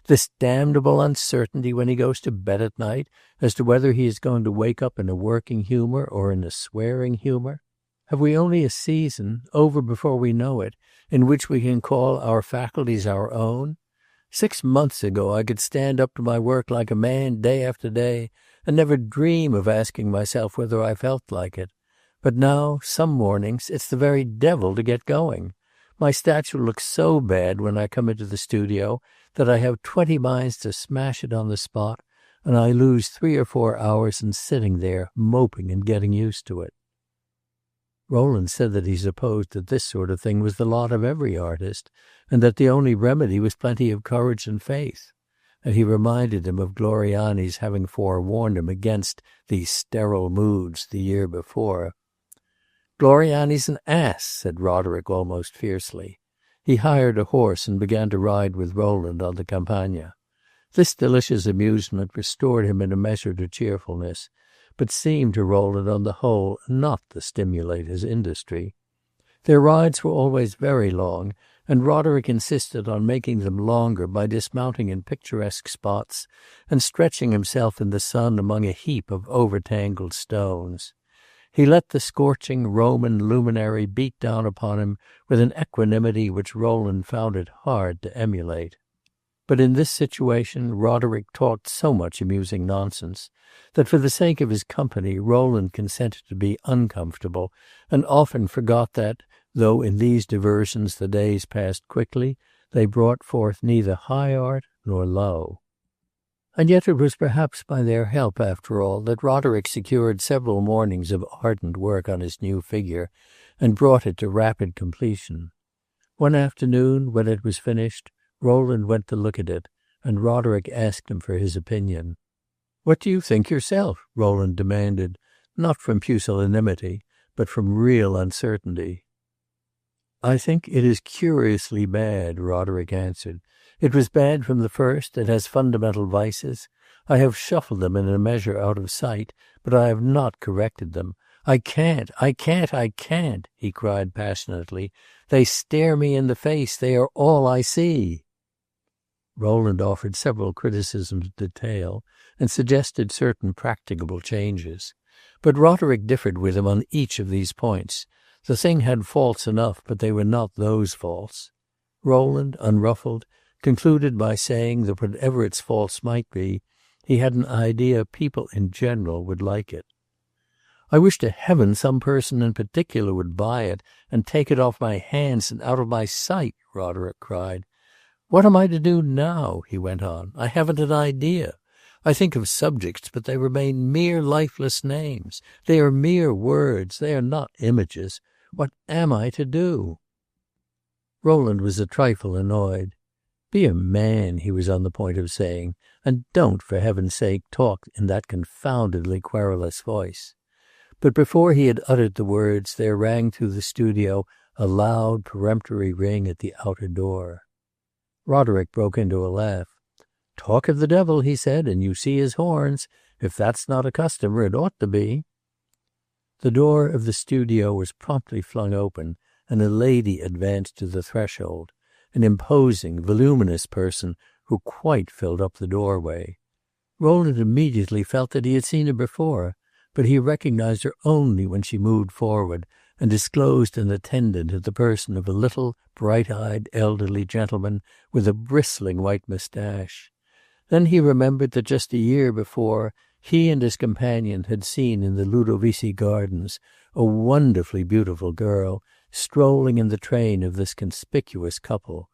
"This damnable uncertainty when he goes to bed at night as to whether he is going to wake up in a working humor or in a swearing humor? Have we only a season, over before we know it, in which we can call our faculties our own? 6 months ago I could stand up to my work like a man day after day, and never dream of asking myself whether I felt like it. But now, some mornings, it's the very devil to get going. My statue looks so bad when I come into the studio that I have 20 minds to smash it on the spot, and I lose 3 or 4 hours in sitting there, moping and getting used to it." Rowland said that he supposed that this sort of thing was the lot of every artist, and that the only remedy was plenty of courage and faith. And he reminded him of Gloriani's having forewarned him against these sterile moods the year before. "Gloriani's an ass," said Roderick almost fiercely. He hired a horse and began to ride with Rowland on the Campagna. This delicious amusement restored him in a measure to cheerfulness, but seemed to Rowland on the whole not to stimulate his industry. Their rides were always very long, and Roderick insisted on making them longer by dismounting in picturesque spots and stretching himself in the sun among a heap of overtangled stones. He let the scorching Roman luminary beat down upon him with an equanimity which Rowland found it hard to emulate. But in this situation Roderick talked so much amusing nonsense that for the sake of his company Rowland consented to be uncomfortable, and often forgot that, though in these diversions the days passed quickly, they brought forth neither high art nor low. And yet it was perhaps by their help, after all, that Roderick secured several mornings of ardent work on his new figure, and brought it to rapid completion. One afternoon, when it was finished, Rowland went to look at it, and Roderick asked him for his opinion. "What do you think yourself?" Rowland demanded, not from pusillanimity, but from real uncertainty. "I think it is curiously bad," Roderick answered. "It was bad from the first. It has fundamental vices. I have shuffled them in a measure out of sight, but I have not corrected them. I can't, he cried passionately. "They stare me in the face. They are all I see." Rowland offered several criticisms of detail, and suggested certain practicable changes. But Roderick differed with him on each of these points. The thing had faults enough, but they were not those faults. Rowland, unruffled, concluded by saying that whatever its faults might be, he had an idea people in general would like it. "I wish to heaven some person in particular would buy it and take it off my hands and out of my sight," Roderick cried. "What am I to do now?" he went on. "I haven't an idea. I think of subjects, but they remain mere lifeless names. They are mere words. They are not images. What am I to do?" Rowland was a trifle annoyed. "Be a man," he was on the point of saying, "and don't, for heaven's sake, talk in that confoundedly querulous voice." But before he had uttered the words there rang through the studio a loud peremptory ring at the outer door. Roderick broke into a laugh. "Talk of the devil," he said, "and you see his horns. If that's not a customer, it ought to be." The door of the studio was promptly flung open, and a lady advanced to the threshold, an imposing, voluminous person who quite filled up the doorway. Rowland immediately felt that he had seen her before, but he recognized her only when she moved forward and disclosed an attendant in the person of a little, bright-eyed, elderly gentleman with a bristling white moustache. Then he remembered that just a year before he and his companion had seen in the Ludovisi Gardens a wonderfully beautiful girl strolling in the train of this conspicuous couple.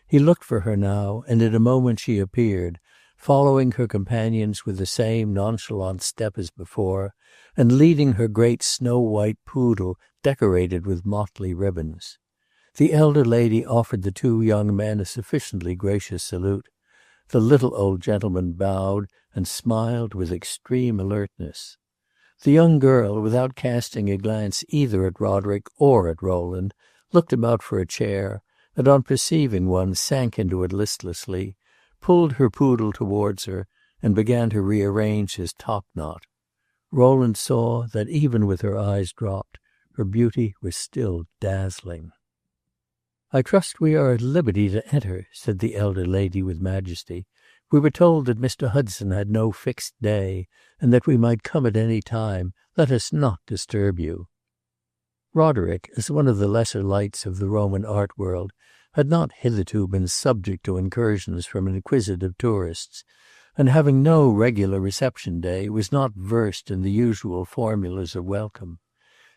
He looked for her now, and in a moment she appeared, following her companions with the same nonchalant step as before, and leading her great snow-white poodle decorated with motley ribbons. The elder lady offered the two young men a sufficiently gracious salute. The little old gentleman bowed and smiled with extreme alertness. The young girl, without casting a glance either at Roderick or at Rowland, looked about for a chair, and on perceiving one sank into it listlessly, pulled her poodle towards her, and began to rearrange his top-knot. Rowland saw that even with her eyes dropped, her beauty was still dazzling. "I trust we are at liberty to enter," said the elder lady with majesty. "We were told that Mr. Hudson had no fixed day, and that we might come at any time. Let us not disturb you." Roderick, as one of the lesser lights of the Roman art world, had not hitherto been subject to incursions from inquisitive tourists, and having no regular reception day, was not versed in the usual formulas of welcome.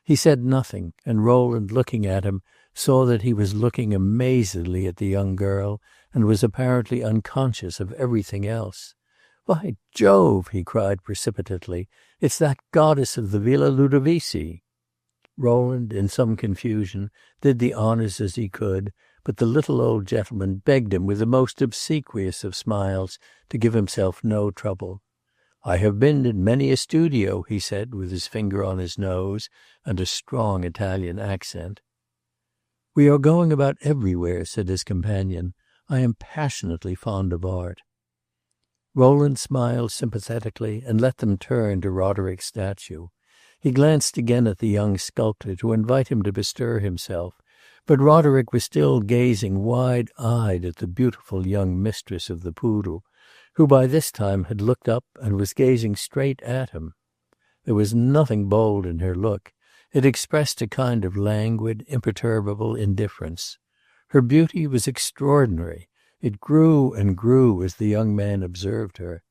He said nothing, and Rowland, looking at him, saw that he was looking amazedly at the young girl, and was apparently unconscious of everything else. "By Jove!" he cried precipitately, "it's that goddess of the Villa Ludovisi." Rowland, in some confusion, did the honours as he could, but the little old gentleman begged him with the most obsequious of smiles to give himself no trouble. "I have been in many a studio," he said, with his finger on his nose and a strong Italian accent. "We are going about everywhere," said his companion. "I am passionately fond of art." Rowland smiled sympathetically and let them turn to Roderick's statue. He glanced again at the young sculptor to invite him to bestir himself, But Roderick was still gazing wide-eyed at the beautiful young mistress of the poodle, who by this time had looked up and was gazing straight at him. There was nothing bold in her look. It expressed a kind of languid, imperturbable indifference. Her beauty was extraordinary. It grew and grew as the young man observed her.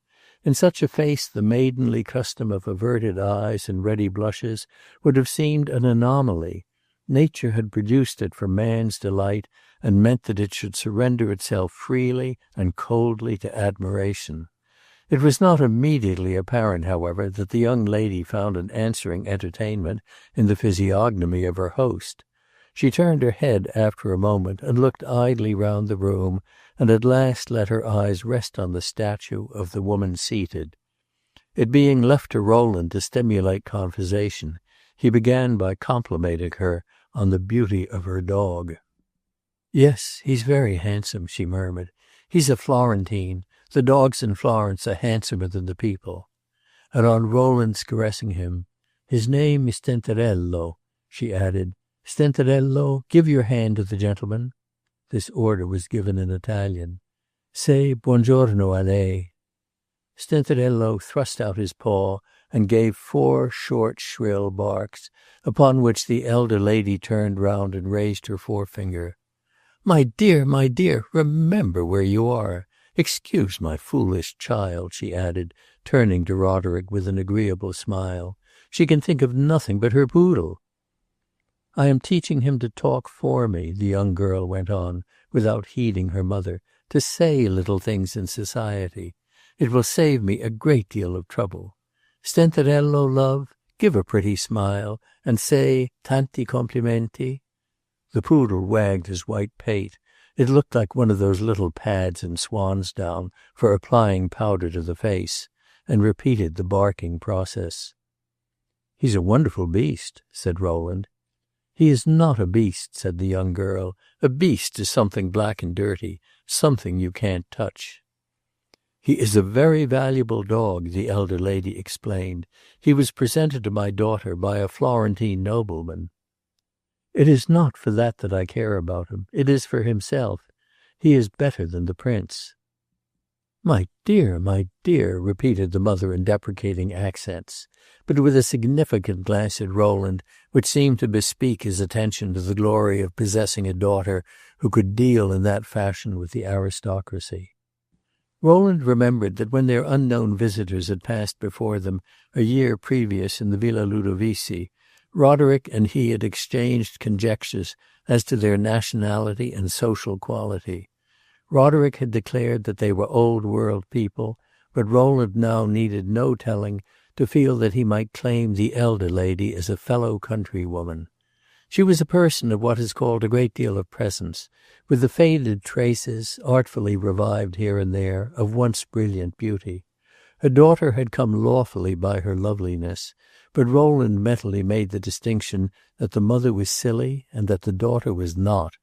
In such a face the maidenly custom of averted eyes and ready blushes would have seemed an anomaly. Nature had produced it for man's delight, and meant that it should surrender itself freely and coldly to admiration. It was not immediately apparent, however, that the young lady found an answering entertainment in the physiognomy of her host. She turned her head after a moment and looked idly round the room, and at last let her eyes rest on the statue of the woman seated. It being left to Rowland to stimulate conversation, he began by complimenting her on the beauty of her dog. "Yes, he's very handsome," she murmured. "He's a Florentine. The dogs in Florence are handsomer than the people." And on Rowland's caressing him, "His name is Stenterello," she added. "Stenterello, give your hand to the gentleman." This order was given in Italian. "Say buongiorno a lei." Stenterello thrust out his paw and gave 4 short, shrill barks, upon which the elder lady turned round and raised her forefinger. My dear, remember where you are. Excuse my foolish child," she added, turning to Roderick with an agreeable smile. "She can think of nothing but her poodle." "I am teaching him to talk for me," the young girl went on, without heeding her mother, "to say little things in society. It will save me a great deal of trouble. Stenterello, love, give a pretty smile, and say tanti complimenti." The poodle wagged his white pate. It looked like one of those little pads in swan's down for applying powder to the face, and repeated the barking process. "He's a wonderful beast," said Rowland. "He is not a beast," said the young girl. "A beast is something black and dirty, something you can't touch." "He is a very valuable dog," the elder lady explained. "He was presented to my daughter by a Florentine nobleman." "It is not for that I care about him. It is for himself. He is better than the prince." My dear," repeated the mother in deprecating accents, but with a significant glance at Rowland, which seemed to bespeak his attention to the glory of possessing a daughter who could deal in that fashion with the aristocracy. Rowland remembered that when their unknown visitors had passed before them a year previous in the Villa Ludovisi, Roderick and he had exchanged conjectures as to their nationality and social quality. Roderick had declared that they were old-world people, but Rowland now needed no telling to feel that he might claim the elder lady as a fellow countrywoman. She was a person of what is called a great deal of presence, with the faded traces, artfully revived here and there, of once brilliant beauty. Her daughter had come lawfully by her loveliness, but Rowland mentally made the distinction that the mother was silly and that the daughter was not.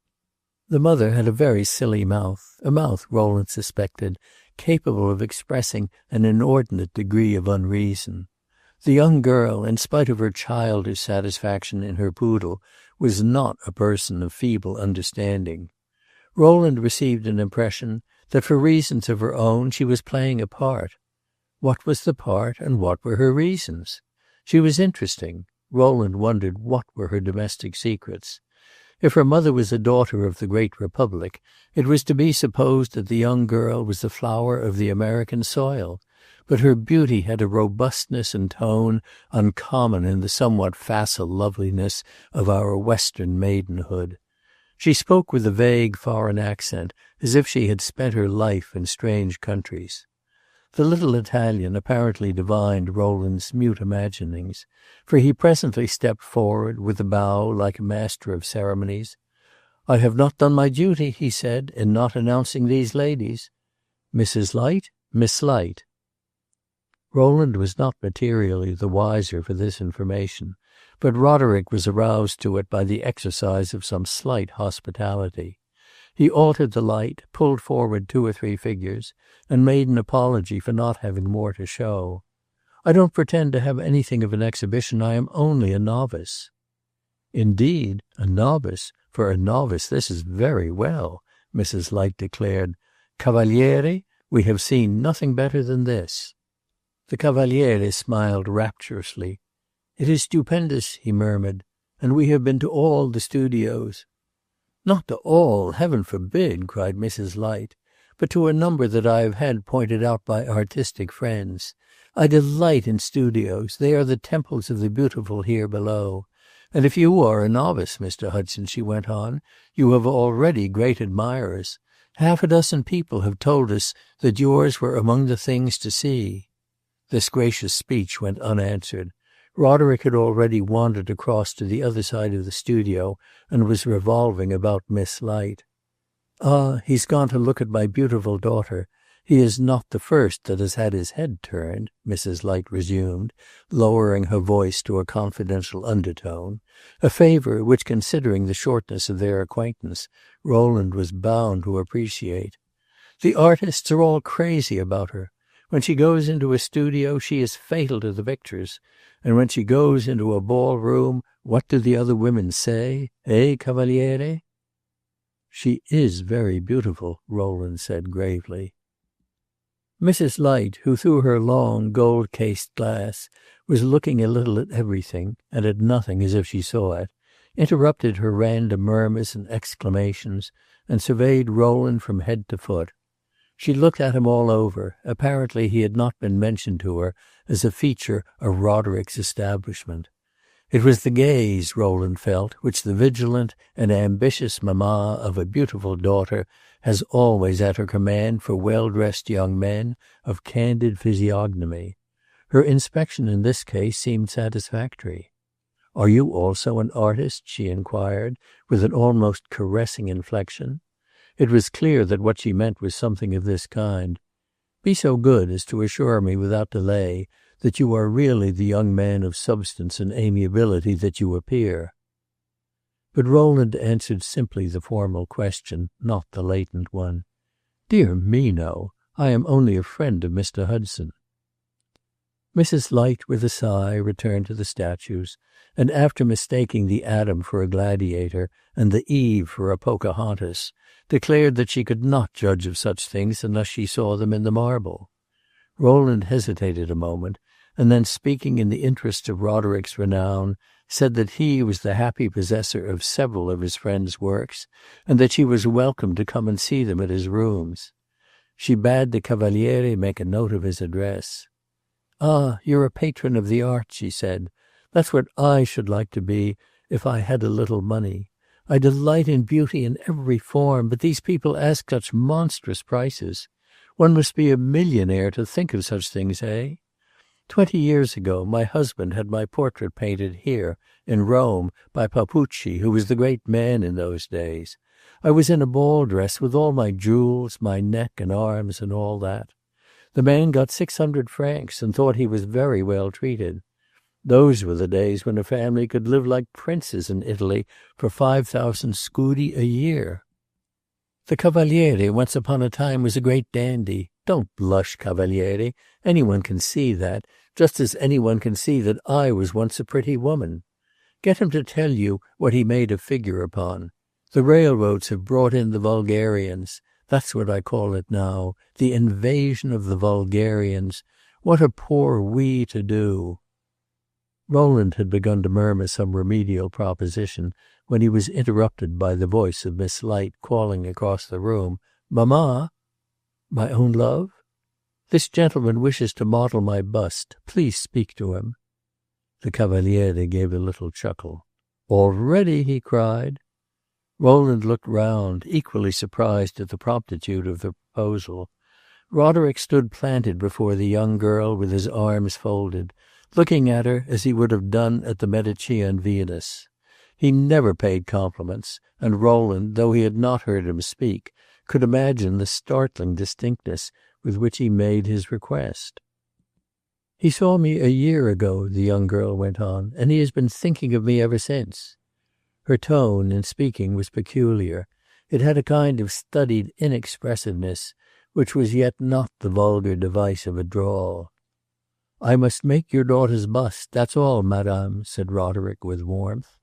The mother had a very silly mouth, a mouth, Rowland suspected, capable of expressing an inordinate degree of unreason. The young girl, in spite of her childish satisfaction in her poodle, was not a person of feeble understanding. Rowland received an impression that for reasons of her own she was playing a part. What was the part, and what were her reasons? She was interesting. Rowland wondered what were her domestic secrets. If her mother was a daughter of the great Republic, it was to be supposed that the young girl was a flower of the American soil, but her beauty had a robustness and tone uncommon in the somewhat facile loveliness of our Western maidenhood. She spoke with a vague foreign accent, as if she had spent her life in strange countries. The little Italian apparently divined Rowland's mute imaginings, for he presently stepped forward with a bow like a master of ceremonies. "I have not done my duty," he said, "in not announcing these ladies. Mrs. Light, Miss Light." Rowland was not materially the wiser for this information, but Roderick was aroused to it by the exercise of some slight hospitality. He altered the light, pulled forward 2 or 3 figures, and made an apology for not having more to show. "I don't pretend to have anything of an exhibition. I am only a novice." "Indeed, a novice? For a novice this is very well," Mrs. Light declared. "Cavaliere, we have seen nothing better than this." The Cavaliere smiled rapturously. "It is stupendous," he murmured. "And we have been to all the studios." "Not to all, heaven forbid!" cried Mrs. Light. "But to a number that I have had pointed out by artistic friends. I delight in studios. They are the temples of the beautiful here below. And if you are a novice, Mr. Hudson," she went on, "you have already great admirers. Half a dozen people have told us that yours were among the things to see." This gracious speech went unanswered. Roderick had already wandered across to the other side of the studio and was revolving about Miss Light. "Ah, he's gone to look at my beautiful daughter. He is not the first that has had his head turned," Mrs. Light resumed, lowering her voice to a confidential undertone, a favor which, considering the shortness of their acquaintance, Rowland was bound to appreciate. "The artists are all crazy about her. When she goes into a studio she is fatal to the pictures, and when she goes into a ball-room what do the other women say? Eh, Cavaliere?" "She is very beautiful," Rowland said gravely. Mrs. Light, who through her long gold-cased glass was looking a little at everything, and at nothing as if she saw it, interrupted her random murmurs and exclamations, and surveyed Rowland from head to foot. She looked at him all over. Apparently he had not been mentioned to her as a feature of Roderick's establishment. It was the gaze, Rowland felt, which the vigilant and ambitious mamma of a beautiful daughter has always at her command for well-dressed young men of candid physiognomy. Her inspection in this case seemed satisfactory. "Are you also an artist?" she inquired, with an almost caressing inflection. It was clear that what she meant was something of this kind. "Be so good as to assure me without delay that you are really the young man of substance and amiability that you appear." But Rowland answered simply the formal question, not the latent one. "Dear me, no. I am only a friend of Mr. Hudson." Mrs. Light, with a sigh, returned to the statues, and after mistaking the Adam for a gladiator and the Eve for a Pocahontas, declared that she could not judge of such things unless she saw them in the marble. Rowland hesitated a moment, and then, speaking in the interest of Roderick's renown, said that he was the happy possessor of several of his friend's works, and that she was welcome to come and see them at his rooms. She bade the Cavaliere make a note of his address. "Ah, you're a patron of the arts," she said. "That's what I should like to be if I had a little money. I delight in beauty in every form, but these people ask such monstrous prices. One must be a millionaire to think of such things, eh? 20 years ago my husband had my portrait painted here, in Rome, by Papucci, who was the great man in those days. I was in a ball dress with all my jewels, my neck and arms and all that. The man got 600 francs and thought he was very well treated. Those were the days when a family could live like princes in Italy for 5,000 scudi a year. The Cavaliere once upon a time was a great dandy. Don't blush, Cavaliere. Anyone can see that, just as anyone can see that I was once a pretty woman. Get him to tell you what he made a figure upon. The railroads have brought in the vulgarians. That's what I call it now, the invasion of the vulgarians. What are poor we to do?" Rowland had begun to murmur some remedial proposition when he was interrupted by the voice of Miss Light calling across the room, "Mamma!" "My own love?" "This gentleman wishes to model my bust. Please speak to him." The Cavaliere gave a little chuckle. "Already!" he cried. Rowland looked round, equally surprised at the promptitude of the proposal. Roderick stood planted before the young girl with his arms folded, looking at her as he would have done at the Medicean Venus. He never paid compliments, and Rowland, though he had not heard him speak, could imagine the startling distinctness with which he made his request. "He saw me a year ago," the young girl went on, "and he has been thinking of me ever since." Her tone, in speaking, was peculiar. It had a kind of studied inexpressiveness, which was yet not the vulgar device of a drawl. "I must make your daughter's bust, that's all, madame," said Roderick with warmth.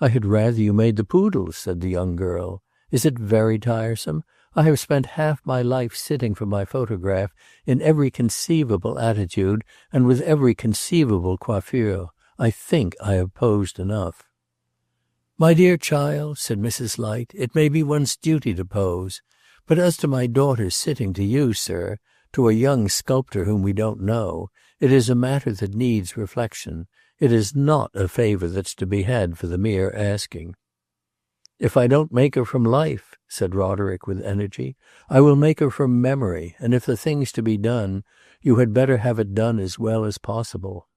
"I had rather you made the poodles," said the young girl. "Is it very tiresome? I have spent half my life sitting for my photograph in every conceivable attitude and with every conceivable coiffure. I think I have posed enough." "My dear child," said Mrs. Light, "it may be one's duty to pose. But as to my daughter's sitting to you, sir, to a young sculptor whom we don't know, it is a matter that needs reflection. It is not a favor that's to be had for the mere asking." "If I don't make her from life," said Roderick with energy, "I will make her from memory, and if the thing's to be done, you had better have it done as well as possible."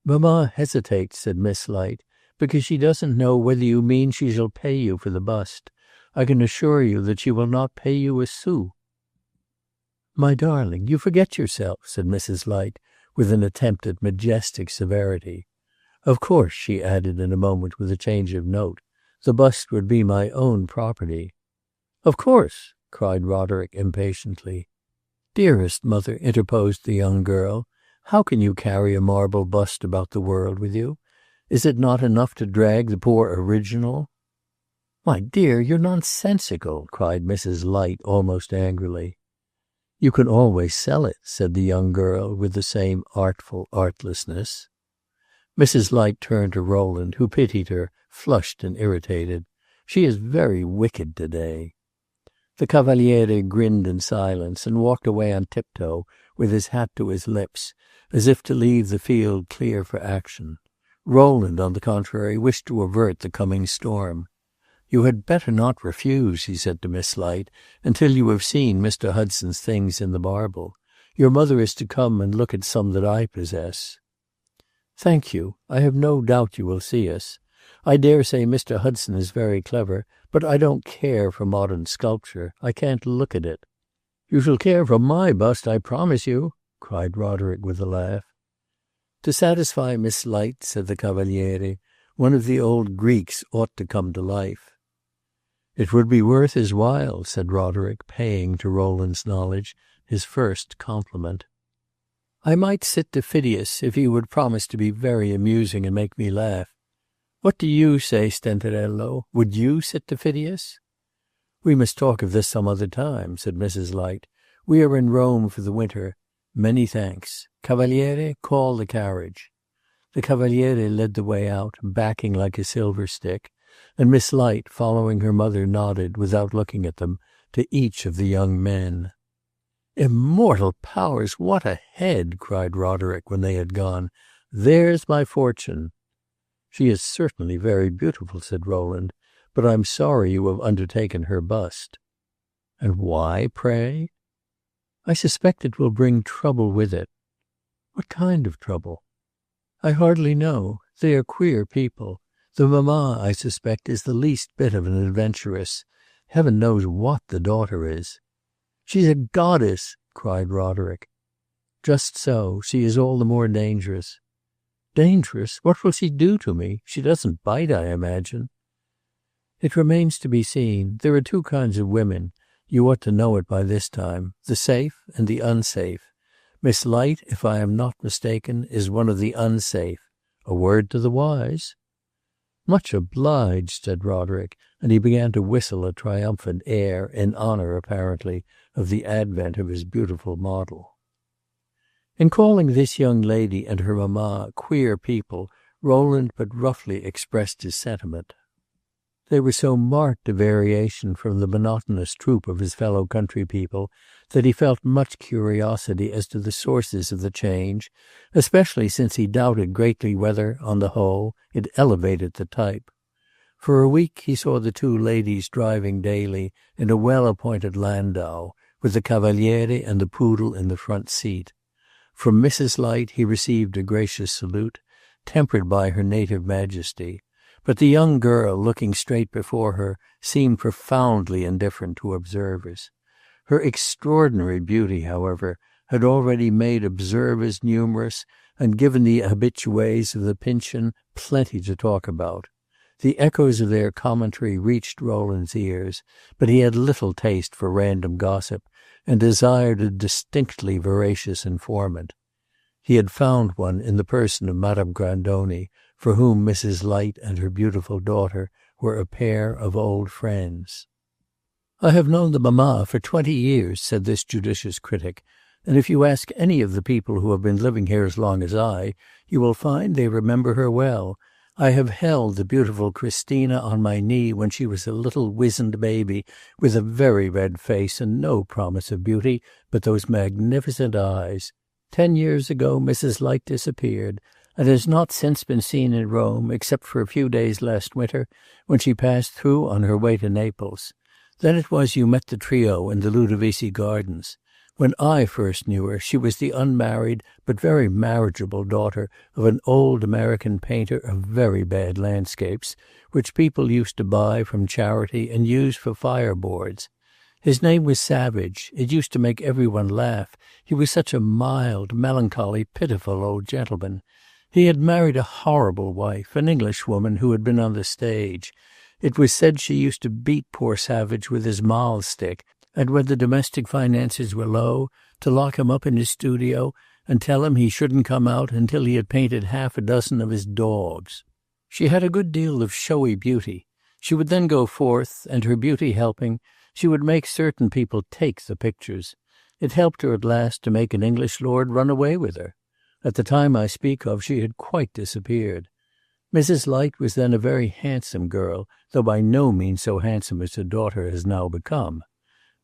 "Mamma hesitates," said Miss Light, "because she doesn't know whether you mean she shall pay you for the bust. I can assure you that she will not pay you a sou." "My darling, you forget yourself," said Mrs. Light, with an attempt at majestic severity. "Of course," she added in a moment with a change of note, "the bust would be my own property." "Of course!" cried Roderick impatiently. "Dearest mother," interposed the young girl, "how can you carry a marble bust about the world with you? Is it not enough to drag the poor original?" "My dear, you're nonsensical!" cried Mrs. Light, almost angrily. "You can always sell it," said the young girl with the same artful artlessness. Mrs. Light turned to Rowland, who pitied her, flushed and irritated. "She is very wicked to-day." The Cavaliere grinned in silence and walked away on tiptoe with his hat to his lips, as if to leave the field clear for action. Rowland, on the contrary, wished to avert the coming storm. "You had better not refuse," he said to Miss Light, "until you have seen Mr. Hudson's things in the marble. Your mother is to come and look at some that I possess." "Thank you. I have no doubt you will see us. I dare say Mr. Hudson is very clever, but I don't care for modern sculpture. I can't look at it." "You shall care for my bust, I promise you," cried Roderick with a laugh. "To satisfy Miss Light," said the Cavaliere, "one of the old Greeks ought to come to life." "It would be worth his while," said Roderick, paying, to Rowland's knowledge, his first compliment. "I might sit to Phidias if he would promise to be very amusing and make me laugh. What do you say, Stenterello? Would you sit to Phidias?" "We must talk of this some other time," said Mrs. Light. "We are in Rome for the winter. Many thanks. Cavaliere, call the carriage." The Cavaliere led the way out, backing like a silver stick, and Miss Light, following her mother, nodded, without looking at them, to each of the young men. "Immortal powers, what a head!" cried Roderick when they had gone. "There's my fortune." "She is certainly very beautiful," said Rowland, "but I'm sorry you have undertaken her bust." "And why, pray?" "I suspect it will bring trouble with it." "What kind of trouble?" "I hardly know. They are queer people. The mamma, I suspect, is the least bit of an adventuress. Heaven knows what the daughter is." "She's a goddess!" cried Roderick. "Just so. She is all the more dangerous." "Dangerous? What will she do to me? She doesn't bite, I imagine." "It remains to be seen. There are two kinds of women. You ought to know it by this time. The safe and the unsafe. Miss Light, if I am not mistaken, is one of the unsafe. A word to the wise." "Much obliged," said Roderick, and he began to whistle a triumphant air, in honor, apparently, of the advent of his beautiful model. In calling this young lady and her mamma queer people, Rowland but roughly expressed his sentiment. They were so marked a variation from the monotonous troop of his fellow country people that he felt much curiosity as to the sources of the change, especially since he doubted greatly whether, on the whole, it elevated the type. For a week he saw the two ladies driving daily in a well-appointed landau, with the Cavaliere and the poodle in the front seat. From Mrs. Light he received a gracious salute, tempered by her native majesty, but the young girl, looking straight before her, seemed profoundly indifferent to observers. Her extraordinary beauty, however, had already made observers numerous and given the habitués of the Pincian plenty to talk about. The echoes of their commentary reached Rowland's ears, but he had little taste for random gossip, and desired a distinctly veracious informant. He had found one in the person of Madame Grandoni, for whom Mrs. Light and her beautiful daughter were a pair of old friends. "I have known the mamma for 20 years," said this judicious critic, "and if you ask any of the people who have been living here as long as I, you will find they remember her well. I have held the beautiful Christina on my knee when she was a little wizened baby with a very red face and no promise of beauty but those magnificent eyes. 10 years ago Mrs. Light disappeared, and has not since been seen in Rome except for a few days last winter when she passed through on her way to Naples. Then it was you met the trio in the Ludovisi Gardens. When I first knew her, she was the unmarried but very marriageable daughter of an old American painter of very bad landscapes, which people used to buy from charity and use for fireboards. His name was Savage. It used to make everyone laugh. He was such a mild, melancholy, pitiful old gentleman. He had married a horrible wife, an Englishwoman who had been on the stage. It was said she used to beat poor Savage with his mahl stick, and when the domestic finances were low, to lock him up in his studio and tell him he shouldn't come out until he had painted half a dozen of his dogs. She had a good deal of showy beauty. She would then go forth, and her beauty helping, she would make certain people take the pictures. It helped her at last to make an English lord run away with her. At the time I speak of, she had quite disappeared. Mrs. Light was then a very handsome girl, though by no means so handsome as her daughter has now become.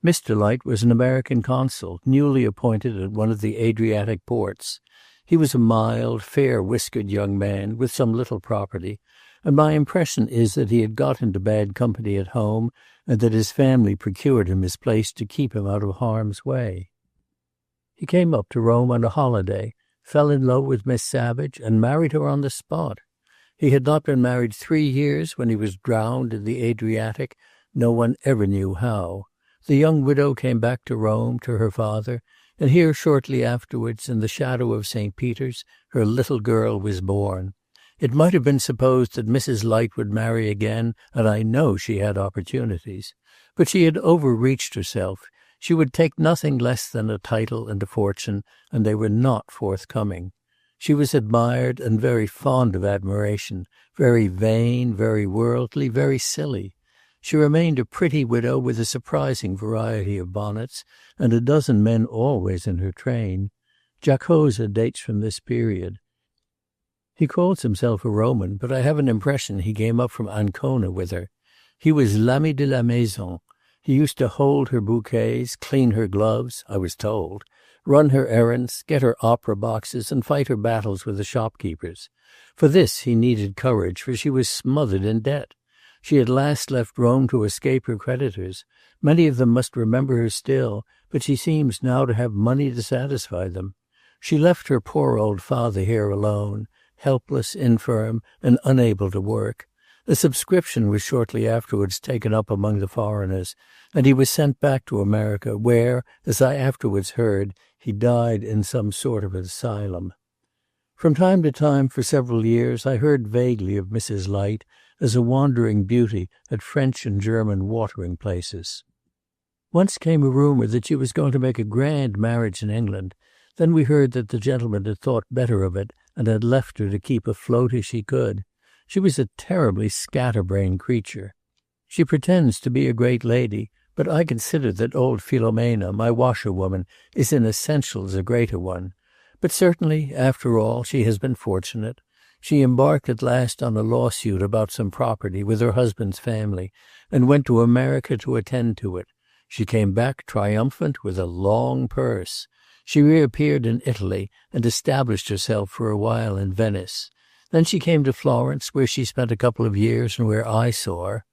Mr. Light was an American consul, newly appointed at one of the Adriatic ports. He was a mild, fair-whiskered young man with some little property, and my impression is that he had got into bad company at home, and that his family procured him his place to keep him out of harm's way. He came up to Rome on a holiday, fell in love with Miss Savage, and married her on the spot. He had not been married 3 years when he was drowned in the Adriatic, no one ever knew how. The young widow came back to Rome, to her father, and here shortly afterwards, in the shadow of St. Peter's, her little girl was born. It might have been supposed that Mrs. Light would marry again, and I know she had opportunities. But she had overreached herself. She would take nothing less than a title and a fortune, and they were not forthcoming. She was admired and very fond of admiration, very vain, very worldly, very silly. She remained a pretty widow with a surprising variety of bonnets, and a dozen men always in her train. Giacosa dates from this period. He calls himself a Roman, but I have an impression he came up from Ancona with her. He was l'ami de la maison. He used to hold her bouquets, clean her gloves, I was told, run her errands, get her opera boxes, and fight her battles with the shopkeepers. For this he needed courage, for she was smothered in debt. She had last left Rome to escape her creditors. Many of them must remember her still, but she seems now to have money to satisfy them. She left her poor old father here alone, helpless, infirm, and unable to work. A subscription was shortly afterwards taken up among the foreigners, and he was sent back to America, where, as I afterwards heard, he died in some sort of asylum. From time to time, for several years, I heard vaguely of Mrs. Light as a wandering beauty at French and German watering places. Once came a rumor that she was going to make a grand marriage in England. Then we heard that the gentleman had thought better of it and had left her to keep afloat as she could. She was a terribly scatterbrained creature. She pretends to be a great lady, but I consider that old Philomena, my washerwoman, is in essentials a greater one. But certainly, after all, she has been fortunate. She embarked at last on a lawsuit about some property with her husband's family, and went to America to attend to it. She came back triumphant with a long purse. She reappeared in Italy and established herself for a while in Venice. Then she came to Florence, where she spent a couple of years and where I saw her.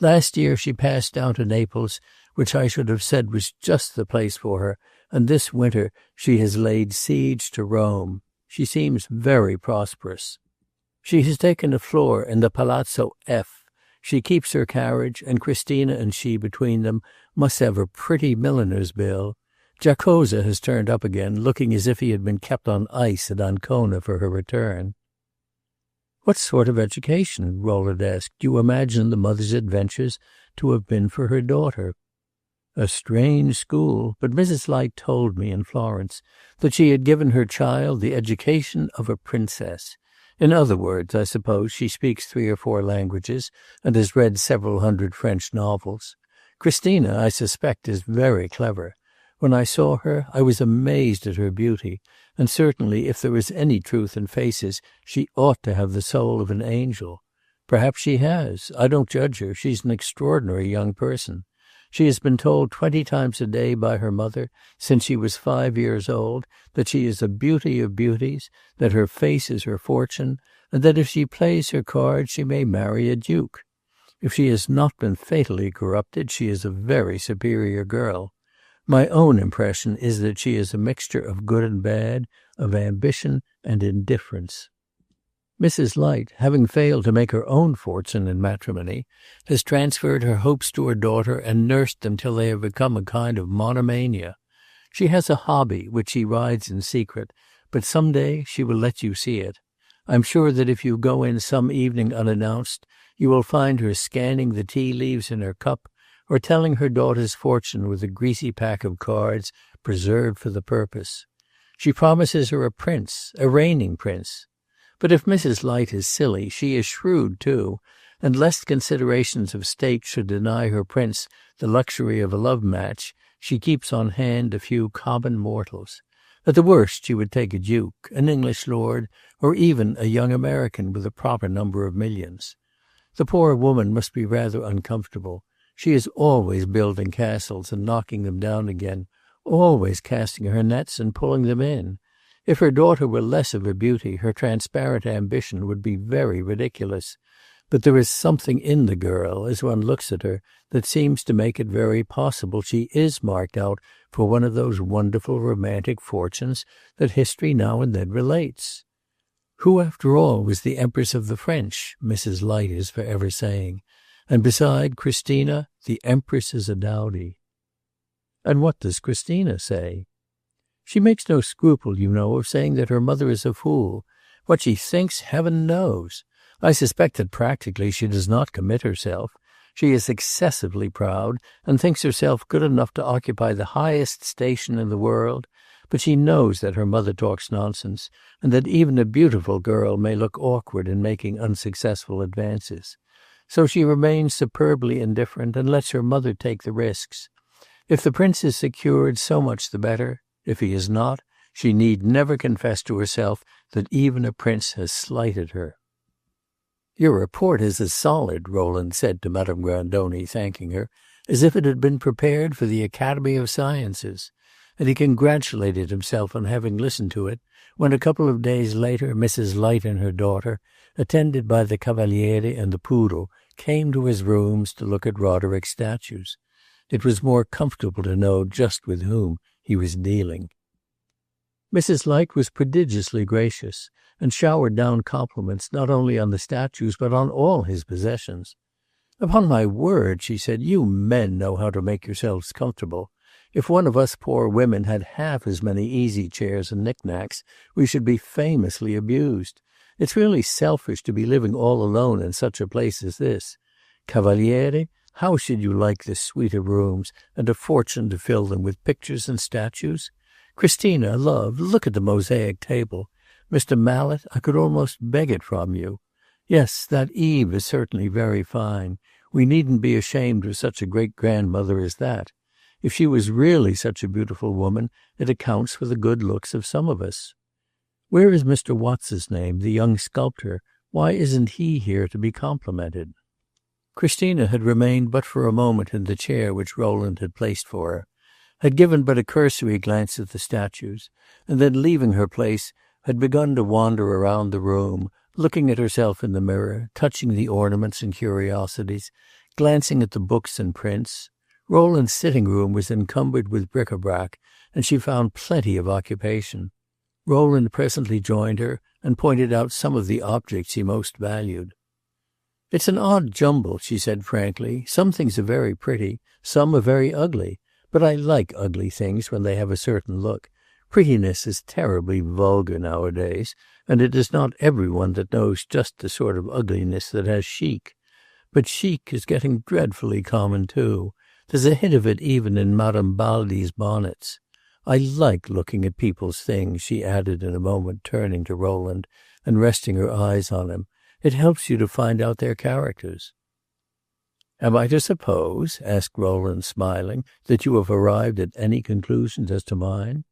Last year she passed down to Naples, which I should have said was just the place for her, and this winter she has laid siege to Rome. She seems very prosperous. She has taken a floor in the Palazzo F. She keeps her carriage, and Christina and she between them must have a pretty milliner's bill. Giacosa has turned up again, looking as if he had been kept on ice at Ancona for her return. "What sort of education," Rowland asked, "do you imagine the mother's adventures to have been for her daughter?" "A strange school, but Mrs. Light told me in Florence that she had given her child the education of a princess. In other words, I suppose, she speaks 3 or 4 languages and has read several hundred French novels. Christina, I suspect, is very clever. When I saw her, I was amazed at her beauty, and certainly, if there is any truth in faces, she ought to have the soul of an angel. Perhaps she has. I don't judge her. She's an extraordinary young person. She has been told 20 times a day by her mother, since she was 5 years old, that she is a beauty of beauties, that her face is her fortune, and that if she plays her cards she may marry a duke. If she has not been fatally corrupted, she is a very superior girl. My own impression is that she is a mixture of good and bad, of ambition and indifference. Mrs. Light, having failed to make her own fortune in matrimony, has transferred her hopes to her daughter and nursed them till they have become a kind of monomania. She has a hobby which she rides in secret, but some day she will let you see it. I'm sure that if you go in some evening unannounced, you will find her scanning the tea leaves in her cup, or telling her daughter's fortune with a greasy pack of cards preserved for the purpose. She promises her a prince, a reigning prince. But if Mrs. Light is silly, she is shrewd too, and lest considerations of state should deny her prince the luxury of a love match, she keeps on hand a few common mortals. At the worst she would take a duke, an English lord, or even a young American with a proper number of millions. The poor woman must be rather uncomfortable. She is always building castles and knocking them down again, always casting her nets and pulling them in. If her daughter were less of a beauty, her transparent ambition would be very ridiculous. But there is something in the girl, as one looks at her, that seems to make it very possible she is marked out for one of those wonderful romantic fortunes that history now and then relates. Who, after all, was the Empress of the French, Mrs. Light is forever saying, and beside Christina, the Empress is a dowdy. And what does Christina say? She makes no scruple, you know, of saying that her mother is a fool. What she thinks, heaven knows. I suspect that practically she does not commit herself. She is excessively proud, and thinks herself good enough to occupy the highest station in the world, but she knows that her mother talks nonsense, and that even a beautiful girl may look awkward in making unsuccessful advances. So she remains superbly indifferent, and lets her mother take the risks. If the prince is secured, so much the better. If he is not, she need never confess to herself that even a prince has slighted her. "Your report is as solid," Rowland said to Madame Grandoni, thanking her, "as if it had been prepared for the Academy of Sciences." And he congratulated himself on having listened to it, when a couple of days later Mrs. Light and her daughter, attended by the Cavaliere and the poodle, came to his rooms to look at Roderick's statues. It was more comfortable to know just with whom he was dealing. Mrs. Light was prodigiously gracious, and showered down compliments not only on the statues but on all his possessions. "Upon my word," she said, "you men know how to make yourselves comfortable. If one of us poor women had half as many easy chairs and knickknacks, we should be famously abused. It's really selfish to be living all alone in such a place as this. Cavaliere, how should you like this suite of rooms, and a fortune to fill them with pictures and statues? Christina, love, look at the mosaic table. Mr. Mallet, I could almost beg it from you. Yes, that Eve is certainly very fine. We needn't be ashamed of such a great-grandmother as that. If she was really such a beautiful woman, it accounts for the good looks of some of us. Where is Mr. What's-his-name, the young sculptor? Why isn't he here to be complimented?" Christina had remained but for a moment in the chair which Rowland had placed for her, had given but a cursory glance at the statues, and then, leaving her place, had begun to wander around the room, looking at herself in the mirror, touching the ornaments and curiosities, glancing at the books and prints. Rowland's sitting-room was encumbered with bric-a-brac, and she found plenty of occupation. Rowland presently joined her, and pointed out some of the objects he most valued. "It's an odd jumble," she said frankly. "Some things are very pretty, some are very ugly. But I like ugly things when they have a certain look. Prettiness is terribly vulgar nowadays, and it is not every one that knows just the sort of ugliness that has chic. But chic is getting dreadfully common too. There's a hint of it even in Madame Baldi's bonnets. I like looking at people's things," she added in a moment, turning to Rowland and resting her eyes on him. "It helps you to find out their characters." "Am I to suppose," asked Rowland, smiling, "that you have arrived at any conclusions as to mine?"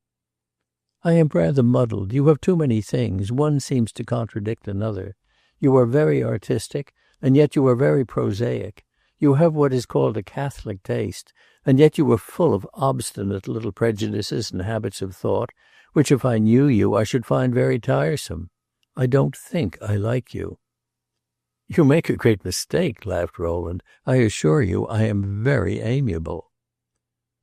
"I am rather muddled. You have too many things. One seems to contradict another. You are very artistic, and yet you are very prosaic. You have what is called a catholic taste, and yet you are full of obstinate little prejudices and habits of thought, which if I knew you I should find very tiresome. I don't think I like you." "You make a great mistake," laughed Rowland. "I assure you I am very amiable."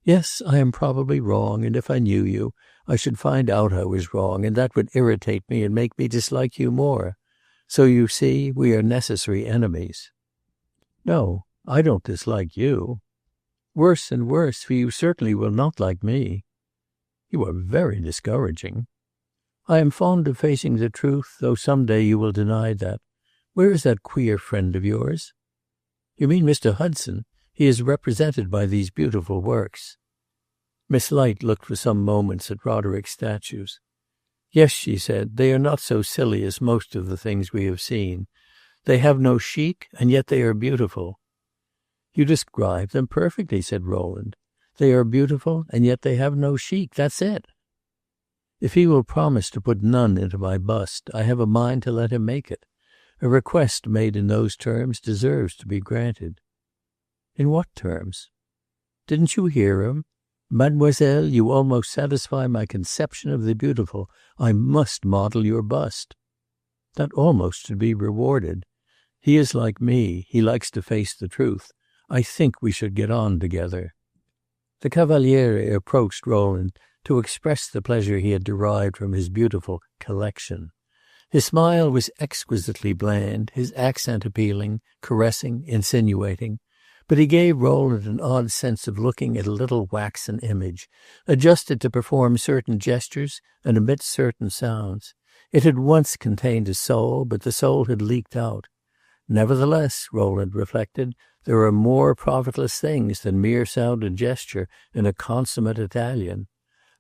"Yes, I am probably wrong, and if I knew you, I should find out I was wrong, and that would irritate me and make me dislike you more. So you see, we are necessary enemies." "No, I don't dislike you." "Worse and worse, for you certainly will not like me." "You are very discouraging." "I am fond of facing the truth, though some day you will deny that. Where is that queer friend of yours?" "You mean Mr. Hudson? He is represented by these beautiful works." Miss Light looked for some moments at Roderick's statues. "Yes," she said, "they are not so silly as most of the things we have seen. They have no chic, and yet they are beautiful." "You describe them perfectly," said Rowland. "They are beautiful, and yet they have no chic. That's it." "If he will promise to put none into my bust, I have a mind to let him make it. A request made in those terms deserves to be granted." "In what terms?" "Didn't you hear him? 'Mademoiselle, you almost satisfy my conception of the beautiful. I must model your bust.' That almost should be rewarded. He is like me. He likes to face the truth. I think we should get on together." The Cavaliere approached Rowland to express the pleasure he had derived from his beautiful collection. His smile was exquisitely bland, his accent appealing, caressing, insinuating. But he gave Rowland an odd sense of looking at a little waxen image, adjusted to perform certain gestures and emit certain sounds. It had once contained a soul, but the soul had leaked out. Nevertheless, Rowland reflected, there are more profitless things than mere sound and gesture in a consummate Italian.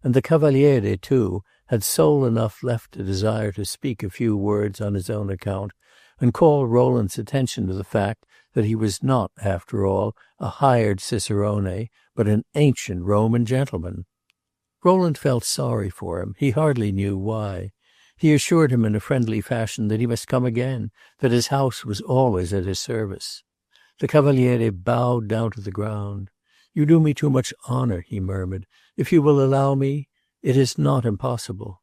And the Cavaliere, too, had soul enough left to desire to speak a few words on his own account, and call Rowland's attention to the fact that he was not, after all, a hired cicerone, but an ancient Roman gentleman. Rowland felt sorry for him. He hardly knew why. He assured him in a friendly fashion that he must come again, that his house was always at his service. The Cavaliere bowed down to the ground. "You do me too much honor," he murmured. "If you will allow me, it is not impossible."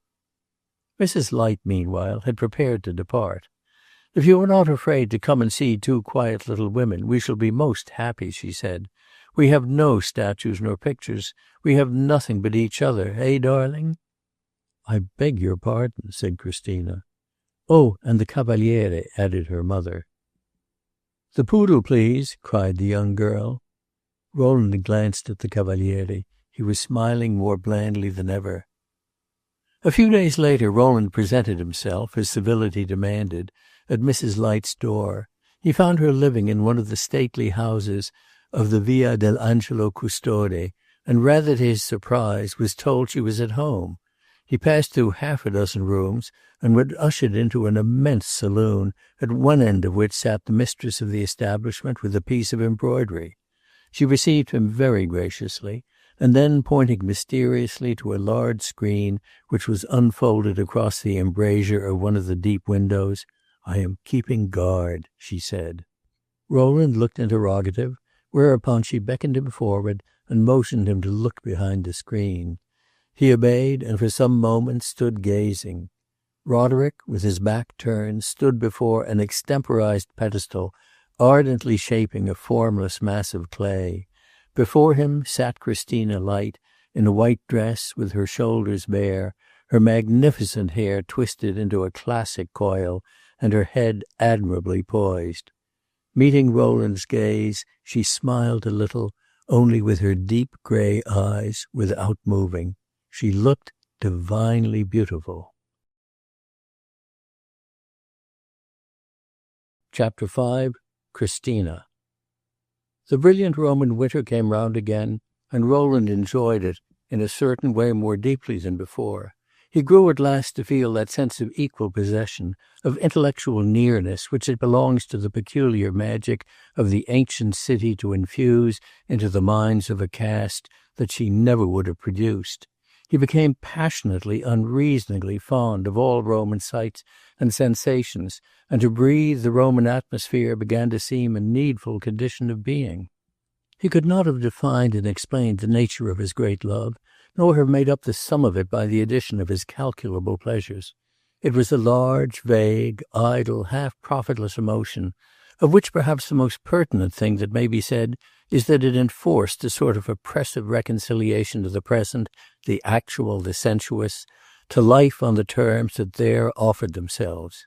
Mrs. Light, meanwhile, had prepared to depart. "If you are not afraid to come and see two quiet little women, we shall be most happy," she said. "We have no statues nor pictures. We have nothing but each other, eh, darling?" "I beg your pardon," said Christina. "Oh, and the Cavaliere," added her mother. "The poodle, please," cried the young girl. Rowland glanced at the Cavaliere. He was smiling more blandly than ever. A few days later Rowland presented himself, as civility demanded, at Mrs. Light's door. He found her living in one of the stately houses of the Via dell'Angelo Custode, and rather to his surprise was told she was at home. He passed through half a dozen rooms and was ushered into an immense saloon, at one end of which sat the mistress of the establishment with a piece of embroidery. She received him very graciously, and then, pointing mysteriously to a large screen which was unfolded across the embrasure of one of the deep windows, "I am keeping guard," she said. Rowland looked interrogative, whereupon she beckoned him forward and motioned him to look behind the screen. He obeyed, and for some moments stood gazing. Roderick, with his back turned, stood before an extemporized pedestal, ardently shaping a formless mass of clay. Before him sat Christina Light, in a white dress, with her shoulders bare, her magnificent hair twisted into a classic coil, and her head admirably poised. Meeting Rowland's gaze, she smiled a little, only with her deep gray eyes, without moving. She looked divinely beautiful. Chapter 5. Christina. The brilliant Roman winter came round again, and Rowland enjoyed it in a certain way more deeply than before. He grew at last to feel that sense of equal possession, of intellectual nearness, which it belongs to the peculiar magic of the ancient city to infuse into the minds of a caste that she never would have produced. He became passionately, unreasoningly fond of all Roman sights and sensations, and to breathe the Roman atmosphere began to seem a needful condition of being. He could not have defined and explained the nature of his great love, nor have made up the sum of it by the addition of his calculable pleasures. It was a large, vague, idle, half-profitless emotion, of which perhaps the most pertinent thing that may be said is that it enforced a sort of oppressive reconciliation to the present, the actual, the sensuous, to life on the terms that there offered themselves.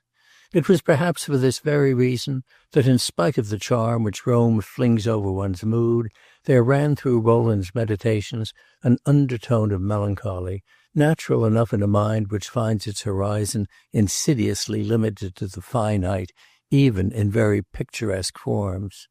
It was perhaps for this very reason that, in spite of the charm which Rome flings over one's mood, there ran through Rowland's meditations an undertone of melancholy, natural enough in a mind which finds its horizon insidiously limited to the finite, even in very picturesque forms.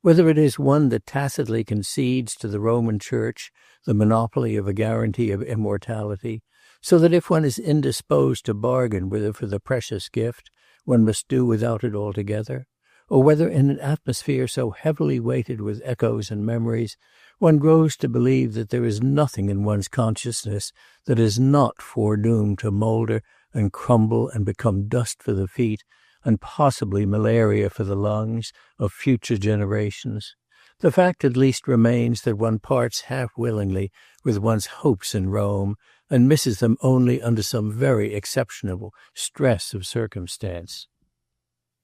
Whether it is one that tacitly concedes to the Roman Church the monopoly of a guarantee of immortality, so that if one is indisposed to bargain with it for the precious gift, one must do without it altogether, or whether in an atmosphere so heavily weighted with echoes and memories, one grows to believe that there is nothing in one's consciousness that is not foredoomed to moulder and crumble and become dust for the feet, and possibly malaria for the lungs, of future generations. The fact at least remains that one parts half-willingly with one's hopes in Rome, and misses them only under some very exceptional stress of circumstance.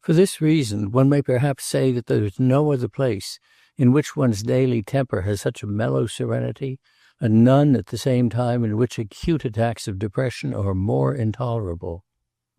For this reason, one may perhaps say that there is no other place in which one's daily temper has such a mellow serenity, and none at the same time in which acute attacks of depression are more intolerable.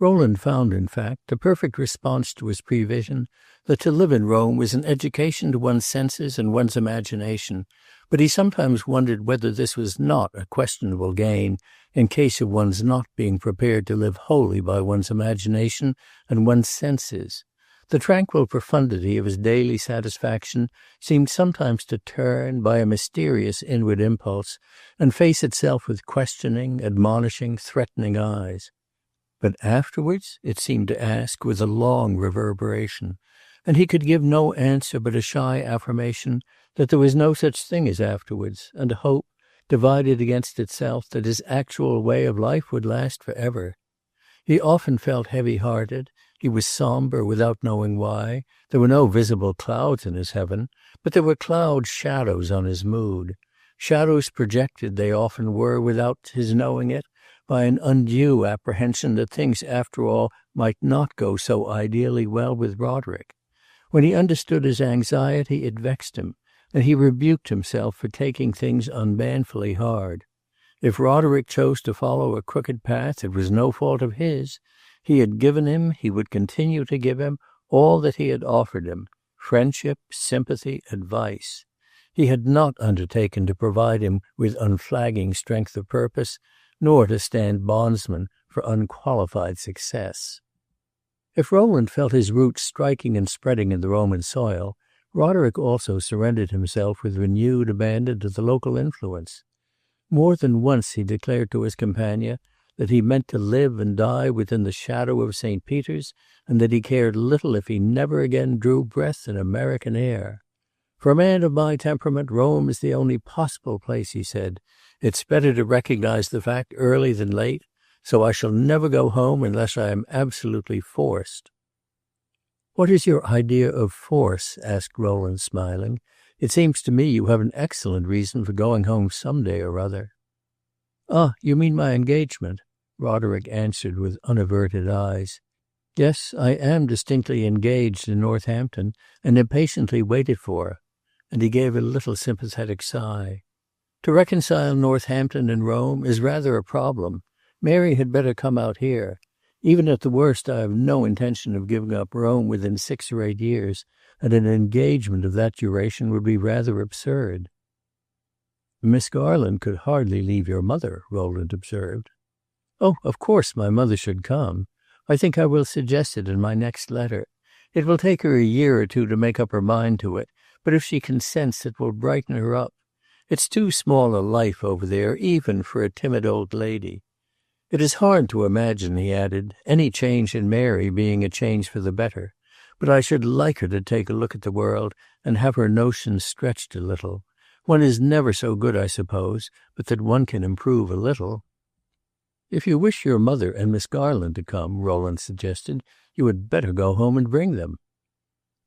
Rowland found, in fact, a perfect response to his prevision that to live in Rome was an education to one's senses and one's imagination, but he sometimes wondered whether this was not a questionable gain in case of one's not being prepared to live wholly by one's imagination and one's senses. The tranquil profundity of his daily satisfaction seemed sometimes to turn, by a mysterious inward impulse, and face itself with questioning, admonishing, threatening eyes. But afterwards it seemed to ask with a long reverberation, and he could give no answer but a shy affirmation that there was no such thing as afterwards, and a hope, divided against itself, that his actual way of life would last forever. He often felt heavy-hearted. He was somber without knowing why. There were no visible clouds in his heaven, but there were cloud shadows on his mood. Shadows projected they often were without his knowing it, by an undue apprehension that things after all might not go so ideally well with Roderick. When he understood his anxiety, it vexed him, and he rebuked himself for taking things unmanfully hard. If Roderick chose to follow a crooked path, it was no fault of his. He had given him, he would continue to give him, all that he had offered him, friendship, sympathy, advice. He had not undertaken to provide him with unflagging strength of purpose, nor to stand bondsman for unqualified success. If Rowland felt his roots striking and spreading in the Roman soil, Roderick also surrendered himself with renewed abandon to the local influence. More than once he declared to his companion that he meant to live and die within the shadow of St. Peter's, and that he cared little if he never again drew breath in American air. For a man of my temperament, Rome is the only possible place, he said. It's better to recognize the fact early than late, so I shall never go home unless I am absolutely forced. "What is your idea of force?" asked Rowland, smiling. "It seems to me you have an excellent reason for going home some day or other." "Ah, you mean my engagement?" Roderick answered with unaverted eyes. "Yes, I am distinctly engaged in Northampton, and impatiently waited for," and he gave a little sympathetic sigh. "To reconcile Northampton and Rome is rather a problem. Mary had better come out here. Even at the worst I have no intention of giving up Rome within 6 or 8 years, and an engagement of that duration would be rather absurd." "Miss Garland could hardly leave your mother," Rowland observed. "Oh, of course my mother should come. I think I will suggest it in my next letter. It will take her a year or two to make up her mind to it, but if she consents it will brighten her up. It's too small a life over there, even for a timid old lady. It is hard to imagine," he added, "any change in Mary being a change for the better, but I should like her to take a look at the world and have her notions stretched a little. One is never so good, I suppose, but that one can improve a little." "If you wish your mother and Miss Garland to come," Rowland suggested, "you had better go home and bring them."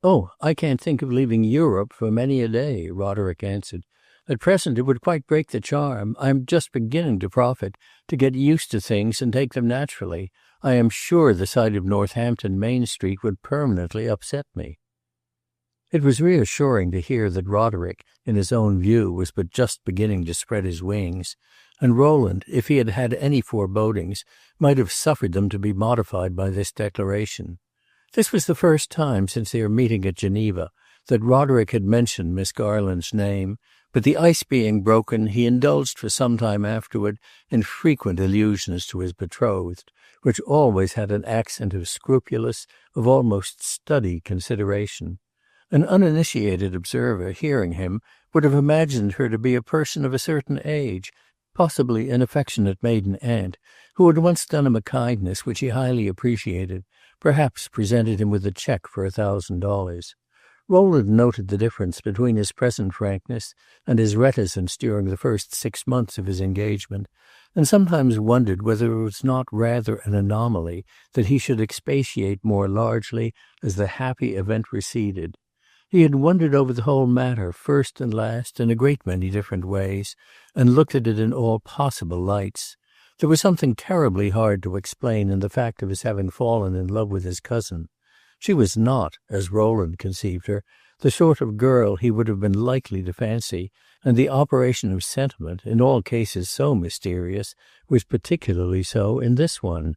"Oh, I can't think of leaving Europe for many a day," Roderick answered. "At present it would quite break the charm. I am just beginning to profit, to get used to things and take them naturally. I am sure the sight of Northampton Main Street would permanently upset me." It was reassuring to hear that Roderick, in his own view, was but just beginning to spread his wings, and Rowland, if he had had any forebodings, might have suffered them to be modified by this declaration. This was the first time since their meeting at Geneva that Roderick had mentioned Miss Garland's name, but the ice being broken, he indulged for some time afterward in frequent allusions to his betrothed, which always had an accent of scrupulous, of almost studied consideration. An uninitiated observer, hearing him, would have imagined her to be a person of a certain age, possibly an affectionate maiden aunt, who had once done him a kindness which he highly appreciated, perhaps presented him with a check for $1,000. Rowland noted the difference between his present frankness and his reticence during the first 6 months of his engagement, and sometimes wondered whether it was not rather an anomaly that he should expatiate more largely as the happy event receded. He had wondered over the whole matter, first and last, in a great many different ways, and looked at it in all possible lights. There was something terribly hard to explain in the fact of his having fallen in love with his cousin. She was not, as Rowland conceived her, the sort of girl he would have been likely to fancy, and the operation of sentiment, in all cases so mysterious, was particularly so in this one.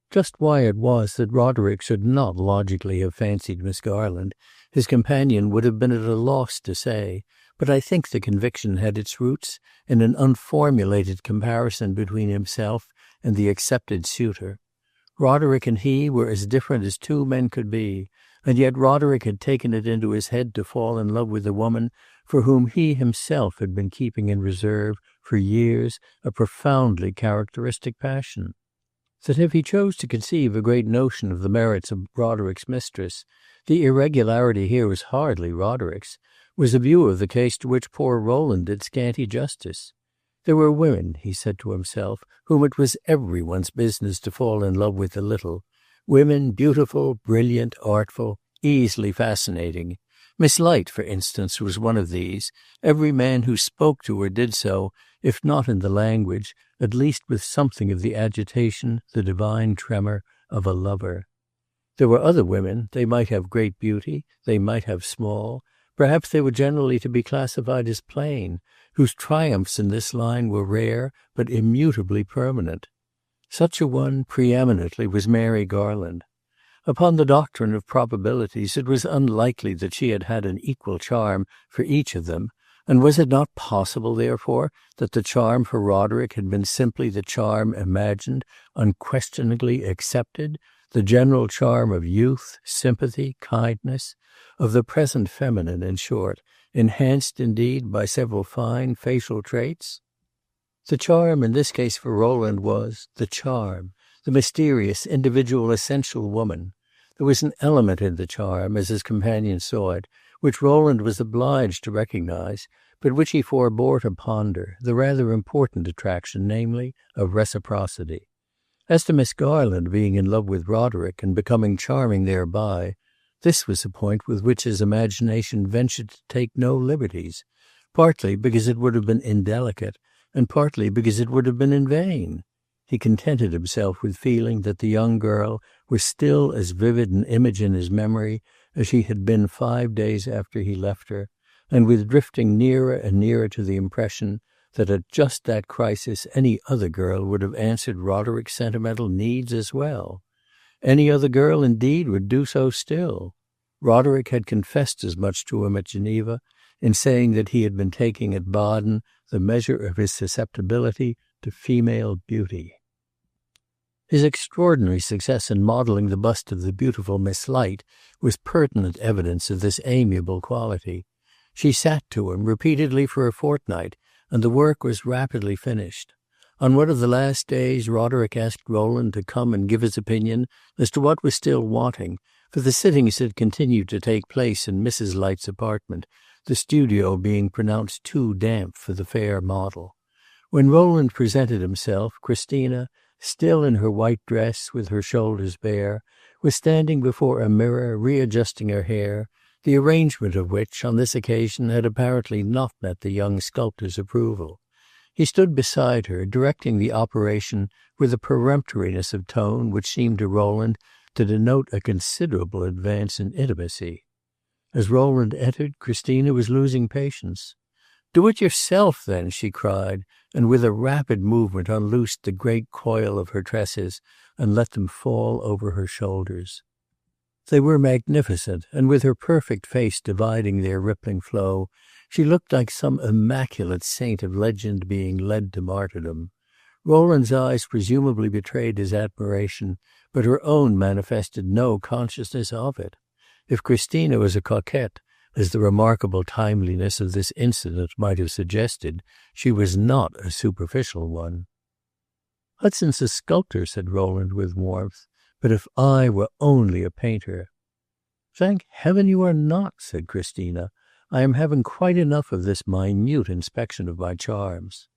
Just why it was that Roderick should not logically have fancied Miss Garland, his companion would have been at a loss to say, but I think the conviction had its roots in an unformulated comparison between himself and the accepted suitor. Roderick and he were as different as two men could be, and yet Roderick had taken it into his head to fall in love with a woman for whom he himself had been keeping in reserve for years a profoundly characteristic passion. That if he chose to conceive a great notion of the merits of Roderick's mistress, the irregularity here was hardly Roderick's, was a view of the case to which poor Rowland did scanty justice. There were women, he said to himself, whom it was every one's business to fall in love with a little, women beautiful, brilliant, artful, easily fascinating. Miss Light, for instance, was one of these. Every man who spoke to her did so, if not in the language, at least with something of the agitation, the divine tremor, of a lover. There were other women. They might have great beauty, they might have small, perhaps they were generally to be classified as plain, whose triumphs in this line were rare but immutably permanent. Such a one, preeminently, was Mary Garland. Upon the doctrine of probabilities, it was unlikely that she had had an equal charm for each of them, and was it not possible, therefore, that the charm for Roderick had been simply the charm imagined, unquestioningly accepted, the general charm of youth, sympathy, kindness, of the present feminine, in short, enhanced indeed by several fine facial traits? The charm in this case for Rowland was the charm, the mysterious, individual, essential woman. There was an element in the charm, as his companion saw it, which Rowland was obliged to recognize, but which he forbore to ponder, the rather important attraction, namely, of reciprocity. As to Miss Garland being in love with Roderick and becoming charming thereby, this was a point with which his imagination ventured to take no liberties, partly because it would have been indelicate, and partly because it would have been in vain. He contented himself with feeling that the young girl was still as vivid an image in his memory as she had been 5 days after he left her, and with drifting nearer and nearer to the impression that at just that crisis any other girl would have answered Roderick's sentimental needs as well. Any other girl, indeed, would do so still. Roderick had confessed as much to him at Geneva, in saying that he had been taking at Baden the measure of his susceptibility to female beauty. His extraordinary success in modeling the bust of the beautiful Miss Light was pertinent evidence of this amiable quality. She sat to him repeatedly for a fortnight, and the work was rapidly finished. On one of the last days Roderick asked Rowland to come and give his opinion as to what was still wanting, for the sittings had continued to take place in Mrs. Light's apartment, the studio being pronounced too damp for the fair model. When Rowland presented himself, Christina, still in her white dress with her shoulders bare, was standing before a mirror readjusting her hair, the arrangement of which, on this occasion, had apparently not met the young sculptor's approval. He stood beside her, directing the operation with a peremptoriness of tone which seemed to Rowland to denote a considerable advance in intimacy. As Rowland entered, Christina was losing patience. "Do it yourself, then," she cried, and with a rapid movement unloosed the great coil of her tresses and let them fall over her shoulders. They were magnificent, and with her perfect face dividing their rippling flow, she looked like some immaculate saint of legend being led to martyrdom. Rowland's eyes presumably betrayed his admiration, but her own manifested no consciousness of it. If Christina was a coquette, as the remarkable timeliness of this incident might have suggested, she was not a superficial one. "Hudson's a sculptor," said Rowland with warmth, "but if I were only a painter." "Thank heaven you are not," said Christina. "I am having quite enough of this minute inspection of my charms."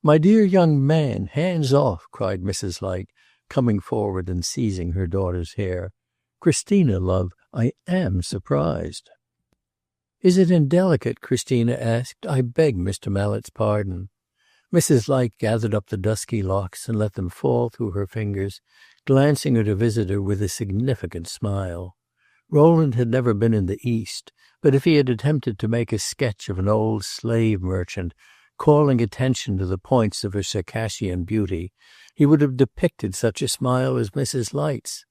"My dear young man, hands off!" cried Mrs. Light, coming forward and seizing her daughter's hair. "Christina, love, I am surprised." "Is it indelicate?" Christina asked. "I beg Mr. Mallet's pardon." Mrs. Light gathered up the dusky locks and let them fall through her fingers, glancing at her visitor with a significant smile. Rowland had never been in the East, but if he had attempted to make a sketch of an old slave merchant, calling attention to the points of her Circassian beauty, he would have depicted such a smile as Mrs. Light's.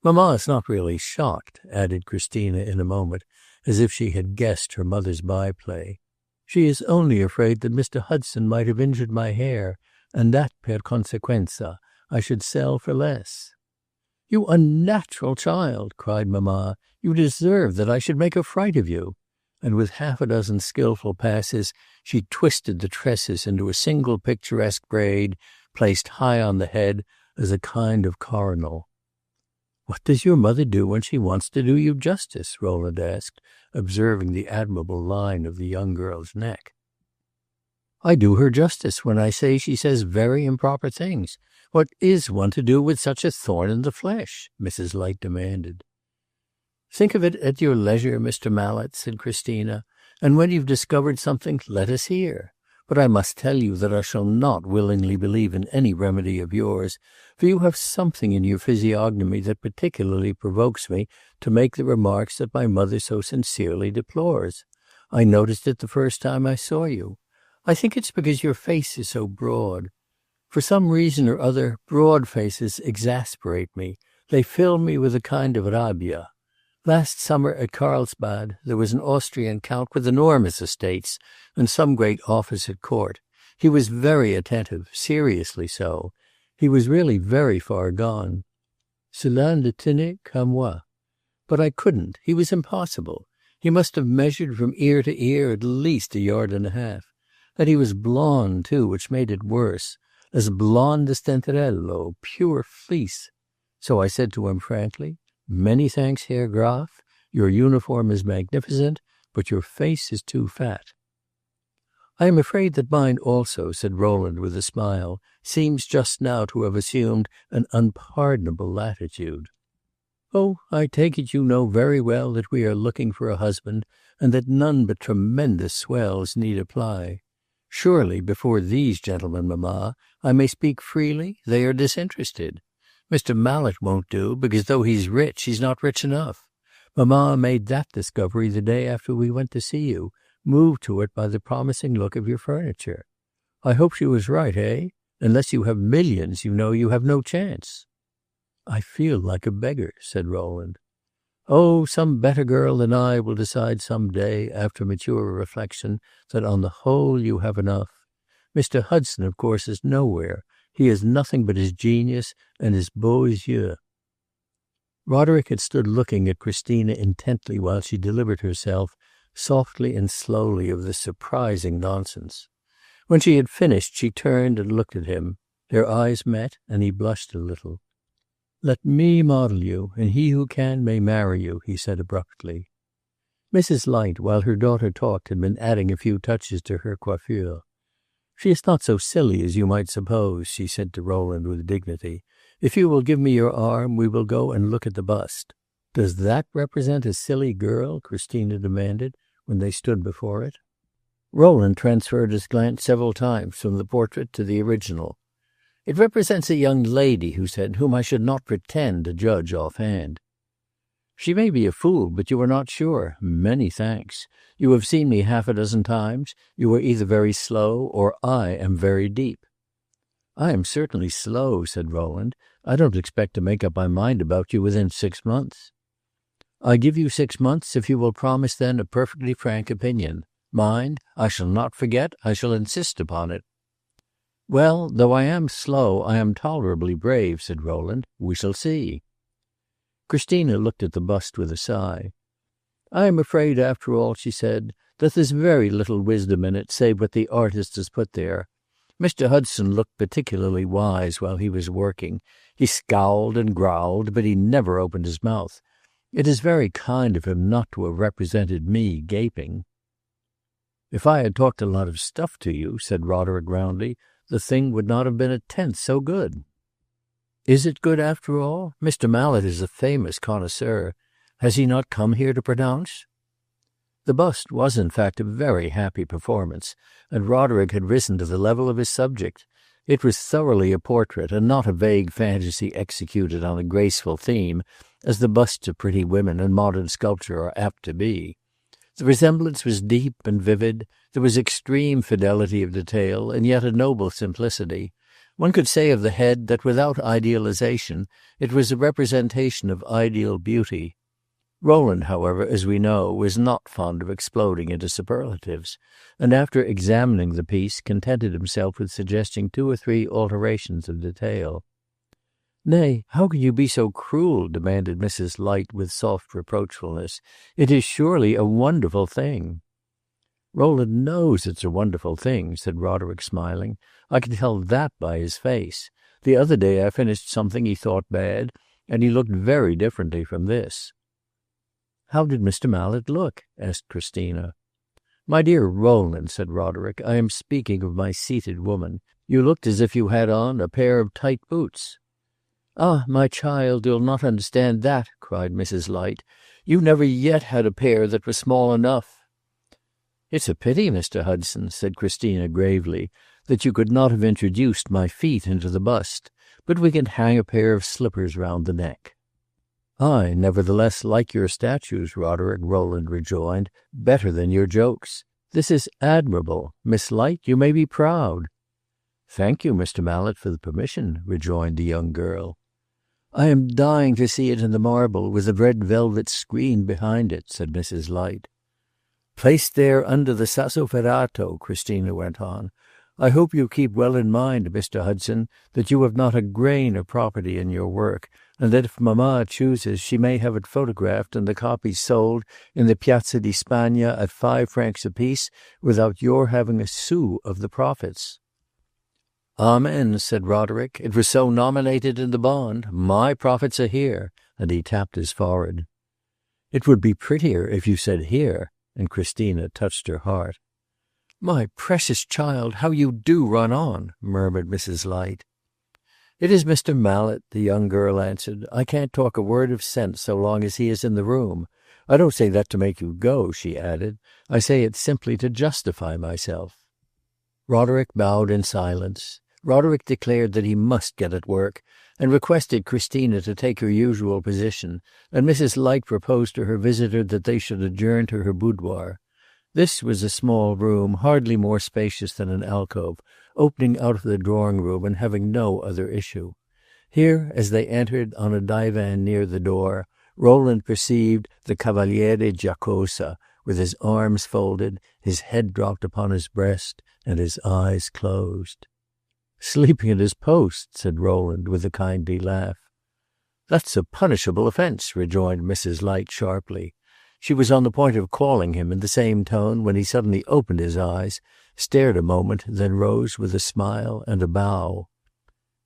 "Mamma is not really shocked," added Christina in a moment, as if she had guessed her mother's byplay. "She is only afraid that Mr. Hudson might have injured my hair, and that per consequenza I should sell for less." "You unnatural child!" cried mamma. "You deserve that I should make a fright of you." And with half a dozen skilful passes she twisted the tresses into a single picturesque braid, placed high on the head as a kind of coronal. "What does your mother do when she wants to do you justice?" Rowland asked, observing the admirable line of the young girl's neck. "I do her justice when I say she says very improper things. What is one to do with such a thorn in the flesh?" Mrs. Light demanded. "Think of it at your leisure, Mr. Mallet," said Christina, "and when you've discovered something, let us hear. But I must tell you that I shall not willingly believe in any remedy of yours, for you have something in your physiognomy that particularly provokes me to make the remarks that my mother so sincerely deplores. I noticed it the first time I saw you. I think it's because your face is so broad. For some reason or other, broad faces exasperate me. They fill me with a kind of rabbia. Last summer at Carlsbad there was an Austrian count with enormous estates and some great office at court. He was very attentive, seriously so. He was really very far gone. Cela ne tenait qu'à moi. But I couldn't. He was impossible. He must have measured from ear to ear at least 1.5 yards. And he was blond, too, which made it worse. As blond as Tenterello, pure fleece. So I said to him frankly, 'Many thanks, Herr Graf. Your uniform is magnificent, but your face is too fat.'" "I am afraid that mine also," said Rowland with a smile, "seems just now to have assumed an unpardonable latitude." "Oh, I take it you know very well that we are looking for a husband, and that none but tremendous swells need apply. Surely, before these gentlemen, mamma, I may speak freely? They are disinterested. Mr. Mallet won't do, because though he's rich, he's not rich enough. Mamma made that discovery the day after we went to see you, moved to it by the promising look of your furniture. I hope she was right, eh? Unless you have millions, you know, you have no chance." "I feel like a beggar," said Rowland. "Oh, some better girl than I will decide some day, after mature reflection, that on the whole you have enough. Mr. Hudson, of course, is nowhere. He has nothing but his genius and his beaux yeux." Roderick had stood looking at Christina intently while she delivered herself, softly and slowly, of this surprising nonsense. When she had finished, she turned and looked at him. Their eyes met, and he blushed a little. "Let me model you, and he who can may marry you," he said abruptly. Mrs. Light, while her daughter talked, had been adding a few touches to her coiffure. "She is not so silly as you might suppose," she said to Rowland with dignity. "If you will give me your arm, we will go and look at the bust." "Does that represent a silly girl?" Christina demanded, when they stood before it. Rowland transferred his glance several times from the portrait to the original. "It represents a young lady," he said, "whom I should not pretend to judge offhand." "She may be a fool, but you are not sure. Many thanks. You have seen me half a dozen times. You are either very slow, or I am very deep." "I am certainly slow," said Rowland. "I don't expect to make up my mind about you within 6 months." "I give you 6 months if you will promise then a perfectly frank opinion. Mind, I shall not forget. I shall insist upon it." "Well, though I am slow, I am tolerably brave," said Rowland. "We shall see." Christina looked at the bust with a sigh. "I am afraid, after all," she said, "that there's very little wisdom in it, save what the artist has put there. Mr. Hudson looked particularly wise while he was working. He scowled and growled, but he never opened his mouth. It is very kind of him not to have represented me gaping." "If I had talked a lot of stuff to you," said Roderick roundly, "the thing would not have been a tenth so good." "Is it good after all? Mr. Mallet is a famous connoisseur. Has he not come here to pronounce?" The bust was in fact a very happy performance, and Roderick had risen to the level of his subject. It was thoroughly a portrait, and not a vague fantasy executed on a graceful theme, as the busts of pretty women in modern sculpture are apt to be. The resemblance was deep and vivid. There was extreme fidelity of detail, and yet a noble simplicity. One could say of the head that without idealization it was a representation of ideal beauty. Rowland, however, as we know, was not fond of exploding into superlatives, and after examining the piece contented himself with suggesting 2 or 3 alterations of detail. "Nay, how can you be so cruel?" demanded Mrs. Light with soft reproachfulness. "It is surely a wonderful thing." "Rowland knows it's a wonderful thing," said Roderick, smiling. "I can tell that by his face. The other day I finished something he thought bad, and he looked very differently from this." "How did Mr. Mallet look?" asked Christina. "My dear Rowland," said Roderick, "I am speaking of my seated woman. You looked as if you had on a pair of tight boots." "Ah, my child, you'll not understand that," cried Mrs. Light. "You never yet had a pair that were small enough." "It's a pity, Mr. Hudson," said Christina gravely, "that you could not have introduced my feet into the bust, but we can hang a pair of slippers round the neck." "I nevertheless like your statues, Roderick," Rowland rejoined, "better than your jokes. This is admirable. Miss Light, you may be proud." "Thank you, Mr. Mallet, for the permission," rejoined the young girl. "I am dying to see it in the marble, with the red velvet screen behind it," said Mrs. Light. "Placed there under the sassoferrato," Christina went on. "I hope you keep well in mind, Mr. Hudson, that you have not a grain of property in your work, and that if mamma chooses she may have it photographed and the copies sold in the Piazza di Spagna at 5 francs apiece without your having a sou of the profits." "Amen," said Roderick. "It was so nominated in the bond. My profits are here," and he tapped his forehead. "It would be prettier if you said here," and Christina touched her heart. "My precious child, how you do run on," murmured Mrs. Light. "It is Mr. Mallet," the young girl answered. "I can't talk a word of sense so long as he is in the room. I don't say that to make you go," she added. "I say it simply to justify myself." Roderick bowed in silence. Roderick declared that he must get at work, and requested Christina to take her usual position, and Mrs. Light proposed to her visitor that they should adjourn to her boudoir. This was a small room, hardly more spacious than an alcove, opening out of the drawing-room and having no other issue. Here, as they entered, on a divan near the door, Rowland perceived the Cavaliere Giacosa, with his arms folded, his head dropped upon his breast, and his eyes closed. "Sleeping at his post," said Rowland, with a kindly laugh. "That's a punishable offence," rejoined Mrs. Light sharply. She was on the point of calling him in the same tone when he suddenly opened his eyes, stared a moment, then rose with a smile and a bow.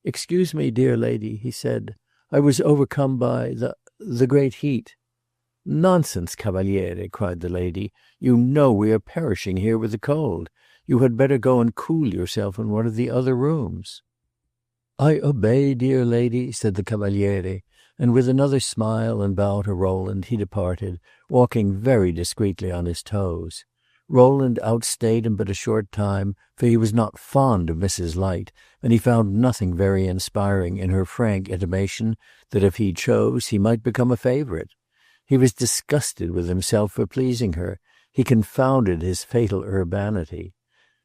"Excuse me, dear lady," he said. "I was overcome by the great heat." "Nonsense, Cavaliere," cried the lady. "You know we are perishing here with the cold. You had better go and cool yourself in one of the other rooms." "I obey, dear lady," said the Cavaliere, and with another smile and bow to Rowland he departed, walking very discreetly on his toes. Rowland outstayed him but a short time, for he was not fond of Mrs. Light, and he found nothing very inspiring in her frank intimation that if he chose he might become a favourite. He was disgusted with himself for pleasing her. He confounded his fatal urbanity.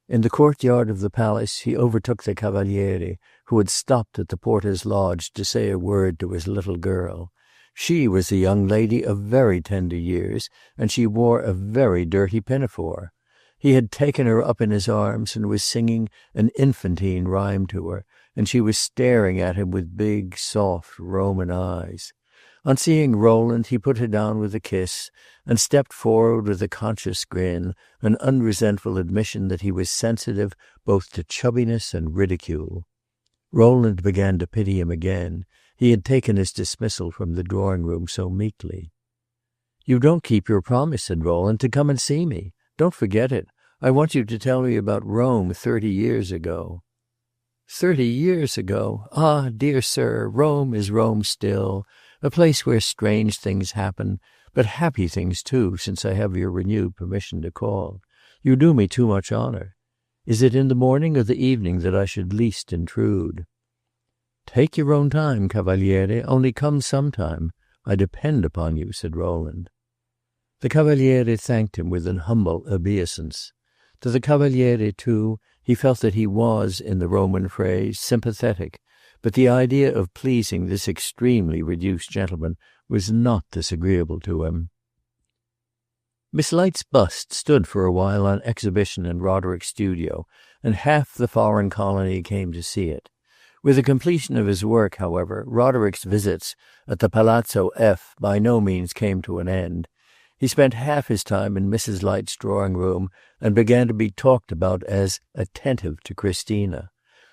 In the courtyard of the palace he overtook the Cavaliere, who had stopped at the porter's lodge to say a word to his little girl. She was a young lady of very tender years, and she wore a very dirty pinafore. He had taken her up in his arms and was singing an infantine rhyme to her, and she was staring at him with big, soft Roman eyes. On seeing Rowland he put her down with a kiss, and stepped forward with a conscious grin, an unresentful admission that he was sensitive both to chubbiness and ridicule. Rowland began to pity him again. He had taken his dismissal from the drawing-room so meekly. "You don't keep your promise," said Rowland, "to come and see me. Don't forget it. I want you to tell me about Rome 30 years ago." 30 years ago! Ah, dear sir, Rome is Rome still, a place where strange things happen, but happy things too, since I have your renewed permission to call. You do me too much honor. Is it in the morning or the evening that I should least intrude?" "Take your own time, Cavaliere, only come sometime. I depend upon you," said Rowland. The Cavaliere thanked him with an humble obeisance. To the Cavaliere, too, he felt that he was, in the Roman phrase, sympathetic, but the idea of pleasing this extremely reduced gentleman was not disagreeable to him. Miss Light's bust stood for a while on exhibition in Roderick's studio, and half the foreign colony came to see it. With the completion of his work, however, Roderick's visits at the Palazzo F by no means came to an end. He spent half his time in Mrs. Light's drawing-room and began to be talked about as attentive to Christina.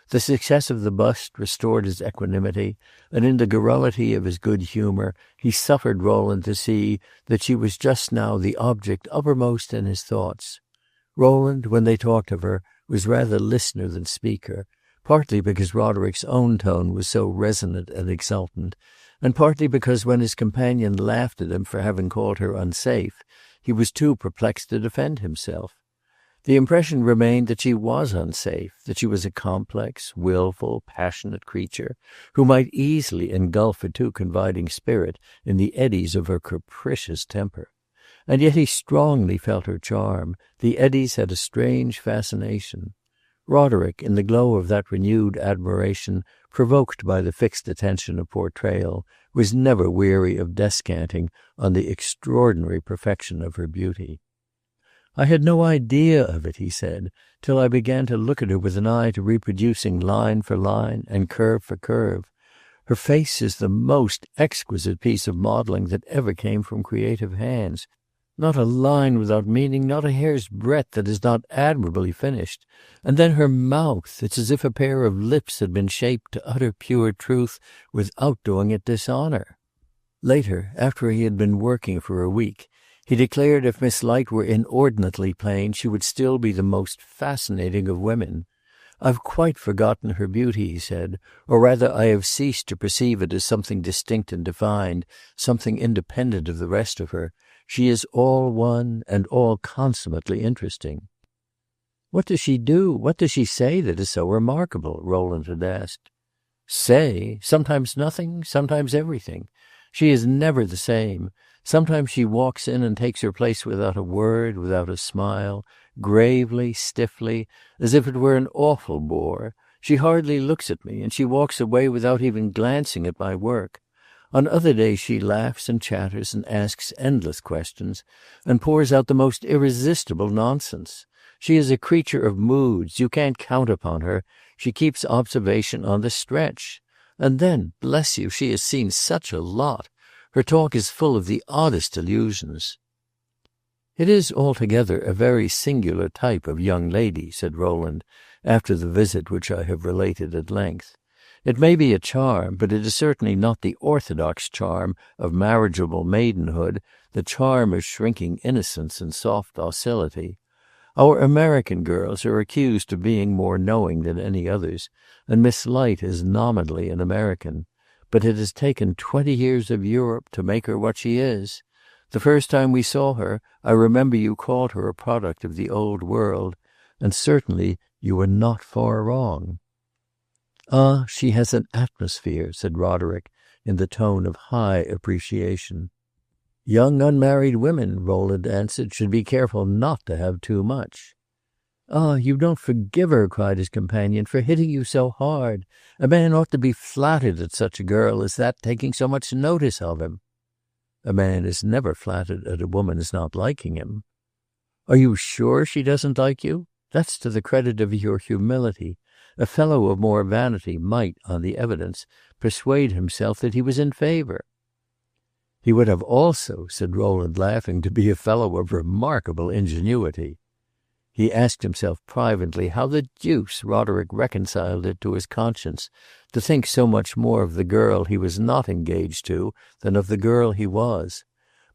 The success of the bust restored his equanimity, and in the garrulity of his good humour he suffered Rowland to see that she was just now the object uppermost in his thoughts. Rowland, when they talked of her, was rather listener than speaker, partly because Roderick's own tone was so resonant and exultant, and partly because when his companion laughed at him for having called her unsafe, he was too perplexed to defend himself. The impression remained that she was unsafe, that she was a complex, willful, passionate creature, who might easily engulf a too confiding spirit in the eddies of her capricious temper. And yet he strongly felt her charm. The eddies had a strange fascination. Roderick, in the glow of that renewed admiration provoked by the fixed attention of portrayal, was never weary of descanting on the extraordinary perfection of her beauty. "I had no idea of it," he said, "till I began to look at her with an eye to reproducing line for line and curve for curve. Her face is the most exquisite piece of modelling that ever came from creative hands. Not a line without meaning, not a hair's breadth that is not admirably finished. And then her mouth, it's as if a pair of lips had been shaped to utter pure truth without doing it dishonor." Later, after he had been working for a week, he declared if Miss Light were inordinately plain, she would still be the most fascinating of women. "I've quite forgotten her beauty," he said, "or rather I have ceased to perceive it as something distinct and defined, something independent of the rest of her. She is all one, and all consummately interesting." "What does she do? What does she say that is so remarkable?" Rowland had asked. "Say? Sometimes nothing, sometimes everything. She is never the same. Sometimes she walks in and takes her place without a word, without a smile, gravely, stiffly, as if it were an awful bore. She hardly looks at me, and she walks away without even glancing at my work. On other days she laughs and chatters and asks endless questions, and pours out the most irresistible nonsense. She is a creature of moods. You can't count upon her. She keeps observation on the stretch. And then, bless you, she has seen such a lot. Her talk is full of the oddest allusions." "It is altogether a very singular type of young lady," said Rowland, after the visit which I have related at length. "It may be a charm, but it is certainly not the orthodox charm of marriageable maidenhood, the charm of shrinking innocence and soft docility. Our American girls are accused of being more knowing than any others, and Miss Light is nominally an American. But it has taken 20 years of Europe to make her what she is. The first time we saw her, I remember you called her a product of the old world, and certainly you were not far wrong." "Ah, she has an atmosphere," said Roderick, in the tone of high appreciation. "Young unmarried women," Rowland answered, "should be careful not to have too much." "Ah, you don't forgive her," cried his companion, "for hitting you so hard. A man ought to be flattered at such a girl as that taking so much notice of him." "A man is never flattered at a woman's not liking him." "Are you sure she doesn't like you? That's to the credit of your humility. A fellow of more vanity might, on the evidence, persuade himself that he was in favor." "He would have also," said Rowland, laughing, "to be a fellow of remarkable ingenuity." He asked himself privately how the deuce Roderick reconciled it to his conscience to think so much more of the girl he was not engaged to than of the girl he was.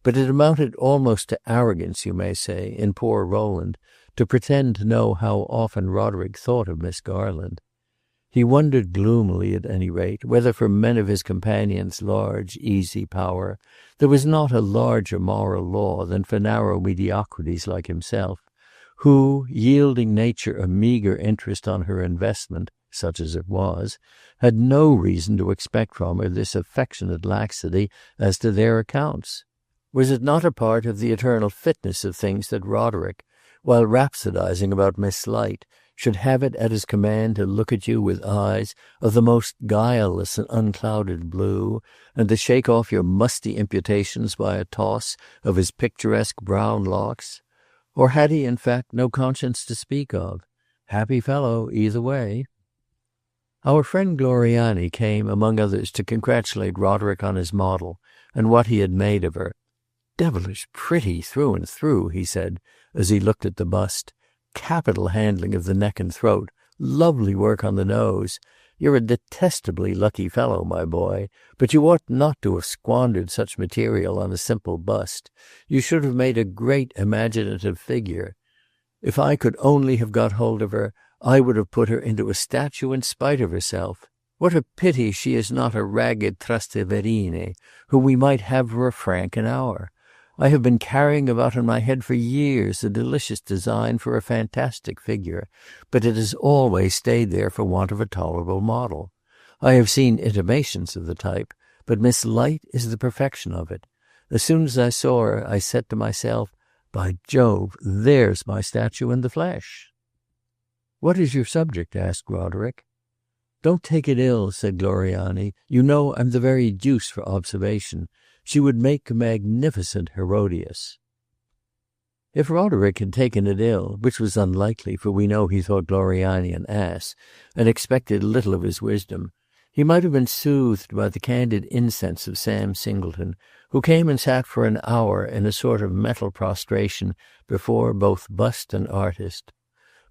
But it amounted almost to arrogance, you may say, in poor Rowland, to pretend to know how often Roderick thought of Miss Garland. He wondered gloomily, at any rate, whether for men of his companion's large, easy power there was not a larger moral law than for narrow mediocrities like himself, who, yielding nature a meagre interest on her investment, such as it was, had no reason to expect from her this affectionate laxity as to their accounts. Was it not a part of the eternal fitness of things that Roderick, while rhapsodizing about Miss Light, should have it at his command to look at you with eyes of the most guileless and unclouded blue, and to shake off your musty imputations by a toss of his picturesque brown locks? Or had he, in fact, no conscience to speak of? Happy fellow, either way. Our friend Gloriani came, among others, to congratulate Roderick on his model, and what he had made of her. "Devilish pretty through and through," he said, as he looked at the bust. "Capital handling of the neck and throat. Lovely work on the nose. You're a detestably lucky fellow, my boy, but you ought not to have squandered such material on a simple bust. You should have made a great imaginative figure. If I could only have got hold of her, I would have put her into a statue in spite of herself. What a pity she is not a ragged Trasteverine, whom we might have for a franc an hour. I have been carrying about in my head for years a delicious design for a fantastic figure, but it has always stayed there for want of a tolerable model. I have seen intimations of the type, but Miss Light is the perfection of it. As soon as I saw her, I said to myself, 'By Jove, there's my statue in the flesh.'" "What is your subject?" asked Roderick. "Don't take it ill," said Gloriani. "You know I'm the very deuce for observation. She would make a magnificent Herodias." If Roderick had taken it ill, which was unlikely, for we know he thought Gloriani an ass, and expected little of his wisdom, he might have been soothed by the candid incense of Sam Singleton, who came and sat for an hour in a sort of mental prostration before both bust and artist.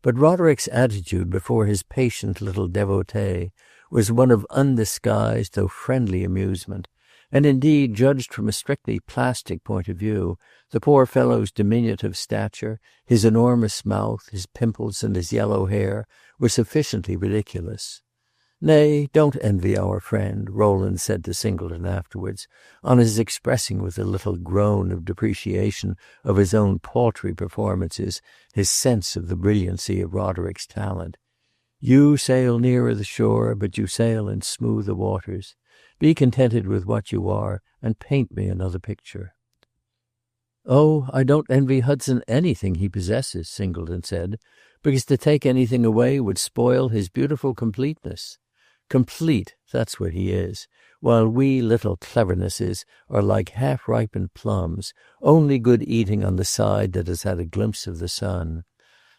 But Roderick's attitude before his patient little devotee was one of undisguised though friendly amusement, and indeed, judged from a strictly plastic point of view, the poor fellow's diminutive stature, his enormous mouth, his pimples, and his yellow hair were sufficiently ridiculous. "Nay, don't envy our friend," Rowland said to Singleton afterwards, on his expressing with a little groan of depreciation of his own paltry performances his sense of the brilliancy of Roderick's talent. "You sail nearer the shore, but you sail in smoother waters. Be contented with what you are, and paint me another picture." "Oh, I don't envy Hudson anything he possesses," Singleton said, "because to take anything away would spoil his beautiful completeness. Complete, that's what he is, while we little clevernesses are like half-ripened plums, only good eating on the side that has had a glimpse of the sun.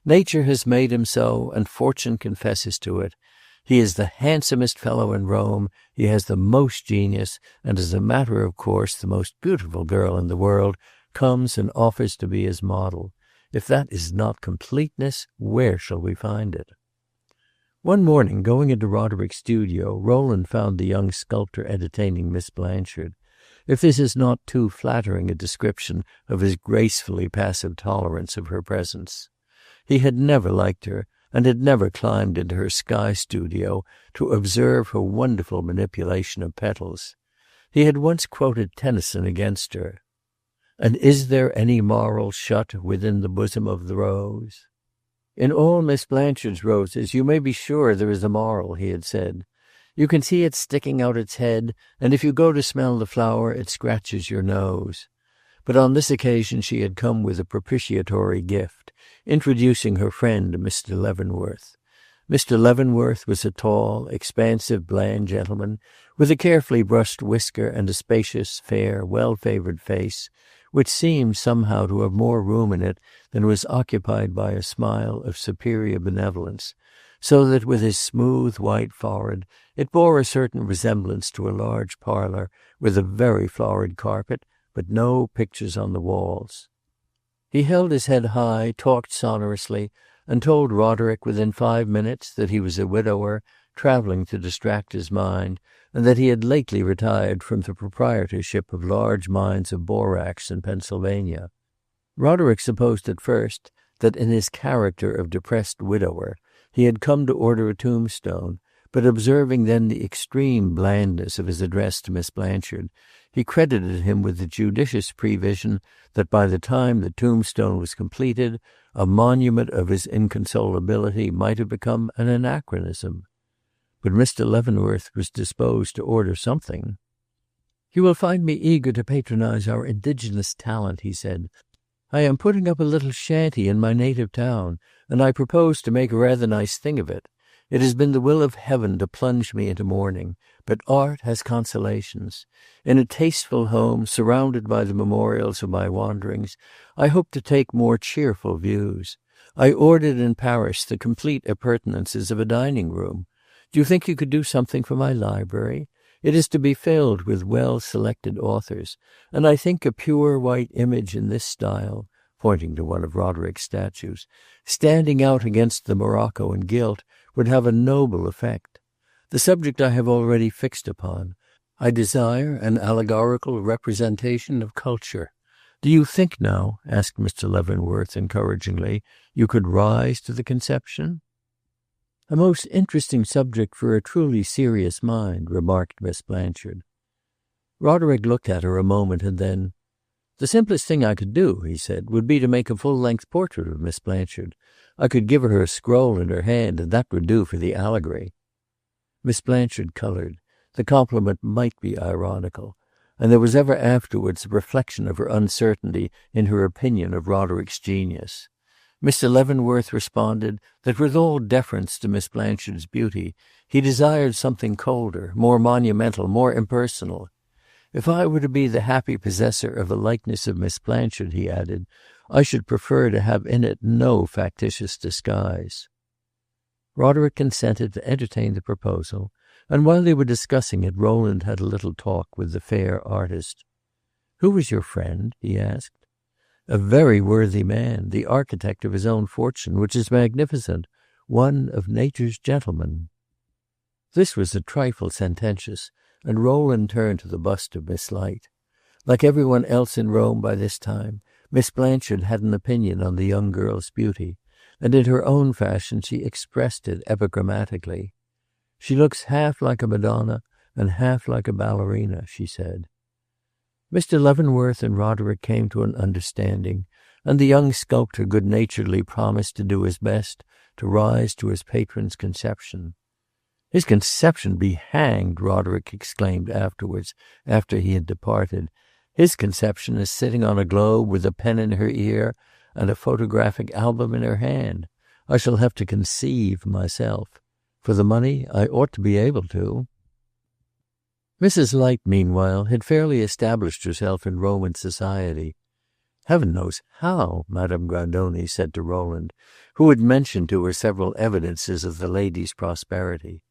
Nature has made him so, and fortune confesses to it. He is the handsomest fellow in Rome, he has the most genius, and as a matter of course the most beautiful girl in the world comes and offers to be his model. If that is not completeness, where shall we find it? One morning, going into Roderick's studio, Rowland found the young sculptor entertaining Miss Blanchard. If this is not too flattering a description of his gracefully passive tolerance of her presence. He had never liked her, and had never climbed into her sky studio to observe her wonderful manipulation of petals. He had once quoted Tennyson against her. "And is there any moral shut within the bosom of the rose?" "In all Miss Blanchard's roses you may be sure there is a moral," he had said. "You can see it sticking out its head, and if you go to smell the flower it scratches your nose." But on this occasion she had come with a propitiatory gift, introducing her friend Mr. Leavenworth. Mr. Leavenworth was a tall, expansive, bland gentleman, with a carefully brushed whisker and a spacious, fair, well-favored face, which seemed somehow to have more room in it than was occupied by a smile of superior benevolence, so that with his smooth white forehead it bore a certain resemblance to a large parlor with a very florid carpet, but no pictures on the walls. He held his head high, talked sonorously, and told Roderick within 5 minutes that he was a widower traveling to distract his mind, and that he had lately retired from the proprietorship of large mines of borax in Pennsylvania. Roderick supposed at first that in his character of depressed widower he had come to order a tombstone, but observing then the extreme blandness of his address to Miss Blanchard, he credited him with the judicious prevision that by the time the tombstone was completed, a monument of his inconsolability might have become an anachronism. But Mr. Leavenworth was disposed to order something. "You will find me eager to patronize our indigenous talent," he said. "I am putting up a little shanty in my native town, and I propose to make a rather nice thing of it. It has been the will of heaven to plunge me into mourning, but art has consolations. In a tasteful home, surrounded by the memorials of my wanderings, I hope to take more cheerful views. I ordered in Paris the complete appurtenances of a dining-room. Do you think you could do something for my library? It is to be filled with well-selected authors, and I think a pure white image in this style," pointing to one of Roderick's statues, "standing out against the morocco and gilt, would have a noble effect. The subject I have already fixed upon. I desire an allegorical representation of culture. Do you think now," asked Mr. Leavenworth encouragingly, "you could rise to the conception?" "A most interesting subject for a truly serious mind," remarked Miss Blanchard. Roderick looked at her a moment, and then, "The simplest thing I could do," he said, "would be to make a full-length portrait of Miss Blanchard. I could give her a scroll in her hand, and that would do for the allegory." Miss Blanchard colored. The compliment might be ironical, and there was ever afterwards a reflection of her uncertainty in her opinion of Roderick's genius. Mr. Leavenworth responded that with all deference to Miss Blanchard's beauty, he desired something colder, more monumental, more impersonal. "If I were to be the happy possessor of a likeness of Miss Blanchard," he added, "I should prefer to have in it no factitious disguise." Roderick consented to entertain the proposal, and while they were discussing it, Rowland had a little talk with the fair artist. "Who was your friend?" he asked. "A very worthy man, the architect of his own fortune, which is magnificent, one of nature's gentlemen." This was a trifle sententious, and Rowland turned to the bust of Miss Light. Like everyone else in Rome by this time, Miss Blanchard had an opinion on the young girl's beauty, and in her own fashion she expressed it epigrammatically. "She looks half like a Madonna and half like a ballerina," she said. Mr. Leavenworth and Roderick came to an understanding, and the young sculptor good-naturedly promised to do his best to rise to his patron's conception. "His conception be hanged!" Roderick exclaimed afterwards, after he had departed. "His conception is sitting on a globe with a pen in her ear and a photographic album in her hand. I shall have to conceive myself. For the money, I ought to be able to." Mrs. Light, meanwhile, had fairly established herself in Roman society. "Heaven knows how," Madame Grandoni said to Rowland, who had mentioned to her several evidences of the lady's prosperity.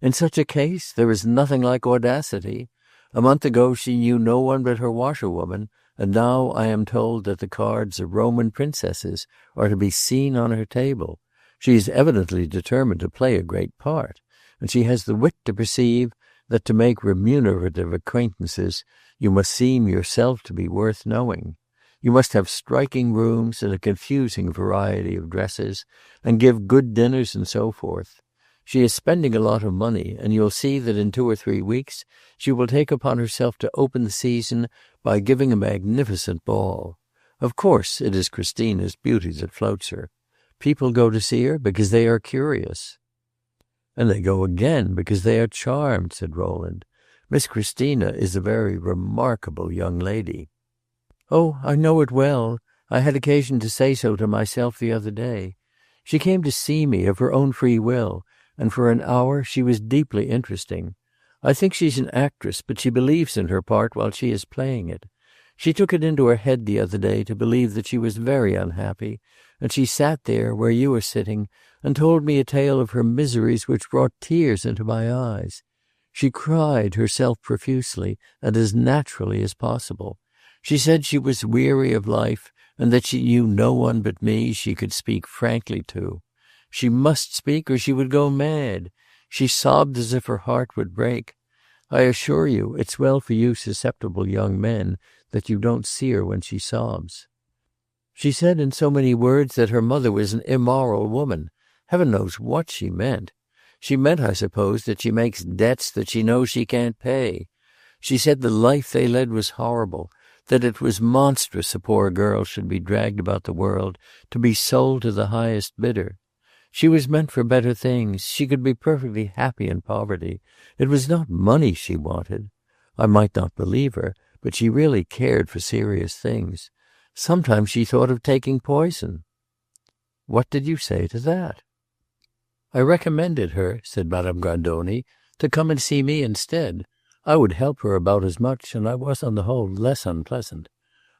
"In such a case there is nothing like audacity. A month ago she knew no one but her washerwoman, and now I am told that the cards of Roman princesses are to be seen on her table. She is evidently determined to play a great part, and she has the wit to perceive that to make remunerative acquaintances you must seem yourself to be worth knowing. You must have striking rooms and a confusing variety of dresses, and give good dinners and so forth. She is spending a lot of money, and you'll see that in 2 or 3 weeks she will take upon herself to open the season by giving a magnificent ball. Of course it is Christina's beauty that floats her. People go to see her because they are curious. And they go again because they are charmed, said Rowland. Miss Christina is a very remarkable young lady. Oh, I know it well. I had occasion to say so to myself the other day. She came to see me of her own free will, and for an hour she was deeply interesting. I think she's an actress, but she believes in her part while she is playing it. She took it into her head the other day to believe that she was very unhappy, and she sat there where you were sitting and told me a tale of her miseries which brought tears into my eyes. She cried herself profusely and as naturally as possible. She said she was weary of life, and that she knew no one but me she could speak frankly to. She must speak or she would go mad. She sobbed as if her heart would break. I assure you it's well for you susceptible young men that you don't see her when she sobs. She said in so many words that her mother was an immoral woman. Heaven knows what she meant. She meant, I suppose, that she makes debts that she knows she can't pay. She said the life they led was horrible, that it was monstrous a poor girl should be dragged about the world, to be sold to the highest bidder. She was meant for better things. She could be perfectly happy in poverty. It was not money she wanted. I might not believe her, but she really cared for serious things. Sometimes she thought of taking poison. What did you say to that? I recommended her, said Madame Grandoni, to come and see me instead. I would help her about as much, and I was on the whole less unpleasant.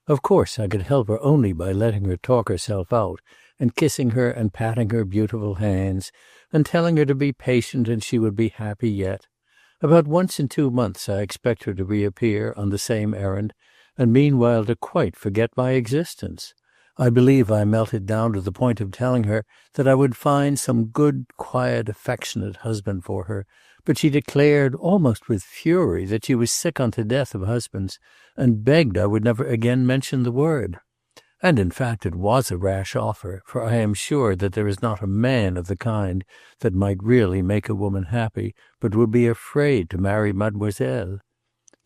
Of course I could help her only by letting her talk herself out, and kissing her and patting her beautiful hands, and telling her to be patient and she would be happy yet. About once in 2 months I expect her to reappear on the same errand, and meanwhile to quite forget my existence. I believe I melted down to the point of telling her that I would find some good, quiet, affectionate husband for her, but she declared, almost with fury, that she was sick unto death of husbands, and begged I would never again mention the word. And in fact it was a rash offer, for I am sure that there is not a man of the kind that might really make a woman happy, but would be afraid to marry mademoiselle.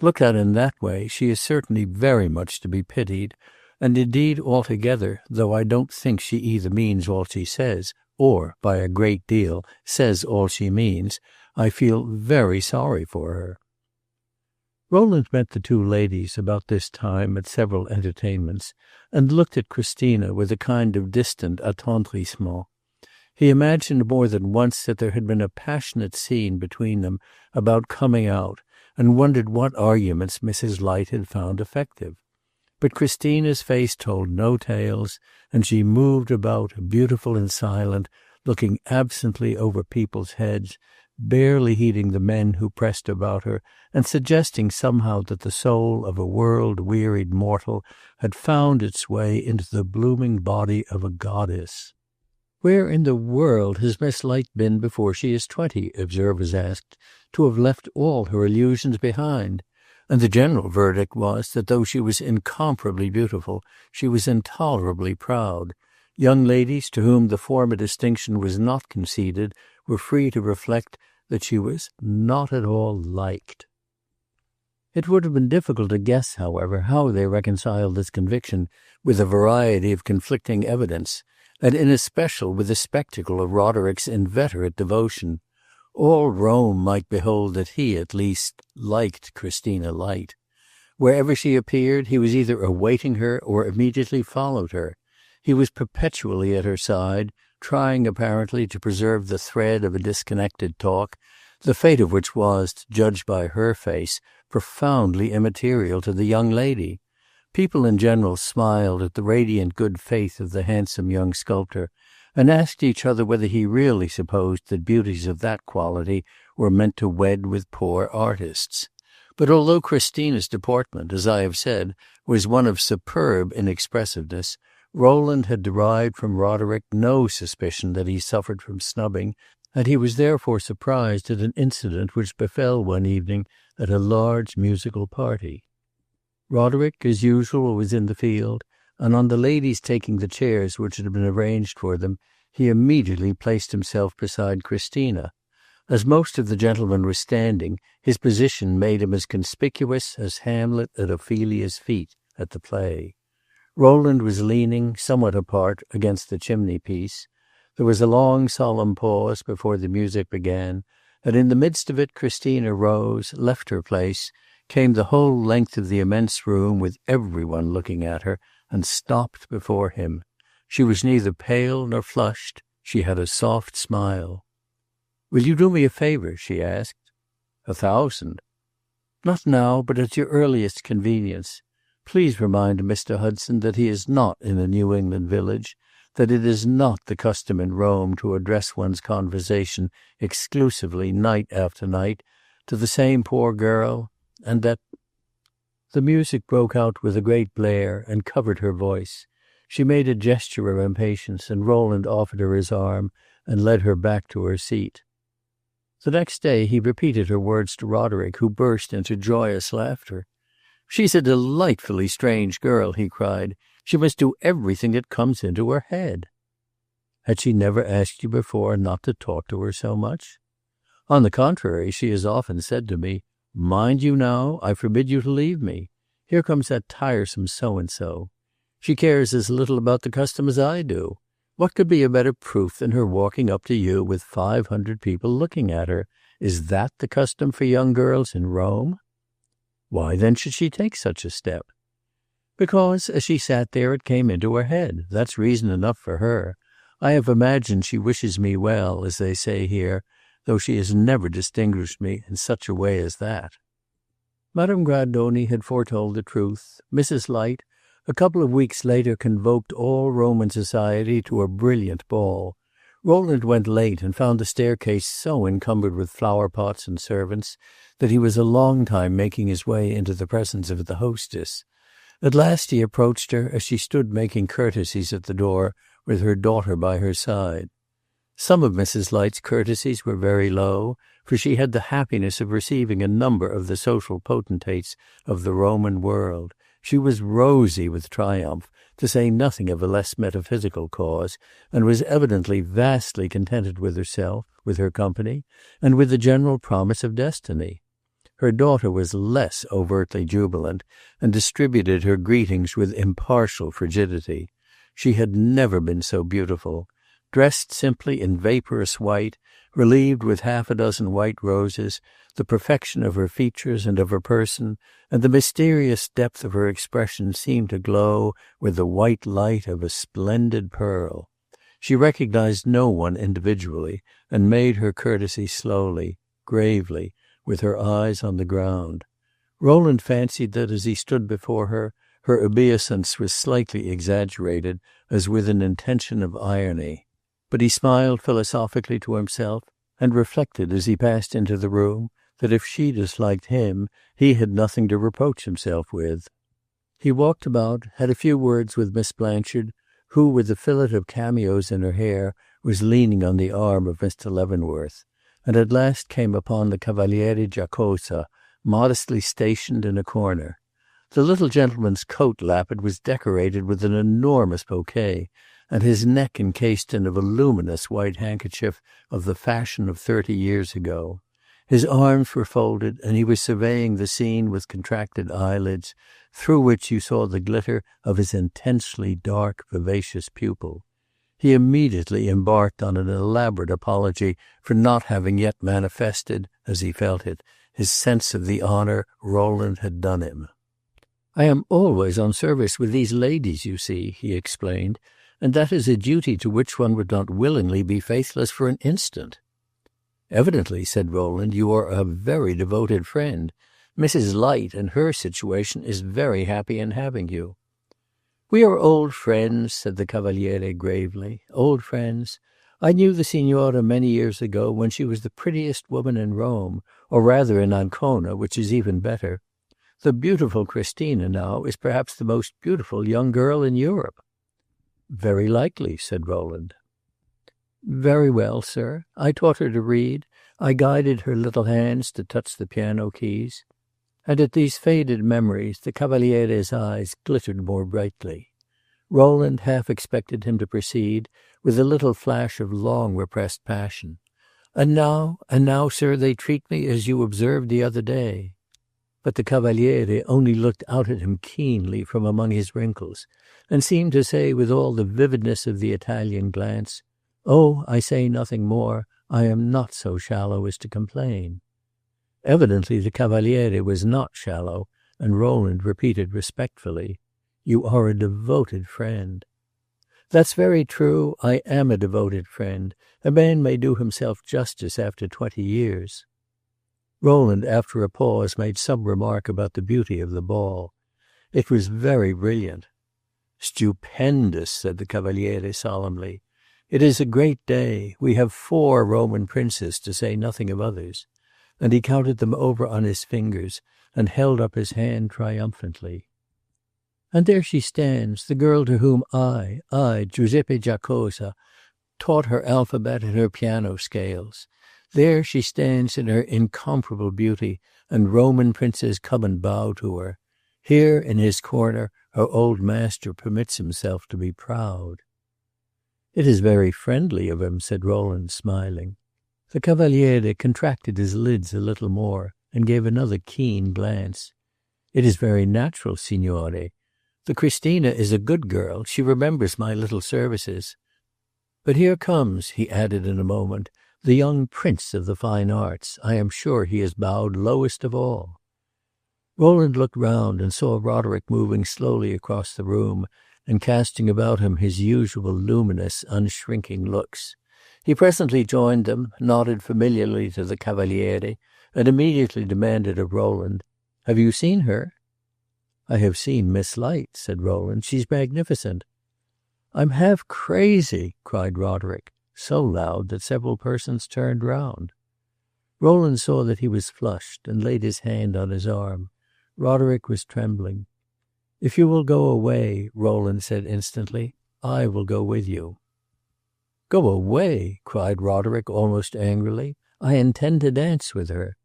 Looked at in that way, she is certainly very much to be pitied, and indeed altogether, though I don't think she either means all she says, or, by a great deal, says all she means, I feel very sorry for her. Rowland met the two ladies about this time at several entertainments, and looked at Christina with a kind of distant attendrissement. He imagined more than once that there had been a passionate scene between them about coming out, and wondered what arguments Mrs. Light had found effective. But Christina's face told no tales, and she moved about, beautiful and silent, looking absently over people's heads, barely heeding the men who pressed about her, and suggesting somehow that the soul of a world-wearied mortal had found its way into the blooming body of a goddess. "Where in the world has Miss Light been before she is 20?" observers asked, "to have left all her illusions behind?" And the general verdict was that though she was incomparably beautiful, she was intolerably proud. Young ladies to whom the former distinction was not conceded were free to reflect that she was not at all liked. It would have been difficult to guess, however, how they reconciled this conviction with a variety of conflicting evidence, and in especial with the spectacle of Roderick's inveterate devotion. All Rome might behold that he, at least, liked Christina Light. Wherever she appeared, he was either awaiting her or immediately followed her. He was perpetually at her side, trying apparently to preserve the thread of a disconnected talk, the fate of which was, to judge by her face, profoundly immaterial to the young lady. People in general smiled at the radiant good faith of the handsome young sculptor, and asked each other whether he really supposed that beauties of that quality were meant to wed with poor artists. But although Christina's deportment, as I have said, was one of superb inexpressiveness, Rowland had derived from Roderick no suspicion that he suffered from snubbing, and he was therefore surprised at an incident which befell one evening at a large musical party. Roderick, as usual, was in the field, and on the ladies taking the chairs which had been arranged for them, he immediately placed himself beside Christina. As most of the gentlemen were standing, his position made him as conspicuous as Hamlet at Ophelia's feet at the play. Rowland was leaning, somewhat apart, against the chimney-piece. There was a long solemn pause before the music began, and in the midst of it Christina rose, left her place, came the whole length of the immense room with every one looking at her, and stopped before him. She was neither pale nor flushed. She had a soft smile. "Will you do me a favor?" she asked. "1,000." "Not now, but at your earliest convenience. Please remind Mr. Hudson that he is not in a New England village, that it is not the custom in Rome to address one's conversation exclusively, night after night, to the same poor girl, and that—" The music broke out with a great blare and covered her voice. She made a gesture of impatience, and Rowland offered her his arm and led her back to her seat. The next day he repeated her words to Roderick, who burst into joyous laughter. "She's a delightfully strange girl," he cried. "She must do everything that comes into her head." "Had she never asked you before not to talk to her so much?" "On the contrary, she has often said to me, 'Mind you now, I forbid you to leave me. Here comes that tiresome so-and-so.' She cares as little about the custom as I do. What could be a better proof than her walking up to you with 500 people looking at her? Is that the custom for young girls in Rome?" "Why then should she take such a step?" "Because, as she sat there, it came into her head. That's reason enough for her. I have imagined she wishes me well, as they say here, though she has never distinguished me in such a way as that." Madame Grandoni had foretold the truth. Mrs. Light, a couple of weeks later, convoked all Roman society to a brilliant ball. Rowland went late and found the staircase so encumbered with flower-pots and servants that he was a long time making his way into the presence of the hostess. At last he approached her as she stood making courtesies at the door with her daughter by her side. Some of Mrs. Light's courtesies were very low, for she had the happiness of receiving a number of the social potentates of the Roman world. She was rosy with triumph, to say nothing of a less metaphysical cause, and was evidently vastly contented with herself, with her company, and with the general promise of destiny. Her daughter was less overtly jubilant, and distributed her greetings with impartial frigidity. She had never been so beautiful. Dressed simply in vaporous white, relieved with half a dozen white roses, the perfection of her features and of her person, and the mysterious depth of her expression seemed to glow with the white light of a splendid pearl. She recognized no one individually, and made her courtesy slowly, gravely, with her eyes on the ground. Rowland fancied that, as he stood before her, her obeisance was slightly exaggerated, as with an intention of irony. But he smiled philosophically to himself, and reflected as he passed into the room that if she disliked him, he had nothing to reproach himself with. He walked about, had a few words with Miss Blanchard, who, with a fillet of cameos in her hair, was leaning on the arm of Mr. Leavenworth, and at last came upon the Cavaliere Giacosa, modestly stationed in a corner. The little gentleman's coat lappet was decorated with an enormous bouquet, and his neck encased in a voluminous white handkerchief of the fashion of 30 years ago. His arms were folded, and he was surveying the scene with contracted eyelids, through which you saw the glitter of his intensely dark, vivacious pupil. He immediately embarked on an elaborate apology for not having yet manifested, as he felt it, his sense of the honor Rowland had done him. "I am always on service with these ladies, you see," he explained, "and that is a duty to which one would not willingly be faithless for an instant." "Evidently," said Rowland, "you are a very devoted friend. Mrs. Light, in her situation, is very happy in having you." "We are old friends," said the Cavaliere gravely, "old friends. I knew the Signora many years ago, when she was the prettiest woman in Rome, or rather in Ancona, which is even better. The beautiful Christina, now, is perhaps the most beautiful young girl in Europe." "Very likely," said Rowland. "Very well, sir. I taught her to read. I guided her little hands to touch the piano keys." And at these faded memories the Cavaliere's eyes glittered more brightly. Rowland half expected him to proceed with a little flash of long repressed passion. And now, sir, they treat me as you observed the other day." But the Cavaliere only looked out at him keenly from among his wrinkles, and seemed to say with all the vividness of the Italian glance, "Oh, I say nothing more. I am not so shallow as to complain." Evidently the Cavaliere was not shallow, and Rowland repeated respectfully, "You are a devoted friend." "That's very true. I am a devoted friend. A man may do himself justice after 20 years." Rowland, after a pause, made some remark about the beauty of the ball. "It was very brilliant." "Stupendous," said the Cavaliere solemnly. "It is a great day. We have 4 Roman princes, to say nothing of others." And he counted them over on his fingers, and held up his hand triumphantly. "And there she stands, the girl to whom I, Giuseppe Giacosa, taught her alphabet and her piano scales. There she stands in her incomparable beauty, and Roman princes come and bow to her. Here, in his corner, her old master permits himself to be proud." "It is very friendly of him," said Rowland, smiling. The Cavaliere contracted his lids a little more, and gave another keen glance. "It is very natural, signore. The Christina is a good girl. She remembers my little services. But here comes," he added in a moment, "the young prince of the fine arts. I am sure he has bowed lowest of all." Rowland looked round and saw Roderick moving slowly across the room and casting about him his usual luminous, unshrinking looks. He presently joined them, nodded familiarly to the Cavaliere, and immediately demanded of Rowland, "Have you seen her?" "I have seen Miss Light," said Rowland. "She's magnificent." "I'm half crazy," cried Roderick, so loud that several persons turned round. Rowland saw that he was flushed, and laid his hand on his arm. Roderick was trembling. "If you will go away," Rowland said instantly, "I will go with you." "Go away!" cried Roderick almost angrily. "I intend to dance with her."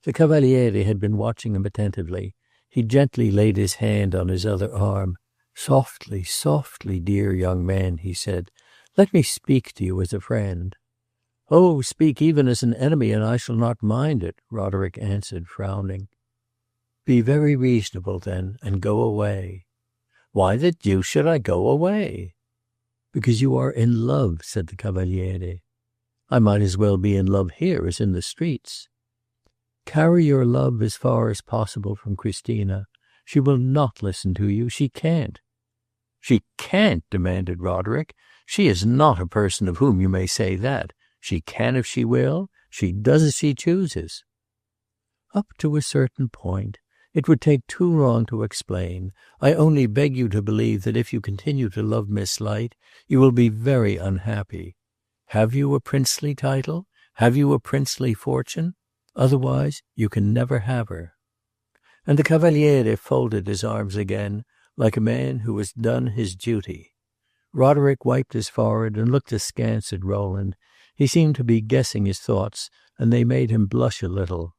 The Cavaliere had been watching him attentively. He gently laid his hand on his other arm. "Softly, softly, dear young man," he said. "Let me speak to you as a friend." "Oh, speak even as an enemy, and I shall not mind it," Roderick answered, frowning. "Be very reasonable, then, and go away." "Why the deuce should I go away?" "Because you are in love," said the Cavaliere. "I might as well be in love here as in the streets." "Carry your love as far as possible from Christina. She will not listen to you. She can't." "She can't?" demanded Roderick. "She is not a person of whom you may say that. She can if she will. She does as she chooses." "Up to a certain point. It would take too long to explain. I only beg you to believe that if you continue to love Miss Light, you will be very unhappy. Have you a princely title? Have you a princely fortune? Otherwise, you can never have her." And the Cavaliere folded his arms again, like a man who has done his duty. Roderick wiped his forehead and looked askance at Rowland. He seemed to be guessing his thoughts, and they made him blush a little.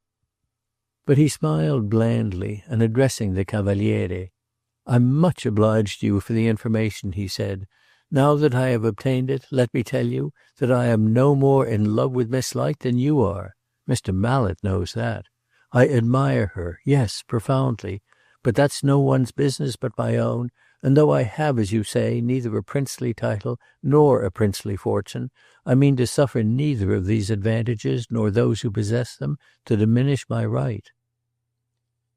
But he smiled blandly, and addressing the Cavaliere, "I'm much obliged to you for the information," he said. "Now that I have obtained it, let me tell you that I am no more in love with Miss Light than you are. Mr. Mallet knows that. I admire her, yes, profoundly, but that's no one's business but my own, and though I have, as you say, neither a princely title nor a princely fortune, I mean to suffer neither of these advantages nor those who possess them to diminish my right."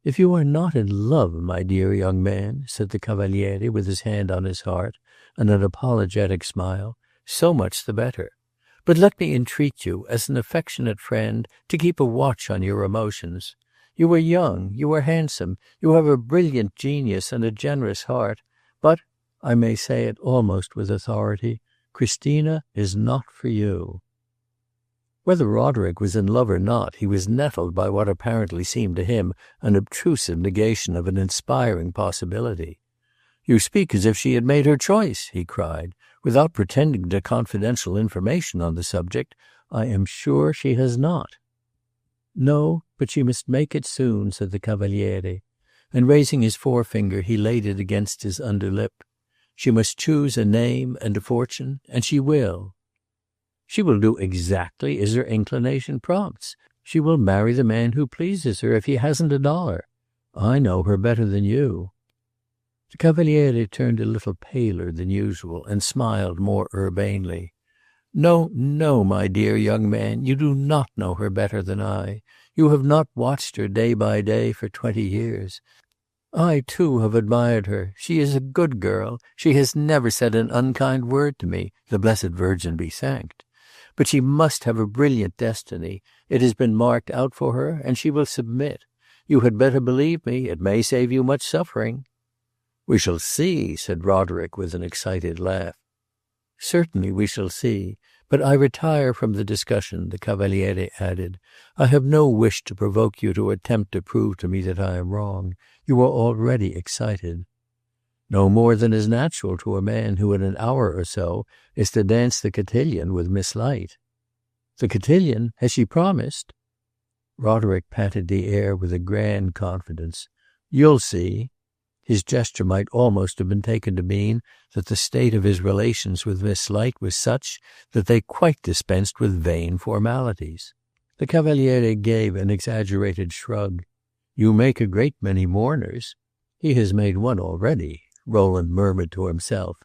"If you are not in love, my dear young man," said the Cavaliere with his hand on his heart and an apologetic smile, "so much the better. But let me entreat you, as an affectionate friend, to keep a watch on your emotions. You are young, you are handsome, you have a brilliant genius and a generous heart, but, I may say it almost with authority, Christina is not for you." Whether Roderick was in love or not, he was nettled by what apparently seemed to him an obtrusive negation of an inspiring possibility. "You speak as if she had made her choice," he cried. "Without pretending to confidential information on the subject, I am sure she has not." "No, but she must make it soon," said the Cavaliere, and raising his forefinger he laid it against his under lip. "She must choose a name and a fortune, and she will." "She will do exactly as her inclination prompts. She will marry the man who pleases her if he hasn't a dollar. I know her better than you." The Cavaliere turned a little paler than usual and smiled more urbanely. "No, no, my dear young man, you do not know her better than I. You have not watched her day by day for 20 years. I, too, have admired her. She is a good girl. She has never said an unkind word to me, the Blessed Virgin be thanked. But she must have a brilliant destiny. It has been marked out for her, and she will submit. You had better believe me. It may save you much suffering." "We shall see," said Roderick with an excited laugh. "Certainly we shall see. But I retire from the discussion," the Cavaliere added. "I have no wish to provoke you to attempt to prove to me that I am wrong. You are already excited." "No more than is natural to a man who in an hour or so is to dance the cotillion with Miss Light." "The cotillion? Has she promised?" Roderick patted the air with a grand confidence. "You'll see." His gesture might almost have been taken to mean that the state of his relations with Miss Light was such that they quite dispensed with vain formalities. The Cavaliere gave an exaggerated shrug. "You make a great many mourners." "He has made one already," Rowland murmured to himself.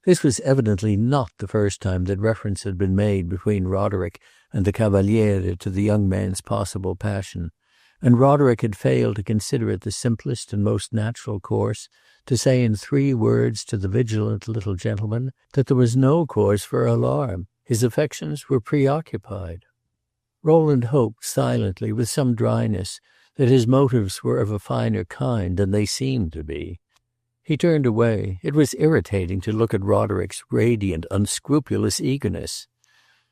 This was evidently not the first time that reference had been made between Roderick and the Cavaliere to the young man's possible passion, and Roderick had failed to consider it the simplest and most natural course to say in 3 words to the vigilant little gentleman that there was no cause for alarm. His affections were preoccupied. Rowland hoped silently, with some dryness, that his motives were of a finer kind than they seemed to be. He turned away. It was irritating to look at Roderick's radiant, unscrupulous eagerness.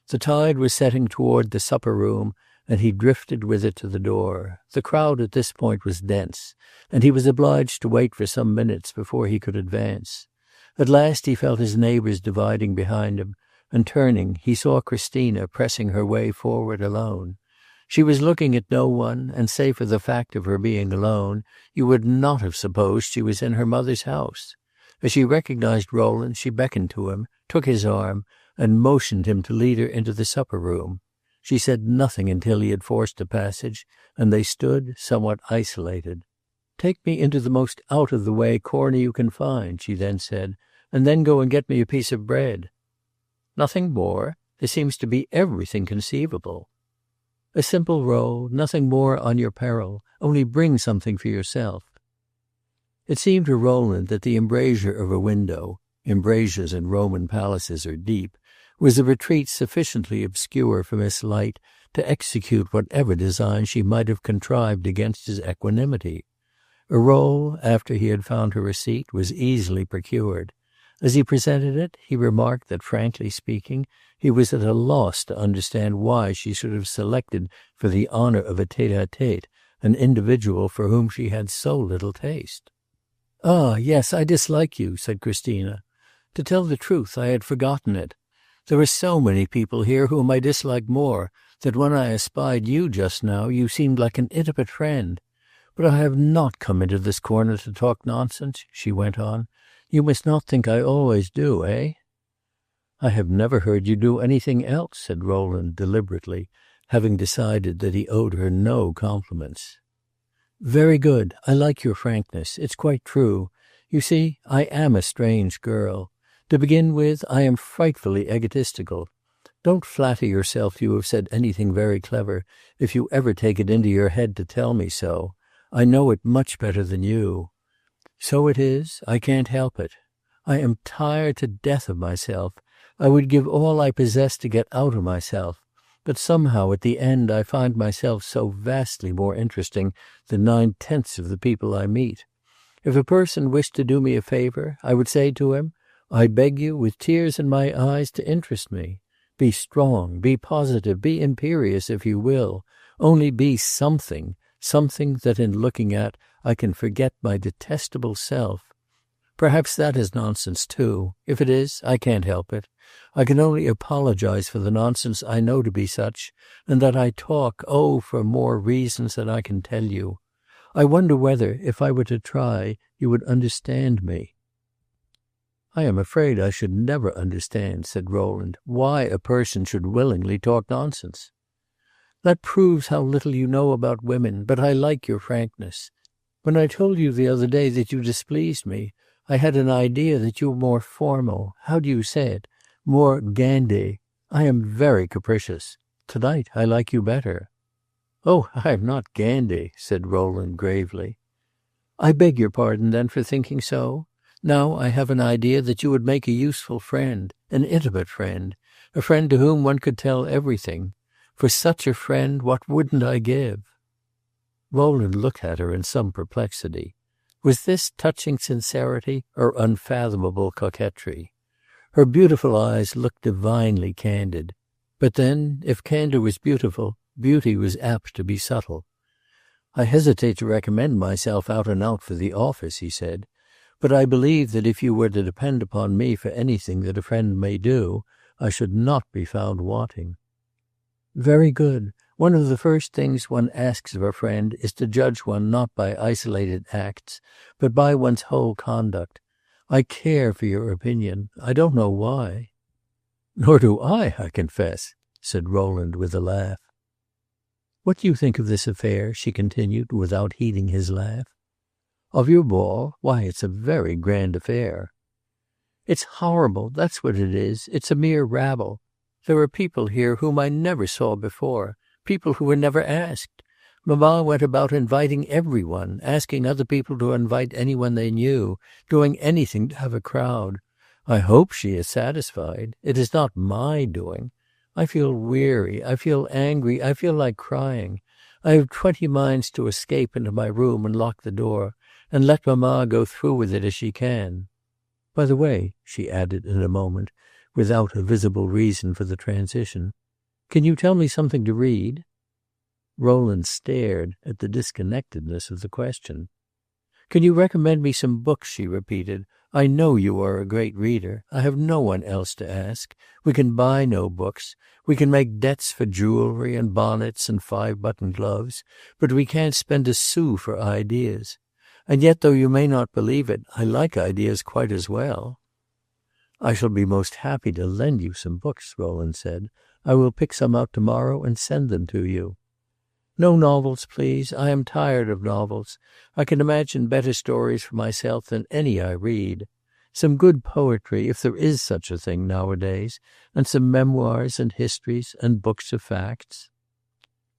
The tide was setting toward the supper-room, and he drifted with it to the door. The crowd at this point was dense, and he was obliged to wait for some minutes before he could advance. At last he felt his neighbors dividing behind him, and turning, he saw Christina pressing her way forward alone. She was looking at no one, and save for the fact of her being alone, you would not have supposed she was in her mother's house. As she recognized Rowland, she beckoned to him, took his arm, and motioned him to lead her into the supper-room. She said nothing until he had forced a passage, and they stood somewhat isolated. "Take me into the most out-of-the-way corner you can find," she then said, "and then go and get me a piece of bread." "Nothing more? There seems to be everything conceivable." "A simple roll, nothing more on your peril. Only bring something for yourself." It seemed to Rowland that the embrasure of a window — embrasures in Roman palaces are deep — was a retreat sufficiently obscure for Miss Light to execute whatever design she might have contrived against his equanimity. A roll, after he had found her a seat, was easily procured. As he presented it, he remarked that, frankly speaking, he was at a loss to understand why she should have selected for the honor of a tete-a-tete an individual for whom she had so little taste. "Ah, yes, I dislike you," said Christina. "To tell the truth, I had forgotten it. There are so many people here whom I dislike more, that when I espied you just now, you seemed like an intimate friend. But I have not come into this corner to talk nonsense," she went on. "You must not think I always do, eh?" "I have never heard you do anything else," said Rowland deliberately, having decided that he owed her no compliments. "Very good. I like your frankness. It's quite true. You see, I am a strange girl. To begin with, I am frightfully egotistical. Don't flatter yourself you have said anything very clever if you ever take it into your head to tell me so. I know it much better than you. So it is. I can't help it. I am tired to death of myself. I would give all I possess to get out of myself. But somehow at the end I find myself so vastly more interesting than 9/10 of the people I meet. If a person wished to do me a favor, I would say to him, I beg you, with tears in my eyes, to interest me. Be strong, be positive, be imperious if you will. Only be something, something that in looking at I can forget my detestable self. Perhaps that is nonsense, too. If it is, I can't help it. I can only apologize for the nonsense I know to be such, and that I talk, oh, for more reasons than I can tell you. I wonder whether, if I were to try, you would understand me." "I am afraid I should never understand," said Rowland, "why a person should willingly talk nonsense." "That proves how little you know about women, but I like your frankness. When I told you the other day that you displeased me, I had an idea that you were more formal, how do you say it, more gandé. I am very capricious. To-night I like you better." "Oh, I am not gandé," said Rowland gravely. "I beg your pardon, then, for thinking so. Now I have an idea that you would make a useful friend, an intimate friend, a friend to whom one could tell everything. For such a friend what wouldn't I give?" Rowland looked at her in some perplexity. Was this touching sincerity or unfathomable coquetry? Her beautiful eyes looked divinely candid. But then, if candor was beautiful, beauty was apt to be subtle. "I hesitate to recommend myself out and out for the office," he said, "but I believe that if you were to depend upon me for anything that a friend may do, I should not be found wanting." "Very good. One of the first things one asks of a friend is to judge one not by isolated acts, but by one's whole conduct. I care for your opinion. I don't know why." "Nor do I confess," said Rowland with a laugh. "What do you think of this affair?" she continued, without heeding his laugh. "Of your ball? Why, it's a very grand affair." "It's horrible, that's what it is. It's a mere rabble. There are people here whom I never saw before, people who were never asked. Mamma went about inviting every one, asking other people to invite any one they knew, doing anything to have a crowd. I hope she is satisfied. It is not my doing. I feel weary, I feel angry, I feel like crying. I have 20 minds to escape into my room and lock the door, and let mamma go through with it as she can. By the way," she added in a moment, without a visible reason for the transition, "can you tell me something to read?" Rowland stared at the disconnectedness of the question. "Can you recommend me some books?" she repeated. "I know you are a great reader. I have no one else to ask. We can buy no books. We can make debts for jewelry and bonnets and 5-button gloves, but we can't spend a sou for ideas. And yet, though you may not believe it, I like ideas quite as well." "I shall be most happy to lend you some books," Rowland said. "I will pick some out to-morrow and send them to you." "No novels, please. I am tired of novels. I can imagine better stories for myself than any I read. Some good poetry, if there is such a thing nowadays, and some memoirs and histories and books of facts."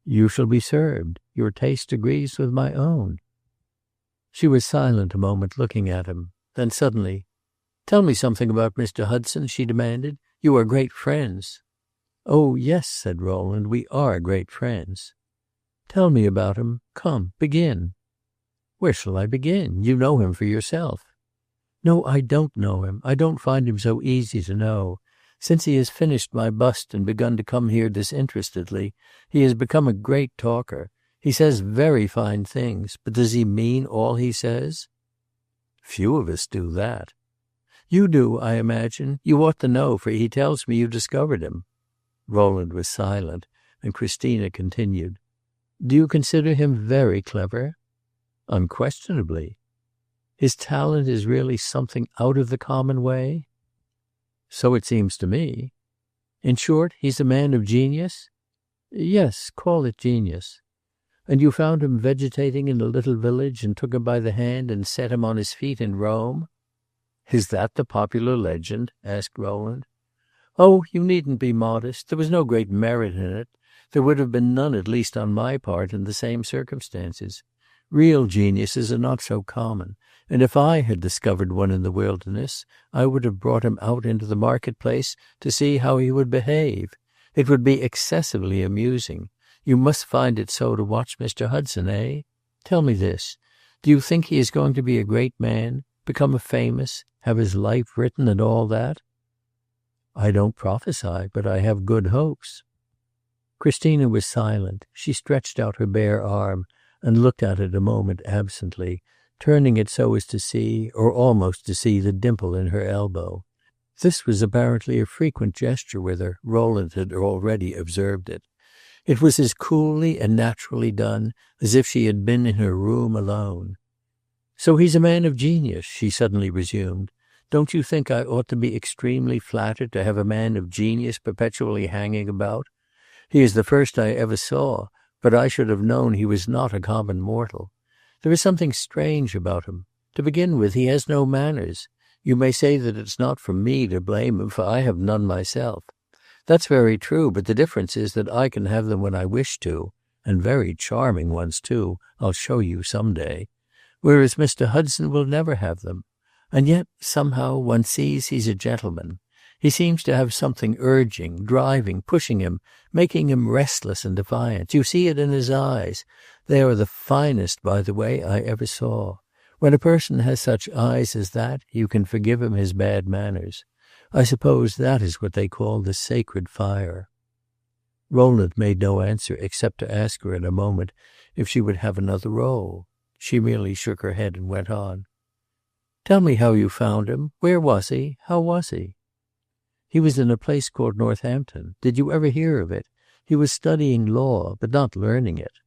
"You shall be served. Your taste agrees with my own." She was silent a moment, looking at him. Then suddenly, "Tell me something about Mr. Hudson," she demanded. "You are great friends." "Oh, yes," said Rowland, "we are great friends." "Tell me about him. Come, begin." "Where shall I begin? You know him for yourself." "No, I don't know him. I don't find him so easy to know. Since he has finished my bust and begun to come here disinterestedly, he has become a great talker. He says very fine things, but does he mean all he says?" "Few of us do that." "You do, I imagine. You ought to know, for he tells me you discovered him." Rowland was silent, and Christina continued. "Do you consider him very clever?" "Unquestionably." "His talent is really something out of the common way?" "So it seems to me." "In short, he's a man of genius?" "Yes, call it genius." "And you found him vegetating in a little village and took him by the hand and set him on his feet in Rome?" "Is that the popular legend?" asked Rowland. "Oh, you needn't be modest. There was no great merit in it. There would have been none, at least on my part, in the same circumstances. Real geniuses are not so common, and if I had discovered one in the wilderness, I would have brought him out into the market-place to see how he would behave. It would be excessively amusing. You must find it so to watch Mr. Hudson, eh? Tell me this. Do you think he is going to be a great man, become a famous, have his life written and all that?" I don't prophesy, but I have good hopes." Christina was silent. She stretched out her bare arm and looked at it a moment absently, turning it so as to see, or almost to see, the dimple in her elbow. This was apparently a frequent gesture with her. Rowland had already observed it. It was as coolly and naturally done as if she had been in her room alone. "So he's a man of genius," she suddenly resumed. "Don't you think I ought to be extremely flattered to have a man of genius perpetually hanging about? He is the first I ever saw, but I should have known he was not a common mortal. There is something strange about him. To begin with, he has no manners. You may say that it's not for me to blame him, for I have none myself. That's very true, but the difference is that I can have them when I wish to, and very charming ones, too, I'll show you some day, whereas Mr. Hudson will never have them. And yet, somehow, one sees he's a gentleman. He seems to have something urging, driving, pushing him, making him restless and defiant. You see it in his eyes. They are the finest, by the way, I ever saw. When a person has such eyes as that, you can forgive him his bad manners. I suppose that is what they call the sacred fire." Rowland made no answer except to ask her in a moment if she would have another roll. She merely shook her head and went on. "Tell me how you found him. Where was he? How was he?" "He was in a place called Northampton. Did you ever hear of it? He was studying law, but not learning it."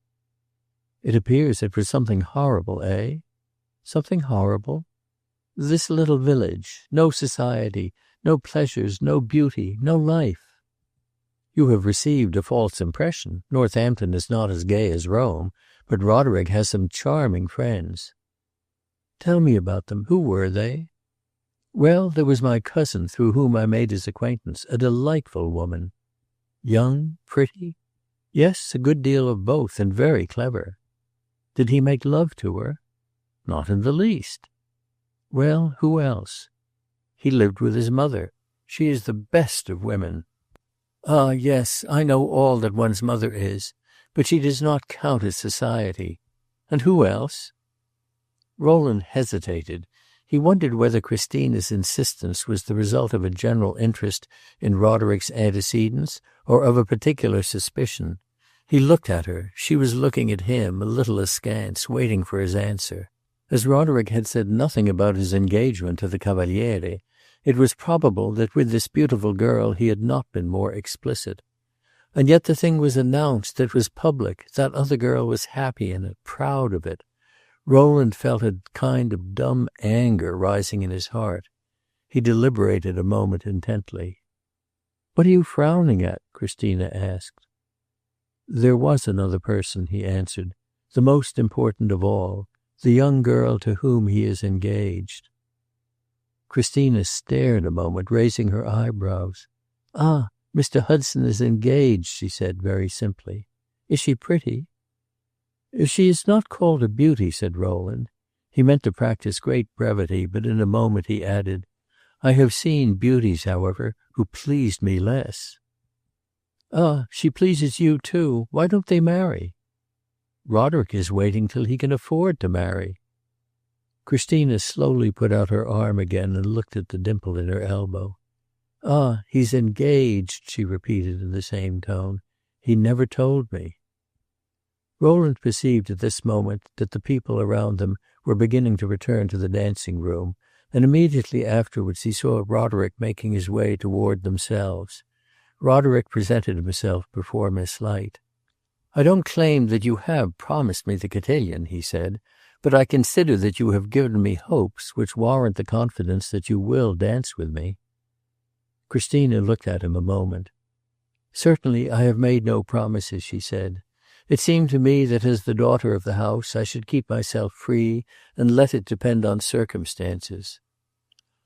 "It appears it was something horrible, eh?" "Something horrible?" "This little village. No society, no pleasures, no beauty, no life." "You have received a false impression. Northampton is not as gay as Rome, but Roderick has some charming friends." "Tell me about them. Who were they?" "Well, there was my cousin through whom I made his acquaintance, a delightful woman." "Young? Pretty?" "Yes, a good deal of both, and very clever." "Did he make love to her?" "Not in the least." "Well, who else?" "He lived with his mother. She is the best of women." "Ah, yes, I know all that one's mother is, but she does not count as society. And who else?" Rowland hesitated. He wondered whether Christina's insistence was the result of a general interest in Roderick's antecedents or of a particular suspicion. He looked at her. She was looking at him, a little askance, waiting for his answer. As Roderick had said nothing about his engagement to the Cavaliere, it was probable that with this beautiful girl he had not been more explicit. And yet the thing was announced, it was public, that other girl was happy in it, proud of it. Rowland felt a kind of dumb anger rising in his heart. He deliberated a moment intently. "What are you frowning at?" Christina asked. "There was another person," he answered, "the most important of all, the young girl to whom he is engaged." Christina stared a moment, raising her eyebrows. "Ah, Mr. Hudson is engaged," she said very simply. "Is she pretty?" "She is not called a beauty," said Rowland. He meant to practice great brevity, but in a moment he added, "I have seen beauties, however, who pleased me less." "Ah, she pleases you too. Why don't they marry?" "Roderick is waiting till he can afford to marry." Christina slowly put out her arm again and looked at the dimple in her elbow. "Ah, he's engaged," she repeated in the same tone. "He never told me." Rowland perceived at this moment that the people around them were beginning to return to the dancing room, and immediately afterwards he saw Roderick making his way toward themselves. Roderick presented himself before Miss Light. "I don't claim that you have promised me the cotillion," he said, "but I consider that you have given me hopes which warrant the confidence that you will dance with me." Christina looked at him a moment. "Certainly I have made no promises," she said. "It seemed to me that as the daughter of the house I should keep myself free and let it depend on circumstances."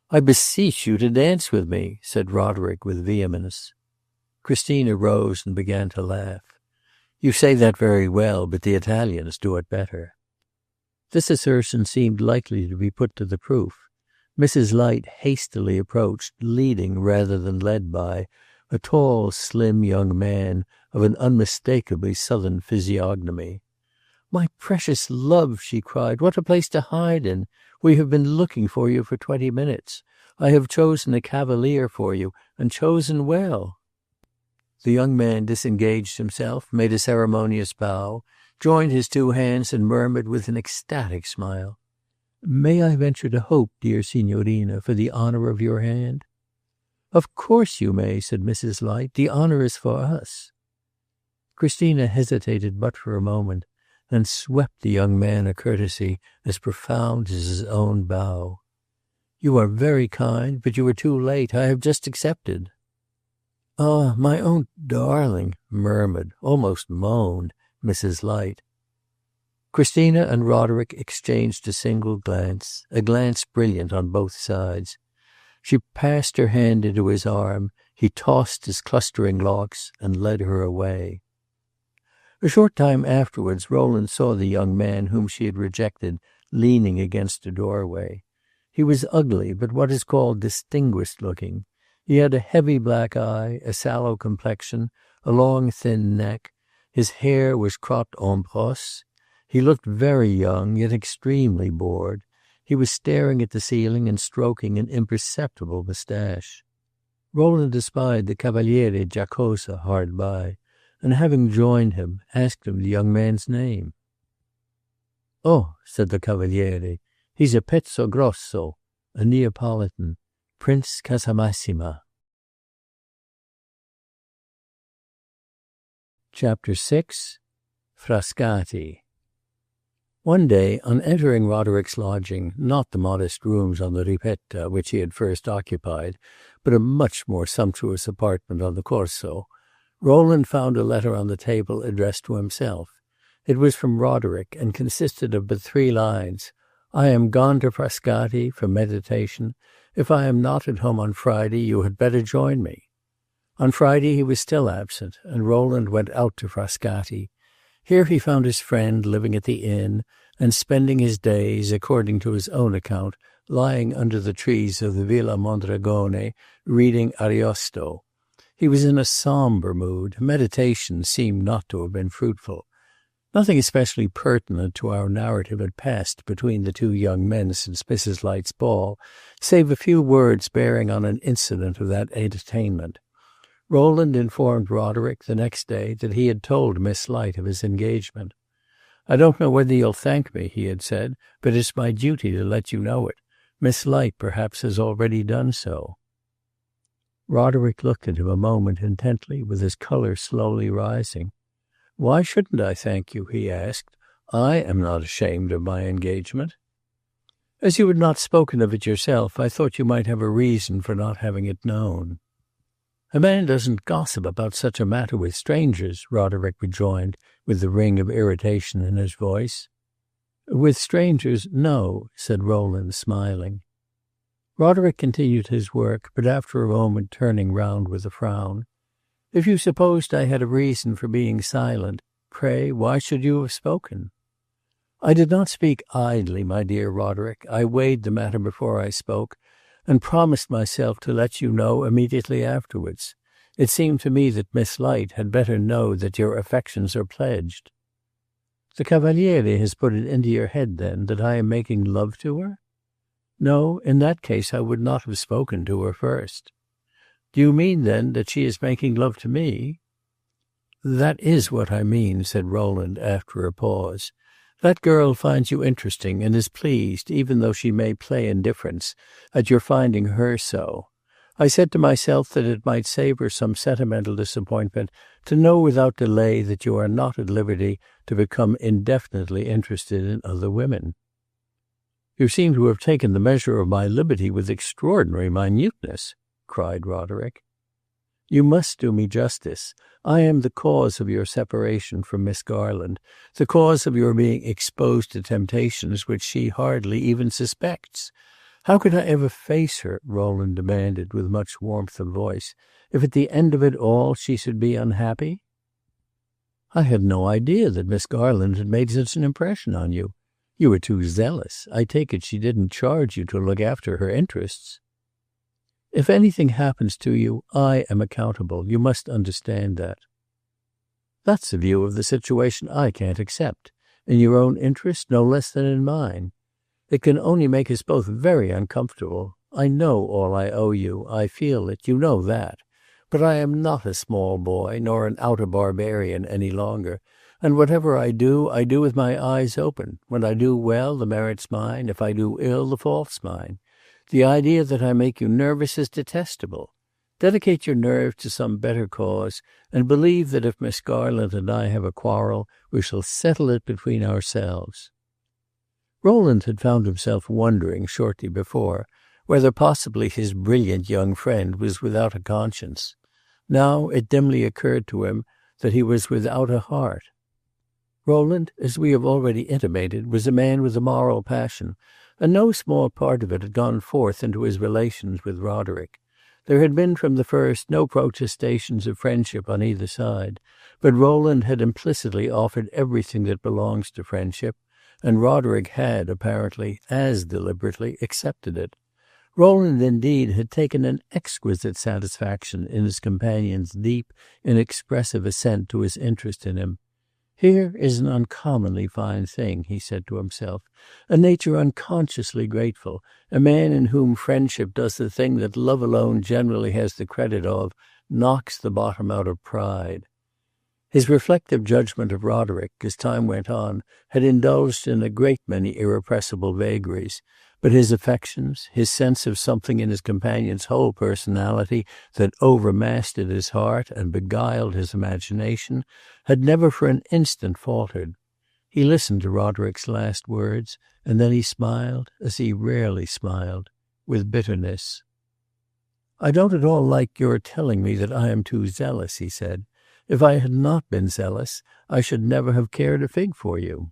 "I beseech you to dance with me," said Roderick with vehemence. Christina rose and began to laugh. "You say that very well, but the Italians do it better." This assertion seemed likely to be put to the proof. Mrs. Light hastily approached, leading rather than led by a tall, slim young man of an unmistakably Southern physiognomy. "My precious love," she cried, "what a place to hide in! We have been looking for you for 20 minutes. I have chosen a cavalier for you, and chosen well." The young man disengaged himself, made a ceremonious bow, joined his two hands, and murmured with an ecstatic smile, "May I venture to hope, dear Signorina, for the honor of your hand?" "Of course you may," said Mrs. Light. "The honor is for us." Christina hesitated but for a moment, then swept the young man a courtesy as profound as his own bow. "You are very kind, but you are too late. I have just accepted." "Ah, my own darling," murmured, almost moaned, Mrs. Light. Christina and Roderick exchanged a single glance, a glance brilliant on both sides. She passed her hand into his arm, he tossed his clustering locks and led her away. A short time afterwards Rowland saw the young man whom she had rejected leaning against a doorway. He was ugly, but what is called distinguished looking. He had a heavy black eye, a sallow complexion, a long thin neck. His hair was cropped en brosse. He looked very young, yet extremely bored. He was staring at the ceiling and stroking an imperceptible moustache. Rowland espied the Cavaliere Giacosa hard by, and having joined him, asked him the young man's name. "Oh," said the Cavaliere, "he's a pezzo grosso, a Neapolitan, Prince Casamassima." Chapter 6. Frascati. One day, on entering Roderick's lodging, not the modest rooms on the Ripetta which he had first occupied, but a much more sumptuous apartment on the Corso, Rowland found a letter on the table addressed to himself. It was from Roderick, and consisted of but 3 lines. "I am gone to Frascati for meditation. If I am not at home on Friday, you had better join me." On Friday he was still absent, and Rowland went out to Frascati. Here he found his friend living at the inn, and spending his days, according to his own account, lying under the trees of the Villa Mondragone, reading Ariosto. He was in a sombre mood. Meditation seemed not to have been fruitful. Nothing especially pertinent to our narrative had passed between the 2 young men since Mrs. Light's ball, save a few words bearing on an incident of that entertainment. Rowland informed Roderick the next day that he had told Miss Light of his engagement. "I don't know whether you'll thank me," he had said, "but it's my duty to let you know it. Miss Light perhaps has already done so." Roderick looked at him a moment intently, with his color slowly rising. "Why shouldn't I thank you?" he asked. "I am not ashamed of my engagement." "As you had not spoken of it yourself, I thought you might have a reason for not having it known." "A man doesn't gossip about such a matter with strangers," Roderick rejoined, with the ring of irritation in his voice. "With strangers, no," said Rowland, smiling. Roderick continued his work, but after a moment turning round with a frown. "If you supposed I had a reason for being silent, pray why should you have spoken?" "I did not speak idly, my dear Roderick. I weighed the matter before I spoke, and promised myself to let you know immediately afterwards. It seemed to me that Miss Light had better know that your affections are pledged." "The Cavaliere has put it into your head, then, that I am making love to her?" "No, in that case I would not have spoken to her first." "Do you mean, then, that she is making love to me?" "That is what I mean," said Rowland after a pause. "That girl finds you interesting, and is pleased, even though she may play indifference, at your finding her so. I said to myself that it might save her some sentimental disappointment to know without delay that you are not at liberty to become indefinitely interested in other women." "You seem to have taken the measure of my liberty with extraordinary minuteness," cried Roderick. "You must do me justice. I am the cause of your separation from Miss Garland, the cause of your being exposed to temptations which she hardly even suspects. How could I ever face her," Rowland demanded with much warmth of voice, "if at the end of it all she should be unhappy?" "I had no idea that Miss Garland had made such an impression on you. You were too zealous. I take it she didn't charge you to look after her interests." "If anything happens to you, I am accountable. You must understand that." "That's a view of the situation I can't accept. in your own interest no less than in mine. It can only make us both very uncomfortable. I know all I owe you. I feel it. You know that. But I am not a small boy, nor an outer barbarian any longer, and whatever I do with my eyes open. When I do well, the merit's mine. If I do ill, the fault's mine. The idea that I make you nervous is detestable. Dedicate your nerves to some better cause, and believe that if Miss Garland and I have a quarrel, we shall settle it between ourselves." Rowland had found himself wondering shortly before whether possibly his brilliant young friend was without a conscience. Now it dimly occurred to him that he was without a heart. Rowland, as we have already intimated, was a man with a moral passion, and no small part of it had gone forth into his relations with Roderick. There had been from the first no protestations of friendship on either side, but Rowland had implicitly offered everything that belongs to friendship, and Roderick had, apparently, as deliberately accepted it. Rowland, indeed, had taken an exquisite satisfaction in his companion's deep, inexpressive assent to his interest in him. "Here is an uncommonly fine thing," he said to himself, "a nature unconsciously grateful, a man in whom friendship does the thing that love alone generally has the credit of, knocks the bottom out of pride." His reflective judgment of Roderick, as time went on, had indulged in a great many irrepressible vagaries, but his affections, his sense of something in his companion's whole personality that overmastered his heart and beguiled his imagination, had never for an instant faltered. He listened to Roderick's last words, and then he smiled, as he rarely smiled, with bitterness. "I don't at all like your telling me that I am too zealous," he said. "If I had not been zealous, I should never have cared a fig for you."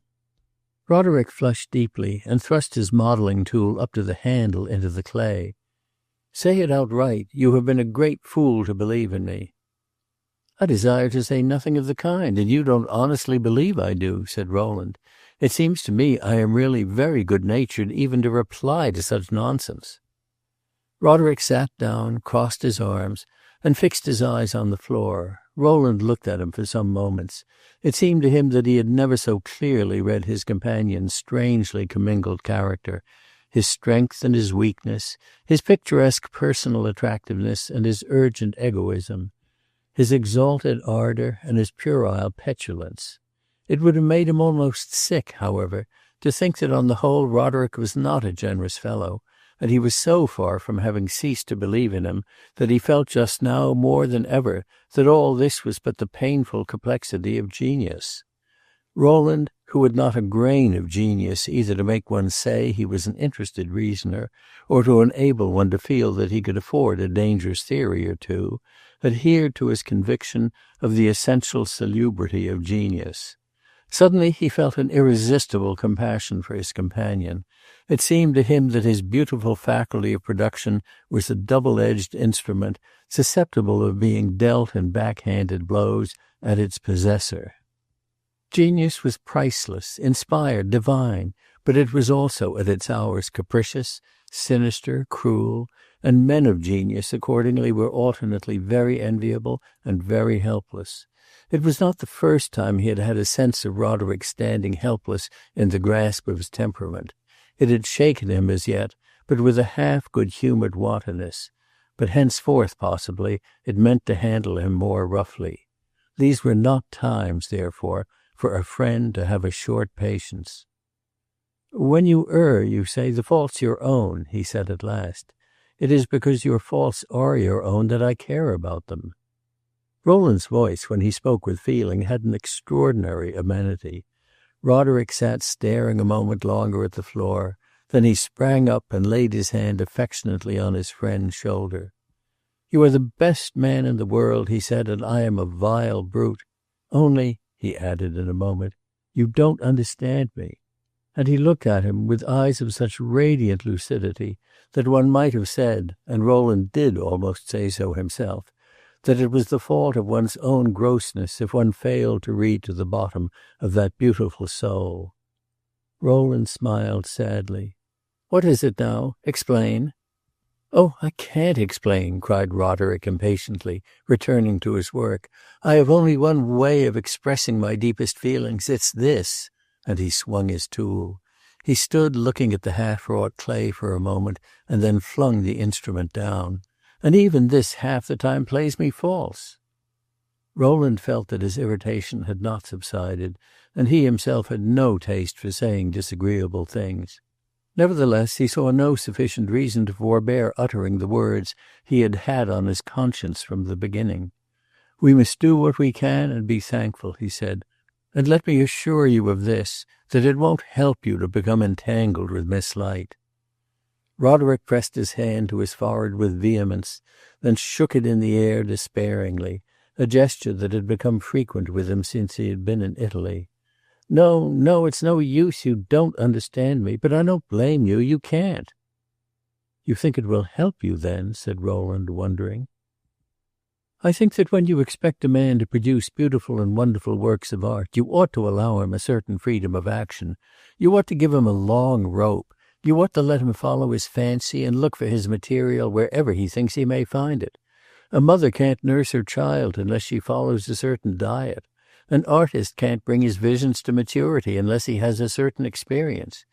Roderick flushed deeply and thrust his modelling tool up to the handle into the clay. "Say it outright. You have been a great fool to believe in me." "I desire to say nothing of the kind, and you don't honestly believe I do," said Rowland. "It seems to me I am really very good-natured even to reply to such nonsense." Roderick sat down, crossed his arms, and fixed his eyes on the floor. Rowland looked at him for some moments. It seemed to him that he had never so clearly read his companion's strangely commingled character, his strength and his weakness, his picturesque personal attractiveness and his urgent egoism, his exalted ardor and his puerile petulance. It would have made him almost sick, however, to think that on the whole Roderick was not a generous fellow, and he was so far from having ceased to believe in him that he felt just now more than ever that all this was but the painful complexity of genius. Rowland, who had not a grain of genius either to make one say he was an interested reasoner or to enable one to feel that he could afford a dangerous theory or two, adhered to his conviction of the essential salubrity of genius. Suddenly he felt an irresistible compassion for his companion. It seemed to him that his beautiful faculty of production was a double-edged instrument, susceptible of being dealt in backhanded blows at its possessor. Genius was priceless, inspired, divine, but it was also at its hours capricious, sinister, cruel, and men of genius accordingly were alternately very enviable and very helpless. It was not the first time he had had a sense of Roderick standing helpless in the grasp of his temperament. It had shaken him as yet, but with a half good-humored wantonness. But henceforth, possibly, it meant to handle him more roughly. These were not times, therefore, for a friend to have a short patience. "When you err, you say, the fault's your own," he said at last. "It is because your faults are your own that I care about them." Rowland's voice, when he spoke with feeling, had an extraordinary amenity. Roderick sat staring a moment longer at the floor. Then he sprang up and laid his hand affectionately on his friend's shoulder. "You are the best man in the world," he said, "and I am a vile brute. Only," he added in a moment, "you don't understand me." And he looked at him with eyes of such radiant lucidity that one might have said, and Rowland did almost say so himself, that it was the fault of one's own grossness if one failed to read to the bottom of that beautiful soul. Rowland smiled sadly. "What is it now? Explain." "Oh, I can't explain," cried Roderick impatiently, returning to his work. "I have only one way of expressing my deepest feelings. It's this," And he swung his tool. He stood looking at the half-wrought clay for a moment, and then flung the instrument down. And even this half the time plays me false. Rowland felt that his irritation had not subsided, and he himself had no taste for saying disagreeable things. Nevertheless, he saw no sufficient reason to forbear uttering the words he had had on his conscience from the beginning. "We must do what we can and be thankful," he said. "And let me assure you of this, that it won't help you to become entangled with Miss Light." Roderick pressed his hand to his forehead with vehemence, then shook it in the air despairingly, a gesture that had become frequent with him since he had been in Italy. "No, no, it's no use. You don't understand me. But I don't blame you. You can't." "You think it will help you, then?" said Rowland, wondering. "I think that when you expect a man to produce beautiful and wonderful works of art, you ought to allow him a certain freedom of action. You ought to give him a long rope. You ought to let him follow his fancy and look for his material wherever he thinks he may find it. A mother can't nurse her child unless she follows a certain diet. An artist can't bring his visions to maturity unless he has a certain experience.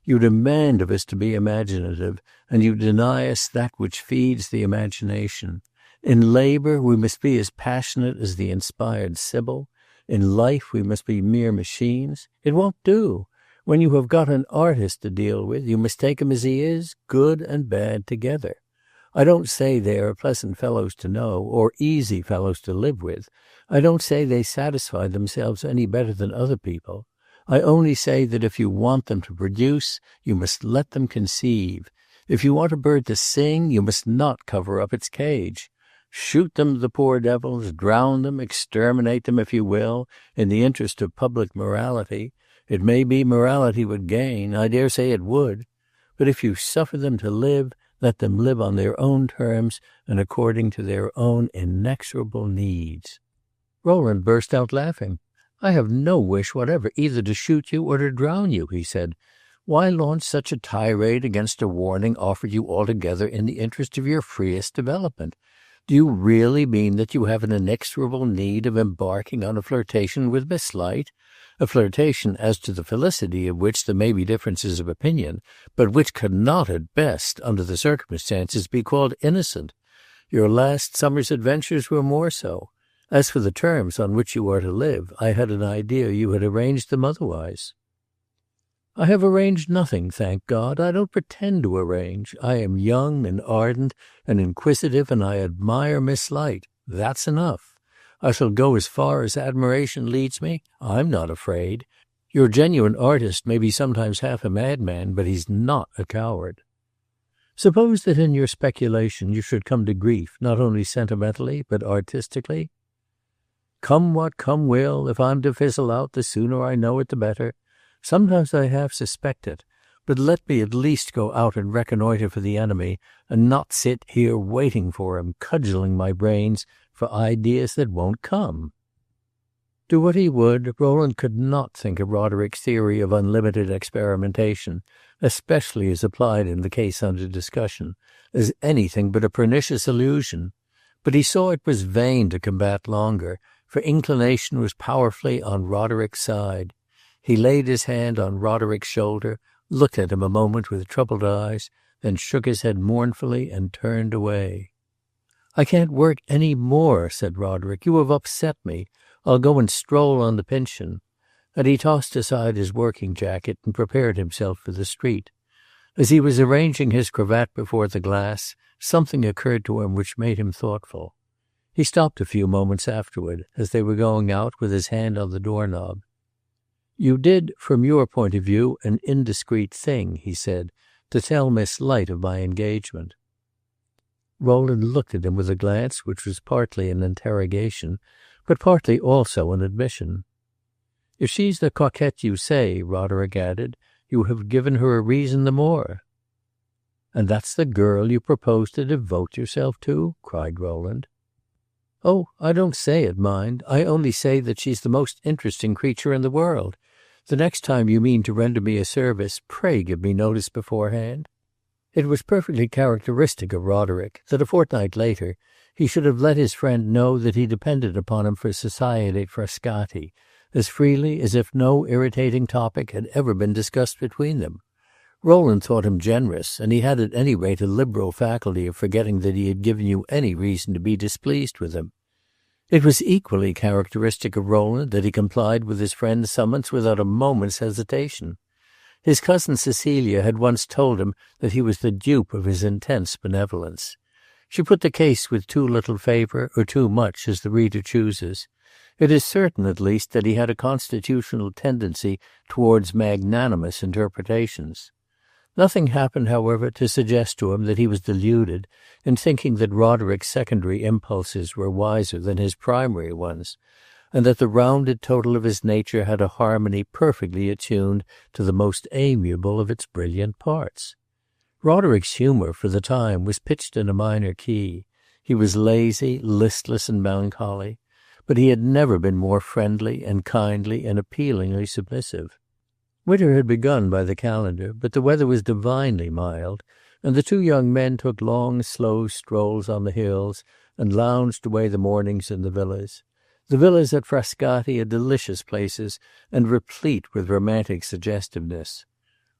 You demand of us to be imaginative, and you deny us that which feeds the imagination. In labor we must be as passionate as the inspired Sibyl. In life we must be mere machines. It won't do. When you have got an artist to deal with, you must take him as he is, good and bad together. I don't say they are pleasant fellows to know, or easy fellows to live with. I don't say they satisfy themselves any better than other people. I only say that if you want them to produce, you must let them conceive. If you want a bird to sing, you must not cover up its cage. Shoot them, the poor devils, drown them, exterminate them if you will, in the interest of public morality. It may be morality would gain, I dare say it would. But if you suffer them to live, let them live on their own terms and according to their own inexorable needs." Rowland burst out laughing. "I have no wish whatever either to shoot you or to drown you," he said. "Why launch such a tirade against a warning offered you altogether in the interest of your freest development? Do you really mean that you have an inexorable need of embarking on a flirtation with Miss Light? A flirtation as to the felicity of which there may be differences of opinion, but which could not at best, under the circumstances, be called innocent. Your last summer's adventures were more so. As for the terms on which you are to live, I had an idea you had arranged them otherwise." "I have arranged nothing, thank God. I don't pretend to arrange. I am young and ardent and inquisitive, and I admire Miss Light. That's enough. I shall go as far as admiration leads me. I'm not afraid. Your genuine artist may be sometimes half a madman, but he's not a coward. Suppose that in your speculation you should come to grief, not only sentimentally, but artistically? Come what come will, if I'm to fizzle out, the sooner I know it the better. Sometimes I half suspect it, but let me at least go out and reconnoitre for the enemy, and not sit here waiting for him, cudgelling my brains for ideas that won't come." Do what he would, Rowland could not think of Roderick's theory of unlimited experimentation, especially as applied in the case under discussion, as anything but a pernicious illusion. But he saw it was vain to combat longer, for inclination was powerfully on Roderick's side. He laid his hand on Roderick's shoulder, looked at him a moment with troubled eyes, then shook his head mournfully and turned away. "I can't work any more," said Roderick. "You have upset me. I'll go and stroll on the Pincian." And he tossed aside his working jacket and prepared himself for the street. As he was arranging his cravat before the glass, something occurred to him which made him thoughtful. He stopped a few moments afterward, as they were going out, with his hand on the doorknob. "You did, from your point of view, an indiscreet thing," he said, "to tell Miss Light of my engagement." Rowland looked at him with a glance which was partly an interrogation, but partly also an admission. "If she's the coquette you say," Roderick added, "you have given her a reason the more." "And that's the girl you propose to devote yourself to?" cried Rowland. "Oh, I don't say it, mind. I only say that she's the most interesting creature in the world. The next time you mean to render me a service, pray give me notice beforehand." It was perfectly characteristic of Roderick that a fortnight later he should have let his friend know that he depended upon him for society at Frascati, as freely as if no irritating topic had ever been discussed between them. Rowland thought him generous, and he had at any rate a liberal faculty of forgetting that he had given you any reason to be displeased with him. It was equally characteristic of Rowland that he complied with his friend's summons without a moment's hesitation. His cousin Cecilia had once told him that he was the dupe of his intense benevolence. She put the case with too little favour, or too much, as the reader chooses. It is certain, at least, that he had a constitutional tendency towards magnanimous interpretations. Nothing happened, however, to suggest to him that he was deluded in thinking that Roderick's secondary impulses were wiser than his primary ones, and that the rounded total of his nature had a harmony perfectly attuned to the most amiable of its brilliant parts. Roderick's humour, for the time, was pitched in a minor key. He was lazy, listless, and melancholy, but he had never been more friendly and kindly and appealingly submissive. Winter had begun by the calendar, but the weather was divinely mild, and the two young men took long, slow strolls on the hills and lounged away the mornings in the villas. The villas at Frascati are delicious places and replete with romantic suggestiveness.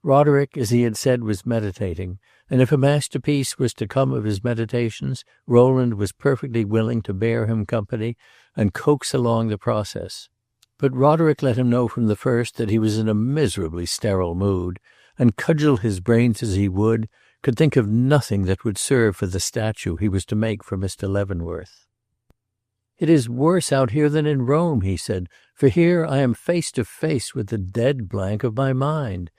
Roderick, as he had said, was meditating, and if a masterpiece was to come of his meditations, Rowland was perfectly willing to bear him company and coax along the process. But Roderick let him know from the first that he was in a miserably sterile mood, and cudgel his brains as he would, could think of nothing that would serve for the statue he was to make for Mr. Leavenworth. "It is worse out here than in Rome," he said, "for here I am face to face with the dead blank of my mind.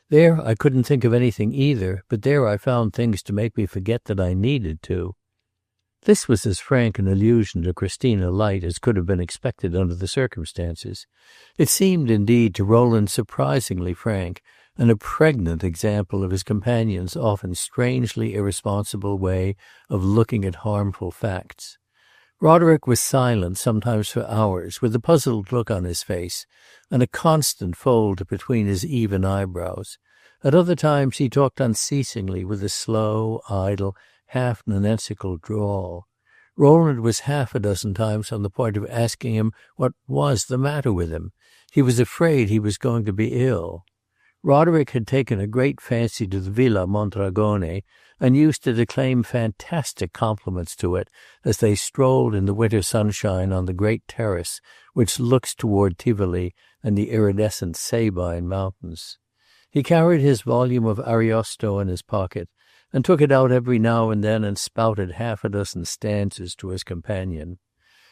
There I couldn't think of anything either, but there I found things to make me forget that I needed to." This was as frank an allusion to Christina Light as could have been expected under the circumstances. It seemed, indeed, to Rowland surprisingly frank, and a pregnant example of his companion's often strangely irresponsible way of looking at harmful facts. Roderick was silent sometimes for hours, with a puzzled look on his face, and a constant fold between his even eyebrows. At other times he talked unceasingly with a slow, idle, half-nonsensical drawl. Rowland was half a dozen times on the point of asking him what was the matter with him. He was afraid he was going to be ill. Roderick had taken a great fancy to the Villa Mondragone, and used to declaim fantastic compliments to it as they strolled in the winter sunshine on the great terrace which looks toward Tivoli and the iridescent Sabine mountains. He carried his volume of Ariosto in his pocket, and took it out every now and then and spouted half a dozen stanzas to his companion.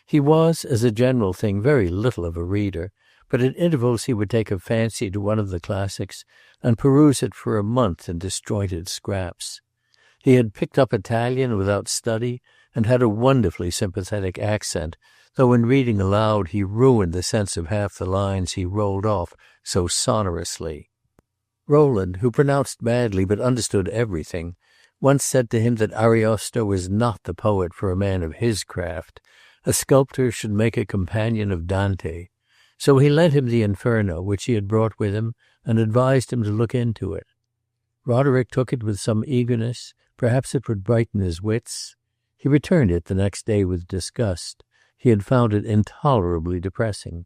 He was, as a general thing, very little of a reader, but at intervals he would take a fancy to one of the classics and peruse it for a month in disjointed scraps. He had picked up Italian without study, and had a wonderfully sympathetic accent, though in reading aloud he ruined the sense of half the lines he rolled off so sonorously. Rowland, who pronounced badly but understood everything, once said to him that Ariosto was not the poet for a man of his craft. A sculptor should make a companion of Dante. So he lent him the Inferno, which he had brought with him, and advised him to look into it. Roderick took it with some eagerness. Perhaps it would brighten his wits. He returned it the next day with disgust. He had found it intolerably depressing.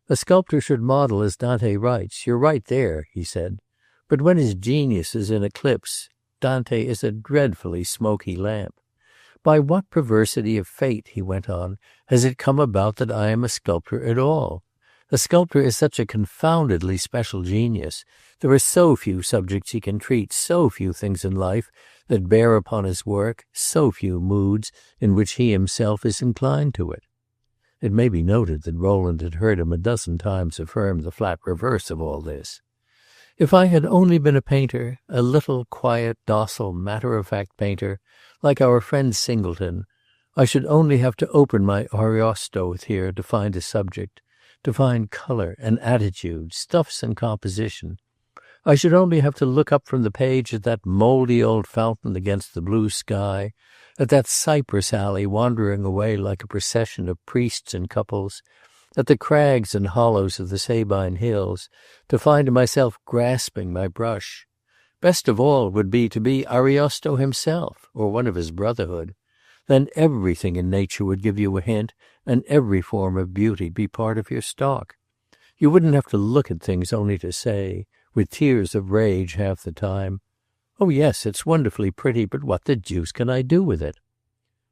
"A sculptor should model as Dante writes. You're right there," he said. "But when his genius is in eclipse, Dante is a dreadfully smoky lamp. By what perversity of fate," he went on, "has it come about that I am a sculptor at all? A sculptor is such a confoundedly special genius. There are so few subjects he can treat, so few things in life that bear upon his work, so few moods in which he himself is inclined to it." It may be noted that Rowland had heard him a dozen times affirm the flat reverse of all this. "If I had only been a painter, a little, quiet, docile, matter-of-fact painter, like our friend Singleton, I should only have to open my Ariosto here to find a subject, to find color and attitude, stuffs and composition. I should only have to look up from the page at that mouldy old fountain against the blue sky, at that cypress alley wandering away like a procession of priests and couples, at the crags and hollows of the Sabine hills, to find myself grasping my brush. Best of all would be to be Ariosto himself, or one of his brotherhood. Then everything in nature would give you a hint, and every form of beauty be part of your stock. You wouldn't have to look at things only to say, with tears of rage half the time, "Oh, yes, it's wonderfully pretty, but what the deuce can I do with it?"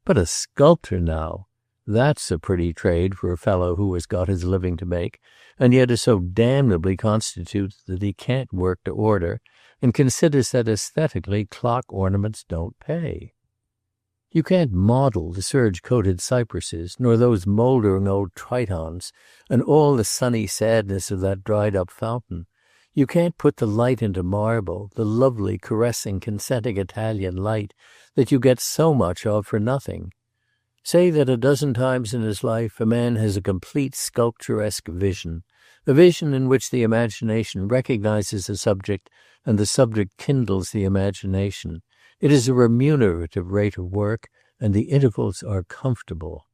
But a sculptor, now, that's a pretty trade for a fellow who has got his living to make, and yet is so damnably constituted that he can't work to order, and considers that aesthetically clock ornaments don't pay. You can't model the serge-coated cypresses, nor those mouldering old tritons, and all the sunny sadness of that dried-up fountain. You can't put the light into marble, the lovely, caressing, consenting Italian light that you get so much of for nothing. Say that a dozen times in his life a man has a complete sculpturesque vision, a vision in which the imagination recognizes a subject and the subject kindles the imagination. It is a remunerative rate of work, and the intervals are comfortable.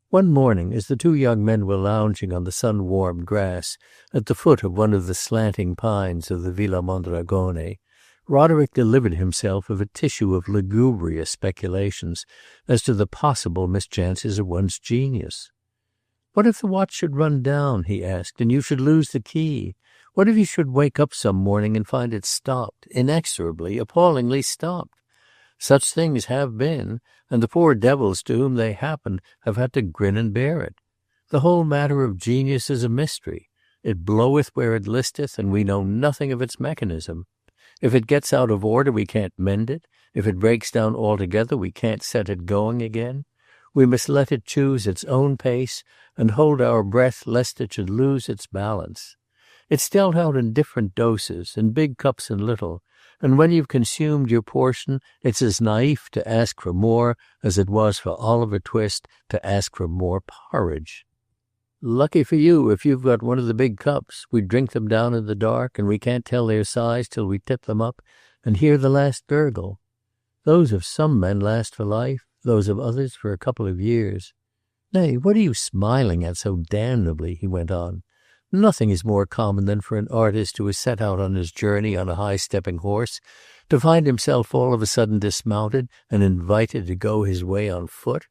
One morning, as the two young men were lounging on the sun-warmed grass at the foot of one of the slanting pines of the Villa Mondragone, Roderick delivered himself of a tissue of lugubrious speculations as to the possible mischances of one's genius. "What if the watch should run down," he asked, "and you should lose the key? What if you should wake up some morning and find it stopped, inexorably, appallingly stopped? Such things have been, and the poor devils to whom they happened have had to grin and bear it. The whole matter of genius is a mystery. It bloweth where it listeth, and we know nothing of its mechanism. If it gets out of order, we can't mend it. If it breaks down altogether, we can't set it going again. We must let it choose its own pace, and hold our breath lest it should lose its balance. It's dealt out in different doses, in big cups and little, and when you've consumed your portion, it's as naif to ask for more as it was for Oliver Twist to ask for more porridge. Lucky for you if you've got one of the big cups. We drink them down in the dark, and we can't tell their size till we tip them up and hear the last gurgle. Those of some men last for life, those of others for a couple of years. Nay, what are you smiling at so damnably?" he went on. "Nothing is more common than for an artist who has set out on his journey on a high-stepping horse to find himself all of a sudden dismounted and invited to go his way on foot.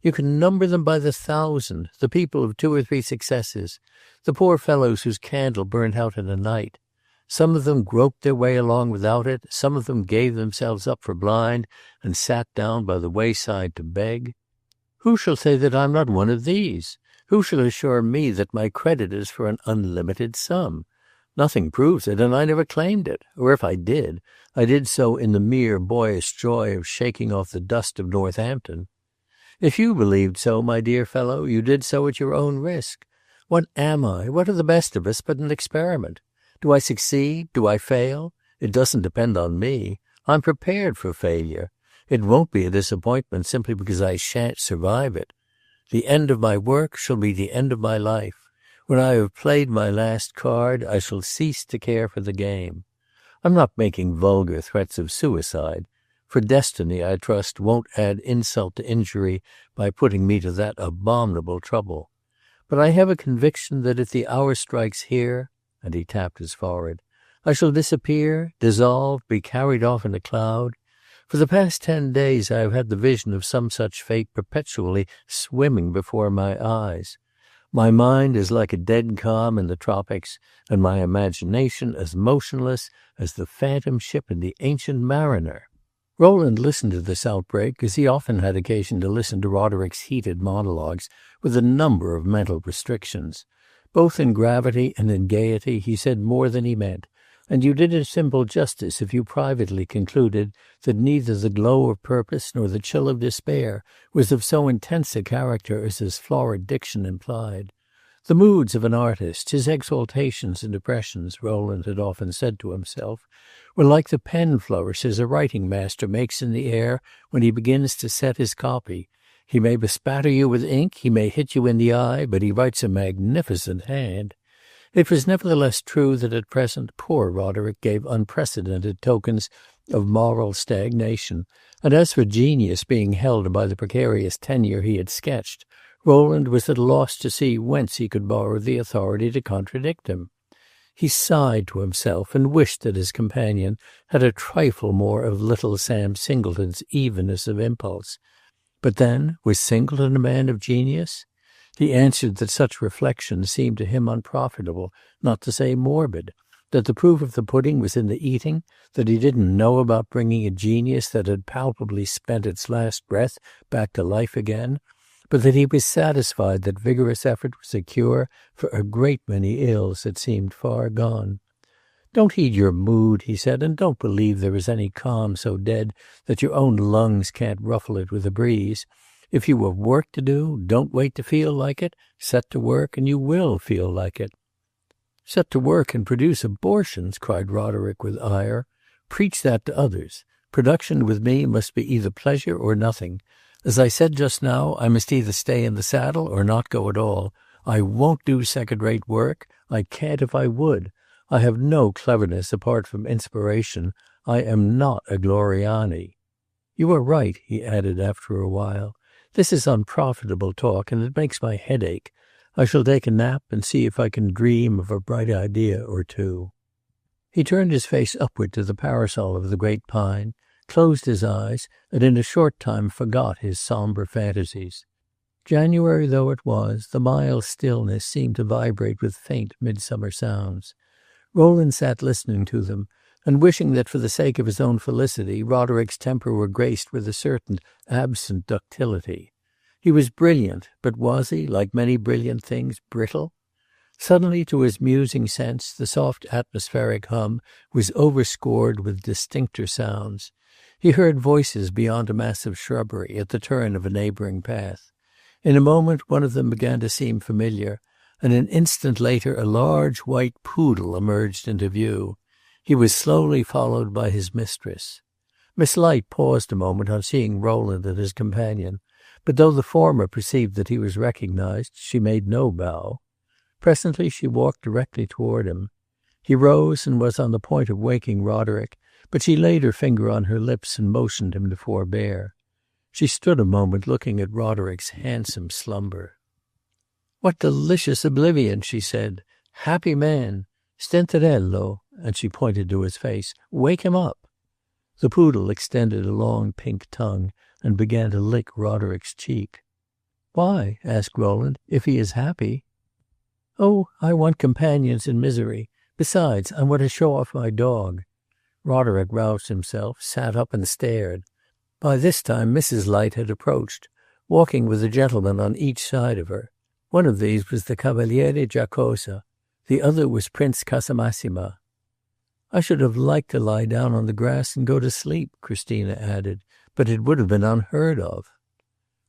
You can number them by the thousand, the people of 2 or 3 successes, the poor fellows whose candle burnt out in a night. Some of them groped their way along without it, some of them gave themselves up for blind and sat down by the wayside to beg. Who shall say that I'm not one of these? Who shall assure me that my credit is for an unlimited sum? Nothing proves it, and I never claimed it, or if I did so in the mere boyish joy of shaking off the dust of Northampton. If you believed so, my dear fellow, you did so at your own risk. What am I? What are the best of us but an experiment? Do I succeed? Do I fail? It doesn't depend on me. I'm prepared for failure. It won't be a disappointment simply because I shan't survive it. The end of my work shall be the end of my life. When I have played my last card, I shall cease to care for the game. I'm not making vulgar threats of suicide, for destiny, I trust, won't add insult to injury by putting me to that abominable trouble. But I have a conviction that if the hour strikes here," and he tapped his forehead, "I shall disappear, dissolve, be carried off in a cloud. For the past 10 days I have had the vision of some such fate perpetually swimming before my eyes. My mind is like a dead calm in the tropics, and my imagination as motionless as the phantom ship in the Ancient Mariner." Rowland listened to this outbreak, as he often had occasion to listen to Roderick's heated monologues, with a number of mental restrictions. Both in gravity and in gaiety he said more than he meant, and you did him simple justice if you privately concluded that neither the glow of purpose nor the chill of despair was of so intense a character as his florid diction implied. The moods of an artist, his exaltations and depressions, Rowland had often said to himself, were like the pen flourishes a writing master makes in the air when he begins to set his copy. He may bespatter you with ink, he may hit you in the eye, but he writes a magnificent hand. It was nevertheless true that at present poor Roderick gave unprecedented tokens of moral stagnation, and as for genius being held by the precarious tenure he had sketched, Rowland was at a loss to see whence he could borrow the authority to contradict him. He sighed to himself and wished that his companion had a trifle more of little Sam Singleton's evenness of impulse. But then, was Singleton a man of genius? He answered that such reflections seemed to him unprofitable, not to say morbid, that the proof of the pudding was in the eating, that he didn't know about bringing a genius that had palpably spent its last breath back to life again, but that he was satisfied that vigorous effort was a cure for a great many ills that seemed far gone. "Don't heed your mood," he said, "and don't believe there is any calm so dead that your own lungs can't ruffle it with a breeze. If you have work to do, don't wait to feel like it. Set to work, and you will feel like it." "Set to work and produce abortions," cried Roderick with ire. "Preach that to others. Production with me must be either pleasure or nothing. As I said just now, I must either stay in the saddle or not go at all. I won't do second-rate work. I can't if I would. I have no cleverness apart from inspiration. I am not a Gloriani." "You are right," he added after a while. "This is unprofitable talk, and it makes my head ache. I shall take a nap and see if I can dream of a bright idea or two." He turned his face upward to the parasol of the great pine, closed his eyes, and in a short time forgot his somber fantasies. January though it was, the mild stillness seemed to vibrate with faint midsummer sounds. Rowland sat listening to them, and wishing that for the sake of his own felicity Roderick's temper were graced with a certain absent ductility. He was brilliant, but was he, like many brilliant things, brittle? Suddenly, to his musing sense, the soft atmospheric hum was overscored with distincter sounds. He heard voices beyond a mass of shrubbery at the turn of a neighboring path. In a moment one of them began to seem familiar, and an instant later a large white poodle emerged into view. He was slowly followed by his mistress. Miss Light paused a moment on seeing Rowland and his companion, but though the former perceived that he was recognized, she made no bow. Presently she walked directly toward him. He rose and was on the point of waking Roderick, but she laid her finger on her lips and motioned him to forbear. She stood a moment looking at Roderick's handsome slumber. "What delicious oblivion!" she said. "Happy man! Stenterello," and she pointed to his face. "Wake him up." The poodle extended a long pink tongue and began to lick Roderick's cheek. "Why?" asked Rowland, "if he is happy?" "Oh, I want companions in misery. Besides, I want to show off my dog." Roderick roused himself, sat up and stared. By this time Mrs. Light had approached, walking with a gentleman on each side of her. One of these was the Cavaliere Giacosa. The other was Prince Casamassima. "I should have liked to lie down on the grass and go to sleep," Christina added, "but it would have been unheard of."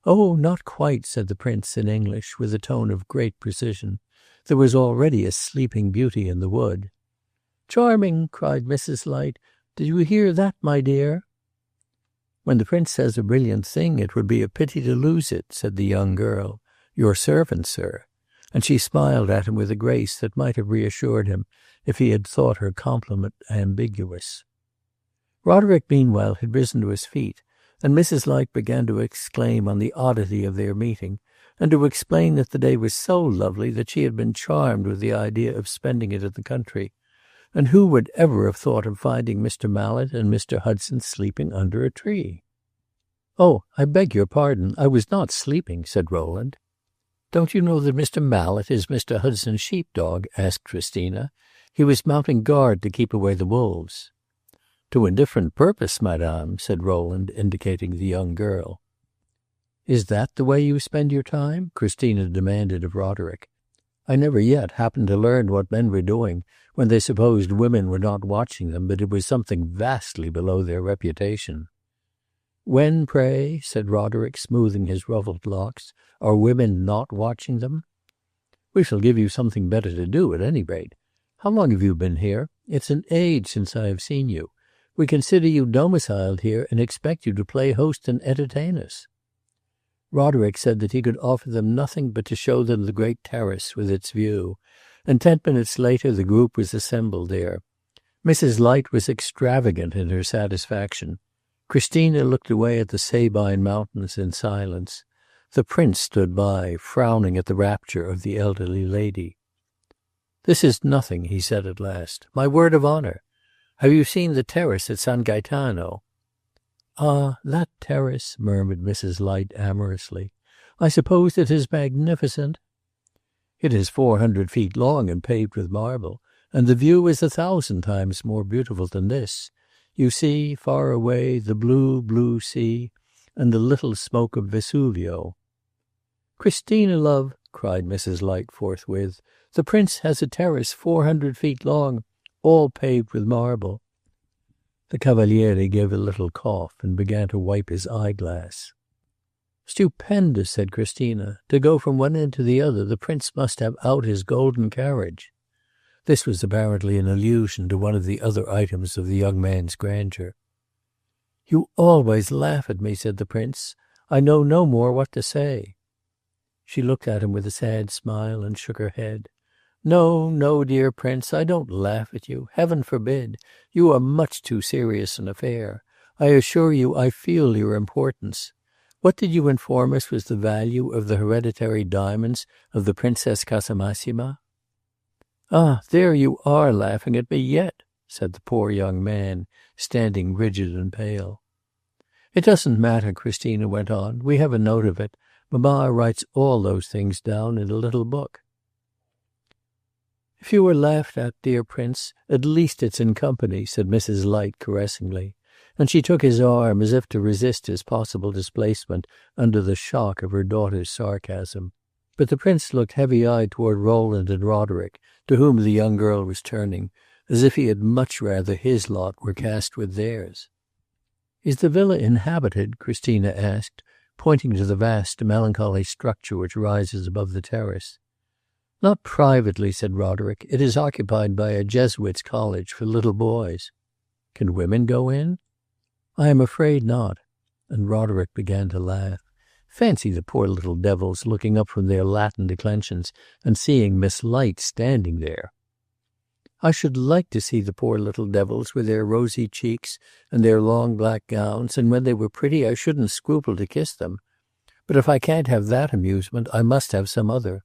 "Oh, not quite," said the prince in English, with a tone of great precision. There was already a sleeping beauty in the wood. "Charming!" cried Mrs. Light. "Did you hear that, my dear?" "When the prince says a brilliant thing, it would be a pity to lose it," said the young girl. "Your servant, sir." And she smiled at him with a grace that might have reassured him if he had thought her compliment ambiguous. Roderick meanwhile had risen to his feet, and Mrs. Light began to exclaim on the oddity of their meeting, and to explain that the day was so lovely that she had been charmed with the idea of spending it in the country. And who would ever have thought of finding Mr. Mallet and Mr. Hudson sleeping under a tree? "Oh, I beg your pardon. I was not sleeping," said Rowland. "Don't you know that Mr. Mallet is Mr. Hudson's sheep-dog?" asked Christina. "He was mounting guard to keep away the wolves." "To indifferent purpose, madame," said Rowland, indicating the young girl. "Is that the way you spend your time?" Christina demanded of Roderick. "I never yet happened to learn what men were doing when they supposed women were not watching them, but it was something vastly below their reputation." "When, pray," said Roderick, smoothing his ruffled locks, "are women not watching them?" "We shall give you something better to do, at any rate. How long have you been here? It's an age since I have seen you. We consider you domiciled here and expect you to play host and entertain us." Roderick said that he could offer them nothing but to show them the great terrace with its view, and 10 minutes later the group was assembled there. Mrs. Light was extravagant in her satisfaction. Christina looked away at the Sabine mountains in silence. The prince stood by, frowning at the rapture of the elderly lady. "This is nothing," he said at last. "My word of honor. Have you seen the terrace at San Gaetano?" "Ah, that terrace," murmured Mrs. Light, amorously. "I suppose it is magnificent." "It is 400 feet long and paved with marble, and the view is 1,000 times more beautiful than this. You see, far away, the blue, blue sea, and the little smoke of Vesuvio." "Christina, love," cried Mrs. Light forthwith, "the prince has a terrace 400 feet long, all paved with marble." The Cavaliere gave a little cough and began to wipe his eyeglass. "Stupendous," said Christina. "To go from one end to the other, the prince must have out his golden carriage." This was apparently an allusion to one of the other items of the young man's grandeur. "You always laugh at me," said the prince. "I know no more what to say." She looked at him with a sad smile and shook her head. "No, no, dear prince, I don't laugh at you. Heaven forbid. You are much too serious an affair. I assure you I feel your importance. What did you inform us was the value of the hereditary diamonds of the Princess Casamassima?" "Ah, there you are laughing at me yet," said the poor young man, standing rigid and pale. "It doesn't matter," Christina went on. "We have a note of it. Mamma writes all those things down in a little book." "If you are laughed at, dear prince, at least it's in company," said Mrs. Light, caressingly, and she took his arm as if to resist his possible displacement under the shock of her daughter's sarcasm. But the prince looked heavy-eyed toward Rowland and Roderick, to whom the young girl was turning, as if he had much rather his lot were cast with theirs. "Is the villa inhabited?" Christina asked, pointing to the vast melancholy structure which rises above the terrace. "Not privately," said Roderick. "It is occupied by a Jesuits' college for little boys." "Can women go in?" "I am afraid not." And Roderick began to laugh. Fancy the poor little devils looking up from their Latin declensions and seeing Miss Light standing there. "I should like to see the poor little devils with their rosy cheeks and their long black gowns, and when they were pretty I shouldn't scruple to kiss them. But if I can't have that amusement, I must have some other.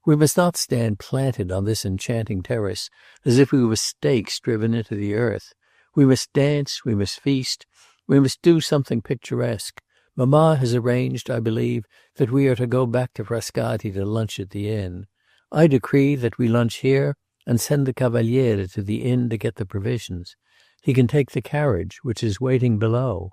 We must not stand planted on this enchanting terrace as if we were stakes driven into the earth. We must dance, we must feast, we must do something picturesque. Mamma has arranged, I believe, that we are to go back to Frascati to lunch at the inn. I decree that we lunch here and send the Cavaliere to the inn to get the provisions. He can take the carriage, which is waiting below."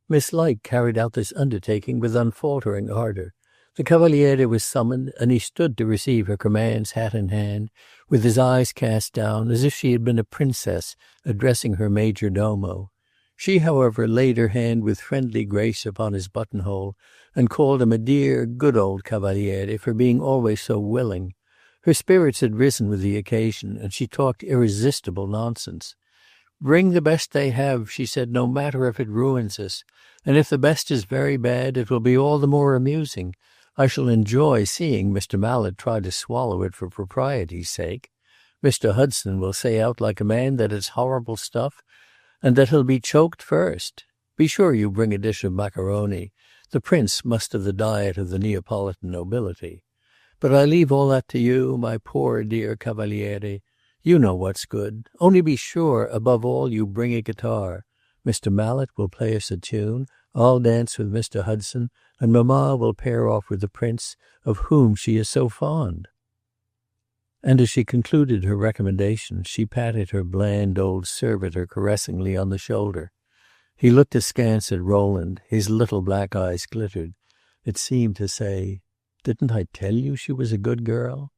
Miss Light carried out this undertaking with unfaltering ardor. The Cavaliere was summoned, and he stood to receive her commands hat in hand, with his eyes cast down, as if she had been a princess addressing her major domo. She, however, laid her hand with friendly grace upon his buttonhole, and called him a dear, good old Cavaliere for being always so willing. Her spirits had risen with the occasion, and she talked irresistible nonsense. "Bring the best they have," she said, "no matter if it ruins us. And if the best is very bad, it will be all the more amusing. I shall enjoy seeing Mr. Mallet try to swallow it for propriety's sake. Mr. Hudson will say out like a man that it's horrible stuff, and that he'll be choked first. Be sure you bring a dish of macaroni. The prince must have the diet of the Neapolitan nobility. But I leave all that to you, my poor dear Cavaliere. You know what's good. Only be sure, above all, you bring a guitar. Mr. Mallet will play us a tune. I'll dance with Mr. Hudson, and mamma will pair off with the prince, of whom she is so fond." And as she concluded her recommendation, she patted her bland old servitor caressingly on the shoulder. He looked askance at Rowland. His little black eyes glittered. It seemed to say, "Didn't I tell you she was a good girl?"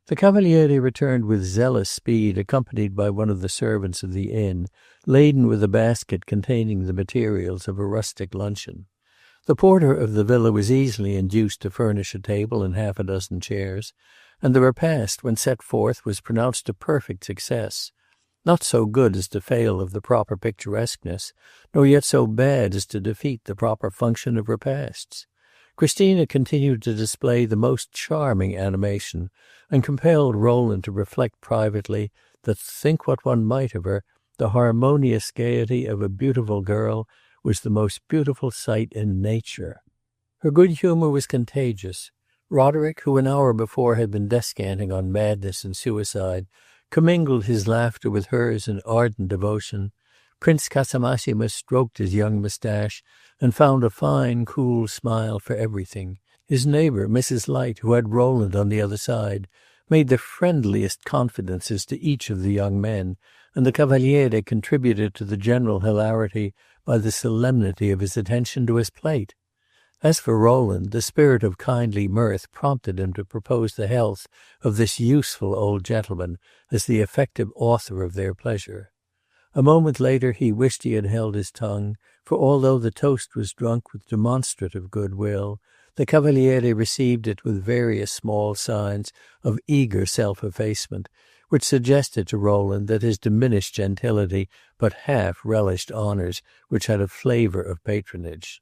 The Cavaliere returned with zealous speed, accompanied by one of the servants of the inn, laden with a basket containing the materials of a rustic luncheon. The porter of the villa was easily induced to furnish a table and half a dozen chairs, and the repast, when set forth, was pronounced a perfect success. Not so good as to fail of the proper picturesqueness, nor yet so bad as to defeat the proper function of repasts. Christina continued to display the most charming animation, and compelled Rowland to reflect privately that, think what one might of her, the harmonious gaiety of a beautiful girl was the most beautiful sight in nature. Her good humor was contagious. Roderick, who an hour before had been descanting on madness and suicide, commingled his laughter with hers in ardent devotion. Prince Casamassima stroked his young moustache and found a fine, cool smile for everything. His neighbor, Mrs. Light, who had Rowland on the other side, made the friendliest confidences to each of the young men, and the Cavaliere contributed to the general hilarity by the solemnity of his attention to his plate. As for Rowland, the spirit of kindly mirth prompted him to propose the health of this useful old gentleman as the effective author of their pleasure. A moment later he wished he had held his tongue, for although the toast was drunk with demonstrative goodwill, the Cavaliere received it with various small signs of eager self-effacement, which suggested to Rowland that his diminished gentility but half relished honours which had a flavour of patronage.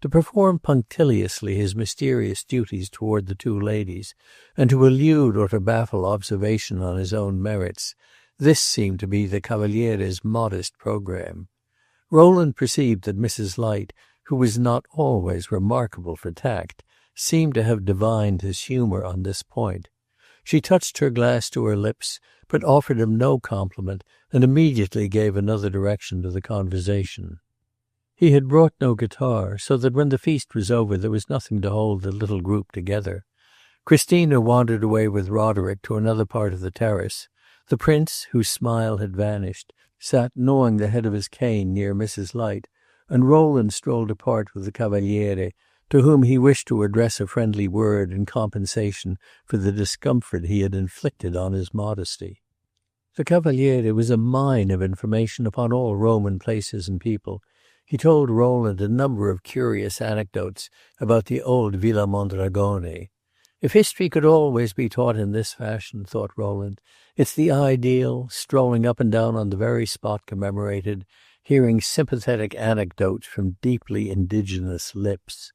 To perform punctiliously his mysterious duties toward the two ladies, and to elude or to baffle observation on his own merits, this seemed to be the Cavaliere's modest programme. Rowland perceived that Mrs. Light, who was not always remarkable for tact, seemed to have divined his humour on this point. She touched her glass to her lips, but offered him no compliment, and immediately gave another direction to the conversation. He had brought no guitar, so that when the feast was over there was nothing to hold the little group together. Christina wandered away with Roderick to another part of the terrace. The prince, whose smile had vanished, sat gnawing the head of his cane near Mrs. Light, and Rowland strolled apart with the Cavaliere, to whom he wished to address a friendly word in compensation for the discomfort he had inflicted on his modesty. The Cavaliere was a mine of information upon all Roman places and people. He told Rowland a number of curious anecdotes about the old Villa Mondragone. If history could always be taught in this fashion, thought Rowland, it's the ideal, strolling up and down on the very spot commemorated, hearing sympathetic anecdotes from deeply indigenous lips.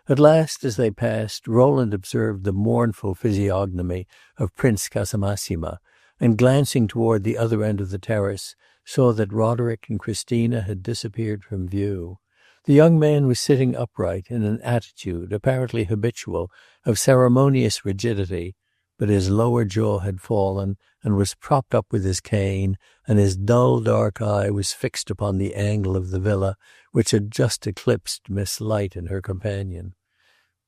At last, as they passed, Rowland observed the mournful physiognomy of Prince Casamassima, and glancing toward the other end of the terrace, saw that Roderick and Christina had disappeared from view. The young man was sitting upright in an attitude, apparently habitual, of ceremonious rigidity, but his lower jaw had fallen and was propped up with his cane, and his dull dark eye was fixed upon the angle of the villa which had just eclipsed Miss Light and her companion.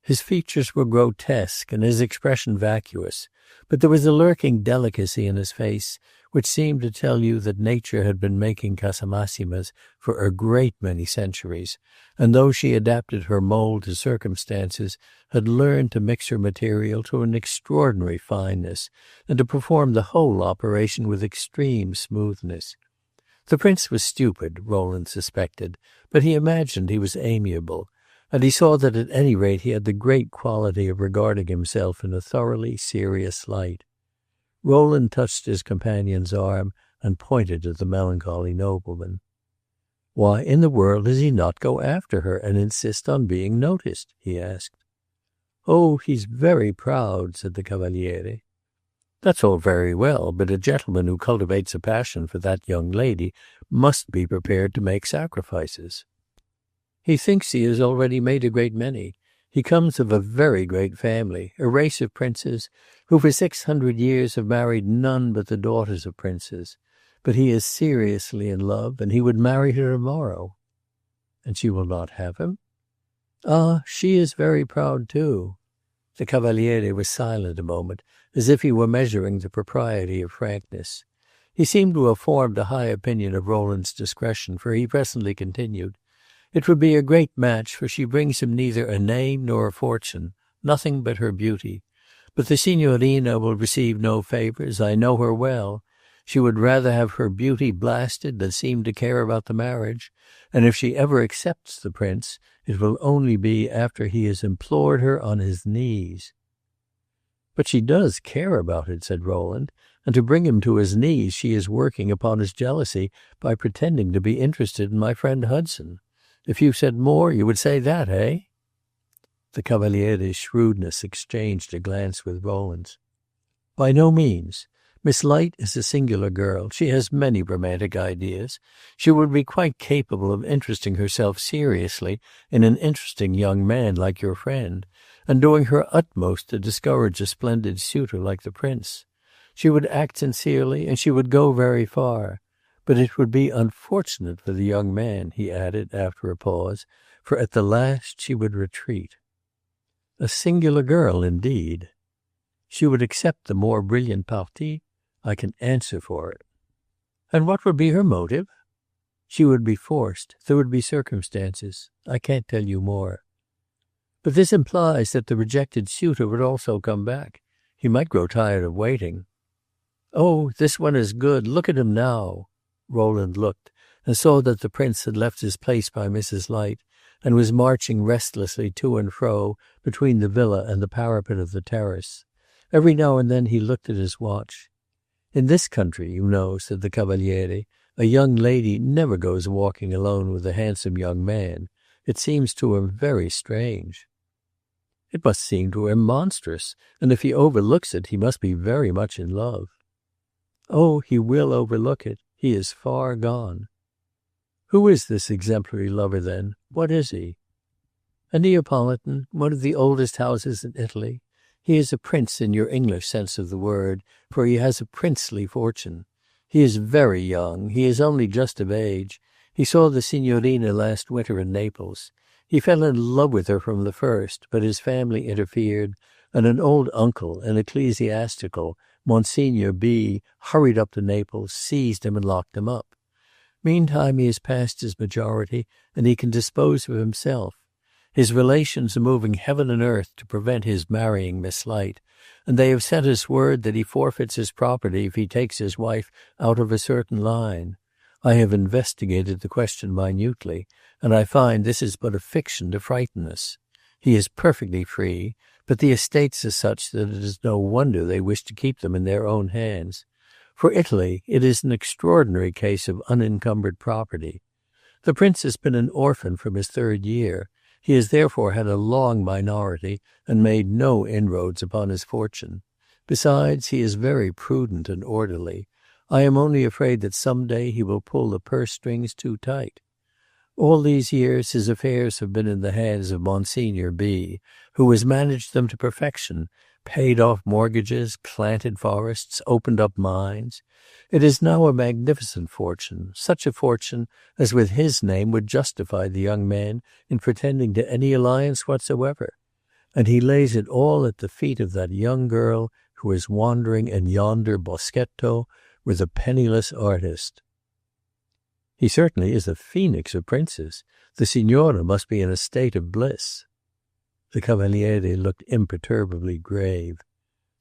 His features were grotesque and his expression vacuous, but there was a lurking delicacy in his face which seemed to tell you that nature had been making Casamassimas for a great many centuries, and though she adapted her mould to circumstances, had learned to mix her material to an extraordinary fineness, and to perform the whole operation with extreme smoothness. The prince was stupid, Rowland suspected, but he imagined he was amiable, and he saw that at any rate he had the great quality of regarding himself in a thoroughly serious light. Rowland touched his companion's arm and pointed to the melancholy nobleman. "Why in the world does he not go after her and insist on being noticed?" he asked. "Oh, he's very proud," said the Cavaliere. "That's all very well, but a gentleman who cultivates a passion for that young lady must be prepared to make sacrifices." "He thinks he has already made a great many. He comes of a very great family, a race of princes, who for 600 years have married none but the daughters of princes. But he is seriously in love, and he would marry her tomorrow." "And she will not have him?" "Ah, she is very proud too." The Cavaliere was silent a moment, as if he were measuring the propriety of frankness. He seemed to have formed a high opinion of Rowland's discretion, for he presently continued, "It would be a great match, for she brings him neither a name nor a fortune, nothing but her beauty. But the signorina will receive no favours. I know her well. She would rather have her beauty blasted than seem to care about the marriage, and if she ever accepts the prince, it will only be after he has implored her on his knees." "But she does care about it," said Rowland, "and to bring him to his knees she is working upon his jealousy by pretending to be interested in my friend Hudson. If you said more, you would say that, eh?" The Cavaliere's shrewdness exchanged a glance with Rowland's. "By no means. Miss Light is a singular girl. She has many romantic ideas. She would be quite capable of interesting herself seriously in an interesting young man like your friend, and doing her utmost to discourage a splendid suitor like the prince. She would act sincerely, and she would go very far. But it would be unfortunate for the young man, he added after a pause, for at the last she would retreat. A singular girl, indeed. She would accept the more brilliant parti, I can answer for it. And what would be her motive? She would be forced. There would be circumstances. I can't tell you more. But this implies that the rejected suitor would also come back. He might grow tired of waiting. Oh, this one is good. Look at him now. Rowland looked, and saw that the prince had left his place by Mrs. Light, and was marching restlessly to and fro between the villa and the parapet of the terrace. Every now and then he looked at his watch. In this country, you know, said the Cavaliere, a young lady never goes walking alone with a handsome young man. It seems to him very strange. It must seem to him monstrous, and if he overlooks it, he must be very much in love. Oh, he will overlook it. He is far gone. Who is this exemplary lover, then? What is he? A Neapolitan, one of the oldest houses in Italy. He is a prince in your English sense of the word, for he has a princely fortune. He is very young. He is only just of age. He saw the Signorina last winter in Naples. He fell in love with her from the first, but his family interfered, and an old uncle, an ecclesiastical, Monsignor B., hurried up to Naples, seized him, and locked him up. Meantime he is past his majority, and he can dispose of himself. His relations are moving heaven and earth to prevent his marrying Miss Light, and they have sent us word that he forfeits his property if he takes his wife out of a certain line. I have investigated the question minutely, and I find this is but a fiction to frighten us. He is perfectly free, but the estates are such that it is no wonder they wish to keep them in their own hands. For Italy, it is an extraordinary case of unencumbered property. The prince has been an orphan from his 3rd year. He has therefore had a long minority and made no inroads upon his fortune. Besides, he is very prudent and orderly. I am only afraid that some day he will pull the purse strings too tight. All these years his affairs have been in the hands of Monsignor B., who has managed them to perfection, paid off mortgages, planted forests, opened up mines. It is now a magnificent fortune, such a fortune as with his name would justify the young man in pretending to any alliance whatsoever. And he lays it all at the feet of that young girl who is wandering in yonder boschetto with a penniless artist. He certainly is a phoenix of princes. The signora must be in a state of bliss. The Cavaliere looked imperturbably grave.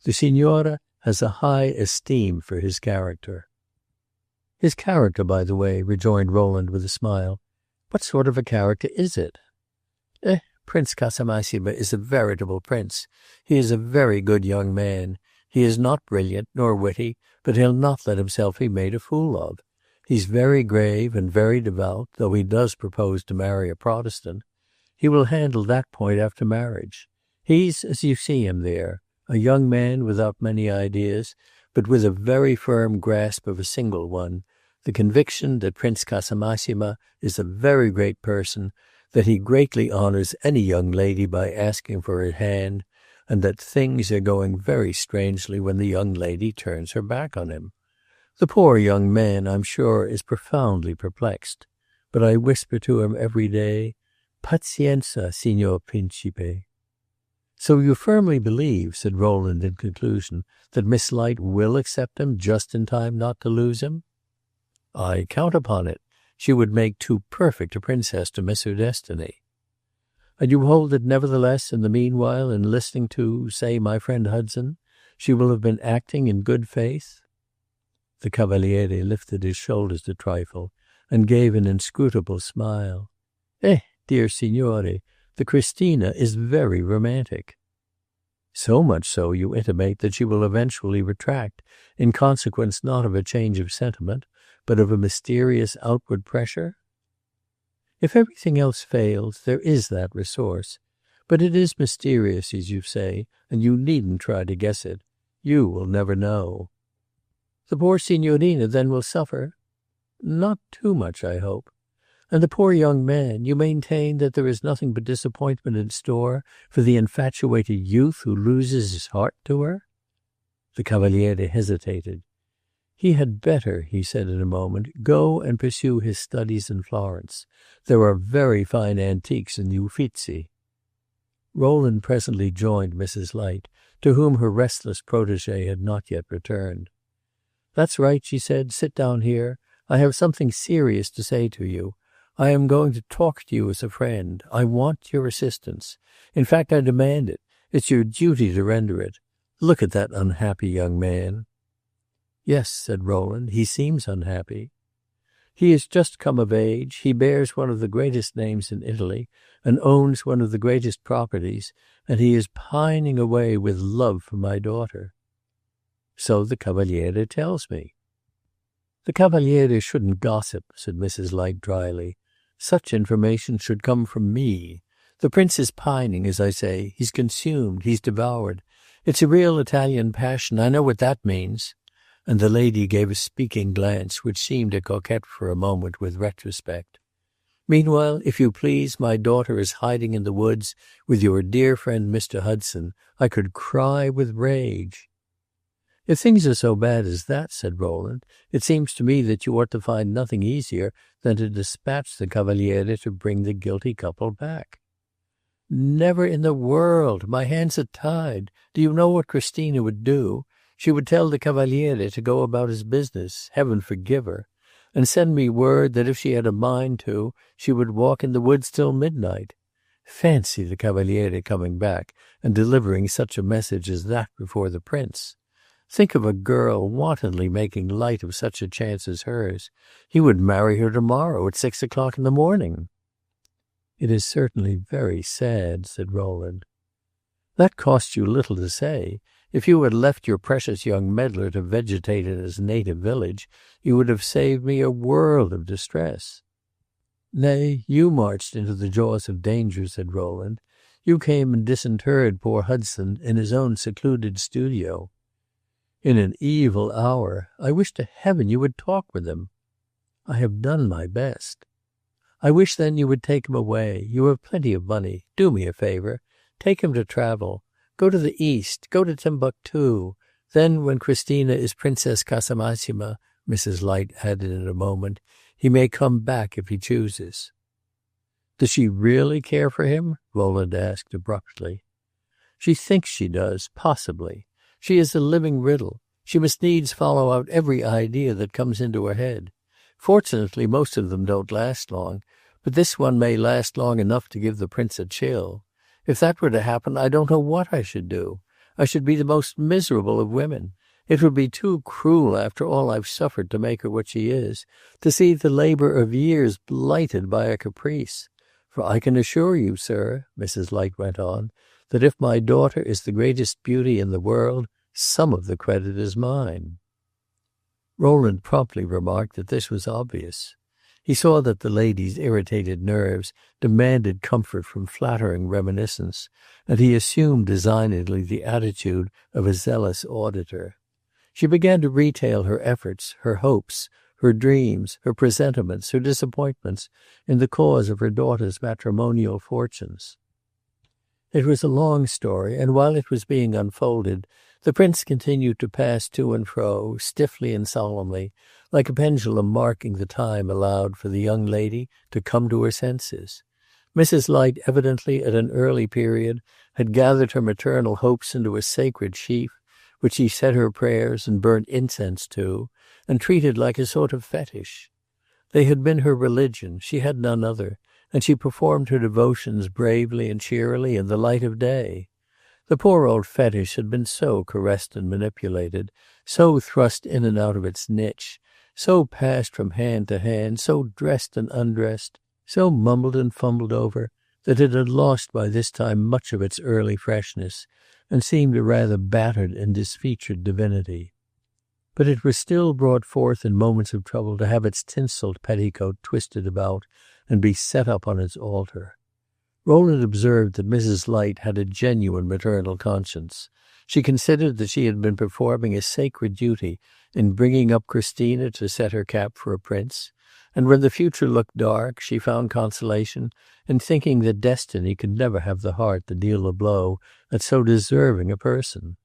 The signora has a high esteem for his character. His character, by the way, rejoined Rowland with a smile. What sort of a character is it? Prince Casamassima is a veritable prince. He is a very good young man. He is not brilliant nor witty, but he'll not let himself be made a fool of. He's very grave and very devout, though he does propose to marry a Protestant. He will handle that point after marriage. He's as you see him there, a young man without many ideas, but with a very firm grasp of a single one, the conviction that Prince Casamassima is a very great person, that he greatly honors any young lady by asking for her hand, and that things are going very strangely when the young lady turns her back on him. The poor young man, I'm sure, is profoundly perplexed, but I whisper to him every day, Pazienza, signor principe. So you firmly believe, said Rowland in conclusion, that Miss Light will accept him just in time not to lose him? I count upon it. She would make too perfect a princess to miss her destiny. And you hold that nevertheless, in the meanwhile, in listening to, say, my friend Hudson, she will have been acting in good faith? The Cavaliere lifted his shoulders a trifle, and gave an inscrutable smile. Dear signore, the Christina is very romantic. So much so, you intimate, that she will eventually retract, in consequence not of a change of sentiment, but of a mysterious outward pressure? If everything else fails, there is that resource. But it is mysterious, as you say, and you needn't try to guess it. You will never know. The poor signorina then will suffer? Not too much, I hope. And the poor young man, you maintain that there is nothing but disappointment in store for the infatuated youth who loses his heart to her?" The Cavaliere hesitated. "He had better," he said in a moment, "go and pursue his studies in Florence. There are very fine antiques in the Uffizi." Rowland presently joined Mrs. Light, to whom her restless protege had not yet returned. "That's right," she said. "Sit down here. I have something serious to say to you. I am going to talk to you as a friend. I want your assistance. In fact, I demand it. It's your duty to render it. Look at that unhappy young man." "Yes," said Rowland, "he seems unhappy." "He has just come of age. He bears one of the greatest names in Italy, and owns one of the greatest properties, and he is pining away with love for my daughter." "So the Cavaliere tells me." "The Cavaliere shouldn't gossip," said Mrs. Light dryly. "Such information should come from me. The prince is pining, as I say. He's consumed. He's devoured. It's a real Italian passion. I know what that means." And the lady gave a speaking glance which seemed to coquet for a moment with retrospect. "Meanwhile, if you please, my daughter is hiding in the woods with your dear friend Mr. Hudson. I could cry with rage." "If things are so bad as that," said Rowland, "it seems to me that you ought to find nothing easier than to dispatch the Cavaliere to bring the guilty couple back." "Never in the world! My hands are tied. Do you know what Christina would do? She would tell the Cavaliere to go about his business, heaven forgive her, and send me word that if she had a mind to, she would walk in the woods till midnight. Fancy the Cavaliere coming back and delivering such a message as that before the prince! Think of a girl wantonly making light of such a chance as hers. He would marry her tomorrow at 6 o'clock in the morning." "It is certainly very sad," said Rowland. "That costs you little to say. If you had left your precious young meddler to vegetate in his native village, you would have saved me a world of distress." "Nay, you marched into the jaws of danger," said Rowland. "You came and disinterred poor Hudson in his own secluded studio." "In an evil hour. I wish to heaven you would talk with him." "I have done my best." "I wish then you would take him away. You have plenty of money. Do me a favor. Take him to travel. Go to the East. Go to Timbuktu. Then, when Christina is Princess Casamassima," Mrs. Light added in a moment, "he may come back if he chooses." "Does she really care for him?" Rowland asked abruptly. "She thinks she does, possibly. She is a living riddle. She must needs follow out every idea that comes into her head. Fortunately, most of them don't last long, but this one may last long enough to give the prince a chill. If that were to happen, I don't know what I should do. I should be the most miserable of women. It would be too cruel, after all I've suffered to make her what she is, to see the labor of years blighted by a caprice. For I can assure you, sir," Mrs. Light went on, "that if my daughter is the greatest beauty in the world, some of the credit is mine." Rowland promptly remarked that this was obvious. He saw that the lady's irritated nerves demanded comfort from flattering reminiscence, and he assumed designedly the attitude of a zealous auditor. She began to retail her efforts, her hopes, her dreams, her presentiments, her disappointments in the cause of her daughter's matrimonial fortunes. It was a long story, and while it was being unfolded, the prince continued to pass to and fro, stiffly and solemnly, like a pendulum marking the time allowed for the young lady to come to her senses. Mrs. Light, evidently at an early period, had gathered her maternal hopes into a sacred sheaf, which she said her prayers and burnt incense to, and treated like a sort of fetish. They had been her religion, she had none other, and she performed her devotions bravely and cheerily in the light of day. The poor old fetish had been so caressed and manipulated, so thrust in and out of its niche, so passed from hand to hand, so dressed and undressed, so mumbled and fumbled over, that it had lost by this time much of its early freshness, and seemed a rather battered and disfeatured divinity. But it was still brought forth in moments of trouble to have its tinselled petticoat twisted about and be set up on its altar. Rowland observed that Mrs. Light had a genuine maternal conscience. She considered that she had been performing a sacred duty in bringing up Christina to set her cap for a prince, and when the future looked dark she found consolation in thinking that destiny could never have the heart to deal a blow at so deserving a person.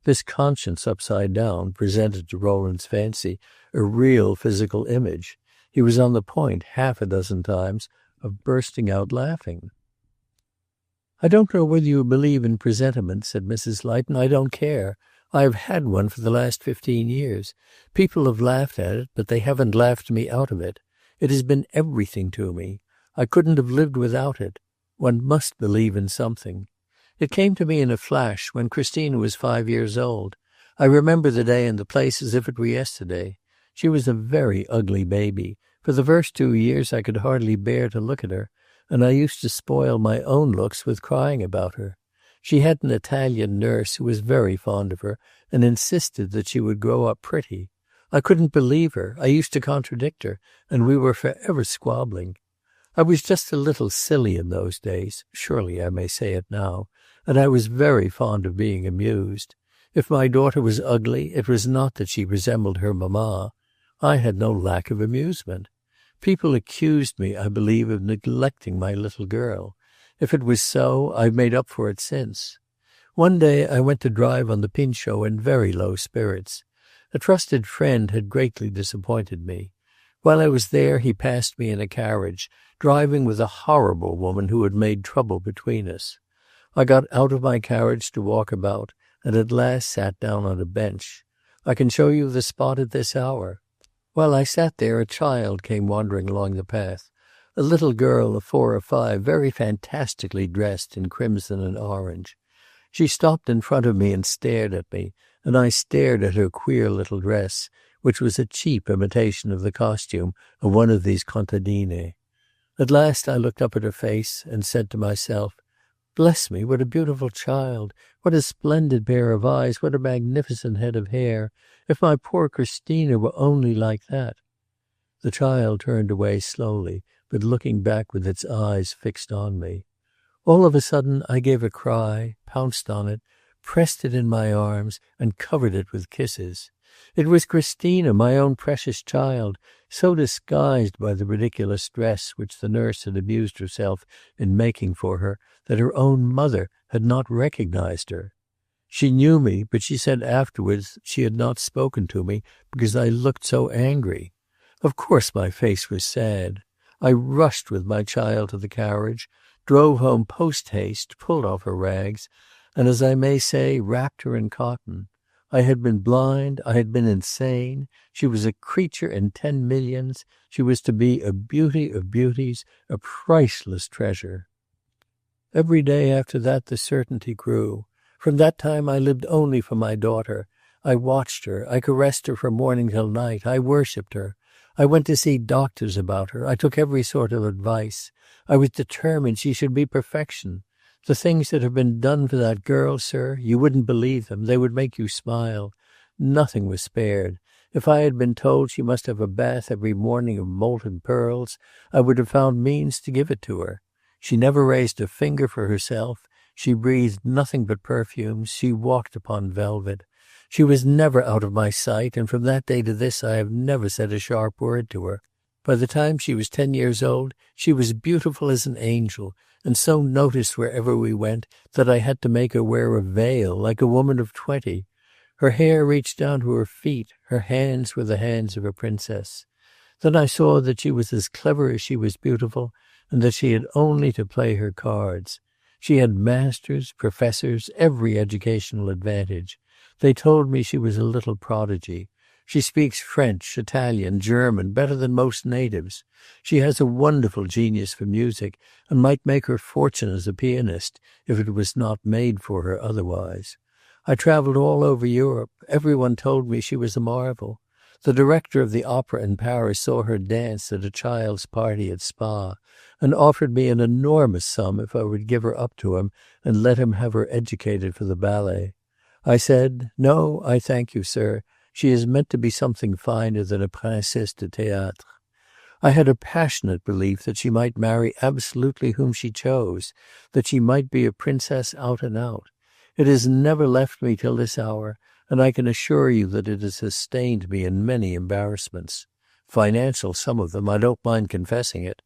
This conscience upside down presented to Rowland's fancy a real physical image. He was on the point half a dozen times of bursting out laughing. "I don't know whether you believe in presentiment," said Mrs. Light, "and I don't care. I have had one for the last 15 years. People have laughed at it, but they haven't laughed me out of it. It has been everything to me. I couldn't have lived without it. One must believe in something. It came to me in a flash when Christina was 5 years old. I remember the day and the place as if it were yesterday. She was a very ugly baby. For the first 2 years I could hardly bear to look at her, and I used to spoil my own looks with crying about her. She had an Italian nurse who was very fond of her and insisted that she would grow up pretty. I couldn't believe her. I used to contradict her, and we were forever squabbling. I was just a little silly in those days, surely I may say it now, and I was very fond of being amused. If my daughter was ugly, it was not that she resembled her mamma. I had no lack of amusement. People accused me, I believe, of neglecting my little girl. If it was so, I've made up for it since. One day I went to drive on the Pincio in very low spirits. A trusted friend had greatly disappointed me. While I was there he passed me in a carriage, driving with a horrible woman who had made trouble between us. I got out of my carriage to walk about, and at last sat down on a bench. I can show you the spot at this hour. While I sat there a child came wandering along the path, a little girl of 4 or 5, very fantastically dressed in crimson and orange. She stopped in front of me and stared at me, and I stared at her queer little dress, which was a cheap imitation of the costume of one of these contadine. At last I looked up at her face and said to myself, "Bless me, what a beautiful child! What a splendid pair of eyes! What a magnificent head of hair! If my poor Christina were only like that!" The child turned away slowly, but looking back with its eyes fixed on me. All of a sudden I gave a cry, pounced on it, pressed it in my arms, and covered it with kisses. It was Christina, my own precious child, so disguised by the ridiculous dress which the nurse had amused herself in making for her that her own mother had not recognized her. She knew me, but she said afterwards she had not spoken to me because I looked so angry. Of course my face was sad. I rushed with my child to the carriage, drove home post-haste, pulled off her rags, and, as I may say, wrapped her in cotton. I had been blind, I had been insane. She was a creature in 10 millions. She was to be a beauty of beauties, a priceless treasure. Every day after that the certainty grew. From that time I lived only for my daughter. I watched her, I caressed her from morning till night, I worshipped her. I went to see doctors about her, I took every sort of advice. I was determined she should be perfection. The things that have been done for that girl, sir, you wouldn't believe them. They would make you smile. Nothing was spared. If I had been told she must have a bath every morning of molten pearls, I would have found means to give it to her. She never raised a finger for herself. She breathed nothing but perfumes. She walked upon velvet. She was never out of my sight, and from that day to this I have never said a sharp word to her. By the time she was 10 years old, she was beautiful as an angel, and so noticed wherever we went that I had to make her wear a veil like a woman of 20. Her hair reached down to her feet. Her hands were the hands of a princess. Then I saw that she was as clever as she was beautiful, and that she had only to play her cards. She had masters, professors, every educational advantage. They told me she was a little prodigy. She speaks French, Italian, German, better than most natives. She has a wonderful genius for music, and might make her fortune as a pianist, if it was not made for her otherwise. I traveled all over Europe. Everyone told me she was a marvel. The director of the opera in Paris saw her dance at a child's party at Spa, and offered me an enormous sum if I would give her up to him and let him have her educated for the ballet. I said, "No, I thank you, sir. She is meant to be something finer than a princesse de théâtre." I had a passionate belief that she might marry absolutely whom she chose, that she might be a princess out and out. It has never left me till this hour, and I can assure you that it has sustained me in many embarrassments. Financial, some of them, I don't mind confessing it.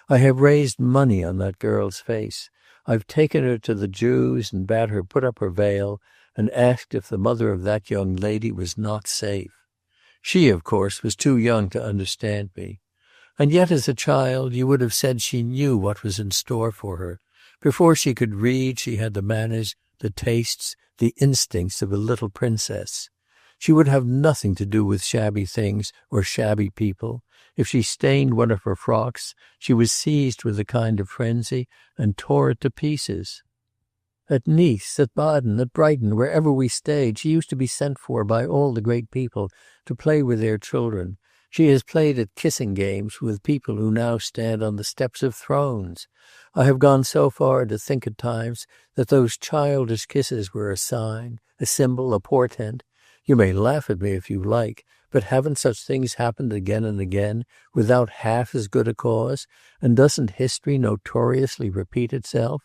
I have raised money on that girl's face. I've taken her to the Jews and bade her put up her veil, and asked if the mother of that young lady was not safe. She, of course, was too young to understand me. And yet, as a child, you would have said she knew what was in store for her. Before she could read, she had the manners, the tastes, the instincts of a little princess. She would have nothing to do with shabby things or shabby people. If she stained one of her frocks, she was seized with a kind of frenzy and tore it to pieces. At Nice, at Baden, at Brighton, wherever we stayed, she used to be sent for by all the great people to play with their children. She has played at kissing games with people who now stand on the steps of thrones. I have gone so far to think at times that those childish kisses were a sign, a symbol, a portent. You may laugh at me if you like, but haven't such things happened again and again without half as good a cause, and doesn't history notoriously repeat itself?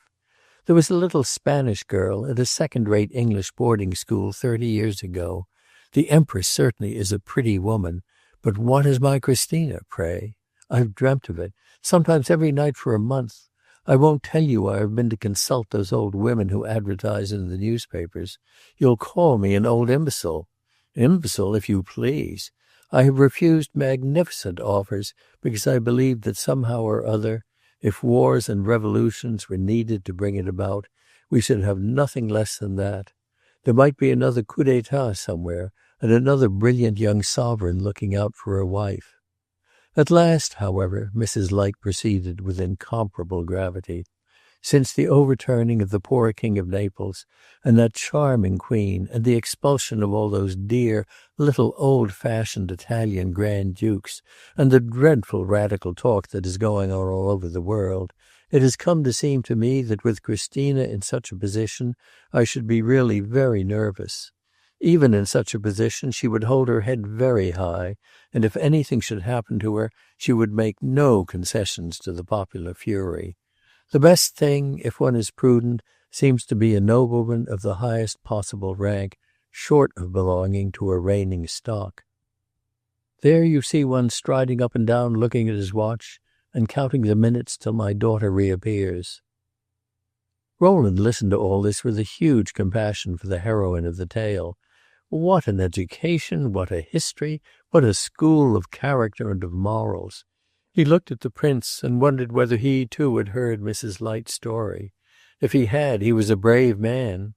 There was a little Spanish girl at a second-rate English boarding school 30 years ago. The Empress certainly is a pretty woman, but what is my Christina, pray? I've dreamt of it, sometimes every night for a month. I won't tell you I have been to consult those old women who advertise in the newspapers. You'll call me an old imbecile. Imbecile, if you please. I have refused magnificent offers because I believed that somehow or other, if wars and revolutions were needed to bring it about, we should have nothing less than that. There might be another coup d'etat somewhere, and another brilliant young sovereign looking out for a wife. At last, however, Mrs. Light proceeded with incomparable gravity, since the overturning of the poor King of Naples, and that charming Queen, and the expulsion of all those dear, little old-fashioned Italian Grand Dukes, and the dreadful radical talk that is going on all over the world, it has come to seem to me that with Christina in such a position I should be really very nervous. Even in such a position she would hold her head very high, and if anything should happen to her, she would make no concessions to the popular fury. The best thing, if one is prudent, seems to be a nobleman of the highest possible rank, short of belonging to a reigning stock. There you see one striding up and down looking at his watch, and counting the minutes till my daughter reappears. Rowland listened to all this with a huge compassion for the heroine of the tale. What an education, what a history, what a school of character and of morals! He looked at the prince and wondered whether he too had heard Mrs. Light's story. If he had, he was a brave man.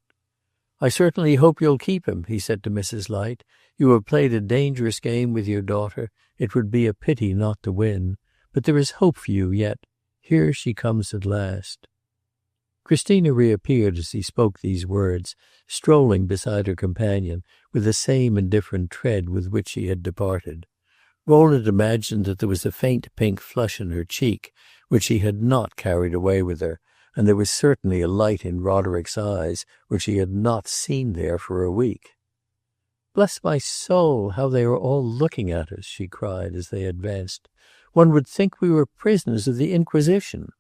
"I certainly hope you'll keep him," he said to Mrs. Light. "You have played a dangerous game with your daughter. It would be a pity not to win. But there is hope for you yet. Here she comes at last." Christina reappeared as he spoke these words, strolling beside her companion with the same indifferent tread with which she had departed. Rowland imagined that there was a faint pink flush in her cheek, which she had not carried away with her, and there was certainly a light in Roderick's eyes which he had not seen there for a week. "Bless my soul, how they are all looking at us!" she cried as they advanced. "One would think we were prisoners of the Inquisition."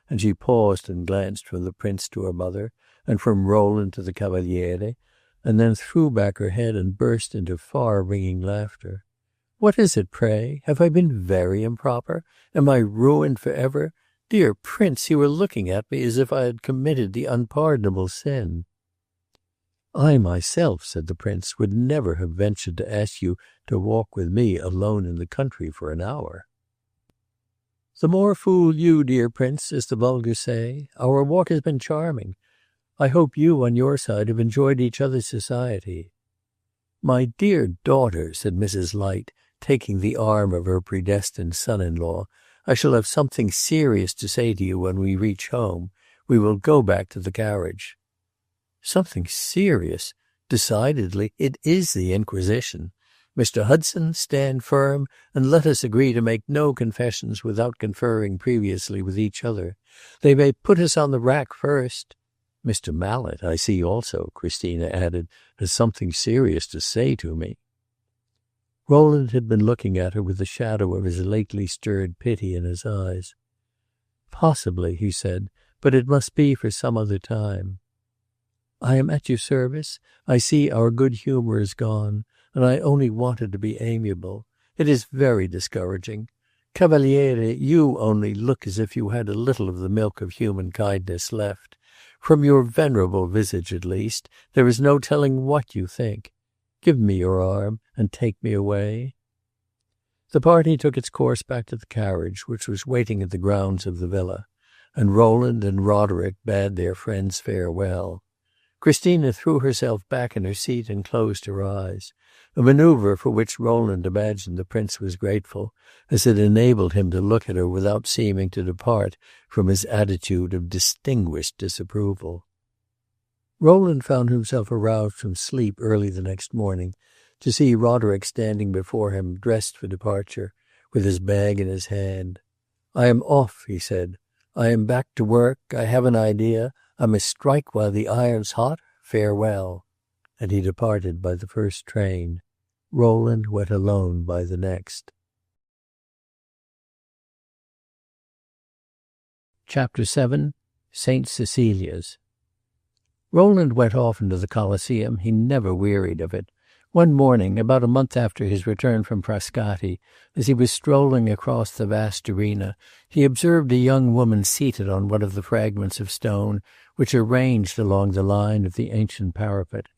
And she paused and glanced from the prince to her mother, and from Rowland to the Cavaliere, and then threw back her head and burst into far-ringing laughter. "What is it, pray? Have I been very improper? Am I ruined for ever? Dear prince, you are looking at me as if I had committed the unpardonable sin." "I myself," said the prince, "would never have ventured to ask you to walk with me alone in the country for an hour." "The more fool you, dear prince, as the vulgar say. Our walk has been charming. I hope you, on your side, have enjoyed each other's society." "My dear daughter," said Mrs. Light, taking the arm of her predestined son-in-law, "I shall have something serious to say to you when we reach home. We will go back to the carriage." "Something serious? Decidedly, it is the Inquisition. Mr. Hudson, stand firm, and let us agree to make no confessions without conferring previously with each other. They may put us on the rack first. Mr. Mallet, I see also," Christina added, "has something serious to say to me." Rowland had been looking at her with the shadow of his lately stirred pity in his eyes. "Possibly," he said, "but it must be for some other time." "I am at your service. I see our good humor is gone, and I only wanted to be amiable. It is very discouraging. Cavaliere, you only look as if you had a little of the milk of human kindness left. From your venerable visage, at least, there is no telling what you think. Give me your arm, and take me away." The party took its course back to the carriage, which was waiting in the grounds of the villa, and Rowland and Roderick bade their friends farewell. Christina threw herself back in her seat and closed her eyes, a maneuver for which Rowland imagined the prince was grateful, as it enabled him to look at her without seeming to depart from his attitude of distinguished disapproval. Rowland found himself aroused from sleep early the next morning to see Roderick standing before him, dressed for departure, with his bag in his hand. "I am off," he said. "I am back to work. I have an idea. I must strike while the iron's hot. Farewell." And he departed by the first train. Rowland went alone by the next. Chapter 7. St. Cecilia's. Rowland went often to the Colosseum. He never wearied of it. One morning, about a month after his return from Frascati, as he was strolling across the vast arena, he observed a young woman seated on one of the fragments of stone which are ranged along the line of the ancient parapet.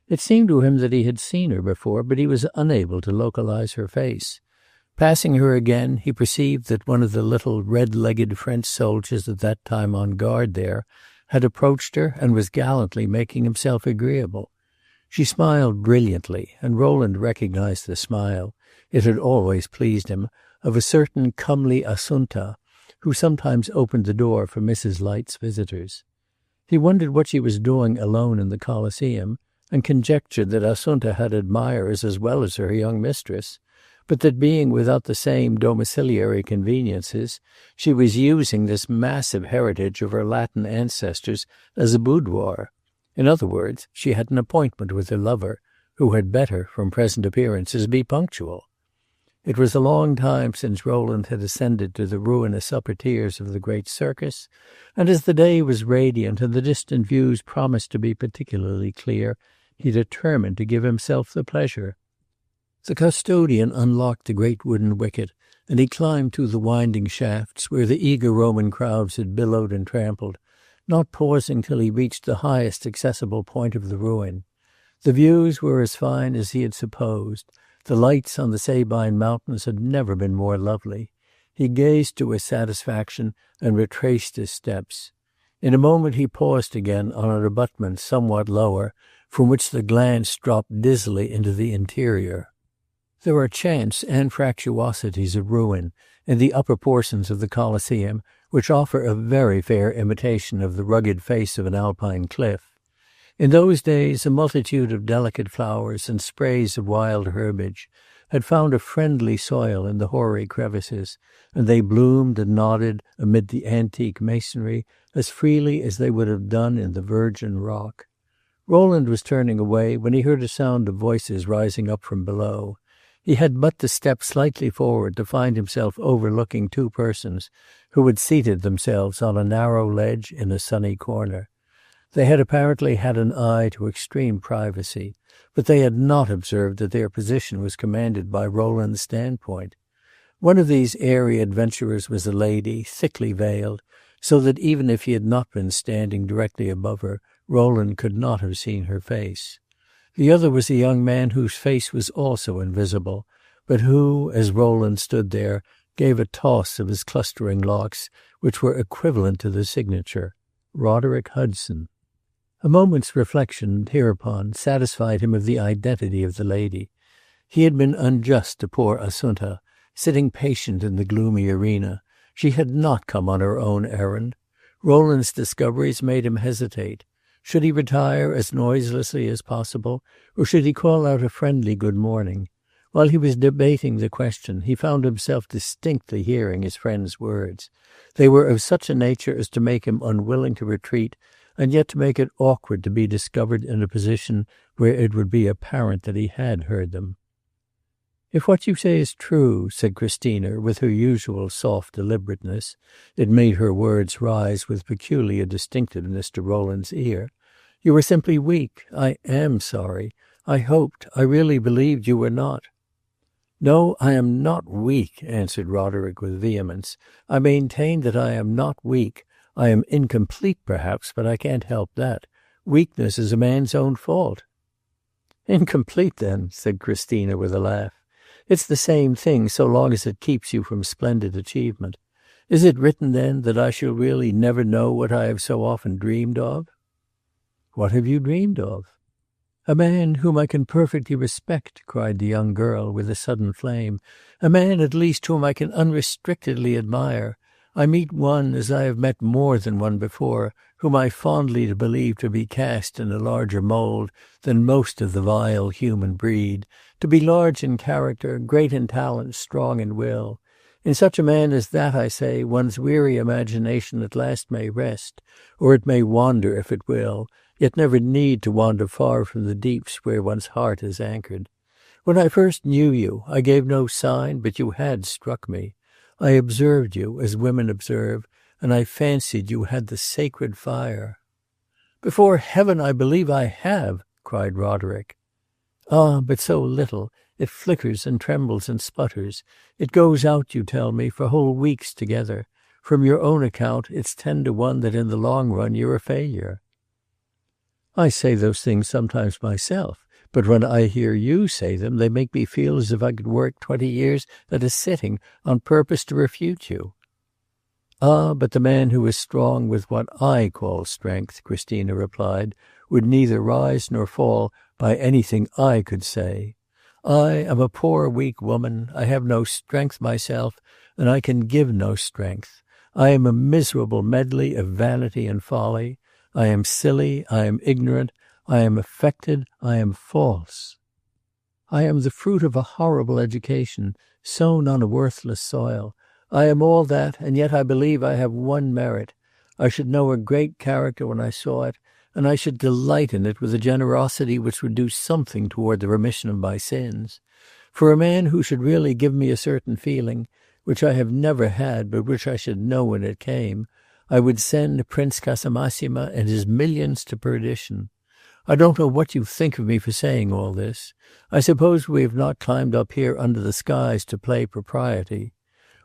It seemed to him that he had seen her before, but he was unable to localize her face. Passing her again, he perceived that one of the little red-legged French soldiers at that time on guard there had approached her and was gallantly making himself agreeable. She smiled brilliantly, and Rowland recognized the smile — it had always pleased him — of a certain comely Assunta, who sometimes opened the door for Mrs. Light's visitors. He wondered what she was doing alone in the Colosseum, and conjectured that Assunta had admirers as well as her young mistress, but that being without the same domiciliary conveniences, she was using this massive heritage of her Latin ancestors as a boudoir. In other words, she had an appointment with her lover, who had better, from present appearances, be punctual. It was a long time since Rowland had ascended to the ruinous upper tiers of the great circus, and as the day was radiant and the distant views promised to be particularly clear, he determined to give himself the pleasure. The custodian unlocked the great wooden wicket, and he climbed through the winding shafts where the eager Roman crowds had billowed and trampled, not pausing till he reached the highest accessible point of the ruin. The views were as fine as he had supposed. The lights on the Sabine mountains had never been more lovely. He gazed to his satisfaction and retraced his steps. In a moment he paused again on an abutment somewhat lower, from which the glance dropped dizzily into the interior. There are chance anfractuosities of ruin in the upper portions of the Colosseum, which offer a very fair imitation of the rugged face of an alpine cliff. In those days a multitude of delicate flowers and sprays of wild herbage had found a friendly soil in the hoary crevices, and they bloomed and nodded amid the antique masonry as freely as they would have done in the virgin rock. Rowland was turning away when he heard a sound of voices rising up from below. He had but to step slightly forward to find himself overlooking two persons who had seated themselves on a narrow ledge in a sunny corner. They had apparently had an eye to extreme privacy, but they had not observed that their position was commanded by Rowland's standpoint. One of these airy adventurers was a lady, thickly veiled, so that even if he had not been standing directly above her, Rowland could not have seen her face. The other was a young man whose face was also invisible, but who, as Rowland stood there, gave a toss of his clustering locks which were equivalent to the signature, Roderick Hudson. A moment's reflection, hereupon, satisfied him of the identity of the lady. He had been unjust to poor Assunta, sitting patient in the gloomy arena. She had not come on her own errand. Rowland's discoveries made him hesitate. Should he retire as noiselessly as possible, or should he call out a friendly good morning? While he was debating the question, he found himself distinctly hearing his friend's words. They were of such a nature as to make him unwilling to retreat, and yet to make it awkward to be discovered in a position where it would be apparent that he had heard them. "If what you say is true," said Christina, with her usual soft deliberateness, it made her words rise with peculiar distinctiveness to Rowland's ear, "you are simply weak. I am sorry. I hoped, I really believed you were not." "No, I am not weak," answered Roderick with vehemence. "I maintain that I am not weak. I am incomplete, perhaps, but I can't help that. Weakness is a man's own fault." "Incomplete, then," said Christina with a laugh. "It's the same thing, so long as it keeps you from splendid achievement. Is it written, then, that I shall really never know what I have so often dreamed of?" "What have you dreamed of?" "A man whom I can perfectly respect," cried the young girl with a sudden flame. "A man, at least, whom I can unrestrictedly admire. I meet one, as I have met more than one before, whom I fondly believe to be cast in a larger mould than most of the vile human breed, to be large in character, great in talent, strong in will. In such a man as that, I say, one's weary imagination at last may rest, or it may wander if it will, yet never need to wander far from the deeps where one's heart is anchored. When I first knew you, I gave no sign, but you had struck me. I observed you, as women observe, and I fancied you had the sacred fire." "Before heaven, I believe I have!" cried Roderick. "Ah, but so little. It flickers and trembles and sputters. It goes out, you tell me, for whole weeks together. From your own account, it's 10 to 1 that in the long run you're a failure." "I say those things sometimes myself, but when I hear you say them, they make me feel as if I could work 20 years at a sitting on purpose to refute you." "Ah, but the man who is strong with what I call strength," Christina replied, "would neither rise nor fall by anything I could say. I am a poor weak woman. I have no strength myself, and I can give no strength. I am a miserable medley of vanity and folly. I am silly, I am ignorant, I am affected, I am false. I am the fruit of a horrible education, sown on a worthless soil. I am all that, and yet I believe I have one merit. I should know a great character when I saw it, and I should delight in it with a generosity which would do something toward the remission of my sins. For a man who should really give me a certain feeling, which I have never had, but which I should know when it came, I would send Prince Casamassima and his millions to perdition. I don't know what you think of me for saying all this. I suppose we have not climbed up here under the skies to play propriety.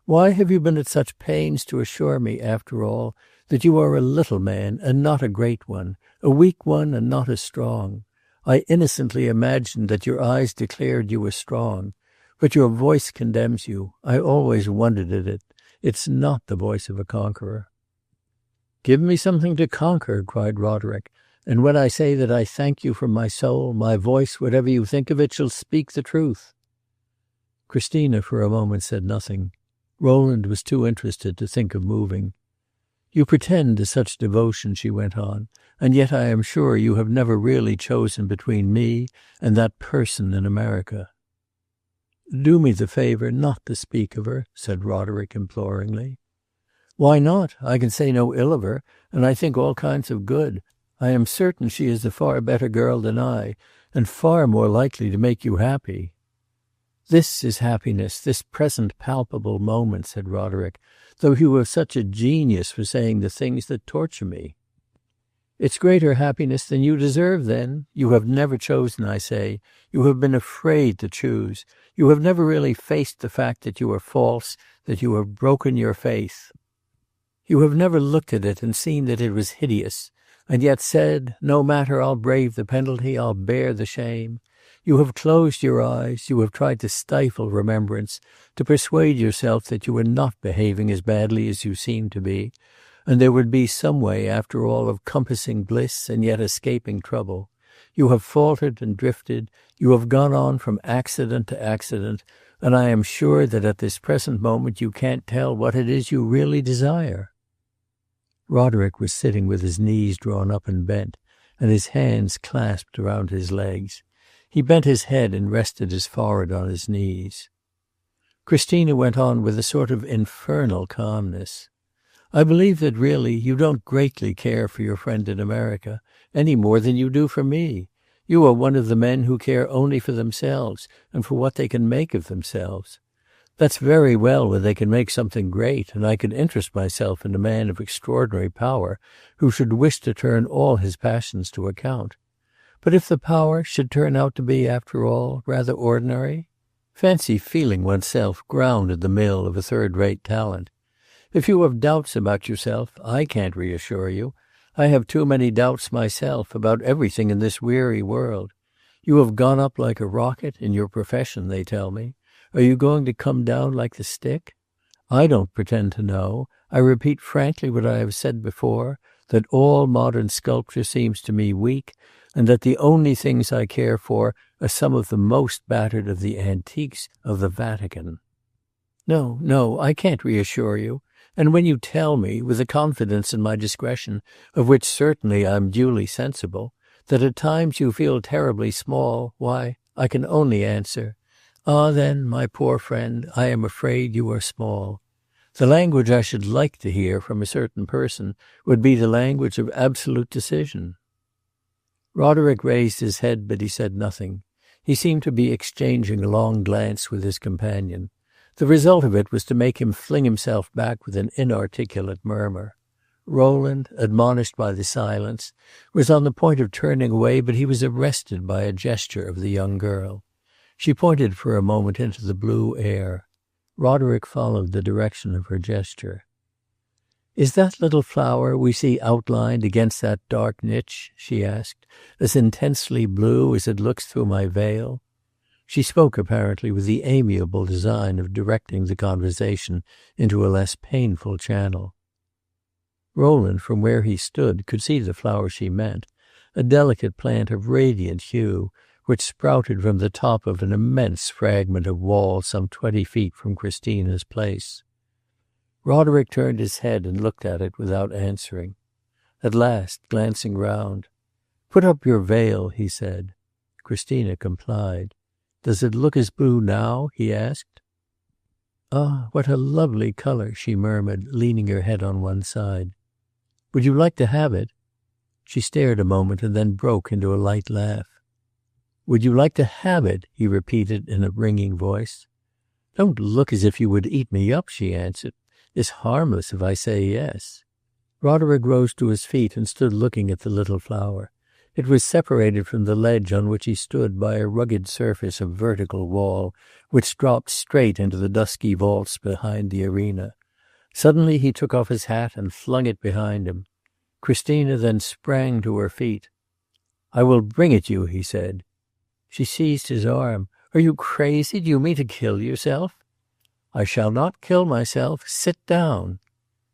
Why have you been at such pains to assure me, after all, that you are a little man and not a great one, a weak one and not as strong? I innocently imagined that your eyes declared you were strong. But your voice condemns you. I always wondered at it. It's not the voice of a conqueror." "Give me something to conquer," cried Roderick, "and when I say that I thank you from my soul, my voice, whatever you think of it, shall speak the truth." Christina for a moment said nothing. Rowland was too interested to think of moving. "You pretend to such devotion," she went on, "and yet I am sure you have never really chosen between me and that person in America." "Do me the favor not to speak of her," said Roderick imploringly. "Why not? I can say no ill of her, and I think all kinds of good. I am certain she is a far better girl than I, and far more likely to make you happy." "This is happiness, this present palpable moment," said Roderick, "though you have such a genius for saying the things that torture me." "It's greater happiness than you deserve, then. You have never chosen, I say. You have been afraid to choose. You have never really faced the fact that you are false, that you have broken your faith. You have never looked at it and seen that it was hideous, and yet said, 'No matter, I'll brave the penalty, I'll bear the shame.' You have closed your eyes, you have tried to stifle remembrance, to persuade yourself that you were not behaving as badly as you seemed to be, and there would be some way, after all, of compassing bliss and yet escaping trouble. You have faltered and drifted, you have gone on from accident to accident, and I am sure that at this present moment you can't tell what it is you really desire." Roderick was sitting with his knees drawn up and bent, and his hands clasped around his legs. He bent his head and rested his forehead on his knees. Christina went on with a sort of infernal calmness. "I believe that really you don't greatly care for your friend in America, any more than you do for me. You are one of the men who care only for themselves and for what they can make of themselves. That's very well when they can make something great, and I could interest myself in a man of extraordinary power who should wish to turn all his passions to account. But if the power should turn out to be, after all, rather ordinary? Fancy feeling oneself ground in the mill of a third-rate talent. If you have doubts about yourself, I can't reassure you. I have too many doubts myself about everything in this weary world. You have gone up like a rocket in your profession, they tell me. Are you going to come down like the stick? I don't pretend to know. I repeat frankly what I have said before, that all modern sculpture seems to me weak, and that the only things I care for are some of the most battered of the antiques of the Vatican. No, I can't reassure you. And when you tell me, with a confidence in my discretion, of which certainly I am duly sensible, that at times you feel terribly small, why, I can only answer, "Ah, then, my poor friend, I am afraid you are small." The language I should like to hear from a certain person would be the language of absolute decision. Roderick raised his head, but he said nothing. He seemed to be exchanging a long glance with his companion. The result of it was to make him fling himself back with an inarticulate murmur. Rowland, admonished by the silence, was on the point of turning away, but he was arrested by a gesture of the young girl. She pointed for a moment into the blue air. Roderick followed the direction of her gesture. "Is that little flower we see outlined against that dark niche," she asked, "as intensely blue as it looks through my veil?" She spoke apparently with the amiable design of directing the conversation into a less painful channel. Rowland, from where he stood, could see the flower she meant, a delicate plant of radiant hue, which sprouted from the top of an immense fragment of wall some 20 feet from Christina's place. Roderick turned his head and looked at it without answering. At last, glancing round, "Put up your veil," he said. Christina complied. "Does it look as blue now?" he asked. "Ah, what a lovely color," she murmured, leaning her head on one side. "Would you like to have it?" She stared a moment and then broke into a light laugh. "Would you like to have it?" he repeated in a ringing voice. "Don't look as if you would eat me up," she answered. "It's harmless if I say yes." Roderick rose to his feet and stood looking at the little flower. It was separated from the ledge on which he stood by a rugged surface of vertical wall, which dropped straight into the dusky vaults behind the arena. Suddenly he took off his hat and flung it behind him. Christina then sprang to her feet. "I will bring it you," he said. She seized his arm. "Are you crazy? Do you mean to kill yourself?" "I shall not kill myself. Sit down."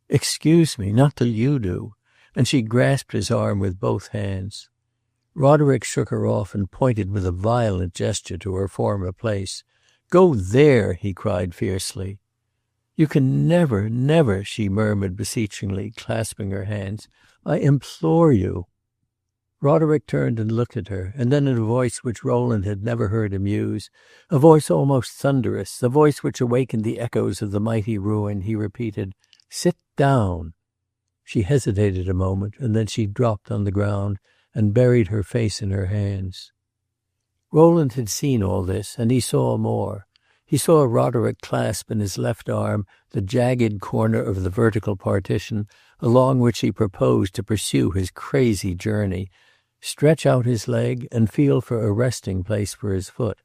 "Excuse me, not till you do." And she grasped his arm with both hands. Roderick shook her off and pointed with a violent gesture to her former place. "Go there!" he cried fiercely. "You can never, never," she murmured beseechingly, clasping her hands. "I implore you." Roderick turned and looked at her, and then in a voice which Rowland had never heard him use, a voice almost thunderous, a voice which awakened the echoes of the mighty ruin, he repeated, "Sit down." She hesitated a moment, and then she dropped on the ground and buried her face in her hands. Rowland had seen all this, and he saw more. He saw Roderick clasp in his left arm the jagged corner of the vertical partition along which he proposed to pursue his crazy journey, stretch out his leg, and feel for a resting place for his foot.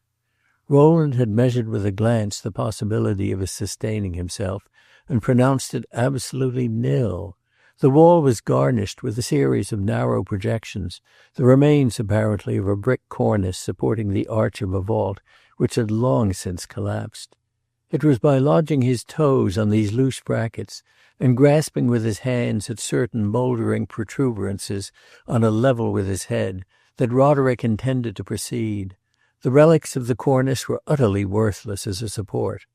Rowland had measured with a glance the possibility of his sustaining himself, and pronounced it absolutely nil. The wall was garnished with a series of narrow projections, the remains apparently of a brick cornice supporting the arch of a vault which had long since collapsed. It was by lodging his toes on these loose brackets, and grasping with his hands at certain mouldering protuberances on a level with his head, that Roderick intended to proceed. The relics of the cornice were utterly worthless as a support.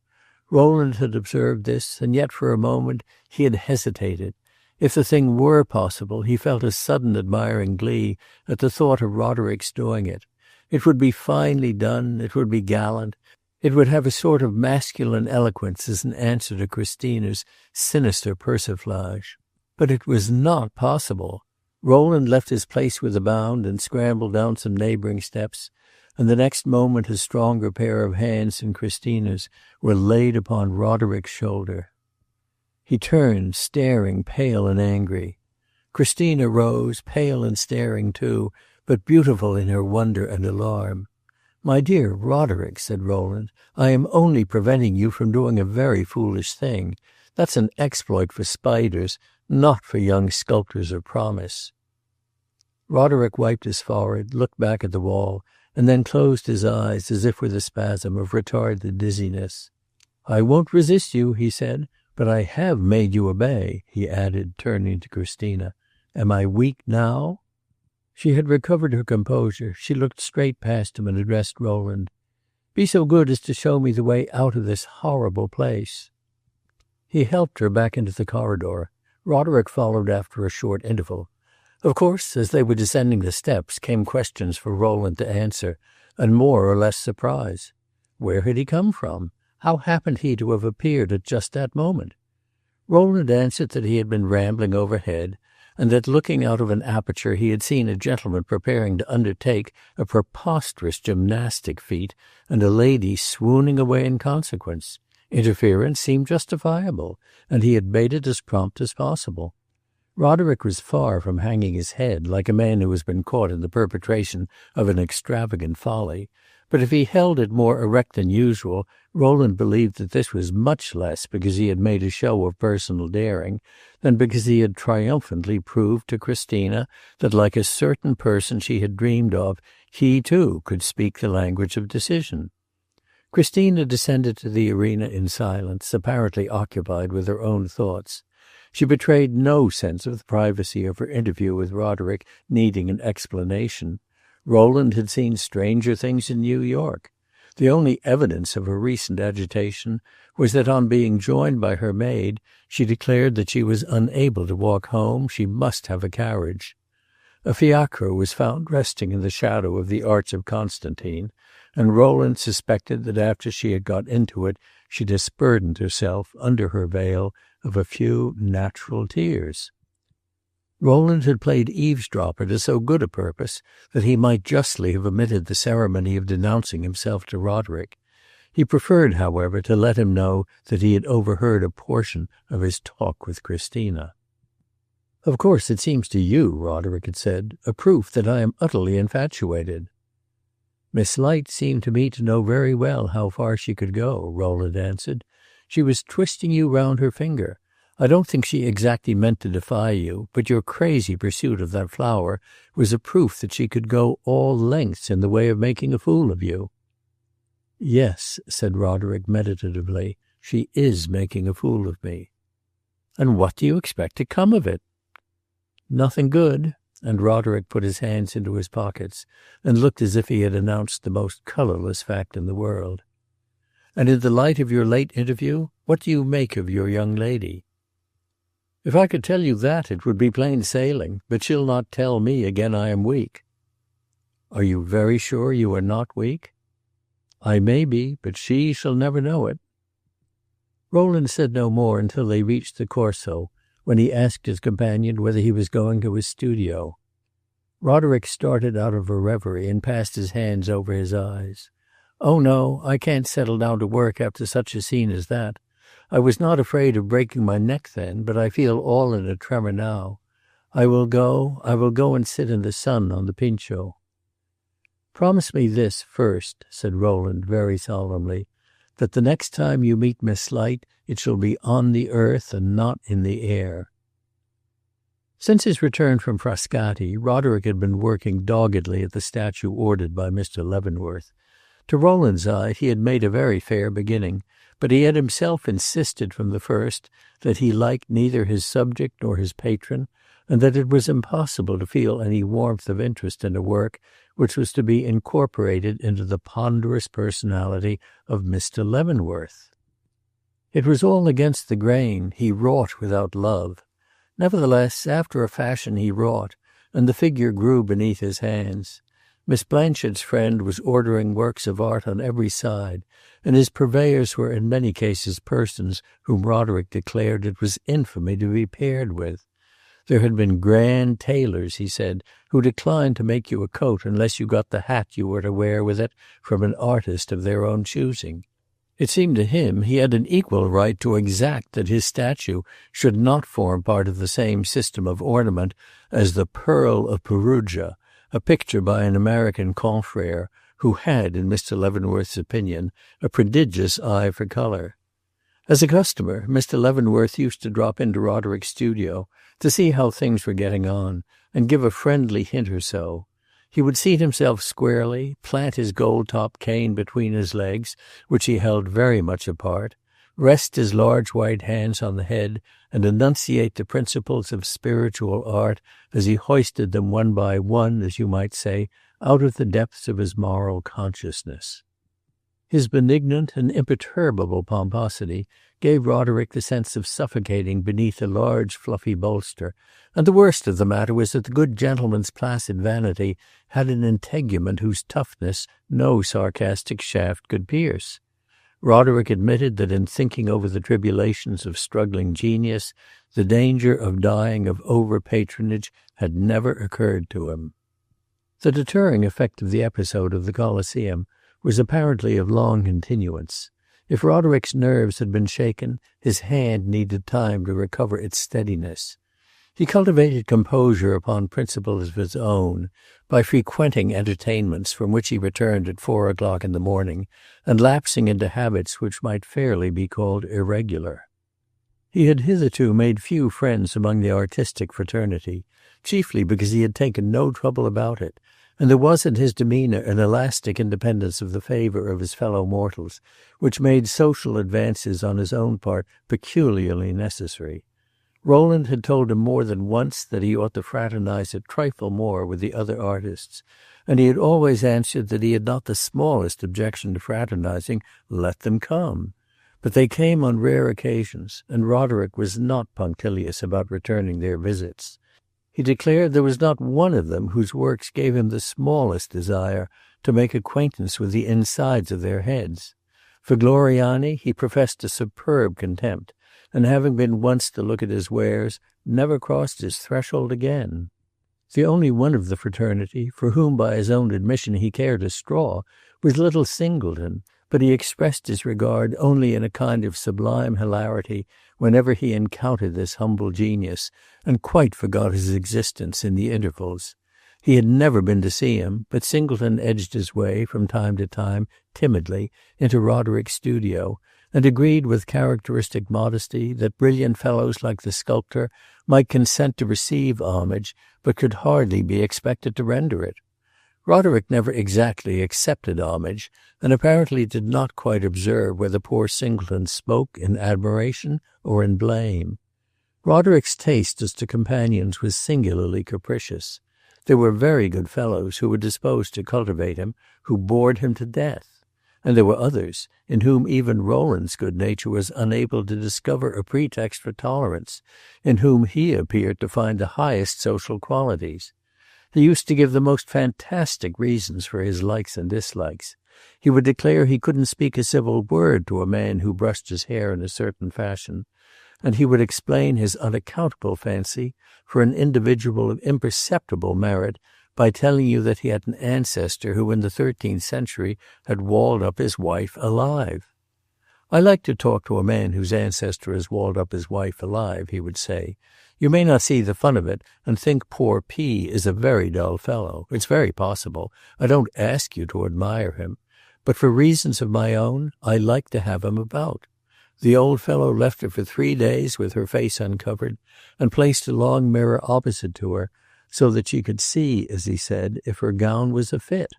Rowland had observed this, and yet for a moment he had hesitated. If the thing were possible, he felt a sudden admiring glee at the thought of Roderick's doing it. It would be finely done, it would be gallant, it would have a sort of masculine eloquence as an answer to Christina's sinister persiflage. But it was not possible. Rowland left his place with a bound and scrambled down some neighboring steps, and the next moment a stronger pair of hands than Christina's were laid upon Roderick's shoulder. He turned, staring, pale and angry. Christina rose, pale and staring too, but beautiful in her wonder and alarm. "My dear Roderick," said Rowland, "I am only preventing you from doing a very foolish thing. That's an exploit for spiders, not for young sculptors of promise." Roderick wiped his forehead, looked back at the wall, and then closed his eyes as if with a spasm of retarded dizziness. "I won't resist you," he said, "but I have made you obey," he added, turning to Christina. "Am I weak now?" She had recovered her composure. She looked straight past him and addressed Rowland. "Be so good as to show me the way out of this horrible place." He helped her back into the corridor. Roderick followed after a short interval. Of course, as they were descending the steps, came questions for Rowland to answer, and more or less surprise. Where had he come from? How happened he to have appeared at just that moment? Rowland answered that he had been rambling overhead, and that looking out of an aperture he had seen a gentleman preparing to undertake a preposterous gymnastic feat, and a lady swooning away in consequence. Interference seemed justifiable, and he had made it as prompt as possible. Roderick was far from hanging his head like a man who has been caught in the perpetration of an extravagant folly, but if he held it more erect than usual, Rowland believed that this was much less because he had made a show of personal daring than because he had triumphantly proved to Christina that, like a certain person she had dreamed of, he too could speak the language of decision. Christina descended to the arena in silence, apparently occupied with her own thoughts. She betrayed no sense of the privacy of her interview with Roderick needing an explanation. Rowland had seen stranger things in New York. The only evidence of her recent agitation was that on being joined by her maid, she declared that she was unable to walk home, she must have a carriage. A fiacre was found resting in the shadow of the Arch of Constantine, and Rowland suspected that after she had got into it she disburdened herself, under her veil, of a few natural tears. Rowland had played eavesdropper to so good a purpose that he might justly have omitted the ceremony of denouncing himself to Roderick. He preferred, however, to let him know that he had overheard a portion of his talk with Christina. "Of course it seems to you," Roderick had said, "a proof that I am utterly infatuated." "Miss Light seemed to me to know very well how far she could go," Rowland answered. "She was twisting you round her finger. I don't think she exactly meant to defy you, but your crazy pursuit of that flower was a proof that she could go all lengths in the way of making a fool of you." "Yes," said Roderick meditatively, "she is making a fool of me." "And what do you expect to come of it?" "Nothing good," and Roderick put his hands into his pockets and looked as if he had announced the most colorless fact in the world. "And in the light of your late interview, what do you make of your young lady?" "If I could tell you that, it would be plain sailing, but she'll not tell me again I am weak." "Are you very sure you are not weak?" "I may be, but she shall never know it." Rowland said no more until they reached the Corso, when he asked his companion whether he was going to his studio. Roderick started out of a reverie and passed his hands over his eyes. "Oh, no, I can't settle down to work after such a scene as that. I was not afraid of breaking my neck then, but I feel all in a tremor now. I will go and sit in the sun on the Pincio." "Promise me this first," said Rowland very solemnly, "that the next time you meet Miss Light it shall be on the earth and not in the air." Since his return from Frascati, Roderick had been working doggedly at the statue ordered by Mr. Leavenworth. To Rowland's eye he had made a very fair beginning, but he had himself insisted from the first that he liked neither his subject nor his patron, and that it was impossible to feel any warmth of interest in a work which was to be incorporated into the ponderous personality of Mr. Leavenworth. It was all against the grain. He wrought without love. Nevertheless, after a fashion he wrought, and the figure grew beneath his hands. Miss Blanchard's friend was ordering works of art on every side, and his purveyors were in many cases persons whom Roderick declared it was infamy to be paired with. There had been grand tailors, he said, who declined to make you a coat unless you got the hat you were to wear with it from an artist of their own choosing. It seemed to him he had an equal right to exact that his statue should not form part of the same system of ornament as the Pearl of Perugia, a picture by an American confrère who had, in Mr. Leavenworth's opinion, a prodigious eye for color. As a customer, Mr. Leavenworth used to drop into Roderick's studio to see how things were getting on, and give a friendly hint or so. He would seat himself squarely, plant his gold-topped cane between his legs, which he held very much apart, rest his large white hands on the head, and enunciate the principles of spiritual art as he hoisted them one by one, as you might say, out of the depths of his moral consciousness. His benignant and imperturbable pomposity gave Roderick the sense of suffocating beneath a large fluffy bolster, and the worst of the matter was that the good gentleman's placid vanity had an integument whose toughness no sarcastic shaft could pierce. Roderick admitted that in thinking over the tribulations of struggling genius, the danger of dying of over-patronage had never occurred to him. The deterring effect of the episode of the Colosseum was apparently of long continuance. If Roderick's nerves had been shaken, his hand needed time to recover its steadiness. He cultivated composure upon principles of his own, by frequenting entertainments from which he returned at 4 o'clock in the morning, and lapsing into habits which might fairly be called irregular. He had hitherto made few friends among the artistic fraternity, chiefly because he had taken no trouble about it, and there was in his demeanor an elastic independence of the favor of his fellow mortals, which made social advances on his own part peculiarly necessary. Rowland had told him more than once that he ought to fraternize a trifle more with the other artists, and he had always answered that he had not the smallest objection to fraternizing. Let them come. But they came on rare occasions, and Roderick was not punctilious about returning their visits. He declared there was not one of them whose works gave him the smallest desire to make acquaintance with the insides of their heads. For Gloriani he professed a superb contempt, and having been once to look at his wares, never crossed his threshold again. The only one of the fraternity for whom by his own admission he cared a straw was little Singleton, but he expressed his regard only in a kind of sublime hilarity whenever he encountered this humble genius, and quite forgot his existence in the intervals. He had never been to see him, but Singleton edged his way, from time to time, timidly, into Roderick's studio, and agreed with characteristic modesty that brilliant fellows like the sculptor might consent to receive homage, but could hardly be expected to render it. Roderick never exactly accepted homage, and apparently did not quite observe whether poor Singleton spoke in admiration or in blame. Roderick's taste as to companions was singularly capricious. There were very good fellows who were disposed to cultivate him, who bored him to death. And there were others, in whom even Rowland's good nature was unable to discover a pretext for tolerance, in whom he appeared to find the highest social qualities. He used to give the most fantastic reasons for his likes and dislikes. He would declare he couldn't speak a civil word to a man who brushed his hair in a certain fashion, and he would explain his unaccountable fancy for an individual of imperceptible merit by telling you that he had an ancestor who in the 13th century had walled up his wife alive. "I like to talk to a man whose ancestor has walled up his wife alive," he would say. "You may not see the fun of it, and think poor P is a very dull fellow. It's very possible. I don't ask you to admire him. But for reasons of my own, I like to have him about." The old fellow left her for 3 days with her face uncovered, and placed a long mirror opposite to her, so that she could see, as he said, if her gown was a fit.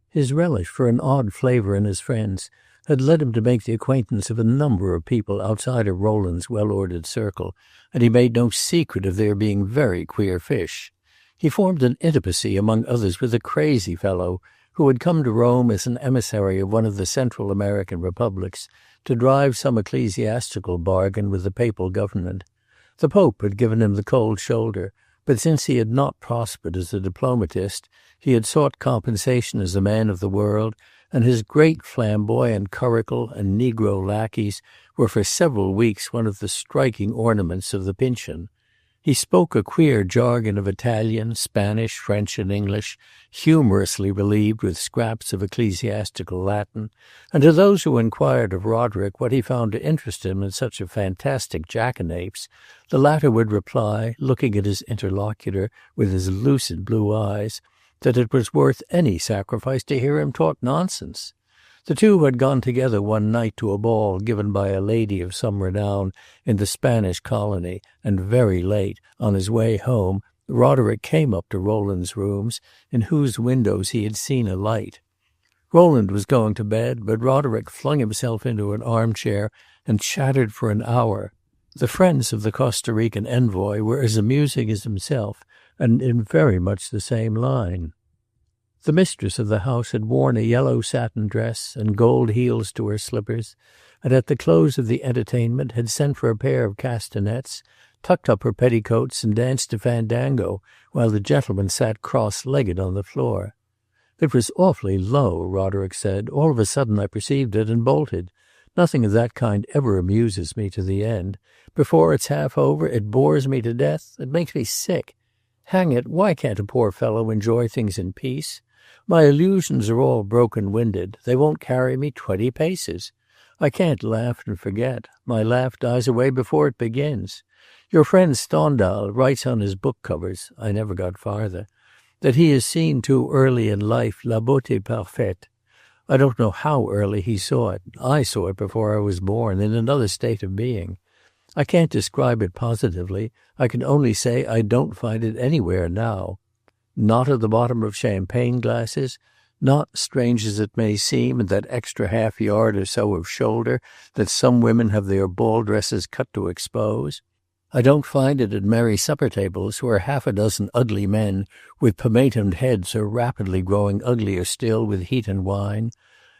His relish for an odd flavor in his friends had led him to make the acquaintance of a number of people outside of Rowland's well-ordered circle, and he made no secret of their being very queer fish. He formed an intimacy, among others, with a crazy fellow who had come to Rome as an emissary of one of the Central American republics to drive some ecclesiastical bargain with the papal government. The Pope had given him the cold shoulder, but since he had not prospered as a diplomatist, he had sought compensation as a man of the world, and his great flamboyant curricle and negro lackeys were for several weeks one of the striking ornaments of the Pincian. He spoke a queer jargon of Italian, Spanish, French, and English, humorously relieved with scraps of ecclesiastical Latin, and to those who inquired of Roderick what he found to interest him in such a fantastic jackanapes, the latter would reply, looking at his interlocutor with his lucid blue eyes, that it was worth any sacrifice to hear him talk nonsense. The two had gone together one night to a ball given by a lady of some renown in the Spanish colony, and very late, on his way home, Roderick came up to Rowland's rooms, in whose windows he had seen a light. Rowland was going to bed, but Roderick flung himself into an armchair and chattered for an hour. The friends of the Costa Rican envoy were as amusing as himself, and in very much the same line. The mistress of the house had worn a yellow satin dress and gold heels to her slippers, and at the close of the entertainment had sent for a pair of castanets, tucked up her petticoats, and danced a fandango, while the gentlemen sat cross-legged on the floor. It was awfully low, Roderick said. All of a sudden I perceived it and bolted. Nothing of that kind ever amuses me to the end. Before it's half over, it bores me to death. It makes me sick. Hang it, why can't a poor fellow enjoy things in peace? My illusions are all broken-winded. They won't carry me 20 paces. I can't laugh and forget. My laugh dies away before it begins. Your friend Stendhal writes on his book covers, I never got farther, that he has seen too early in life la beauté parfaite. I don't know how early he saw it. I saw it before I was born, in another state of being. I can't describe it positively. I can only say I don't find it anywhere now. Not at the bottom of champagne glasses, not, strange as it may seem, in that extra half yard or so of shoulder that some women have their ball dresses cut to expose. I don't find it at merry supper tables where half a dozen ugly men with pomatumed heads are rapidly growing uglier still with heat and wine.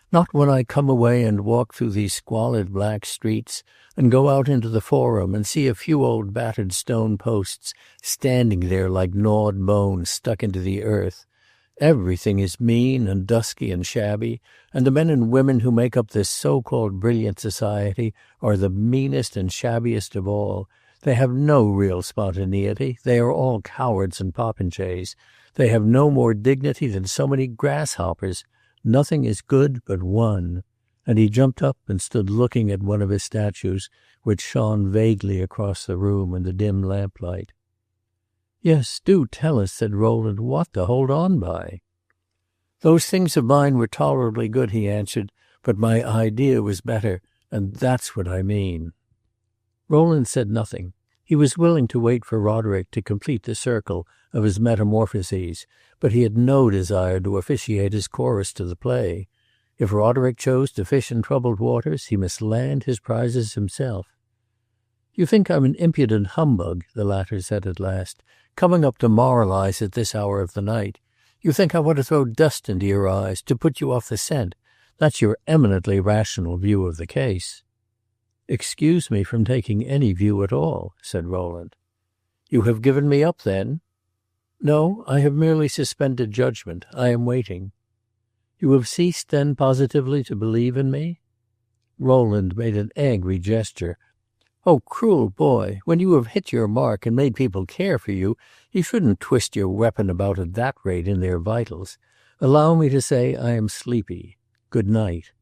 Not when I come away and walk through these squalid black streets and go out into the forum and see a few old battered stone posts standing there like gnawed bones stuck into the earth. Everything is mean and dusky and shabby, and the men and women who make up this so-called brilliant society are the meanest and shabbiest of all. They have no real spontaneity. They are all cowards and popinjays. They have no more dignity than so many grasshoppers. Nothing is good but one. And he jumped up and stood looking at one of his statues, which shone vaguely across the room in the dim lamplight. "Yes, do tell us," said Rowland, "what to hold on by." "Those things of mine were tolerably good," he answered, "but my idea was better, and that's what I mean." Rowland said nothing. He was willing to wait for Roderick to complete the circle of his metamorphoses, but he had no desire to officiate as chorus to the play. If Roderick chose to fish in troubled waters, he must land his prizes himself. "You think I'm an impudent humbug," the latter said at last, "coming up to moralize at this hour of the night. You think I want to throw dust into your eyes, to put you off the scent. That's your eminently rational view of the case." "Excuse me from taking any view at all," said Rowland. "You have given me up, then?" "No, I have merely suspended judgment. I am waiting." "You have ceased, then, positively to believe in me?" Rowland made an angry gesture. "Oh, cruel boy! When you have hit your mark and made people care for you, you shouldn't twist your weapon about at that rate in their vitals. Allow me to say I am sleepy. Good night."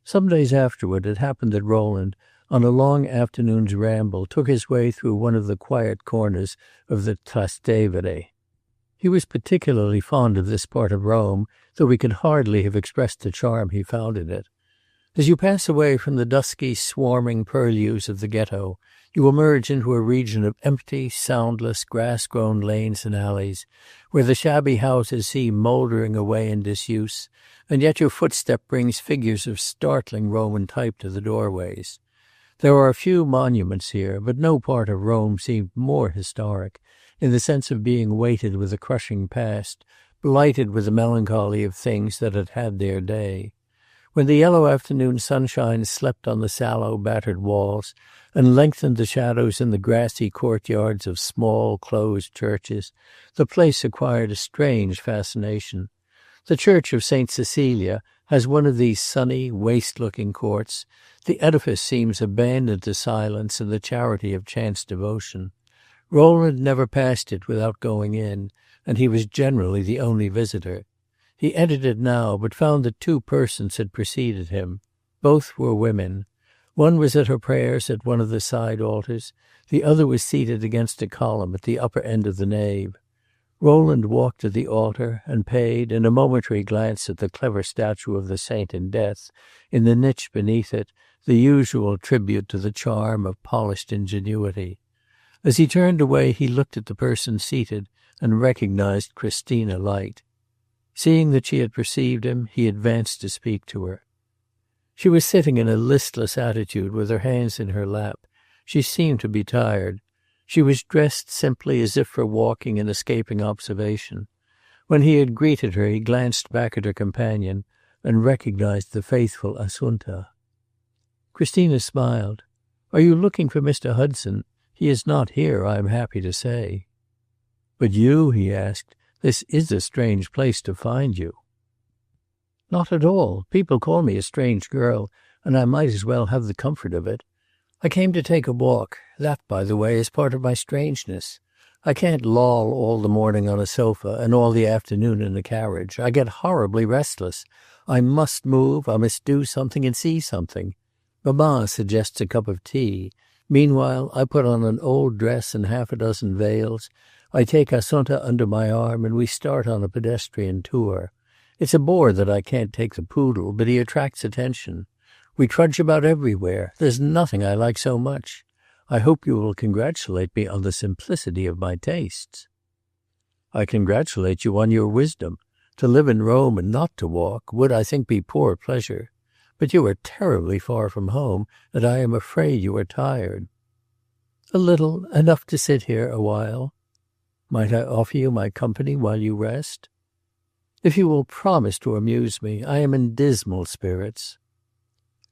Some days afterward it happened that Rowland, on a long afternoon's ramble, took his way through one of the quiet corners of the Trastevere. He was particularly fond of this part of Rome, though he could hardly have expressed the charm he found in it. As you pass away from the dusky, swarming purlieus of the ghetto, you emerge into a region of empty, soundless, grass-grown lanes and alleys, where the shabby houses seem mouldering away in disuse, and yet your footstep brings figures of startling Roman type to the doorways. There are a few monuments here, but no part of Rome seemed more historic, in the sense of being weighted with a crushing past, blighted with the melancholy of things that had had their day. When the yellow afternoon sunshine slept on the sallow, battered walls and lengthened the shadows in the grassy courtyards of small, closed churches, the place acquired a strange fascination. The church of St. Cecilia has one of these sunny, waste-looking courts. The edifice seems abandoned to silence and the charity of chance devotion. Rowland never passed it without going in, and he was generally the only visitor. He entered it now, but found that 2 persons had preceded him. Both were women. One was at her prayers at one of the side altars, the other was seated against a column at the upper end of the nave. Rowland walked to the altar and paid, in a momentary glance at the clever statue of the saint in death, in the niche beneath it, the usual tribute to the charm of polished ingenuity. As he turned away he looked at the person seated and recognized Christina Light. Seeing that she had perceived him, he advanced to speak to her. She was sitting in a listless attitude with her hands in her lap. She seemed to be tired. She was dressed simply as if for walking and escaping observation. When he had greeted her he glanced back at her companion and recognized the faithful Assunta. Christina smiled. "Are you looking for Mr. Hudson? He is not here, I am happy to say." "But you?" he asked. "This is a strange place to find you." "Not at all. People call me a strange girl, and I might as well have the comfort of it. I came to take a walk. That, by the way, is part of my strangeness. I can't loll all the morning on a sofa and all the afternoon in a carriage. I get horribly restless. I must move, I must do something and see something. Mamma suggests a cup of tea. Meanwhile, I put on an old dress and half a dozen veils. I take Assunta under my arm and we start on a pedestrian tour. It's a bore that I can't take the poodle, but he attracts attention. We trudge about everywhere. There's nothing I like so much. I hope you will congratulate me on the simplicity of my tastes." "I congratulate you on your wisdom. To live in Rome and not to walk would, I think, be poor pleasure. But you are terribly far from home, and I am afraid you are tired." "A little, enough to sit here a while." "Might I offer you my company while you rest?" "If you will promise to amuse me. I am in dismal spirits."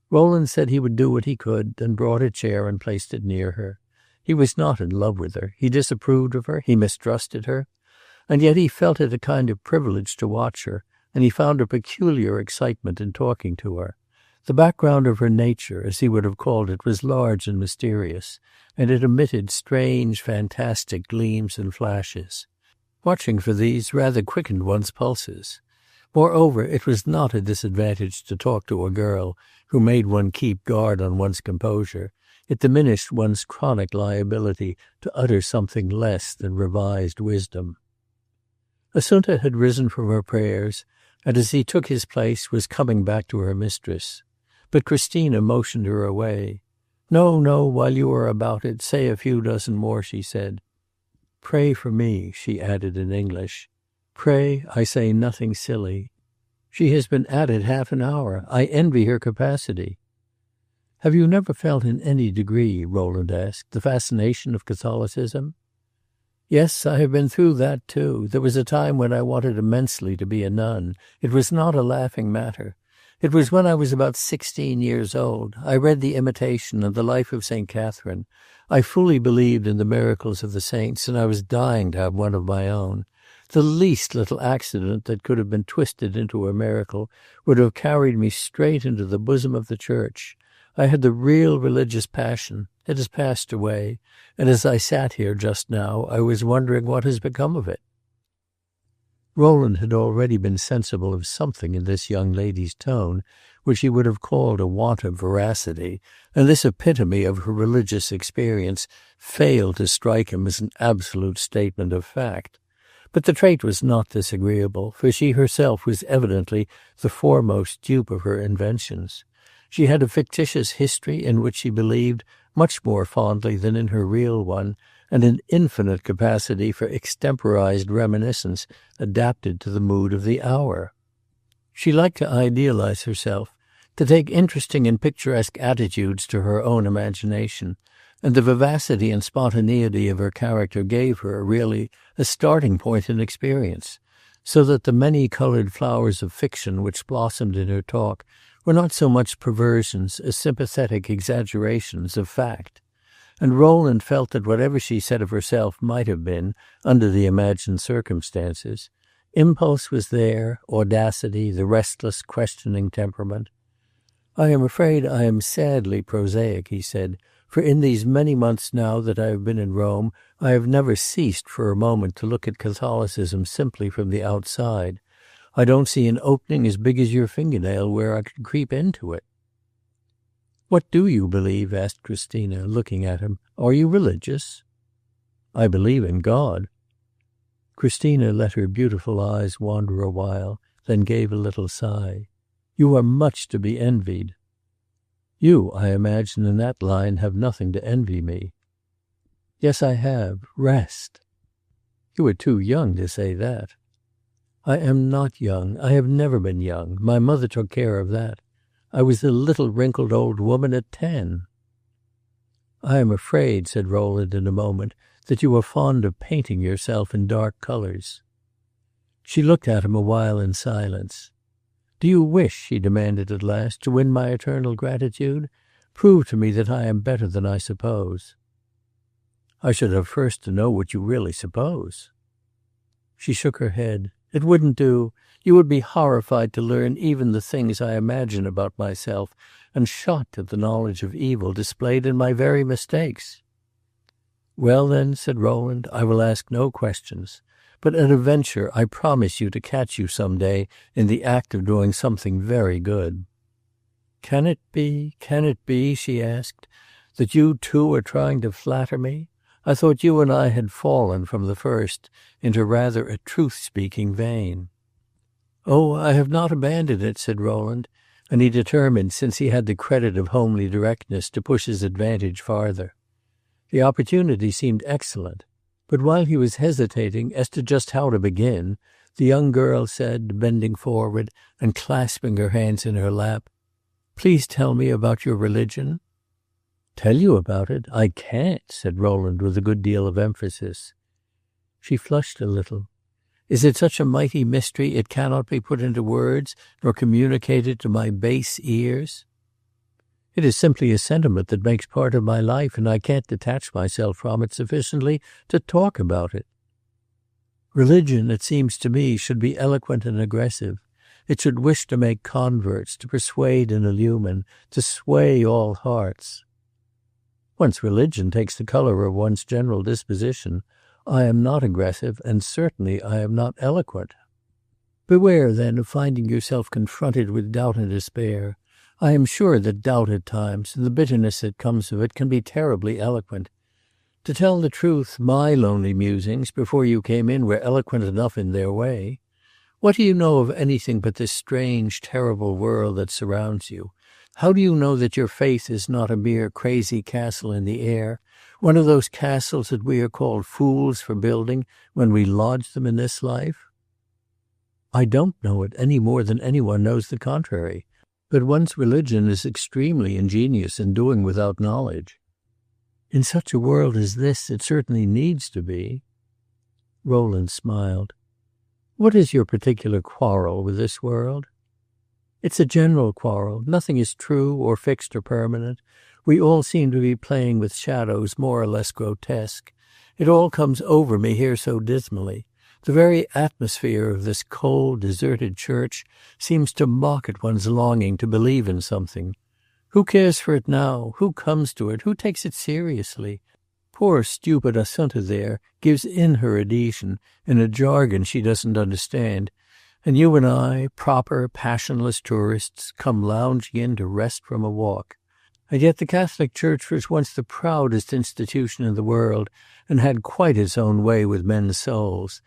Rowland said he would do what he could, and brought a chair and placed it near her. He was not in love with her. He disapproved of her. He mistrusted her. And yet he felt it a kind of privilege to watch her, and he found a peculiar excitement in talking to her. The background of her nature, as he would have called it, was large and mysterious, and it emitted strange, fantastic gleams and flashes. Watching for these rather quickened one's pulses. Moreover, it was not a disadvantage to talk to a girl who made one keep guard on one's composure. It diminished one's chronic liability to utter something less than revised wisdom. Assunta had risen from her prayers, and as he took his place was coming back to her mistress. But Christina motioned her away. "No, no, while you are about it, say a few dozen more," she said. "Pray for me," she added in English. "Pray I say nothing silly." "She has been at it half an hour. I envy her capacity." "Have you never felt in any degree," Rowland asked, "the fascination of Catholicism?" "Yes, I have been through that too. There was a time when I wanted immensely to be a nun. It was not a laughing matter. It was when I was about 16 years old. I read The Imitation and the Life of St. Catherine. I fully believed in the miracles of the saints, and I was dying to have one of my own. The least little accident that could have been twisted into a miracle would have carried me straight into the bosom of the Church. I had the real religious passion. It has passed away, and as I sat here just now, I was wondering what has become of it." Rowland had already been sensible of something in this young lady's tone which he would have called a want of veracity, and this epitome of her religious experience failed to strike him as an absolute statement of fact. But the trait was not disagreeable, for she herself was evidently the foremost dupe of her inventions. She had a fictitious history in which she believed much more fondly than in her real one, and an infinite capacity for extemporized reminiscence adapted to the mood of the hour. She liked to idealize herself, to take interesting and picturesque attitudes to her own imagination, and the vivacity and spontaneity of her character gave her, really, a starting point in experience, so that the many-colored flowers of fiction which blossomed in her talk were not so much perversions as sympathetic exaggerations of fact. And Rowland felt that whatever she said of herself might have been, under the imagined circumstances, impulse was there, audacity, the restless, questioning temperament. "I am afraid I am sadly prosaic," he said, For in these many months now that I have been in Rome, I have never ceased for a moment to look at Catholicism simply from the outside. I don't see an opening as big as your fingernail where I could creep into it." "What do you believe?" asked Christina, looking at him. "Are you religious?" "I believe in God." Christina let her beautiful eyes wander a while, then gave a little sigh. "You are much to be envied." "You, I imagine, in that line have nothing to envy me." "Yes, I have. Rest." "You are too young to say that." "I am not young. I have never been young. My mother took care of that. I was a little wrinkled old woman at 10. "I am afraid," said Rowland in a moment, "that you are fond of painting yourself in dark colors." She looked at him a while in silence. "Do you wish," she demanded at last, "to win my eternal gratitude? Prove to me that I am better than I suppose." "I should have first to know what you really suppose." She shook her head. "It wouldn't do. You would be horrified to learn even the things I imagine about myself, and shocked at the knowledge of evil displayed in my very mistakes." "Well, then," said Rowland, "I will ask no questions. But at a venture I promise you to catch you some day in the act of doing something very good." Can it be," she asked, "that you too are trying to flatter me? I thought you and I had fallen from the first into rather a truth-speaking vein." "Oh, I have not abandoned it," said Rowland, and he determined, since he had the credit of homely directness, to push his advantage farther. The opportunity seemed excellent, but while he was hesitating as to just how to begin, the young girl said, bending forward and clasping her hands in her lap, "Please tell me about your religion." "Tell you about it? I can't," said Rowland with a good deal of emphasis. She flushed a little. "Is it such a mighty mystery it cannot be put into words nor communicated to my base ears?" "It is simply a sentiment that makes part of my life, and I can't detach myself from it sufficiently to talk about it." "Religion, it seems to me, should be eloquent and aggressive. It should wish to make converts, to persuade and illumine, to sway all hearts." "One's religion takes the color of one's general disposition. I am not aggressive, and certainly I am not eloquent." "Beware, then, of finding yourself confronted with doubt and despair. I am sure that doubt at times, and the bitterness that comes of it, can be terribly eloquent. To tell the truth, my lonely musings, before you came in, were eloquent enough in their way. What do you know of anything but this strange, terrible world that surrounds you? How do you know that your faith is not a mere crazy castle in the air, one of those castles that we are called fools for building when we lodge them in this life?" "I don't know it any more than anyone knows the contrary. But one's religion is extremely ingenious in doing without knowledge." "In such a world as this it certainly needs to be." Rowland smiled. "What is your particular quarrel with this world?" "It's a general quarrel. Nothing is true or fixed or permanent. We all seem to be playing with shadows more or less grotesque. It all comes over me here so dismally. The very atmosphere of this cold, deserted church seems to mock at one's longing to believe in something. Who cares for it now? Who comes to it? Who takes it seriously? Poor stupid Assunta there gives in her adhesion in a jargon she doesn't understand, and you and I, proper, passionless tourists, come lounging in to rest from a walk. And yet the Catholic Church was once the proudest institution in the world, and had quite its own way with men's souls.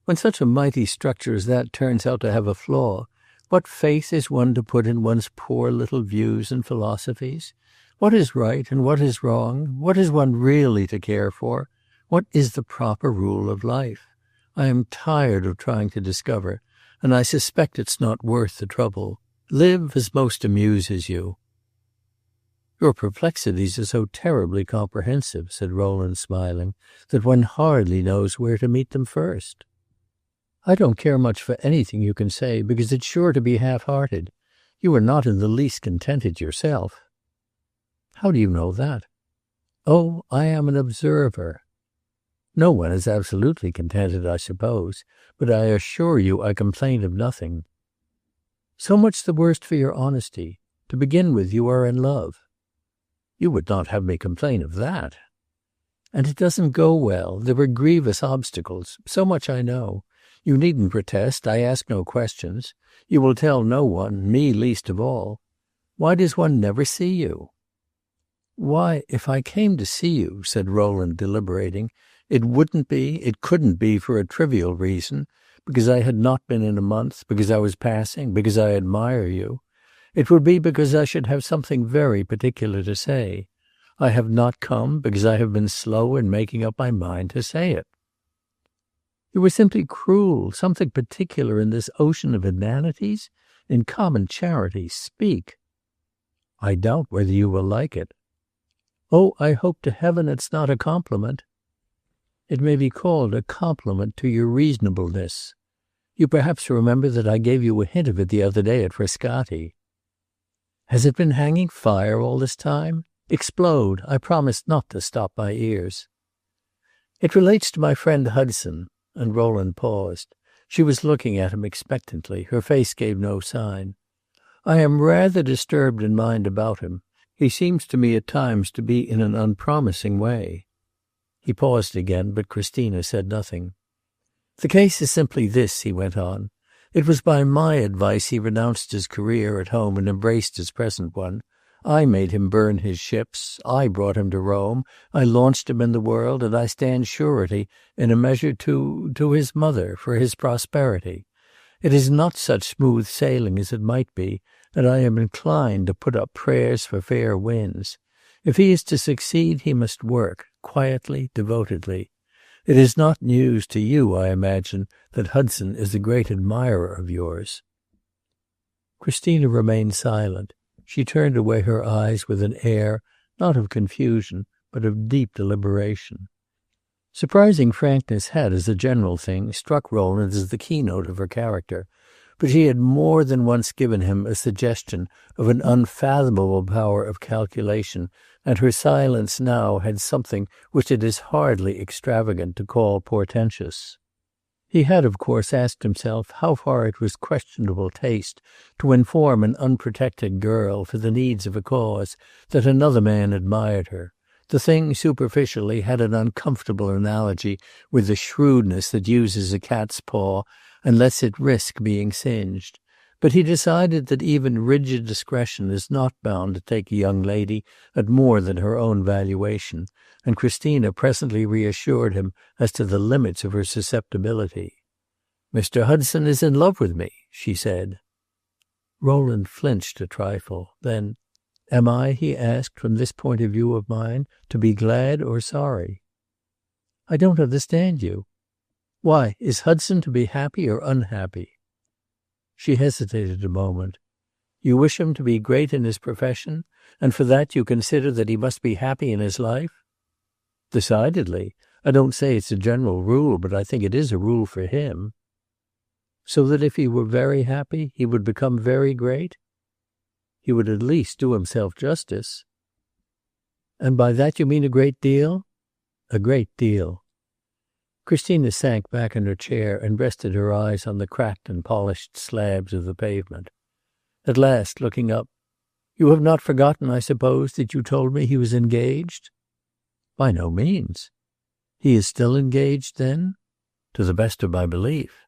When such a mighty structure as that turns out to have a flaw, what faith is one to put in one's poor little views and philosophies? What is right and what is wrong? What is one really to care for? What is the proper rule of life? I am tired of trying to discover, and I suspect it's not worth the trouble. Live as most amuses you." "Your perplexities are so terribly comprehensive," said Rowland, smiling, "that one hardly knows where to meet them first." "I don't care much for anything you can say, because it's sure to be half-hearted. You are not in the least contented yourself." "How do you know that?" "Oh, I am an observer." "No one is absolutely contented, I suppose, but I assure you I complain of nothing." "So much the worse for your honesty. To begin with, you are in love." You would not have me complain of that. And it doesn't go well. There are grievous obstacles. So much I know. You needn't protest. I ask no questions. You will tell no one, me least of all. Why does one never see you?" "Why, if I came to see you," said Rowland, deliberating, it couldn't be for a trivial reason, because I had not been in a month, because I was passing, because I admire you. It would be because I should have something very particular to say. I have not come because I have been slow in making up my mind to say it." "You are simply cruel. Something particular in this ocean of inanities? In common charity, speak." "I doubt whether you will like it." "Oh, I hope to heaven it's not a compliment." "It may be called a compliment to your reasonableness. You perhaps remember that I gave you a hint of it the other day at Frascati." "Has it been hanging fire all this time? Explode. I promise not to stop my ears." "It relates to my friend Hudson," and Rowland paused. She was looking at him expectantly. Her face gave no sign. "I am rather disturbed in mind about him. He seems to me at times to be in an unpromising way." He paused again, but Christina said nothing. "The case is simply this," he went on. "It was by my advice he renounced his career at home and embraced his present one. I made him burn his ships. I brought him to Rome. I launched him in the world, and I stand surety, in a measure, to his mother, for his prosperity. It is not such smooth sailing as it might be, and I am inclined to put up prayers for fair winds. If he is to succeed, he must work, quietly, devotedly. It is not news to you, I imagine, that Hudson is a great admirer of yours." Christina remained silent. She turned away her eyes with an air, not of confusion, but of deep deliberation. Surprising frankness had, as a general thing, struck Rowland as the keynote of her character, but she had more than once given him a suggestion of an unfathomable power of calculation, and her silence now had something which it is hardly extravagant to call portentous. He had, of course, asked himself how far it was questionable taste to inform an unprotected girl, for the needs of a cause, that another man admired her. The thing, superficially, had an uncomfortable analogy with the shrewdness that uses a cat's paw and lets it risk being singed. But he decided that even rigid discretion is not bound to take a young lady at more than her own valuation, and Christina presently reassured him as to the limits of her susceptibility. "Mr. Hudson is in love with me," she said. Rowland flinched a trifle. Then, "Am I," he asked, "from this point of view of mine, to be glad or sorry?" "I don't understand you." "Why, is Hudson to be happy or unhappy?" She hesitated a moment. "You wish him to be great in his profession, and for that you consider that he must be happy in his life?" "Decidedly. I don't say it's a general rule, but I think it is a rule for him." "So that if he were very happy, he would become very great?" "He would at least do himself justice." "And by that you mean a great deal?" "A great deal." Christina sank back in her chair and rested her eyes on the cracked and polished slabs of the pavement. At last, looking up, "You have not forgotten, I suppose, that you told me he was engaged?" "By no means." "He is still engaged, then?" "To the best of my belief."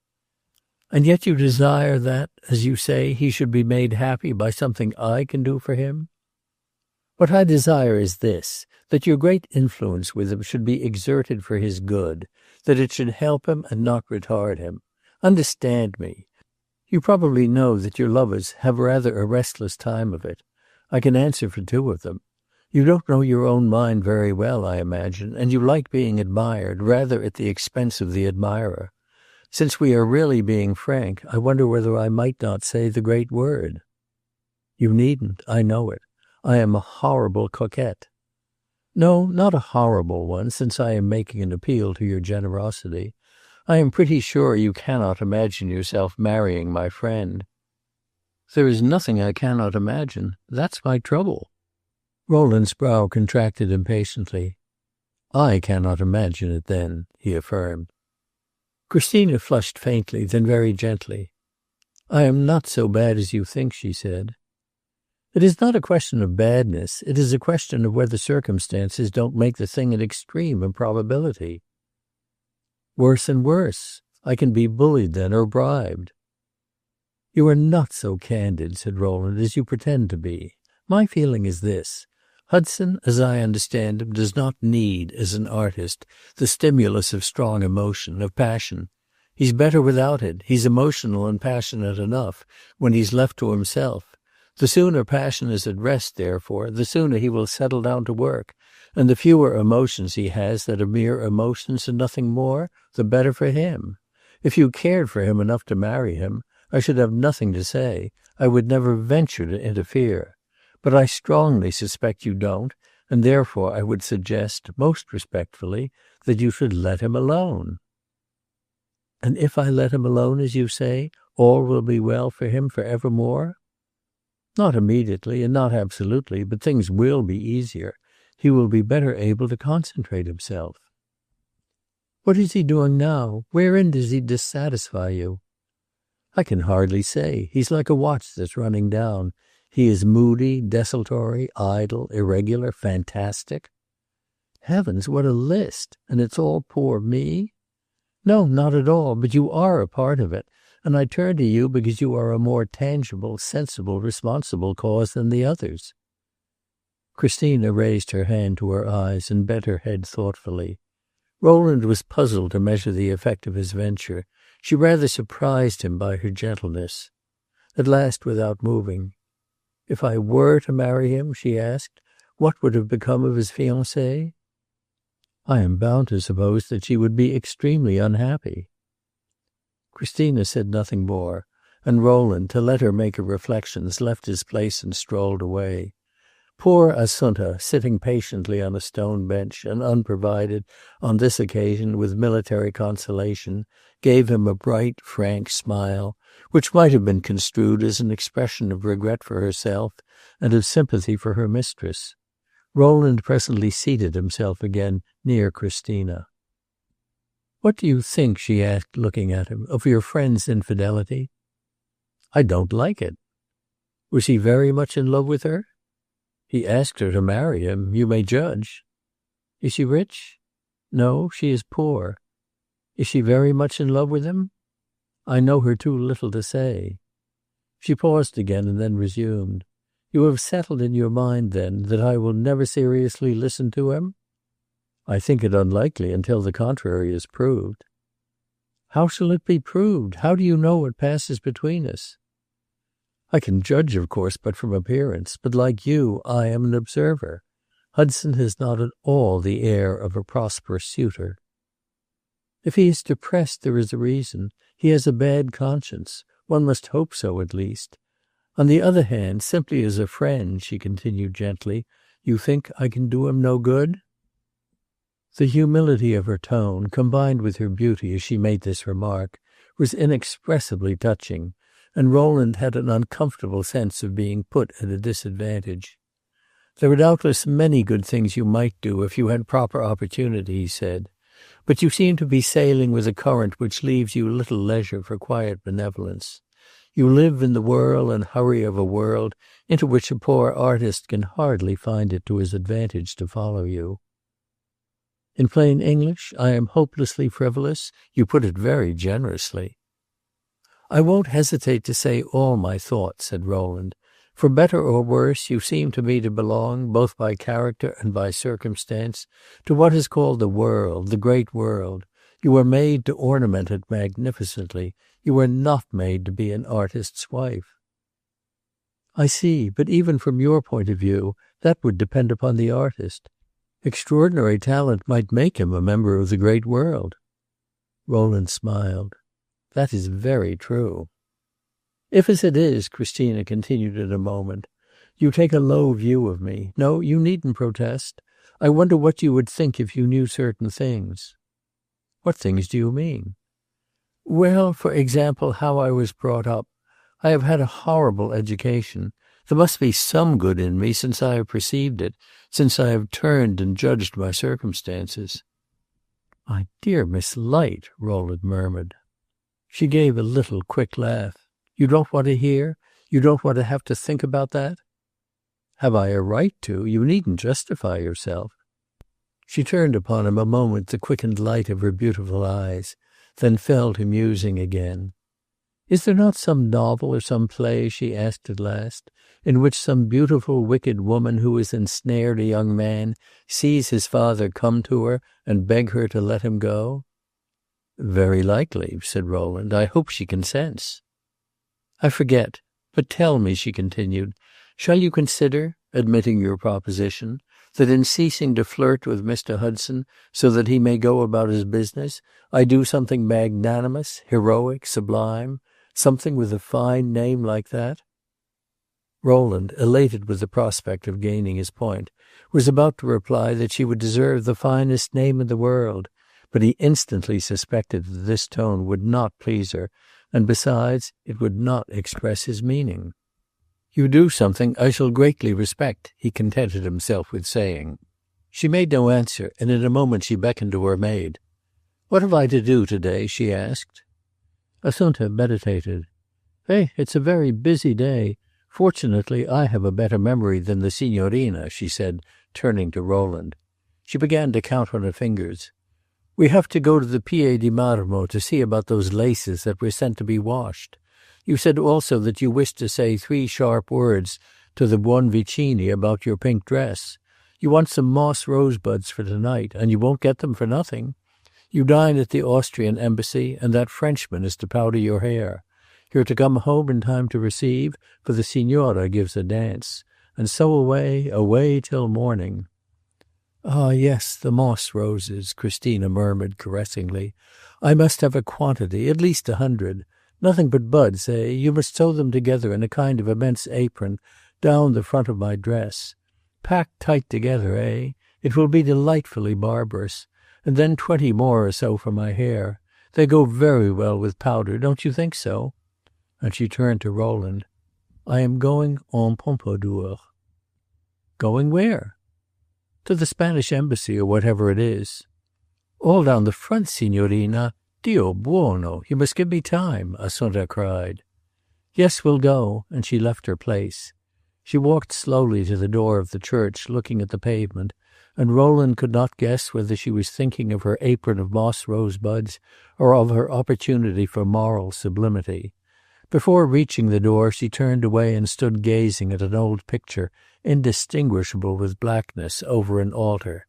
"And yet you desire that, as you say, he should be made happy by something I can do for him?" "What I desire is this, that your great influence with him should be exerted for his good, that it should help him and not retard him. Understand me. You probably know that your lovers have rather a restless time of it. I can answer for two of them. You don't know your own mind very well, I imagine, and you like being admired, rather at the expense of the admirer. Since we are really being frank, I wonder whether I might not say the great word." "You needn't. I know it. I am a horrible coquette." "No, not a horrible one, since I am making an appeal to your generosity. I am pretty sure you cannot imagine yourself marrying my friend." "There is nothing I cannot imagine. That's my trouble." Rowland's brow contracted impatiently. "I cannot imagine it, then," he affirmed. Christina flushed faintly, then very gently. "I am not so bad as you think," she said. It is not a question of badness. It is a question of whether circumstances don't make the thing an extreme improbability. Worse and worse. I can be bullied then, or bribed. You are not so candid, said Rowland, as you pretend to be. My feeling is this. Hudson, as I understand him, does not need, as an artist, the stimulus of strong emotion, of passion. He's better without it. He's emotional and passionate enough when he's left to himself. The sooner passion is at rest, therefore, the sooner he will settle down to work, and the fewer emotions he has that are mere emotions and nothing more, the better for him. If you cared for him enough to marry him, I should have nothing to say. I would never venture to interfere. But I strongly suspect you don't, and therefore I would suggest, most respectfully, that you should let him alone. And if I let him alone, as you say, all will be well for him for evermore? Not immediately and not absolutely, but things will be easier. He will be better able to concentrate himself. What is he doing now? Wherein does he dissatisfy you? I can hardly say. He's like a watch that's running down. He is moody, desultory, idle, irregular, fantastic. Heavens, what a list! And it's all poor me? No, not at all, but you are a part of it, and I turn to you because you are a more tangible, sensible, responsible cause than the others. Christina raised her hand to her eyes and bent her head thoughtfully. Rowland was puzzled to measure the effect of his venture. She rather surprised him by her gentleness. At last, without moving, "If I were to marry him," she asked, "what would have become of his fiancée?" I am bound to suppose that she would be extremely unhappy. Christina said nothing more, and Rowland, to let her make her reflections, left his place and strolled away. Poor Assunta, sitting patiently on a stone bench, and unprovided, on this occasion, with military consolation, gave him a bright, frank smile, which might have been construed as an expression of regret for herself and of sympathy for her mistress. Rowland presently seated himself again near Christina. "What do you think," she asked, looking at him, "of your friend's infidelity?" "I don't like it." "Was he very much in love with her?" "He asked her to marry him. You may judge." "Is she rich?" "No, she is poor." "Is she very much in love with him?" "I know her too little to say." She paused again and then resumed. "You have settled in your mind, then, that I will never seriously listen to him?" "I think it unlikely until the contrary is proved." "How shall it be proved? How do you know what passes between us?" "I can judge, of course, but from appearance. But like you, I am an observer. Hudson has not at all the air of a prosperous suitor." "If he is depressed, there is a reason. He has a bad conscience. One must hope so, at least. On the other hand, simply as a friend," she continued gently, "you think I can do him no good?" The humility of her tone, combined with her beauty as she made this remark, was inexpressibly touching, and Rowland had an uncomfortable sense of being put at a disadvantage. "There are doubtless many good things you might do if you had proper opportunity," he said, "but you seem to be sailing with a current which leaves you little leisure for quiet benevolence. You live in the whirl and hurry of a world into which a poor artist can hardly find it to his advantage to follow you." "In plain English, I am hopelessly frivolous? You put it very generously." "I won't hesitate to say all my thoughts," said Rowland. "For better or worse, you seem to me to belong, both by character and by circumstance, to what is called the world, the great world. You are made to ornament it magnificently. You are not made to be an artist's wife." "I see, but even from your point of view, that would depend upon the artist. Extraordinary talent might make him a member of the great world." Rowland smiled. "That is very true." "If, as it is," Christina continued in a moment, "you take a low view of me. No, you needn't protest. I wonder what you would think if you knew certain things." "What things do you mean?" "Well, for example, how I was brought up. I have had a horrible education. There must be some good in me, since I have perceived it, since I have turned and judged my circumstances." "My dear Miss Light," Rowland murmured. She gave a little quick laugh. "You don't want to hear? You don't want to have to think about that?" Have I a right to? You needn't justify yourself." She turned upon him a moment the quickened light of her beautiful eyes, then fell to musing again. "Is there not some novel or some play," she asked at last, "in which some beautiful wicked woman who has ensnared a young man sees his father come to her and beg her to let him go?" "Very likely," said Rowland. "I hope she consents." "I forget. But tell me," she continued, "shall you consider, admitting your proposition, that in ceasing to flirt with Mr. Hudson so that he may go about his business, I do something magnanimous, heroic, sublime, something with a fine name like that?" Rowland, elated with the prospect of gaining his point, was about to reply that she would deserve the finest name in the world, but he instantly suspected that this tone would not please her, and besides, it would not express his meaning. "You do something I shall greatly respect," he contented himself with saying. She made no answer, and in a moment she beckoned to her maid. "What have I to do to-day?" she asked. Assunta meditated. It's a very busy day. Fortunately, I have a better memory than the signorina," she said, turning to Rowland. She began to count on her fingers. "We have to go to the Pie di Marmo to see about those laces that were sent to be washed. You said also that you wished to say 3 sharp words to the Buonvicini about your pink dress. You want some moss rosebuds for tonight, and you won't get them for nothing. You dine at the Austrian embassy, and that Frenchman is to powder your hair. You're to come home in time to receive, for the signora gives a dance. And so away, away till morning." "Ah, yes, the moss roses," Christina murmured caressingly. "I must have a quantity, at least 100. Nothing but buds, eh? You must sew them together in a kind of immense apron down the front of my dress. Packed tight together, eh? It will be delightfully barbarous. And then 20 more or so for my hair. They go very well with powder, don't you think so?" And she turned to Rowland. "I am going en pompadour." "Going where?" "To the Spanish embassy, or whatever it is." "All down the front, signorina? Dio buono! You must give me time," Assunta cried. "Yes, we'll go," and she left her place. She walked slowly to the door of the church, looking at the pavement, and Rowland could not guess whether she was thinking of her apron of moss rosebuds or of her opportunity for moral sublimity. Before reaching the door she turned away and stood gazing at an old picture, indistinguishable with blackness, over an altar.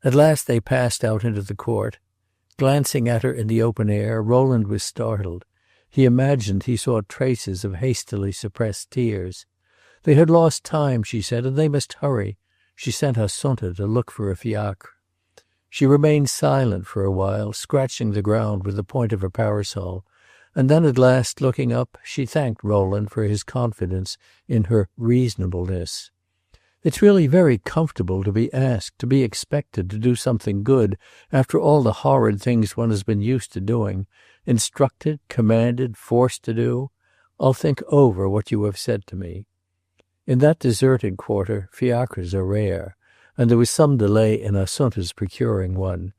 At last they passed out into the court. Glancing at her in the open air, Rowland was startled. He imagined he saw traces of hastily suppressed tears. They had lost time, she said, and they must hurry. She sent Assunta to look for a fiacre. She remained silent for a while, scratching the ground with the point of her parasol, and then at last, looking up, she thanked Rowland for his confidence in her reasonableness. "It's really very comfortable to be asked, to be expected to do something good after all the horrid things one has been used to doing, instructed, commanded, forced to do. I'll think over what you have said to me." In that deserted quarter fiacres are rare, and there was some delay in Assunta's procuring one.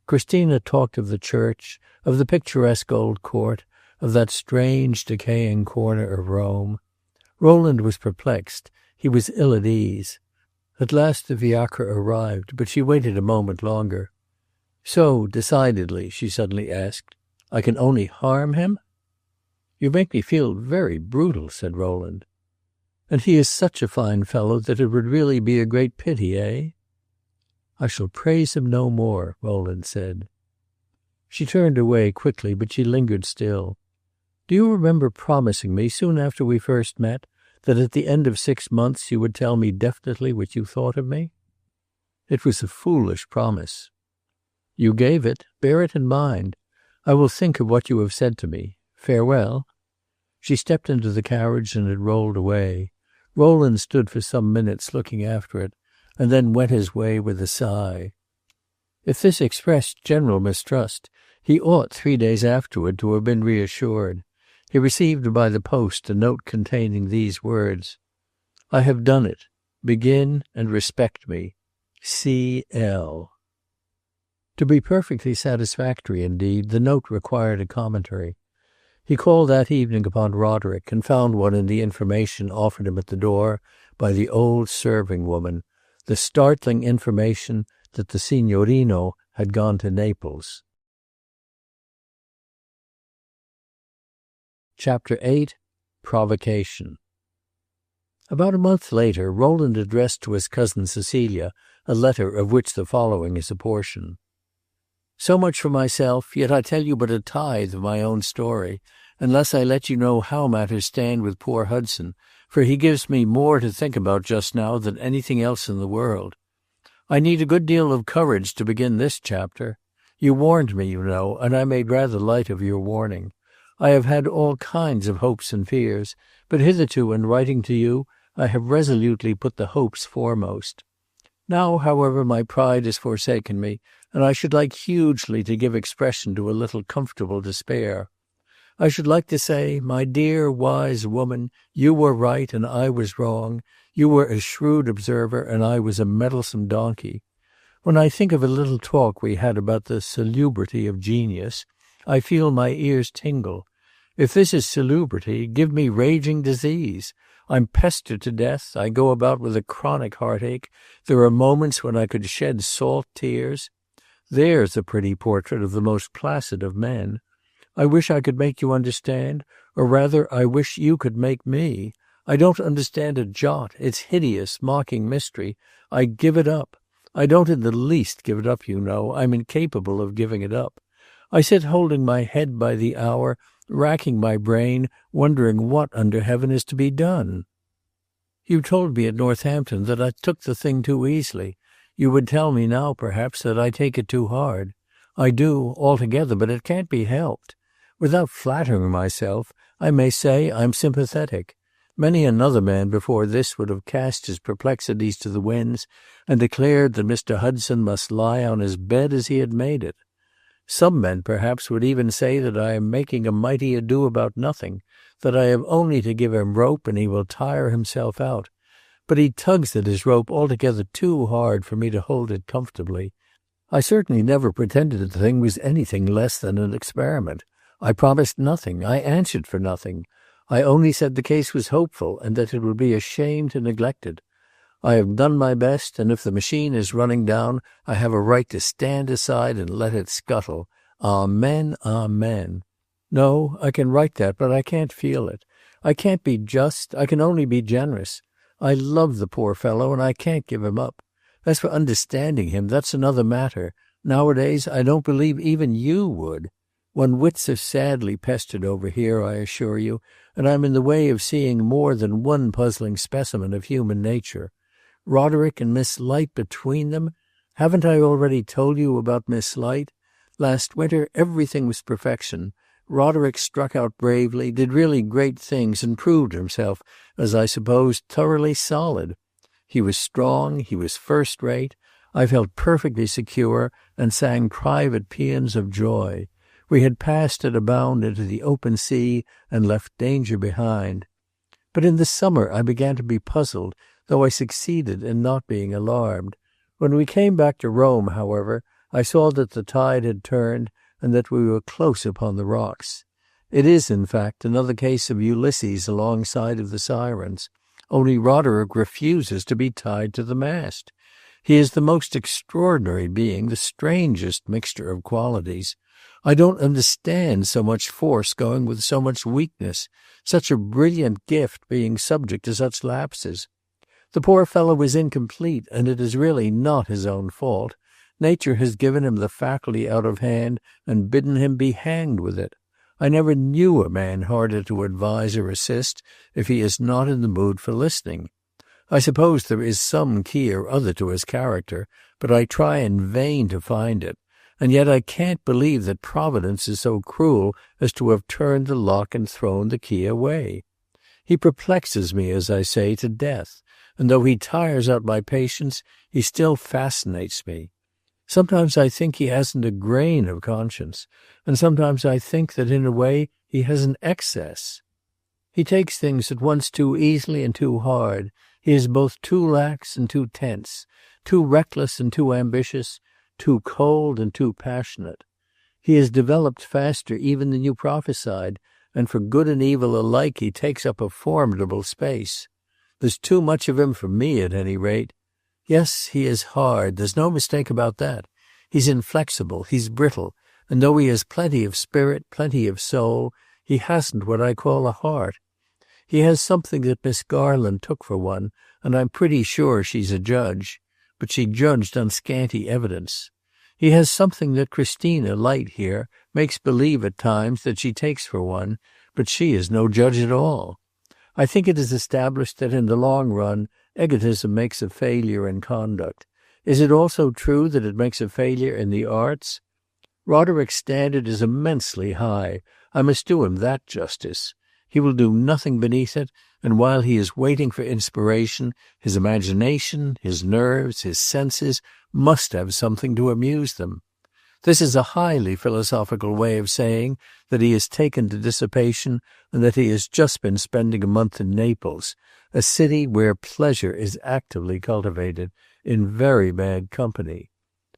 Christina talked of the church, of the picturesque old court, of that strange decaying corner of Rome. Rowland was perplexed. He was ill at ease. At last the fiacre arrived, but she waited a moment longer. "So, decidedly," she suddenly asked, "I can only harm him?" "You make me feel very brutal," said Rowland. "And he is such a fine fellow that it would really be a great pity, eh?" "I shall praise him no more," Rowland said. She turned away quickly, but she lingered still. "Do you remember promising me, soon after we first met, that at the end of 6 months you would tell me definitely what you thought of me?" "It was a foolish promise." "You gave it. Bear it in mind. I will think of what you have said to me. Farewell." She stepped into the carriage and it rolled away. Rowland stood for some minutes looking after it, and then went his way with a sigh. If this expressed general mistrust, he ought 3 days afterward to have been reassured. He received by the post a note containing these words: "I have done it. Begin and respect me. C.L." To be perfectly satisfactory, indeed, the note required a commentary. He called that evening upon Roderick, and found one in the information offered him at the door by the old serving woman, the startling information that the signorino had gone to Naples. Chapter 8. Provocation. About a month later, Rowland addressed to his cousin Cecilia a letter of which the following is a portion. So much for myself, yet I tell you but a tithe of my own story, unless I let you know how matters stand with poor Hudson, for he gives me more to think about just now than anything else in the world. I need a good deal of courage to begin this chapter. You warned me, you know, and I made rather light of your warning. I have had all kinds of hopes and fears, but hitherto in writing to you I have resolutely put the hopes foremost. Now, however, my pride has forsaken me, and I should like hugely to give expression to a little comfortable despair. I should like to say, my dear, wise woman, you were right and I was wrong. You were a shrewd observer and I was a meddlesome donkey. When I think of a little talk we had about the salubrity of genius, I feel my ears tingle. If this is salubrity, give me raging disease. I'm pestered to death. I go about with a chronic heartache. There are moments when I could shed salt tears. There's a pretty portrait of the most placid of men. I wish I could make you understand, or rather I wish you could make me. I don't understand a jot. It's hideous, mocking mystery. I give it up. I don't in the least give it up, you know. I'm incapable of giving it up. I sit holding my head by the hour, racking my brain, wondering what under heaven is to be done. You told me at Northampton that I took the thing too easily. You would tell me now, perhaps, that I take it too hard. I do, altogether, but it can't be helped. Without flattering myself, I may say I'm sympathetic. Many another man before this would have cast his perplexities to the winds and declared that Mr. Hudson must lie on his bed as he had made it. Some men, perhaps, would even say that I am making a mighty ado about nothing, that I have only to give him rope and he will tire himself out. But he tugs at his rope altogether too hard for me to hold it comfortably. I certainly never pretended the thing was anything less than an experiment. I promised nothing. I answered for nothing. I only said the case was hopeful and that it would be a shame to neglect it. I have done my best, and if the machine is running down, I have a right to stand aside and let it scuttle. Amen, amen. No, I can write that, but I can't feel it. I can't be just. I can only be generous. I love the poor fellow, and I can't give him up. As for understanding him, that's another matter. Nowadays, I don't believe even you would. One wits are sadly pestered over here, I assure you, and I'm in the way of seeing more than one puzzling specimen of human nature. Roderick and Miss Light between them? Haven't I already told you about Miss Light? Last winter everything was perfection. Roderick struck out bravely, did really great things, and proved himself, as I suppose, thoroughly solid. He was strong, he was first-rate. I felt perfectly secure, and sang private paeans of joy. We had passed at a bound into the open sea and left danger behind. But in the summer I began to be puzzled, though I succeeded in not being alarmed. When we came back to Rome, however, I saw that the tide had turned and that we were close upon the rocks. It is, in fact, another case of Ulysses alongside of the sirens, only Roderick refuses to be tied to the mast. He is the most extraordinary being, the strangest mixture of qualities. I don't understand so much force going with so much weakness, such a brilliant gift being subject to such lapses. The poor fellow is incomplete, and it is really not his own fault. Nature has given him the faculty out of hand and bidden him be hanged with it. I never knew a man harder to advise or assist if he is not in the mood for listening. I suppose there is some key or other to his character, but I try in vain to find it. And yet I can't believe that Providence is so cruel as to have turned the lock and thrown the key away. He perplexes me, as I say, to death, and though he tires out my patience, he still fascinates me. Sometimes I think he hasn't a grain of conscience, and sometimes I think that in a way he has an excess. He takes things at once too easily and too hard. He is both too lax and too tense, too reckless and too ambitious, too cold and too passionate. He is developed faster even than you prophesied, and for good and evil alike he takes up a formidable space. There's too much of him for me, at any rate. Yes, he is hard, there's no mistake about that. He's inflexible, he's brittle, and though he has plenty of spirit, plenty of soul, he hasn't what I call a heart. He has something that Miss Garland took for one, and I'm pretty sure she's a judge. But she judged on scanty evidence. He has something that Christina, light here, makes believe at times that she takes for one, but she is no judge at all. I think it is established that in the long run, egotism makes a failure in conduct. Is it also true that it makes a failure in the arts? Roderick's standard is immensely high. I must do him that justice. He will do nothing beneath it, and while he is waiting for inspiration, his imagination, his nerves, his senses must have something to amuse them. This is a highly philosophical way of saying that he has taken to dissipation and that he has just been spending a month in Naples, a city where pleasure is actively cultivated, in very bad company.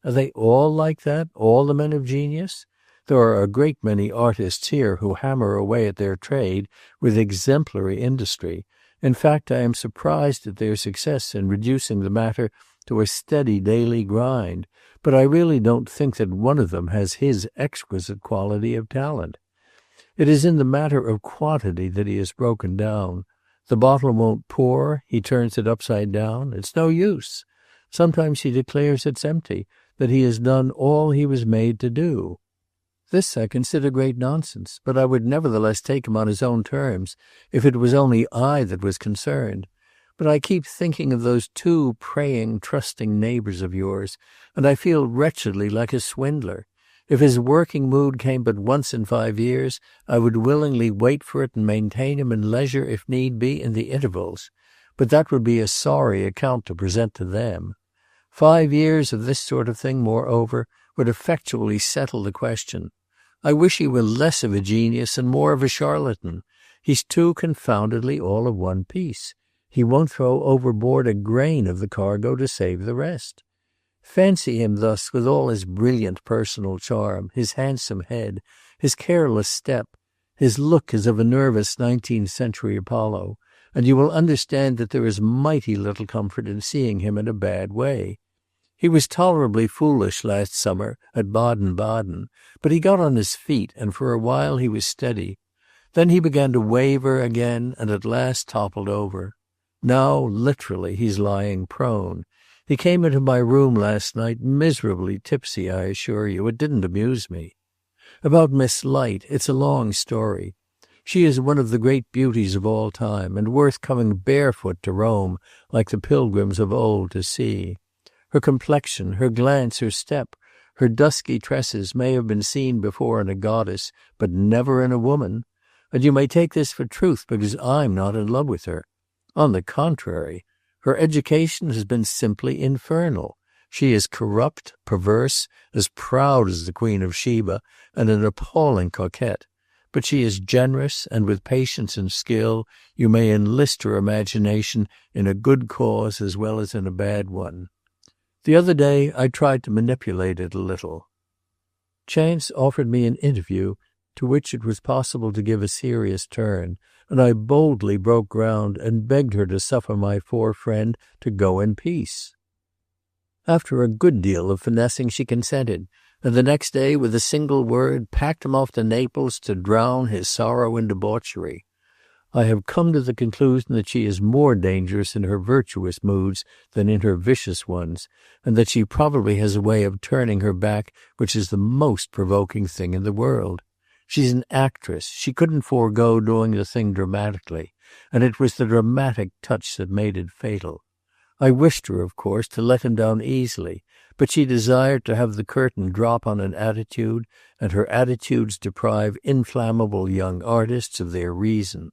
Are they all like that, all the men of genius? There are a great many artists here who hammer away at their trade with exemplary industry. In fact, I am surprised at their success in reducing the matter to a steady daily grind, but I really don't think that one of them has his exquisite quality of talent. It is in the matter of quantity that he is broken down. The bottle won't pour, he turns it upside down. It's no use. Sometimes he declares it's empty, that he has done all he was made to do. This I consider great nonsense, but I would nevertheless take him on his own terms if it was only I that was concerned. But I keep thinking of those two praying, trusting neighbors of yours, and I feel wretchedly like a swindler. If his working mood came but once in 5 years, I would willingly wait for it and maintain him in leisure if need be in the intervals. But that would be a sorry account to present to them. 5 years of this sort of thing, moreover, would effectually settle the question. I wish he were less of a genius and more of a charlatan. He's too confoundedly all of one piece. He won't throw overboard a grain of the cargo to save the rest. Fancy him thus with all his brilliant personal charm, his handsome head, his careless step, his look as of a nervous 19th century Apollo, and you will understand that there is mighty little comfort in seeing him in a bad way. He was tolerably foolish last summer at Baden-Baden, but he got on his feet, and for a while he was steady. Then he began to waver again, and at last toppled over. Now, literally, he's lying prone. He came into my room last night miserably tipsy, I assure you. It didn't amuse me. About Miss Light, it's a long story. She is one of the great beauties of all time, and worth coming barefoot to Rome, like the pilgrims of old, to see. Her complexion, her glance, her step, her dusky tresses may have been seen before in a goddess, but never in a woman. And you may take this for truth, because I'm not in love with her. On the contrary, her education has been simply infernal. She is corrupt, perverse, as proud as the Queen of Sheba, and an appalling coquette. But she is generous, and with patience and skill you may enlist her imagination in a good cause as well as in a bad one. The other day I tried to manipulate it a little. Chance offered me an interview to which it was possible to give a serious turn, and I boldly broke ground and begged her to suffer my poor friend to go in peace. After a good deal of finessing she consented, and the next day, with a single word, packed him off to Naples to drown his sorrow in debauchery. I have come to the conclusion that she is more dangerous in her virtuous moods than in her vicious ones, and that she probably has a way of turning her back which is the most provoking thing in the world. She's an actress. She couldn't forego doing the thing dramatically, and it was the dramatic touch that made it fatal. I wished her, of course, to let him down easily, but she desired to have the curtain drop on an attitude, and her attitudes deprive inflammable young artists of their reason.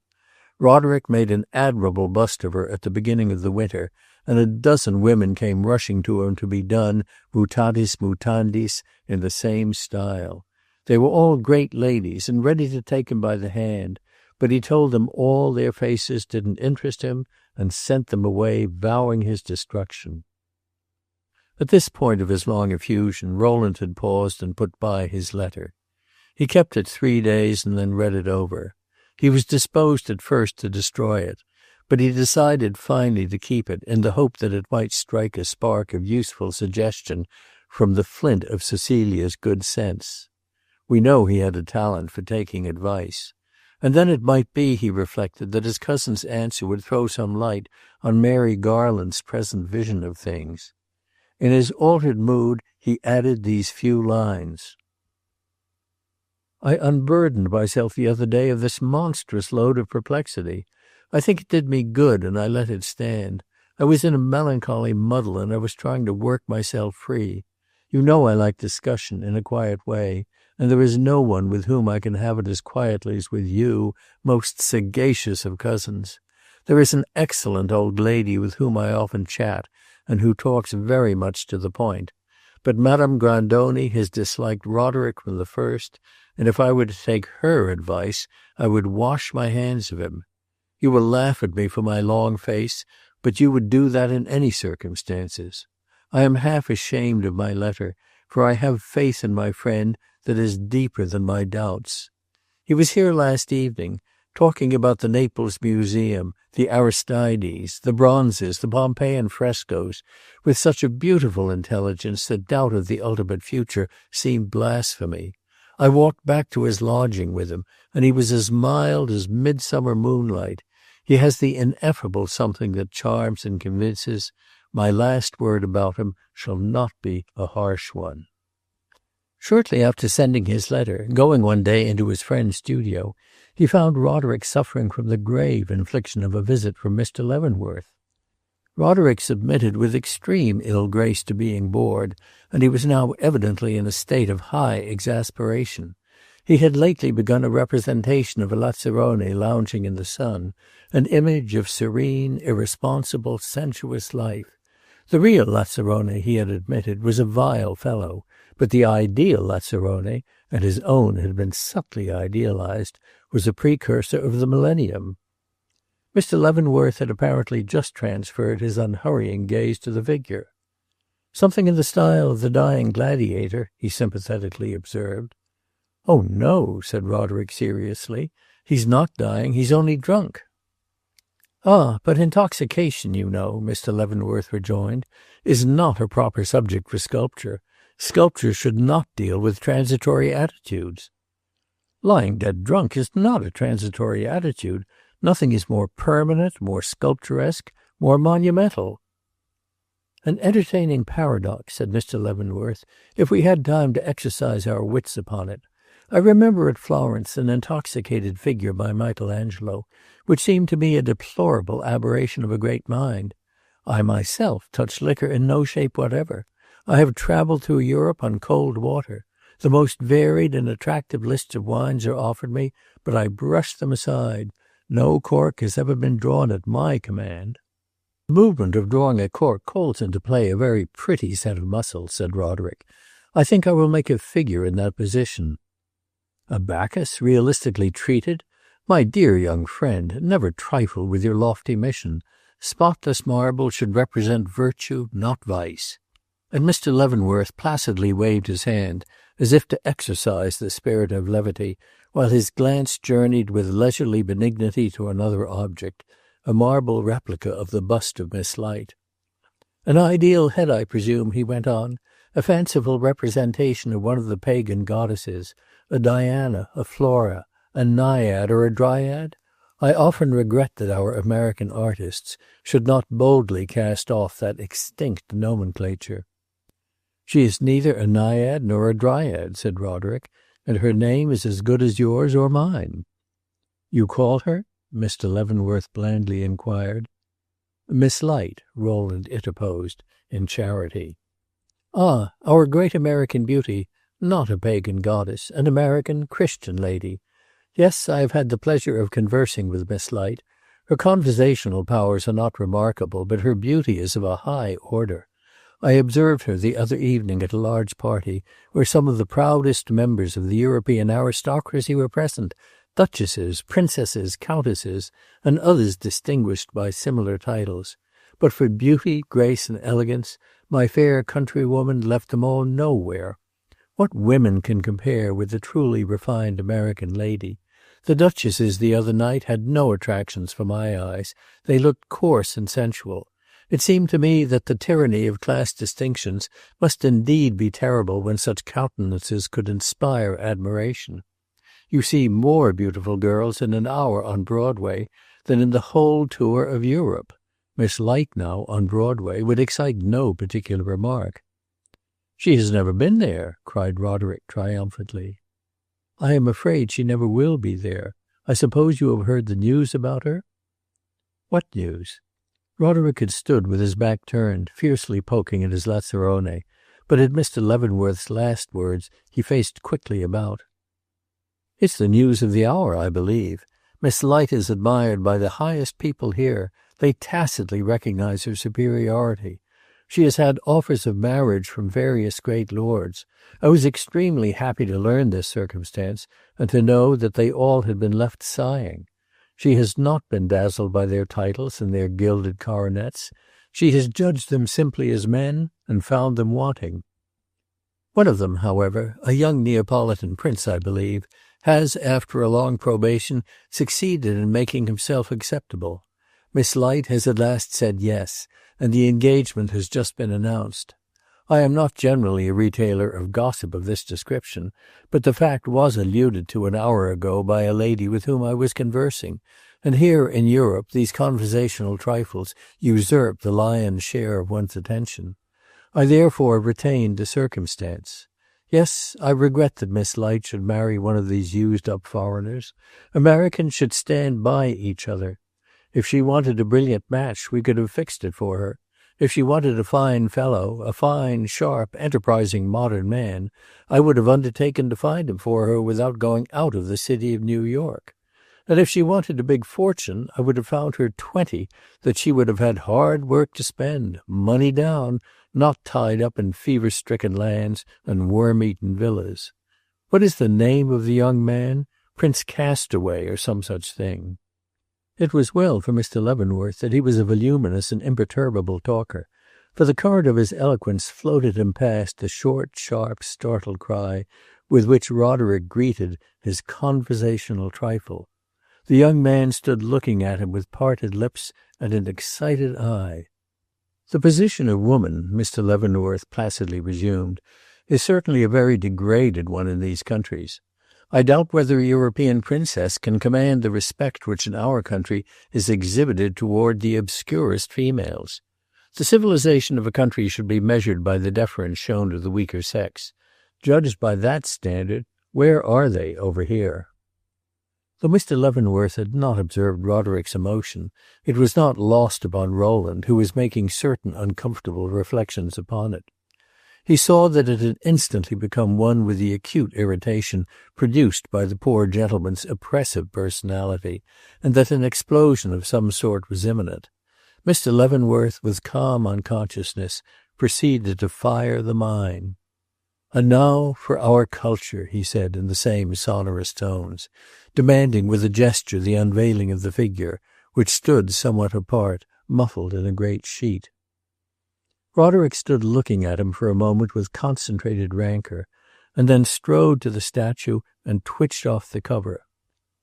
Roderick made an admirable bust of her at the beginning of the winter, and a dozen women came rushing to him to be done mutatis mutandis in the same style. They were all great ladies and ready to take him by the hand, but he told them all their faces didn't interest him and sent them away, vowing his destruction. At this point of his long effusion, Rowland had paused and put by his letter. He kept it 3 days and then read it over. He was disposed at first to destroy it, but he decided finally to keep it in the hope that it might strike a spark of useful suggestion from the flint of Cecilia's good sense. We know he had a talent for taking advice. And then it might be, he reflected, that his cousin's answer would throw some light on Mary Garland's present vision of things. In his altered mood he added these few lines. I unburdened myself the other day of this monstrous load of perplexity. I think it did me good, and I let it stand. I was in a melancholy muddle, and I was trying to work myself free. You know I like discussion in a quiet way, and there is no one with whom I can have it as quietly as with you, most sagacious of cousins. There is an excellent old lady with whom I often chat, and who talks very much to the point. But Madame Grandoni has disliked Roderick from the first, and if I were to take her advice, I would wash my hands of him. You will laugh at me for my long face, but you would do that in any circumstances. I am half ashamed of my letter, for I have faith in my friend that is deeper than my doubts. He was here last evening, talking about the Naples Museum, the Aristides, the bronzes, the Pompeian frescoes, with such a beautiful intelligence that doubt of the ultimate future seemed blasphemy. I walked back to his lodging with him, and he was as mild as midsummer moonlight. He has the ineffable something that charms and convinces. My last word about him shall not be a harsh one. Shortly after sending his letter, going one day into his friend's studio, he found Roderick suffering from the grave infliction of a visit from Mr. Leavenworth. Roderick submitted with extreme ill-grace to being bored, and he was now evidently in a state of high exasperation. He had lately begun a representation of a Lazzarone lounging in the sun, an image of serene, irresponsible, sensuous life. The real Lazzarone, he had admitted, was a vile fellow, but the ideal Lazzarone, and his own had been subtly idealized, was a precursor of the millennium. Mr. Leavenworth had apparently just transferred his unhurrying gaze to the figure. "Something in the style of the dying gladiator," he sympathetically observed. "Oh, no," said Roderick seriously. "He's not dying, he's only drunk." "Ah, but intoxication, you know," Mr. Leavenworth rejoined, "is not a proper subject for sculpture. Sculpture should not deal with transitory attitudes." "Lying dead drunk is not a transitory attitude. Nothing is more permanent, more sculpturesque, more monumental." "An entertaining paradox," said Mr. Leavenworth, "if we had time to exercise our wits upon it. I remember at Florence an intoxicated figure by Michelangelo, which seemed to me a deplorable aberration of a great mind. I myself touch liquor in no shape whatever. I have travelled through Europe on cold water. The most varied and attractive lists of wines are offered me, but I brush them aside. No cork has ever been drawn at my command." "The movement of drawing a cork calls into play a very pretty set of muscles," said Roderick. "I think I will make a figure in that position." "A Bacchus, realistically treated? My dear young friend, never trifle with your lofty mission. Spotless marble should represent virtue, not vice." And Mr. Leavenworth placidly waved his hand, as if to exercise the spirit of levity, while his glance journeyed with leisurely benignity to another object, a marble replica of the bust of Miss Light. "An ideal head, I presume," he went on, "a fanciful representation of one of the pagan goddesses, a Diana, a Flora, a Naiad, or a Dryad? I often regret that our American artists should not boldly cast off that extinct nomenclature." "She is neither a Naiad nor a Dryad," said Roderick, "and her name is as good as yours or mine." "You call her?" Mr. Leavenworth blandly inquired. "Miss Light," Rowland interposed, in charity. "Ah, our great American beauty, not a pagan goddess, an American Christian lady. Yes, I have had the pleasure of conversing with Miss Light. Her conversational powers are not remarkable, but her beauty is of a high order. I observed her the other evening at a large party, where some of the proudest members of the European aristocracy were present, duchesses, princesses, countesses, and others distinguished by similar titles. But for beauty, grace, and elegance, my fair countrywoman left them all nowhere. What women can compare with the truly refined American lady? The duchesses the other night had no attractions for my eyes. They looked coarse and sensual. It seemed to me that the tyranny of class distinctions must indeed be terrible when such countenances could inspire admiration. You see more beautiful girls in an hour on Broadway than in the whole tour of Europe. Miss Light now, on Broadway, would excite no particular remark. "She has never been there," cried Roderick triumphantly. "I am afraid she never will be there. I suppose you have heard the news about her?" "What news?" Roderick had stood with his back turned, fiercely poking at his lazzarone, but at Mr. Leavenworth's last words he faced quickly about. "It's the news of the hour, I believe. Miss Light is admired by the highest people here. They tacitly recognize her superiority. She has had offers of marriage from various great lords. I was extremely happy to learn this circumstance, and to know that they all had been left sighing. She has not been dazzled by their titles and their gilded coronets. She has judged them simply as men, and found them wanting. One of them, however, a young Neapolitan prince, I believe, has, after a long probation, succeeded in making himself acceptable. Miss Light has at last said yes, and the engagement has just been announced. I am not generally a retailer of gossip of this description, but the fact was alluded to an hour ago by a lady with whom I was conversing, and here in Europe these conversational trifles usurp the lion's share of one's attention. I therefore retained the circumstance. Yes, I regret that Miss Light should marry one of these used-up foreigners. Americans should stand by each other. If she wanted a brilliant match, we could have fixed it for her. If she wanted a fine fellow, a fine, sharp, enterprising modern man, I would have undertaken to find him for her without going out of the city of New York. And if she wanted a big fortune, I would have found her 20 that she would have had hard work to spend, money down, not tied up in fever-stricken lands and worm-eaten villas. What is the name of the young man? Prince Castaway or some such thing. It was well for Mr. Leavenworth that he was a voluminous and imperturbable talker, for the current of his eloquence floated him past the short, sharp, startled cry with which Roderick greeted his conversational trifle. The young man stood looking at him with parted lips and an excited eye. "The position of woman," Mr. Leavenworth placidly resumed, "is certainly a very degraded one in these countries. I doubt whether a European princess can command the respect which in our country is exhibited toward the obscurest females. The civilization of a country should be measured by the deference shown to the weaker sex. Judged by that standard, where are they over here?" Though Mr. Leavenworth had not observed Roderick's emotion, it was not lost upon Rowland, who was making certain uncomfortable reflections upon it. He saw that it had instantly become one with the acute irritation produced by the poor gentleman's oppressive personality, and that an explosion of some sort was imminent. Mr. Leavenworth, with calm unconsciousness, proceeded to fire the mine. "And now for our culture," he said in the same sonorous tones, demanding with a gesture the unveiling of the figure, which stood somewhat apart, muffled in a great sheet. Roderick stood looking at him for a moment with concentrated rancor, and then strode to the statue and twitched off the cover.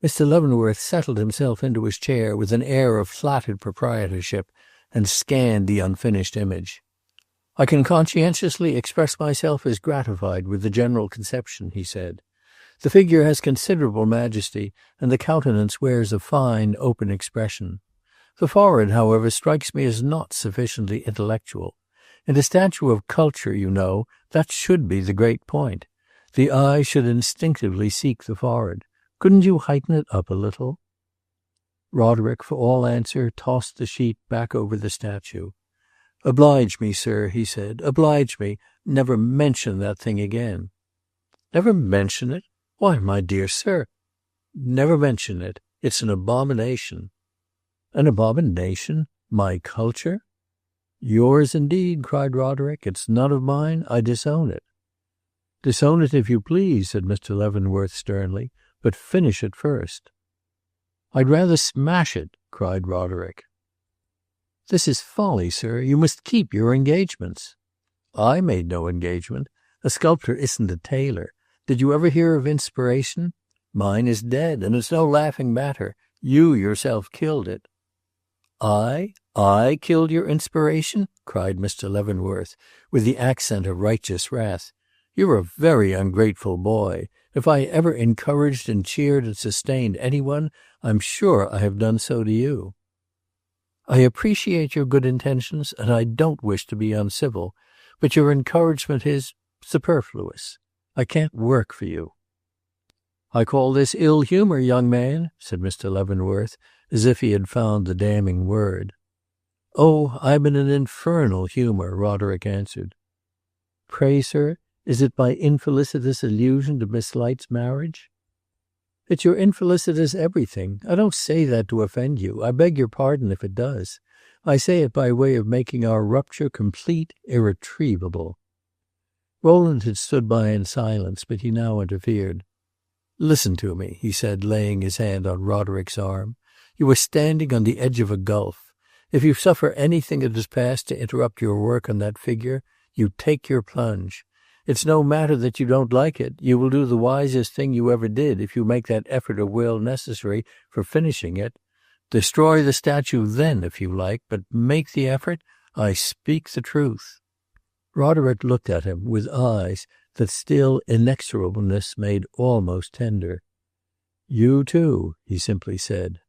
Mr. Leavenworth settled himself into his chair with an air of flattered proprietorship and scanned the unfinished image. "I can conscientiously express myself as gratified with the general conception," he said. "The figure has considerable majesty, and the countenance wears a fine, open expression. The forehead, however, strikes me as not sufficiently intellectual. In a statue of culture, you know, that should be the great point. The eye should instinctively seek the forehead. Couldn't you heighten it up a little?" Roderick, for all answer, tossed the sheet back over the statue. "Oblige me, sir," he said. "Oblige me. Never mention that thing again." "Never mention it? Why, my dear sir—" "Never mention it. It's an abomination." "An abomination? My culture?" "Yours indeed," cried Roderick. "It's none of mine. I disown it." "Disown it if you please," said Mr. Leavenworth sternly, "but finish it first." "I'd rather smash it," cried Roderick. "This is folly, sir. You must keep your engagements." "I made no engagement. A sculptor isn't a tailor. Did you ever hear of inspiration? Mine is dead, and it's no laughing matter. You yourself killed it." I killed your inspiration?" cried Mr. Leavenworth, with the accent of righteous wrath. "You're a very ungrateful boy. If I ever encouraged and cheered and sustained anyone, I'm sure I have done so to you." "I appreciate your good intentions, and I don't wish to be uncivil, but your encouragement is superfluous. I can't work for you." "I call this ill humor, young man," said Mr. Leavenworth, as if he had found the damning word. "Oh, I'm in an infernal humor," Roderick answered. "Pray, sir, is it my infelicitous allusion to Miss Light's marriage?" "It's your infelicitous everything. I don't say that to offend you. I beg your pardon if it does. I say it by way of making our rupture complete, irretrievable." Rowland had stood by in silence, but he now interfered. "Listen to me," he said, laying his hand on Roderick's arm. "You are standing on the edge of a gulf. If you suffer anything that has passed to interrupt your work on that figure, you take your plunge. It's no matter that you don't like it. You will do the wisest thing you ever did if you make that effort of will necessary for finishing it. Destroy the statue then, if you like, but make the effort. I speak the truth." Roderick looked at him with eyes that still inexorableness made almost tender. "You too," he simply said.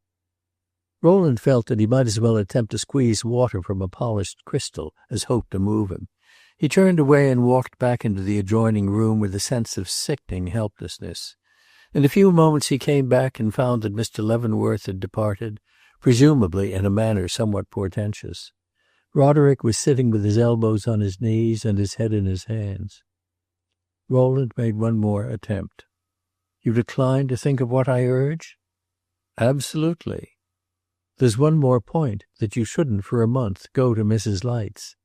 Rowland felt that he might as well attempt to squeeze water from a polished crystal as hope to move him. He turned away and walked back into the adjoining room with a sense of sickening helplessness. In a few moments he came back and found that Mr. Leavenworth had departed, presumably in a manner somewhat portentous. Roderick was sitting with his elbows on his knees and his head in his hands. Rowland made one more attempt. "You decline to think of what I urge?" "Absolutely." "There's one more point, that you shouldn't for a month go to Mrs. Light's."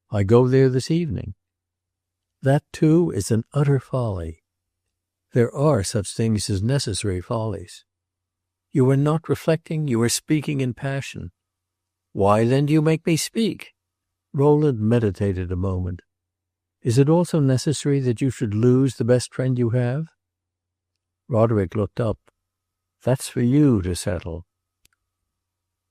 "I go there this evening." "That, too, is an utter folly." "There are such things as necessary follies." "You are not reflecting, you are speaking in passion." "Why then do you make me speak?" Rowland meditated a moment. "Is it also necessary that you should lose the best friend you have?" Roderick looked up. "That's for you to settle."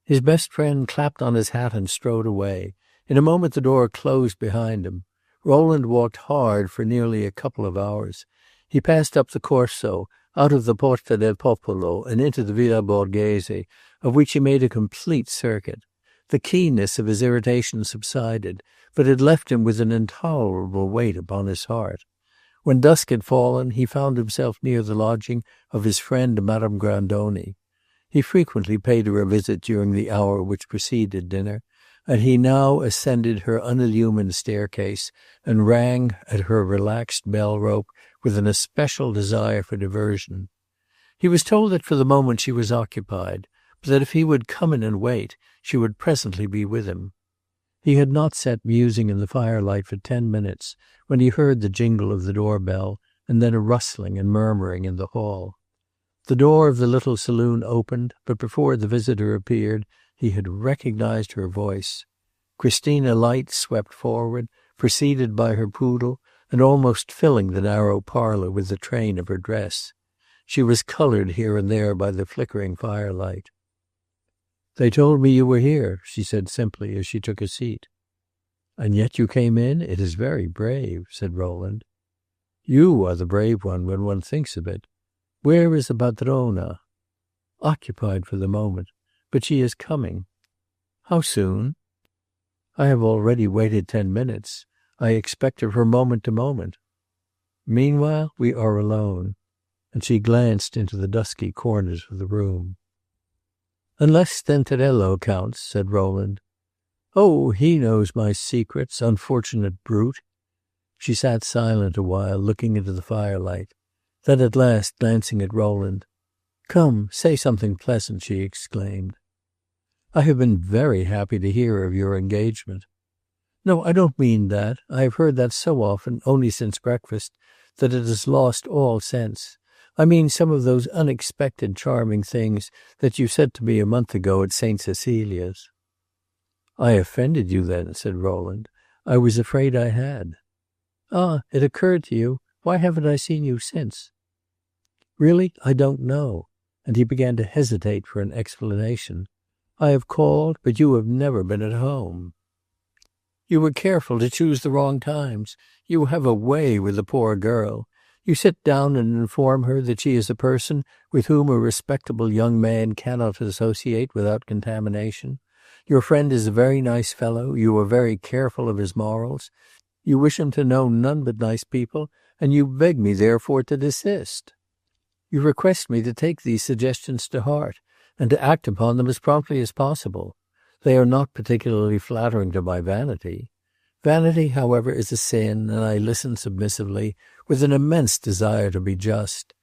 His best friend clapped on his hat and strode away. In a moment the door closed behind him. Rowland walked hard for nearly a couple of hours. He passed up the Corso, out of the Porta del Popolo, and into the Villa Borghese, of which he made a complete circuit. The keenness of his irritation subsided, but it left him with an intolerable weight upon his heart. When dusk had fallen, he found himself near the lodging of his friend Madame Grandoni. He frequently paid her a visit during the hour which preceded dinner, and he now ascended her unillumined staircase and rang at her relaxed bell-rope with an especial desire for diversion. He was told that for the moment she was occupied, but that if he would come in and wait, she would presently be with him. He had not sat musing in the firelight for 10 minutes when he heard the jingle of the door-bell and then a rustling and murmuring in the hall. The door of the little saloon opened, but before the visitor appeared he had recognized her voice. Christina Light swept forward, preceded by her poodle, and almost filling the narrow parlor with the train of her dress. She was colored here and there by the flickering firelight. "They told me you were here," she said simply as she took a seat. "And yet you came in? It is very brave," said Rowland. "You are the brave one when one thinks of it. Where is the padrona?" "Occupied for the moment. But she is coming." "How soon?" "I have already waited 10 minutes. I expect her from moment to moment. Meanwhile we are alone." And she glanced into the dusky corners of the room. "Unless Stenterello counts," said Rowland. "Oh, he knows my secrets, unfortunate brute." She sat silent a while, looking into the firelight. Then at last, glancing at Rowland, "Come, say something pleasant," she exclaimed. "I have been very happy to hear of your engagement." "No, I don't mean that. I have heard that so often, only since breakfast, that it has lost all sense. I mean some of those unexpected charming things that you said to me a month ago at St. Cecilia's." "I offended you then," said Rowland. "I was afraid I had." "Ah, it occurred to you. Why haven't I seen you since?" Really, I don't know." And he began to hesitate for an explanation. "I have called, but you have never been at home." "You were careful to choose the wrong times. You have a way with the poor girl. You sit down and inform her that she is a person with whom a respectable young man cannot associate without contamination. Your friend is a very nice fellow. You are very careful of his morals. You wish him to know none but nice people, and you beg me therefore to desist. You request me to take these suggestions to heart, and to act upon them as promptly as possible. They are not particularly flattering to my vanity. Vanity, however, is a sin, and I listen submissively, with an immense desire to be just.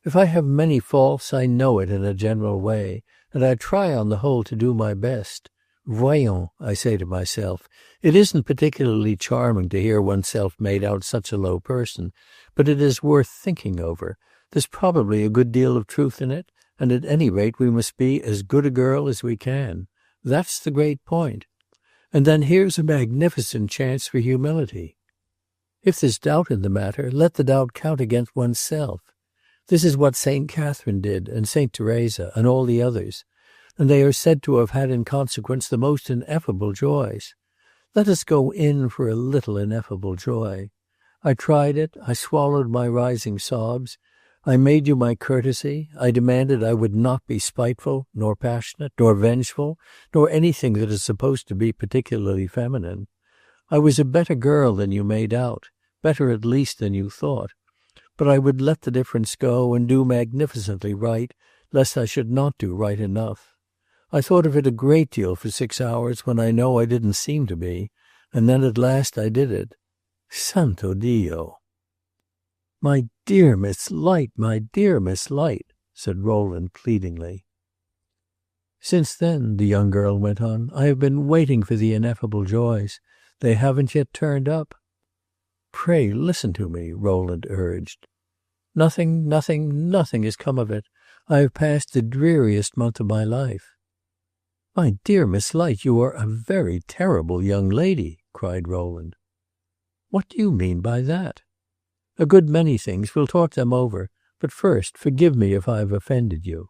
If I have many faults, I know it in a general way, and I try on the whole to do my best. Voyons, I say to myself, it isn't particularly charming to hear oneself made out such a low person, but it is worth thinking over. There's probably a good deal of truth in it, and at any rate we must be as good a girl as we can. That's the great point. And then here's a magnificent chance for humility. If there's doubt in the matter, let the doubt count against oneself. This is what St. Catherine did, and St. Teresa, and all the others, and they are said to have had in consequence the most ineffable joys. Let us go in for a little ineffable joy. I tried it, I swallowed my rising sobs, I made you my courtesy, I demanded I would not be spiteful, nor passionate, nor vengeful, nor anything that is supposed to be particularly feminine. I was a better girl than you made out, better at least than you thought, but I would let the difference go and do magnificently right, lest I should not do right enough. I thought of it a great deal for 6 hours when I know I didn't seem to be, and then at last I did it. Santo Dio! "My dear Miss Light, my dear Miss Light," said Rowland pleadingly. "Since then," the young girl went on, "I have been waiting for the ineffable joys. They haven't yet turned up." "Pray listen to me," Rowland urged. "Nothing has come of it. I have passed the dreariest month of my life." "My dear Miss Light, you are a very terrible young lady," cried Rowland. "What do you mean by that?" "A good many things. We'll talk them over. But first, forgive me if I have offended you."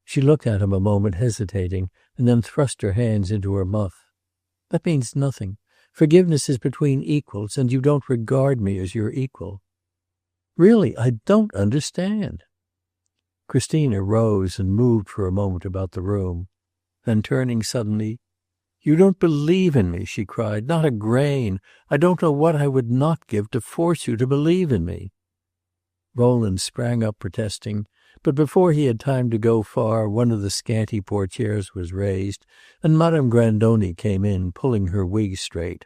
She looked at him a moment, hesitating, and then thrust her hands into her muff. "That means nothing. Forgiveness is between equals, and you don't regard me as your equal." "Really, I don't understand." Christina rose and moved for a moment about the room. Then turning suddenly, "You don't believe in me," she cried. "Not a grain. I don't know what I would not give to force you to believe in me." Rowland sprang up protesting, but before he had time to go far one of the scanty portieres was raised, and Madame Grandoni came in, pulling her wig straight.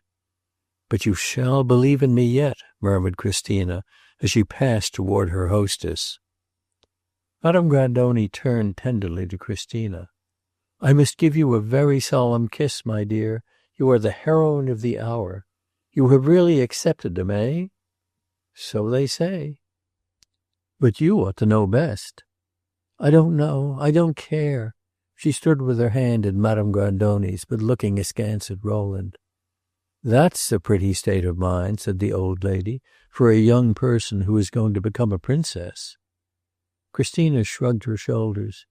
"But you shall believe in me yet," murmured Christina, as she passed toward her hostess. Madame Grandoni turned tenderly to Christina. "I must give you a very solemn kiss, my dear. You are the heroine of the hour. You have really accepted him, eh?" "So they say." "But you ought to know best." "I don't know. I don't care." She stood with her hand in Madame Grandoni's, but looking askance at Rowland. "That's a pretty state of mind," said the old lady, "for a young person who is going to become a princess." Christina shrugged her shoulders.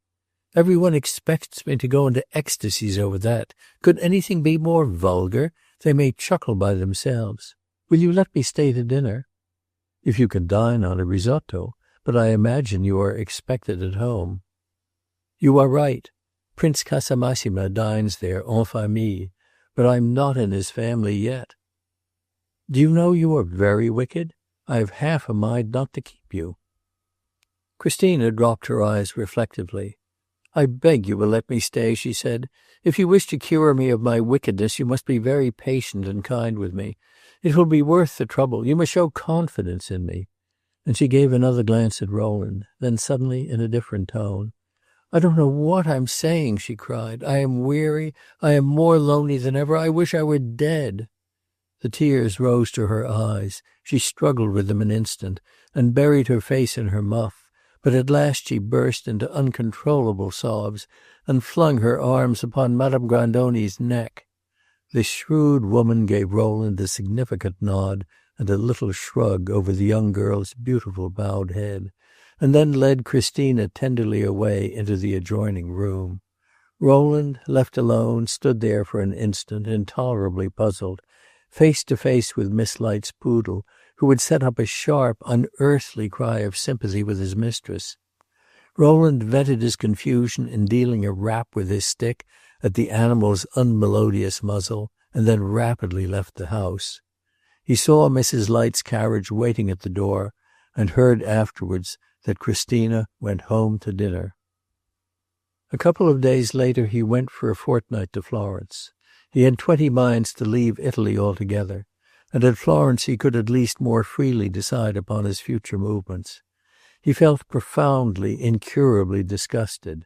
"Every one expects me to go into ecstasies over that. Could anything be more vulgar? They may chuckle by themselves. Will you let me stay to dinner?" "If you can dine on a risotto. But I imagine you are expected at home." "You are right. Prince Casamassima dines there en famille, but I'm not in his family yet." "Do you know you are very wicked? I have half a mind not to keep you." Christina dropped her eyes reflectively. "I beg you will let me stay," she said. "If you wish to cure me of my wickedness, you must be very patient and kind with me. It will be worth the trouble. You must show confidence in me." And she gave another glance at Rowland. Then suddenly, in a different tone, "I don't know what I'm saying," she cried. "I am weary. I am more lonely than ever. I wish I were dead." The tears rose to her eyes. She struggled with them an instant, and buried her face in her muff. But at last she burst into uncontrollable sobs, and flung her arms upon Madame Grandoni's neck. The shrewd woman gave Rowland a significant nod, and a little shrug over the young girl's beautiful bowed head, and then led Christina tenderly away into the adjoining room. Rowland, left alone, stood there for an instant, intolerably puzzled, face to face with Miss Light's poodle, who had set up a sharp, unearthly cry of sympathy with his mistress. Rowland vented his confusion in dealing a rap with his stick at the animal's unmelodious muzzle, and then rapidly left the house. He saw Mrs. Light's carriage waiting at the door, and heard afterwards that Christina went home to dinner. A couple of days later he went for a fortnight to Florence. He had 20 minds to leave Italy altogether, and at Florence he could at least more freely decide upon his future movements. He felt profoundly, incurably disgusted.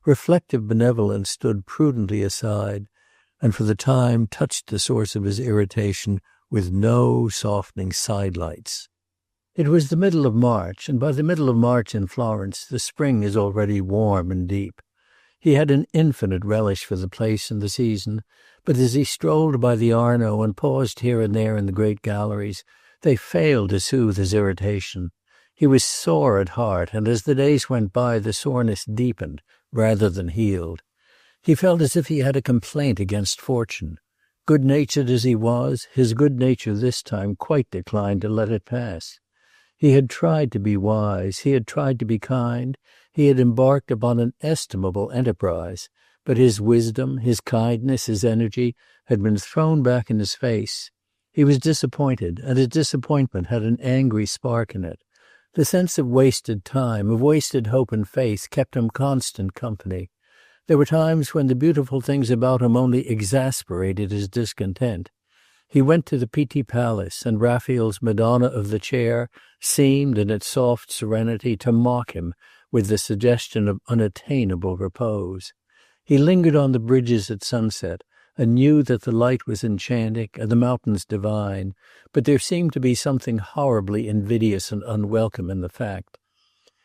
Reflective benevolence stood prudently aside, and for the time touched the source of his irritation with no softening sidelights. It was the middle of March, and by the middle of March in Florence the spring is already warm and deep. He had an infinite relish for the place and the season, but as he strolled by the Arno and paused here and there in the great galleries, they failed to soothe his irritation. He was sore at heart, and as the days went by the soreness deepened rather than healed. He felt as if he had a complaint against fortune. Good-natured as he was, his good nature this time quite declined to let it pass. He had tried to be wise, he had tried to be kind, he had embarked upon an estimable enterprise, but his wisdom, his kindness, his energy had been thrown back in his face. He was disappointed, and his disappointment had an angry spark in it. The sense of wasted time, of wasted hope and faith, kept him constant company. There were times when the beautiful things about him only exasperated his discontent. He went to the Pitti Palace, and Raphael's Madonna of the Chair seemed, in its soft serenity, to mock him with the suggestion of unattainable repose. He lingered on the bridges at sunset, and knew that the light was enchanting and the mountains divine, but there seemed to be something horribly invidious and unwelcome in the fact.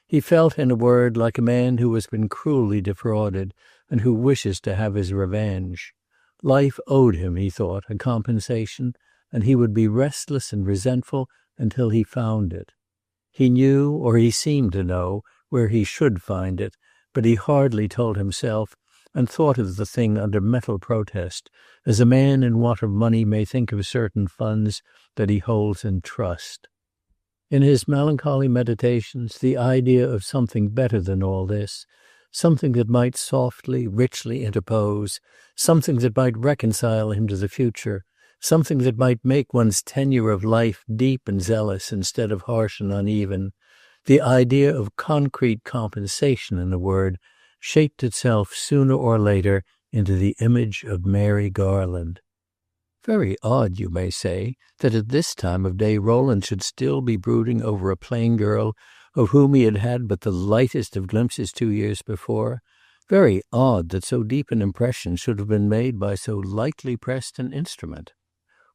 He felt, in a word, like a man who has been cruelly defrauded and who wishes to have his revenge. Life owed him, he thought, a compensation, and he would be restless and resentful until he found it. He knew, or he seemed to know, where he should find it, but he hardly told himself, and thought of the thing under mental protest, as a man in want of money may think of certain funds that he holds in trust. In his melancholy meditations, the idea of something better than all this, something that might softly, richly interpose, something that might reconcile him to the future, something that might make one's tenure of life deep and zealous instead of harsh and uneven, the idea of concrete compensation, in a word, shaped itself sooner or later into the image of Mary Garland. Very odd, you may say, that at this time of day Rowland should still be brooding over a plain girl of whom he had had but the lightest of glimpses 2 years before. Very odd that so deep an impression should have been made by so lightly pressed an instrument.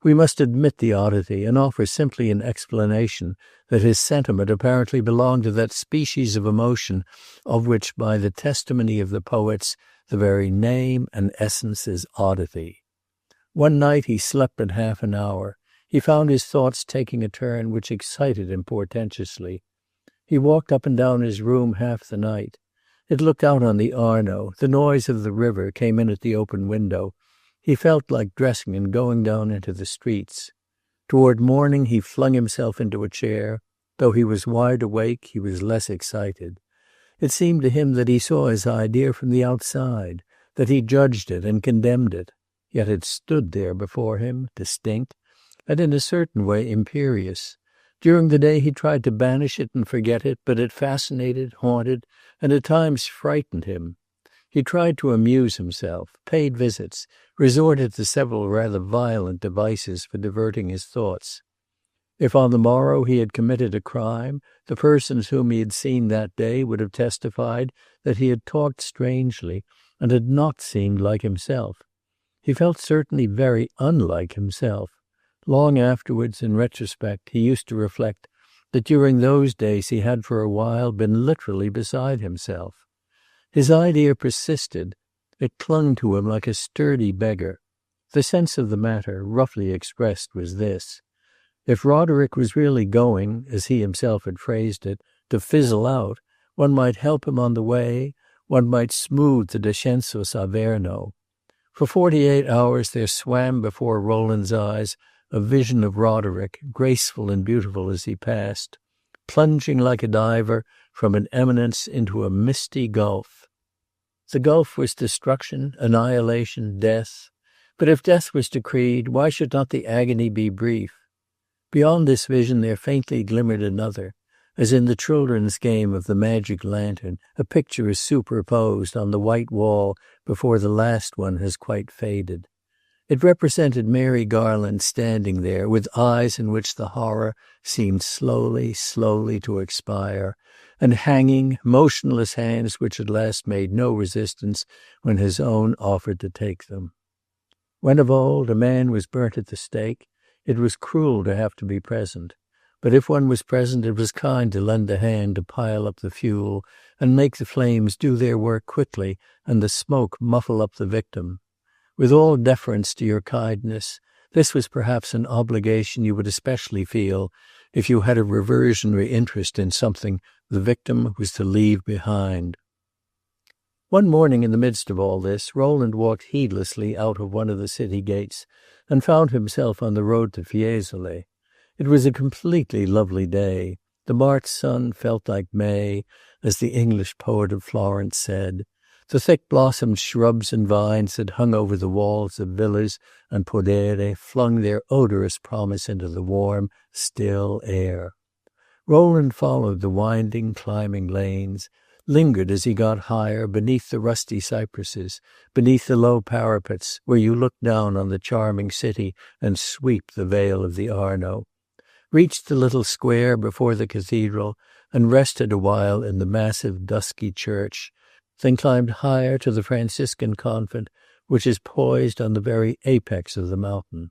We must admit the oddity and offer simply an explanation that his sentiment apparently belonged to that species of emotion of which, by the testimony of the poets, the very name and essence is oddity. One night he slept but half an hour. He found his thoughts taking a turn which excited him portentously. He walked up and down his room half the night. It looked out on the Arno. The noise of the river came in at the open window. He felt like dressing and going down into the streets. Toward morning he flung himself into a chair. Though he was wide awake, he was less excited. It seemed to him that he saw his idea from the outside, that he judged it and condemned it. Yet it stood there before him, distinct, and in a certain way imperious. During the day he tried to banish it and forget it, but it fascinated, haunted, and at times frightened him. He tried to amuse himself, paid visits, resorted to several rather violent devices for diverting his thoughts. If on the morrow he had committed a crime, the persons whom he had seen that day would have testified that he had talked strangely and had not seemed like himself. He felt certainly very unlike himself. Long afterwards, in retrospect, he used to reflect that during those days he had for a while been literally beside himself. His idea persisted. It clung to him like a sturdy beggar. The sense of the matter, roughly expressed, was this. If Roderick was really going, as he himself had phrased it, to fizzle out, one might help him on the way, one might smooth the descensus Averno. For 48 hours there swam before Rowland's eyes a vision of Roderick, graceful and beautiful as he passed, plunging like a diver from an eminence into a misty gulf. The gulf was destruction, annihilation, death. But if death was decreed, why should not the agony be brief? Beyond this vision there faintly glimmered another, as in the children's game of the magic lantern, a picture is superposed on the white wall before the last one has quite faded. It represented Mary Garland standing there, with eyes in which the horror seemed slowly, slowly to expire, and hanging, motionless hands which at last made no resistance when his own offered to take them. When of old a man was burnt at the stake, it was cruel to have to be present. But if one was present, it was kind to lend a hand to pile up the fuel and make the flames do their work quickly and the smoke muffle up the victim. With all deference to your kindness, this was perhaps an obligation you would especially feel if you had a reversionary interest in something the victim was to leave behind. One morning in the midst of all this, Rowland walked heedlessly out of one of the city gates and found himself on the road to Fiesole. It was a completely lovely day. The March sun felt like May, as the English poet of Florence said. The thick-blossomed shrubs and vines that hung over the walls of villas and podere flung their odorous promise into the warm, still air. Rowland followed the winding, climbing lanes, lingered as he got higher beneath the rusty cypresses, beneath the low parapets where you look down on the charming city and sweep the vale of the Arno, reached the little square before the cathedral and rested a while in the massive dusky church, then climbed higher to the Franciscan convent, which is poised on the very apex of the mountain.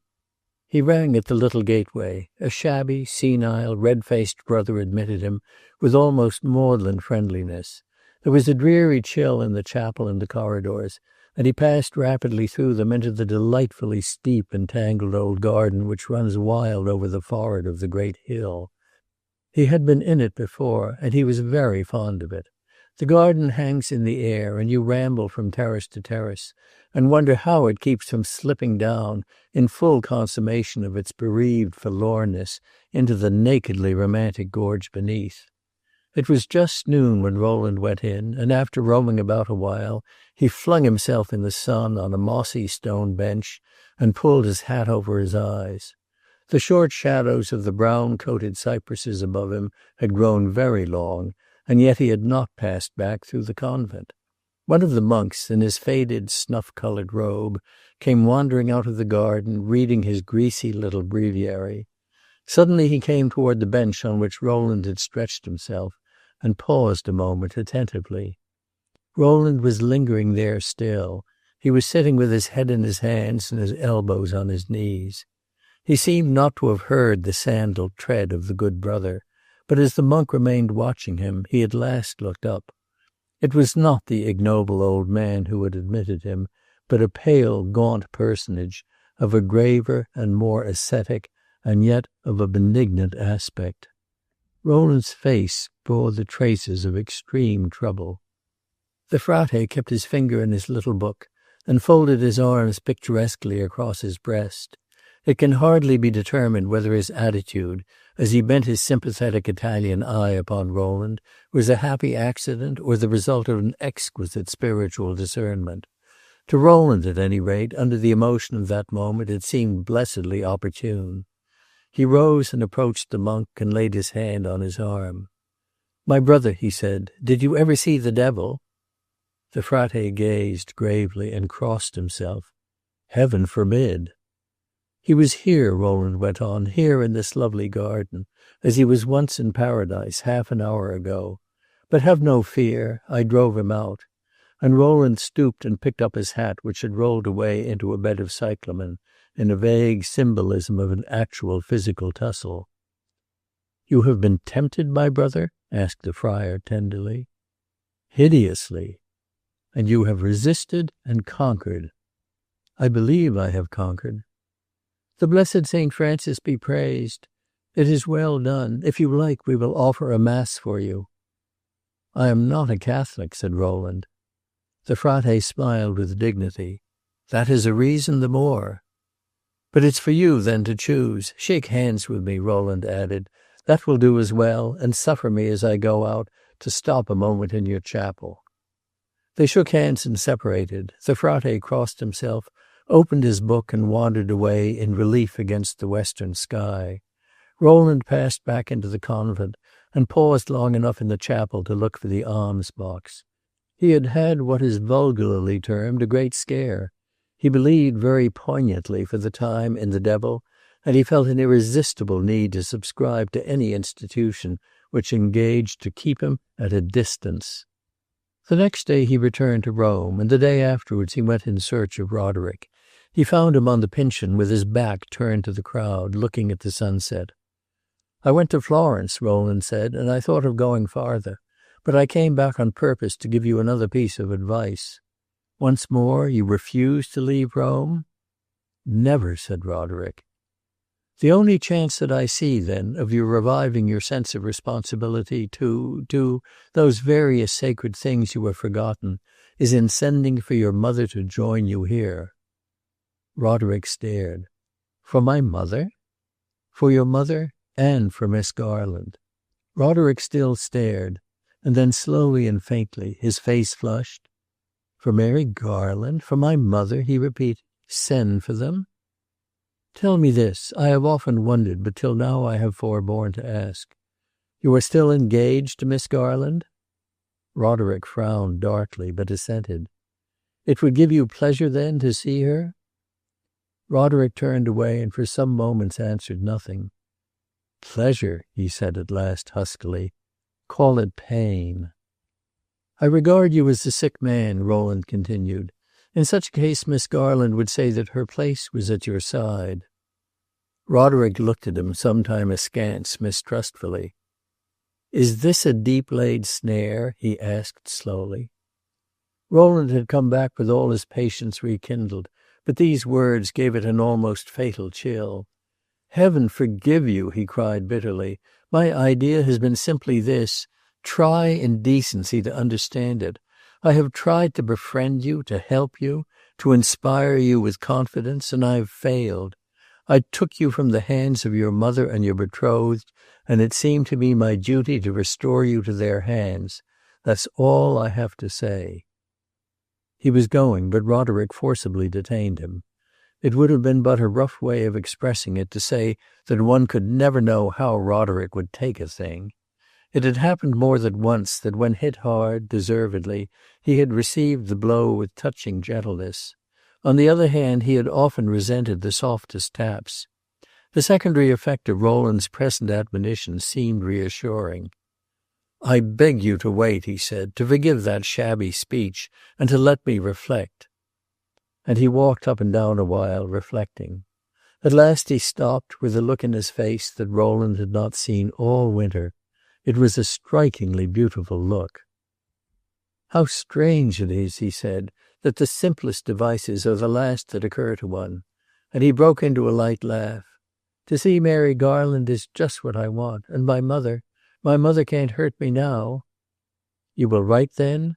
He rang at the little gateway. A shabby, senile, red-faced brother admitted him with almost maudlin friendliness. There was a dreary chill in the chapel and the corridors, and he passed rapidly through them into the delightfully steep and tangled old garden which runs wild over the forehead of the great hill. He had been in it before, and he was very fond of it. The garden hangs in the air, and you ramble from terrace to terrace, and wonder how it keeps from slipping down, in full consummation of its bereaved forlornness, into the nakedly romantic gorge beneath. It was just noon when Rowland went in, and after roaming about a while, he flung himself in the sun on a mossy stone bench and pulled his hat over his eyes. The short shadows of the brown-coated cypresses above him had grown very long, and yet he had not passed back through the convent. One of the monks, in his faded, snuff-colored robe, came wandering out of the garden, reading his greasy little breviary. Suddenly he came toward the bench on which Rowland had stretched himself, and paused a moment attentively. Rowland was lingering there still. He was sitting with his head in his hands and his elbows on his knees. He seemed not to have heard the sandaled tread of the good brother, but as the monk remained watching him, he at last looked up. It was not the ignoble old man who had admitted him, but a pale, gaunt personage, of a graver and more ascetic, and yet of a benignant aspect. Rowland's face bore the traces of extreme trouble. The frate kept his finger in his little book, and folded his arms picturesquely across his breast. It can hardly be determined whether his attitude, as he bent his sympathetic Italian eye upon Rowland, was a happy accident or the result of an exquisite spiritual discernment. To Rowland, at any rate, under the emotion of that moment, it seemed blessedly opportune. He rose and approached the monk and laid his hand on his arm. "My brother," he said, "did you ever see the devil?" The frate gazed gravely and crossed himself. "Heaven forbid." "He was here," Rowland went on, "here in this lovely garden, as he was once in paradise half an hour ago. But have no fear, I drove him out." And Rowland stooped and picked up his hat, which had rolled away into a bed of cyclamen, in a vague symbolism of an actual physical tussle. "You have been tempted, my brother?" asked the friar tenderly. "Hideously." "And you have resisted and conquered." "I believe I have conquered." "The blessed St. Francis be praised. "It is well done. If you like, we will offer a mass for you." "I am not a Catholic," said Rowland. The frate smiled with dignity. "That is a reason the more." "But it's for you, then, to choose. Shake hands with me," Rowland added. "That will do as well, and suffer me, as I go out, to stop a moment in your chapel." They shook hands and separated. The frate crossed himself, opened his book, and wandered away in relief against the western sky. Rowland passed back into the convent and paused long enough in the chapel to look for the alms box. He had had what is vulgarly termed a great scare. He believed very poignantly for the time in the devil, and he felt an irresistible need to subscribe to any institution which engaged to keep him at a distance. The next day he returned to Rome, and the day afterwards he went in search of Roderick. He found him on the Pincian with his back turned to the crowd, looking at the sunset. "I went to Florence," Rowland said, "and I thought of going farther, but I came back on purpose to give you another piece of advice. Once more, you refuse to leave Rome?" "Never," said Roderick. "The only chance that I see, then, of your reviving your sense of responsibility to those various sacred things you have forgotten, is in sending for your mother to join you here." Roderick stared. "For my mother?" "For your mother and for Miss Garland." Roderick still stared, and then slowly and faintly his face flushed. "For Mary Garland? For my mother?" he repeated. "Send for them?" "Tell me this. I have often wondered, but till now I have forborne to ask. You are still engaged to Miss Garland?" Roderick frowned darkly, but assented. "It would give you pleasure, then, to see her?" Roderick turned away and for some moments answered nothing. "Pleasure," he said at last huskily. "Call it pain." "I regard you as a sick man," Rowland continued. "In such a case Miss Garland would say that her place was at your side." Roderick looked at him some time askance, mistrustfully. "Is this a deep-laid snare?" he asked slowly. Rowland had come back with all his patience rekindled, but these words gave it an almost fatal chill. "Heaven forgive you!" he cried bitterly. "My idea has been simply this. Try in decency to understand it. I have tried to befriend you, to help you, to inspire you with confidence, and I have failed. I took you from the hands of your mother and your betrothed, and it seemed to me my duty to restore you to their hands. That's all I have to say." He was going, but Roderick forcibly detained him. It would have been but a rough way of expressing it to say that one could never know how Roderick would take a thing. It had happened more than once that when hit hard, deservedly, he had received the blow with touching gentleness. On the other hand, he had often resented the softest taps. The secondary effect of Rowland's present admonition seemed reassuring. "I beg you to wait," he said, "to forgive that shabby speech, and to let me reflect." And he walked up and down a while, reflecting. At last he stopped, with a look in his face that Rowland had not seen all winter. It was a strikingly beautiful look. "How strange it is," he said, "that the simplest devices are the last that occur to one." And he broke into a light laugh. "To see Mary Garland is just what I want. And my mother can't hurt me now." "You will write, then?"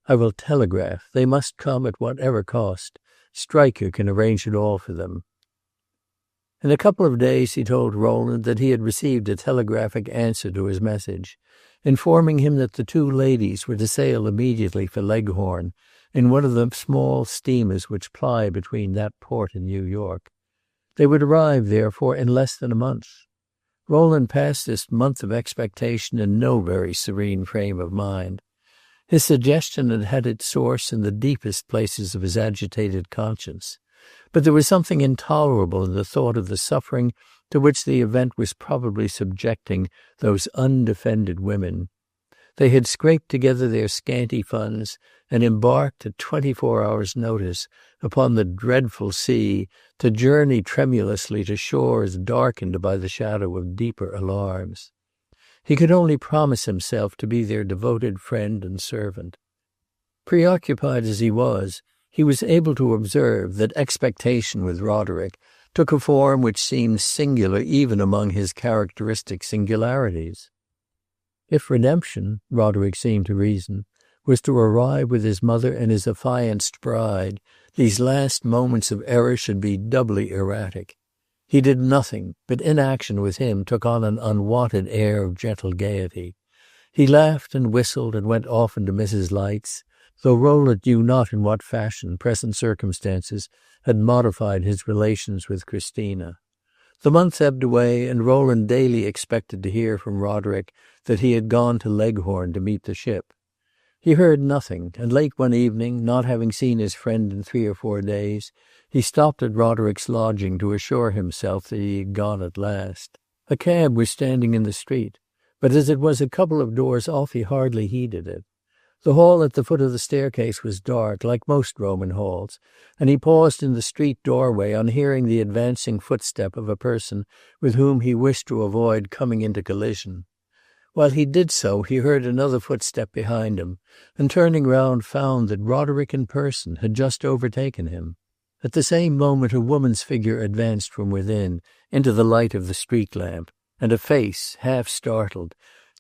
"I will telegraph. They must come at whatever cost. Stryker can arrange it all for them." In a couple of days he told Rowland that he had received a telegraphic answer to his message, informing him that the two ladies were to sail immediately for Leghorn in one of the small steamers which ply between that port and New York. They would arrive, therefore, in less than a month. Rowland passed this month of expectation in no very serene frame of mind. His suggestion had had its source in the deepest places of his agitated conscience. But there was something intolerable in the thought of the suffering to which the event was probably subjecting those undefended women. They had scraped together their scanty funds and embarked at 24 hours' notice upon the dreadful sea to journey tremulously to shores darkened by the shadow of deeper alarms. He could only promise himself to be their devoted friend and servant. Preoccupied as he was able to observe that expectation with Roderick took a form which seemed singular even among his characteristic singularities. If redemption, Roderick seemed to reason, was to arrive with his mother and his affianced bride, these last moments of error should be doubly erratic. He did nothing, but inaction with him took on an unwonted air of gentle gaiety. He laughed and whistled and went often to Mrs. Light's, though Rowland knew not in what fashion present circumstances had modified his relations with Christina. The months ebbed away, and Rowland daily expected to hear from Roderick that he had gone to Leghorn to meet the ship. He heard nothing, and late one evening, not having seen his friend in 3 or 4 days, he stopped at Roderick's lodging to assure himself that he had gone at last. A cab was standing in the street, but as it was a couple of doors off, he hardly heeded it. The hall at the foot of the staircase was dark, like most Roman halls, and he paused in the street doorway on hearing the advancing footstep of a person with whom he wished to avoid coming into collision. While he did so, he heard another footstep behind him, and turning round found that Roderick in person had just overtaken him. At the same moment a woman's figure advanced from within into the light of the street lamp, and a face, half startled,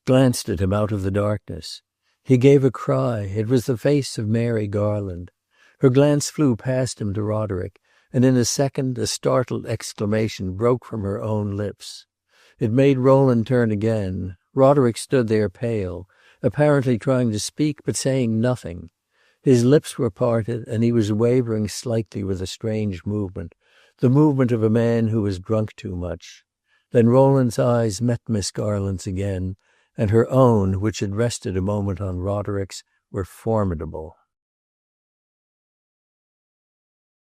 glanced at him out of the darkness. He gave a cry. It was the face of Mary Garland. Her glance flew past him to Roderick, and in a second a startled exclamation broke from her own lips. It made Rowland turn again. Roderick stood there pale, apparently trying to speak but saying nothing. His lips were parted, and he was wavering slightly with a strange movement, the movement of a man who has drunk too much. Then Rowland's eyes met Miss Garland's again, and her own, which had rested a moment on Roderick's, were formidable.